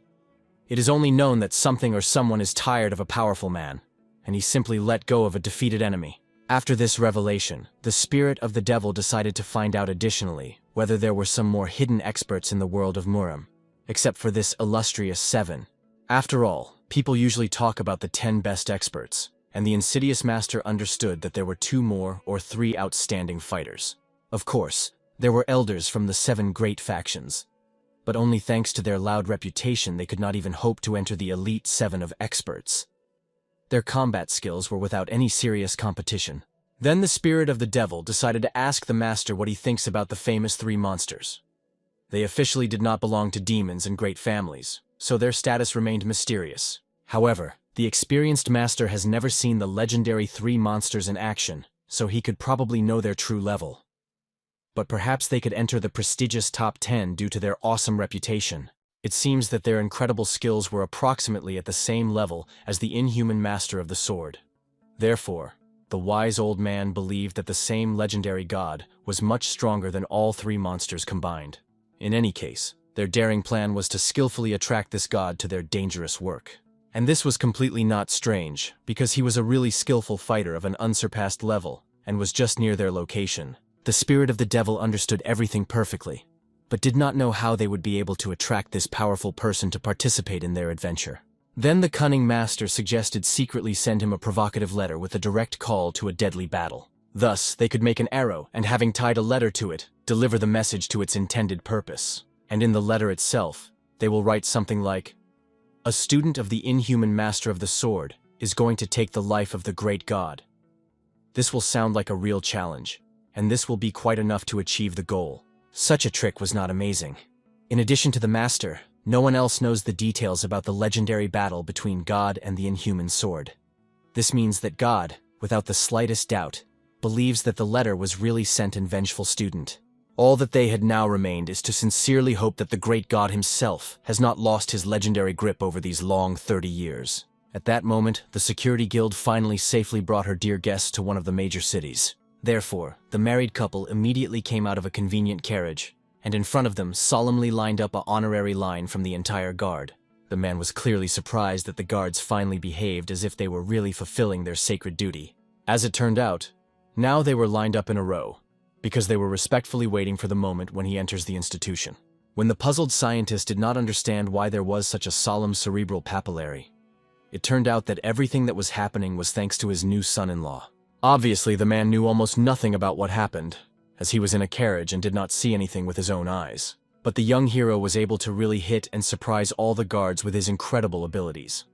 It is only known that something or someone is tired of a powerful man, and he simply let go of a defeated enemy. After this revelation, the spirit of the devil decided to find out additionally whether there were some more hidden experts in the world of Muram, except for this illustrious 7. After all, people usually talk about the 10 best experts, and the insidious master understood that there were 2 more or 3 outstanding fighters. Of course, there were elders from the 7 great factions, but only thanks to their loud reputation they could not even hope to enter the elite 7 of experts. Their combat skills were without any serious competition. Then the spirit of the devil decided to ask the master what he thinks about the famous 3 monsters. They officially did not belong to demons and great families, so their status remained mysterious. However, the experienced master has never seen the legendary 3 monsters in action, so he could probably know their true level. But perhaps they could enter the prestigious top 10 due to their awesome reputation. It seems that their incredible skills were approximately at the same level as the inhuman master of the sword. Therefore, the wise old man believed that the same legendary god was much stronger than all 3 monsters combined. In any case, their daring plan was to skillfully attract this god to their dangerous work. And this was completely not strange, because he was a really skillful fighter of an unsurpassed level, and was just near their location. The spirit of the devil understood everything perfectly, but did not know how they would be able to attract this powerful person to participate in their adventure. Then the cunning master suggested secretly send him a provocative letter with a direct call to a deadly battle. Thus, they could make an arrow, and having tied a letter to it, deliver the message to its intended purpose. And in the letter itself, they will write something like, "A student of the inhuman master of the sword is going to take the life of the great god. This will sound like a real challenge, and this will be quite enough to achieve the goal. Such a trick was not amazing. In addition to the master, no one else knows the details about the legendary battle between God and the inhuman sword. This means that God, without the slightest doubt, believes that the letter was really sent in vengeful student. All that they had now remained is to sincerely hope that the great God himself has not lost his legendary grip over these long 30 years. At that moment, the security guild finally safely brought her dear guests to one of the major cities. Therefore, the married couple immediately came out of a convenient carriage, and in front of them solemnly lined up an honorary line from the entire guard. The man was clearly surprised that the guards finally behaved as if they were really fulfilling their sacred duty. As it turned out, now they were lined up in a row, because they were respectfully waiting for the moment when he enters the institution. When the puzzled scientist did not understand why there was such a solemn cerebral papillary, it turned out that everything that was happening was thanks to his new son-in-law. Obviously, the man knew almost nothing about what happened, as he was in a carriage and did not see anything with his own eyes. But the young hero was able to really hit and surprise all the guards with his incredible abilities.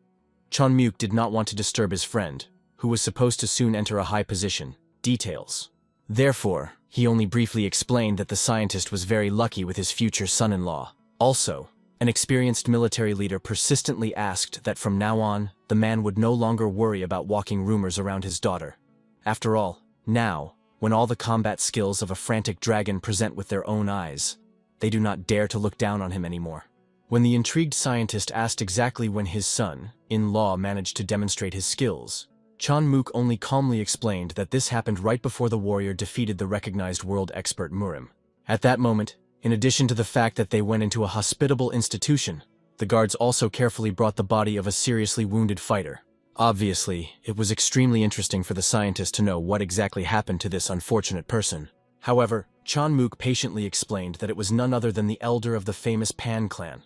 Chonmuk did not want to disturb his friend, who was supposed to soon enter a high position. Details. Therefore, he only briefly explained that the scientist was very lucky with his future son-in-law. Also, an experienced military leader persistently asked that from now on, the man would no longer worry about walking rumors around his daughter. After all, now, when all the combat skills of a frantic dragon present with their own eyes, they do not dare to look down on him anymore. When the intrigued scientist asked exactly when his son-in-law managed to demonstrate his skills, Chonmuk only calmly explained that this happened right before the warrior defeated the recognized world expert Murim. At that moment, in addition to the fact that they went into a hospitable institution, the guards also carefully brought the body of a seriously wounded fighter. Obviously, it was extremely interesting for the scientist to know what exactly happened to this unfortunate person. However, Chonmuk patiently explained that it was none other than the elder of the famous Pan clan,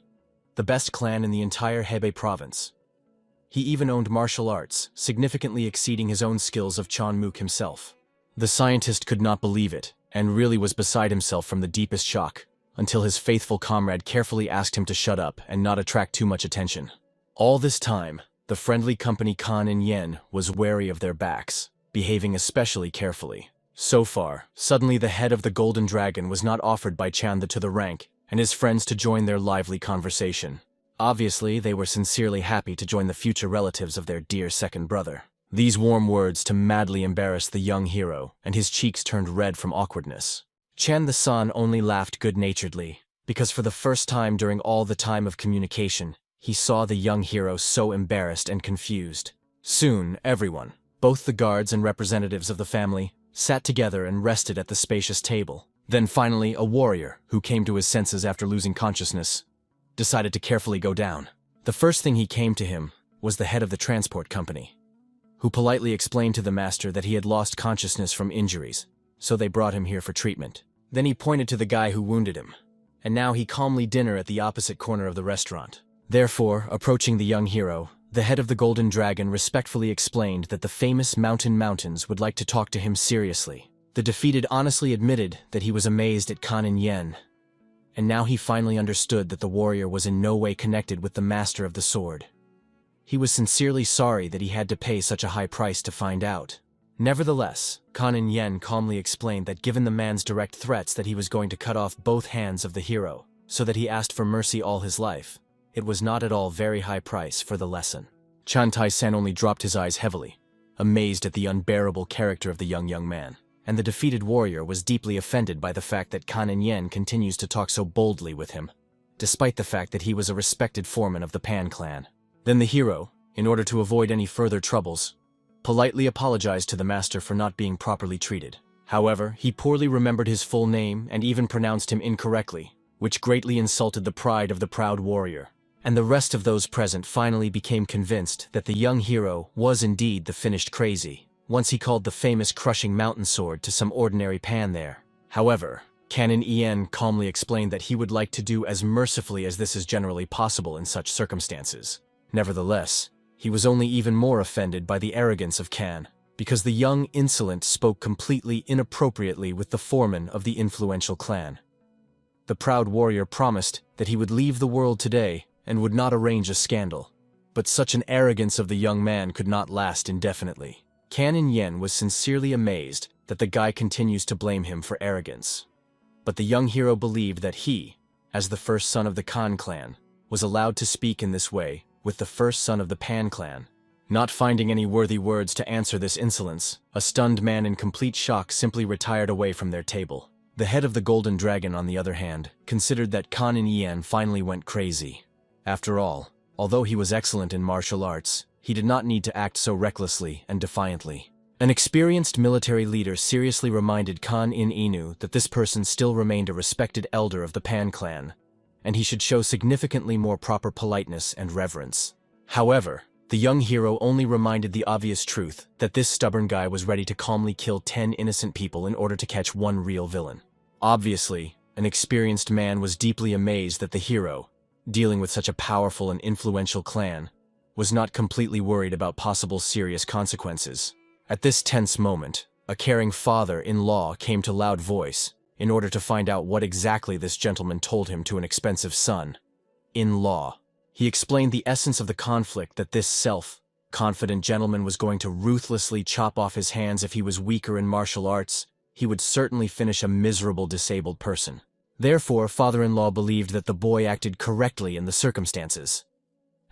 the best clan in the entire Hebei province. He even owned martial arts, significantly exceeding his own skills of Chonmuk himself. The scientist could not believe it, and really was beside himself from the deepest shock, until his faithful comrade carefully asked him to shut up and not attract too much attention. All this time, the friendly company Kan and Yen was wary of their backs, behaving especially carefully. So far, suddenly the head of the Golden Dragon was not offered by Chanda to the rank and his friends to join their lively conversation. Obviously, they were sincerely happy to join the future relatives of their dear second brother. These warm words to madly embarrass the young hero, and his cheeks turned red from awkwardness. Chan the son only laughed good-naturedly, because for the first time during all the time of communication, he saw the young hero so embarrassed and confused. Soon, everyone, both the guards and representatives of the family, sat together and rested at the spacious table. Then finally, a warrior, who came to his senses after losing consciousness, decided to carefully go down. The first thing he came to him was the head of the transport company, who politely explained to the master that he had lost consciousness from injuries, so they brought him here for treatment. Then he pointed to the guy who wounded him, and now he calmly dinner at the opposite corner of the restaurant. Therefore, approaching the young hero, the head of the Golden Dragon respectfully explained that the famous Mountains would like to talk to him seriously. The defeated honestly admitted that he was amazed at Kan and Yen, and now he finally understood that the warrior was in no way connected with the master of the sword. He was sincerely sorry that he had to pay such a high price to find out. Nevertheless, Kan and Yen calmly explained that given the man's direct threats that he was going to cut off both hands of the hero, so that he asked for mercy all his life, it was not at all very high price for the lesson. Chan Tai-san only dropped his eyes heavily, amazed at the unbearable character of the young man. And the defeated warrior was deeply offended by the fact that Kan and Yen continues to talk so boldly with him, despite the fact that he was a respected foreman of the Pan clan. Then the hero, in order to avoid any further troubles, politely apologized to the master for not being properly treated. However, he poorly remembered his full name and even pronounced him incorrectly, which greatly insulted the pride of the proud warrior. And the rest of those present finally became convinced that the young hero was indeed the finished crazy, once he called the famous crushing mountain sword to some ordinary pan there. However, Canon En calmly explained that he would like to do as mercifully as this is generally possible in such circumstances. Nevertheless, he was only even more offended by the arrogance of Kan, because the young insolent spoke completely inappropriately with the foreman of the influential clan. The proud warrior promised that he would leave the world today and would not arrange a scandal, but such an arrogance of the young man could not last indefinitely. Canon Yen was sincerely amazed that the guy continues to blame him for arrogance. But the young hero believed that he, as the first son of the Kan clan, was allowed to speak in this way with the first son of the Pan clan. Not finding any worthy words to answer this insolence, a stunned man in complete shock simply retired away from their table. The head of the Golden Dragon, on the other hand, considered that Canon Yen finally went crazy. After all, although he was excellent in martial arts, he did not need to act so recklessly and defiantly. An experienced military leader seriously reminded Kan Inu that this person still remained a respected elder of the Pan clan, and he should show significantly more proper politeness and reverence. However, the young hero only reminded the obvious truth that this stubborn guy was ready to calmly kill 10 innocent people in order to catch one real villain. Obviously, an experienced man was deeply amazed that the hero, dealing with such a powerful and influential clan, was not completely worried about possible serious consequences. At this tense moment, a caring father-in-law came to loud voice in order to find out what exactly this gentleman told him to an expensive son-in-law. He explained the essence of the conflict, that this self-confident gentleman was going to ruthlessly chop off his hands if he was weaker in martial arts. He would certainly finish a miserable disabled person. Therefore, father-in-law believed that the boy acted correctly in the circumstances.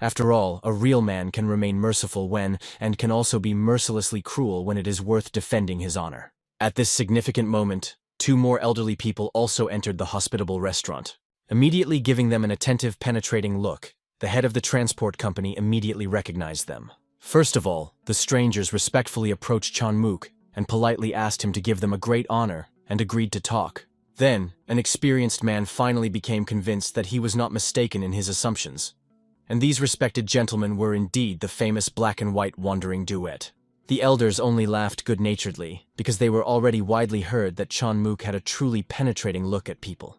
After all, a real man can remain merciful when, and can also be mercilessly cruel when it is worth defending his honor. At this significant moment, 2 more elderly people also entered the hospitable restaurant. Immediately giving them an attentive, penetrating look, the head of the transport company immediately recognized them. First of all, the strangers respectfully approached Chanmuk and politely asked him to give them a great honor and agreed to talk. Then, an experienced man finally became convinced that he was not mistaken in his assumptions, and these respected gentlemen were indeed the famous black and white wandering duet. The elders only laughed good-naturedly because they were already widely heard that Chanmuk had a truly penetrating look at people.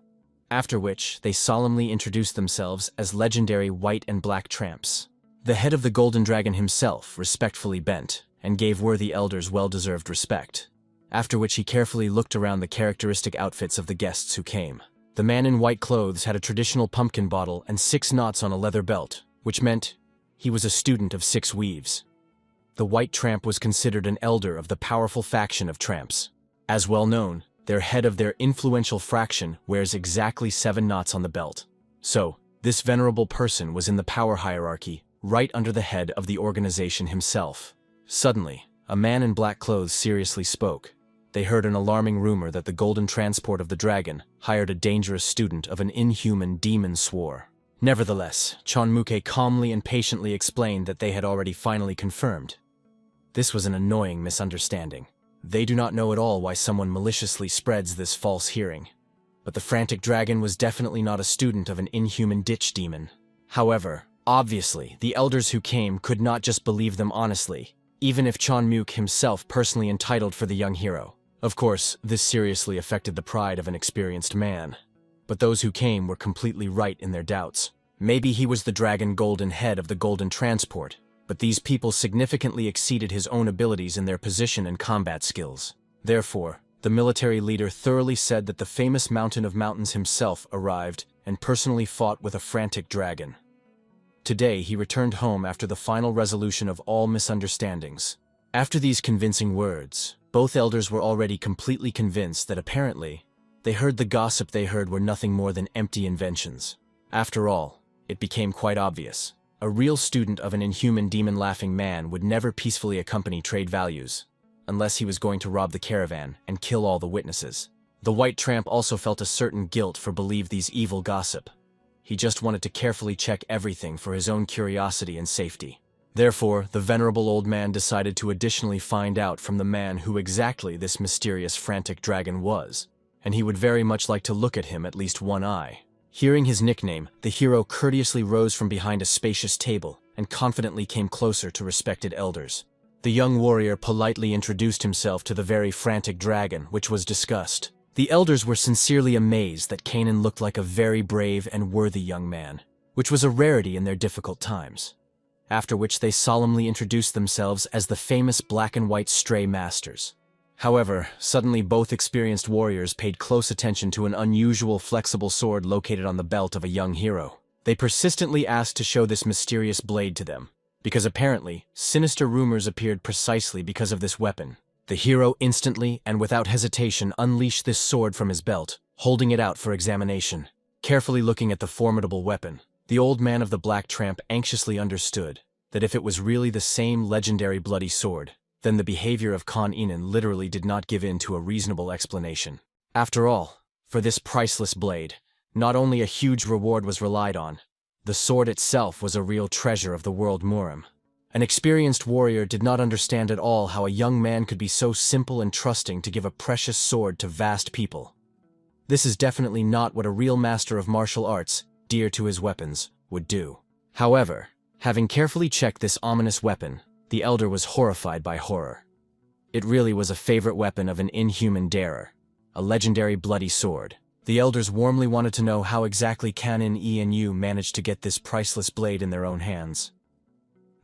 After which, they solemnly introduced themselves as legendary white and black tramps. The head of the Golden Dragon himself respectfully bent and gave worthy elders well-deserved respect, after which he carefully looked around the characteristic outfits of the guests who came. The man in white clothes had a traditional pumpkin bottle and 6 knots on a leather belt, which meant he was a student of 6 weaves. The white tramp was considered an elder of the powerful faction of tramps. As well known, their head of their influential fraction wears exactly 7 knots on the belt. So, this venerable person was in the power hierarchy, right under the head of the organization himself. Suddenly, a man in black clothes seriously spoke. They heard an alarming rumor that the Golden Transport of the Dragon hired a dangerous student of an inhuman demon swore. Nevertheless, Chanmuke calmly and patiently explained that they had already finally confirmed. This was an annoying misunderstanding. They do not know at all why someone maliciously spreads this false hearing. But the frantic dragon was definitely not a student of an inhuman ditch demon. However, obviously, the elders who came could not just believe them honestly, even if Chanmuk himself personally entitled for the young hero. Of course, this seriously affected the pride of an experienced man. But those who came were completely right in their doubts. Maybe he was the dragon golden head of the Golden Transport, but these people significantly exceeded his own abilities in their position and combat skills. Therefore, the military leader thoroughly said that the famous Mountain of Mountains himself arrived and personally fought with a frantic dragon. Today, he returned home after the final resolution of all misunderstandings. After these convincing words, both elders were already completely convinced that apparently, they heard the gossip they heard were nothing more than empty inventions. After all, it became quite obvious. A real student of an inhuman demon-laughing man would never peacefully accompany trade values, unless he was going to rob the caravan and kill all the witnesses. The white tramp also felt a certain guilt for believing these evil gossip. He just wanted to carefully check everything for his own curiosity and safety. Therefore, the venerable old man decided to additionally find out from the man who exactly this mysterious frantic dragon was, and he would very much like to look at him at least one eye. Hearing his nickname, the hero courteously rose from behind a spacious table and confidently came closer to respected elders. The young warrior politely introduced himself to the very frantic dragon, which was discussed. The elders were sincerely amazed that Kanan looked like a very brave and worthy young man, which was a rarity in their difficult times. After which they solemnly introduced themselves as the famous black and white stray masters. However, suddenly both experienced warriors paid close attention to an unusual flexible sword located on the belt of a young hero. They persistently asked to show this mysterious blade to them. because apparently, sinister rumors appeared precisely because of this weapon. The hero instantly and without hesitation unleashed this sword from his belt, holding it out for examination. Carefully looking at the formidable weapon, the old man of the black tramp anxiously understood that if it was really the same legendary bloody sword, then the behavior of Khan Inan literally did not give in to a reasonable explanation. After all, for this priceless blade, not only a huge reward was relied on, the sword itself was a real treasure of the world Murim. An experienced warrior did not understand at all how a young man could be so simple and trusting to give a precious sword to vast people. This is definitely not what a real master of martial arts, dear to his weapons, would do. However, having carefully checked this ominous weapon, the elder was horrified by horror. It really was a favorite weapon of an inhuman darer, a legendary bloody sword. The elders warmly wanted to know how exactly Canon E and Yu managed to get this priceless blade in their own hands.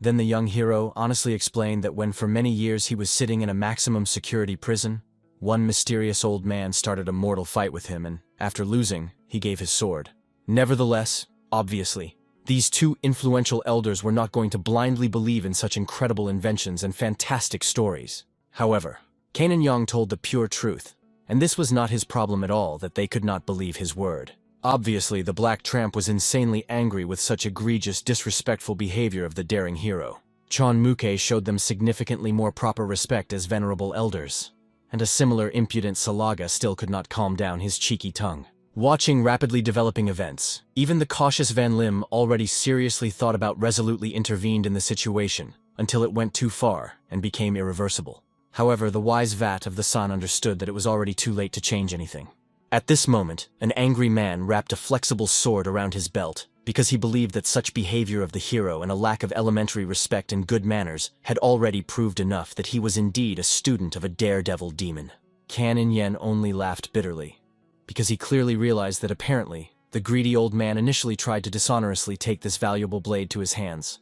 Then the young hero honestly explained that when for many years he was sitting in a maximum security prison, one mysterious old man started a mortal fight with him and, after losing, he gave his sword. Nevertheless, obviously, these two influential elders were not going to blindly believe in such incredible inventions and fantastic stories. However, Kanan Yang told the pure truth, and this was not his problem at all that they could not believe his word. Obviously, the black tramp was insanely angry with such egregious, disrespectful behavior of the daring hero. Chon Muke showed them significantly more proper respect as venerable elders, and a similar impudent Salaga still could not calm down his cheeky tongue. Watching rapidly developing events, even the cautious Van Lim already seriously thought about resolutely intervened in the situation, until it went too far and became irreversible. However, the wise Vat of the Sun understood that it was already too late to change anything. At this moment, an angry man wrapped a flexible sword around his belt, because he believed that such behavior of the hero and a lack of elementary respect and good manners had already proved enough that he was indeed a student of a daredevil demon. Canon Yen only laughed bitterly, because he clearly realized that apparently, the greedy old man initially tried to dishonorously take this valuable blade to his hands,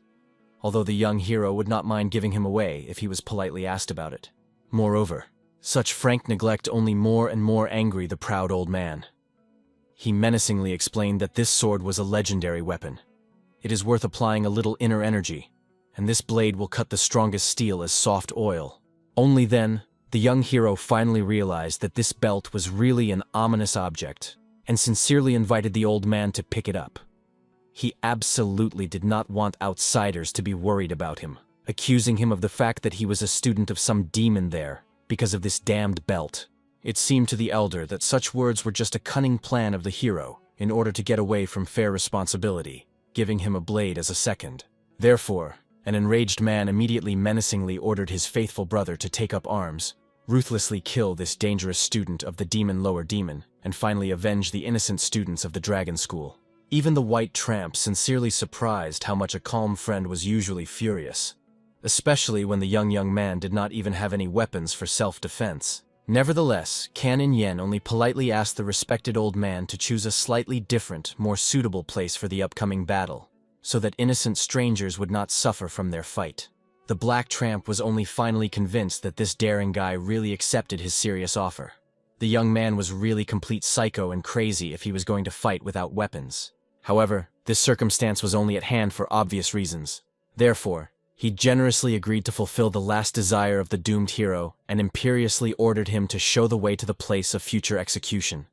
although the young hero would not mind giving him away if he was politely asked about it. Moreover, such frank neglect only more and more angered the proud old man. He menacingly explained that this sword was a legendary weapon. It is worth applying a little inner energy, and this blade will cut the strongest steel as soft oil. Only then, the young hero finally realized that this belt was really an ominous object, and sincerely invited the old man to pick it up. He absolutely did not want outsiders to be worried about him, accusing him of the fact that he was a student of some demon there, because of this damned belt. It seemed to the elder that such words were just a cunning plan of the hero in order to get away from fair responsibility, giving him a blade as a second. Therefore, an enraged man immediately menacingly ordered his faithful brother to take up arms, ruthlessly kill this dangerous student of the demon lower demon, and finally avenge the innocent students of the dragon school. Even the white tramp sincerely surprised how much a calm friend was usually furious, especially when the young man did not even have any weapons for self-defense. Nevertheless, Canon Yen only politely asked the respected old man to choose a slightly different, more suitable place for the upcoming battle, so that innocent strangers would not suffer from their fight. The black tramp was only finally convinced that this daring guy really accepted his serious offer. The young man was really complete psycho and crazy if he was going to fight without weapons. However, this circumstance was only at hand for obvious reasons. Therefore, he generously agreed to fulfill the last desire of the doomed hero and imperiously ordered him to show the way to the place of future execution.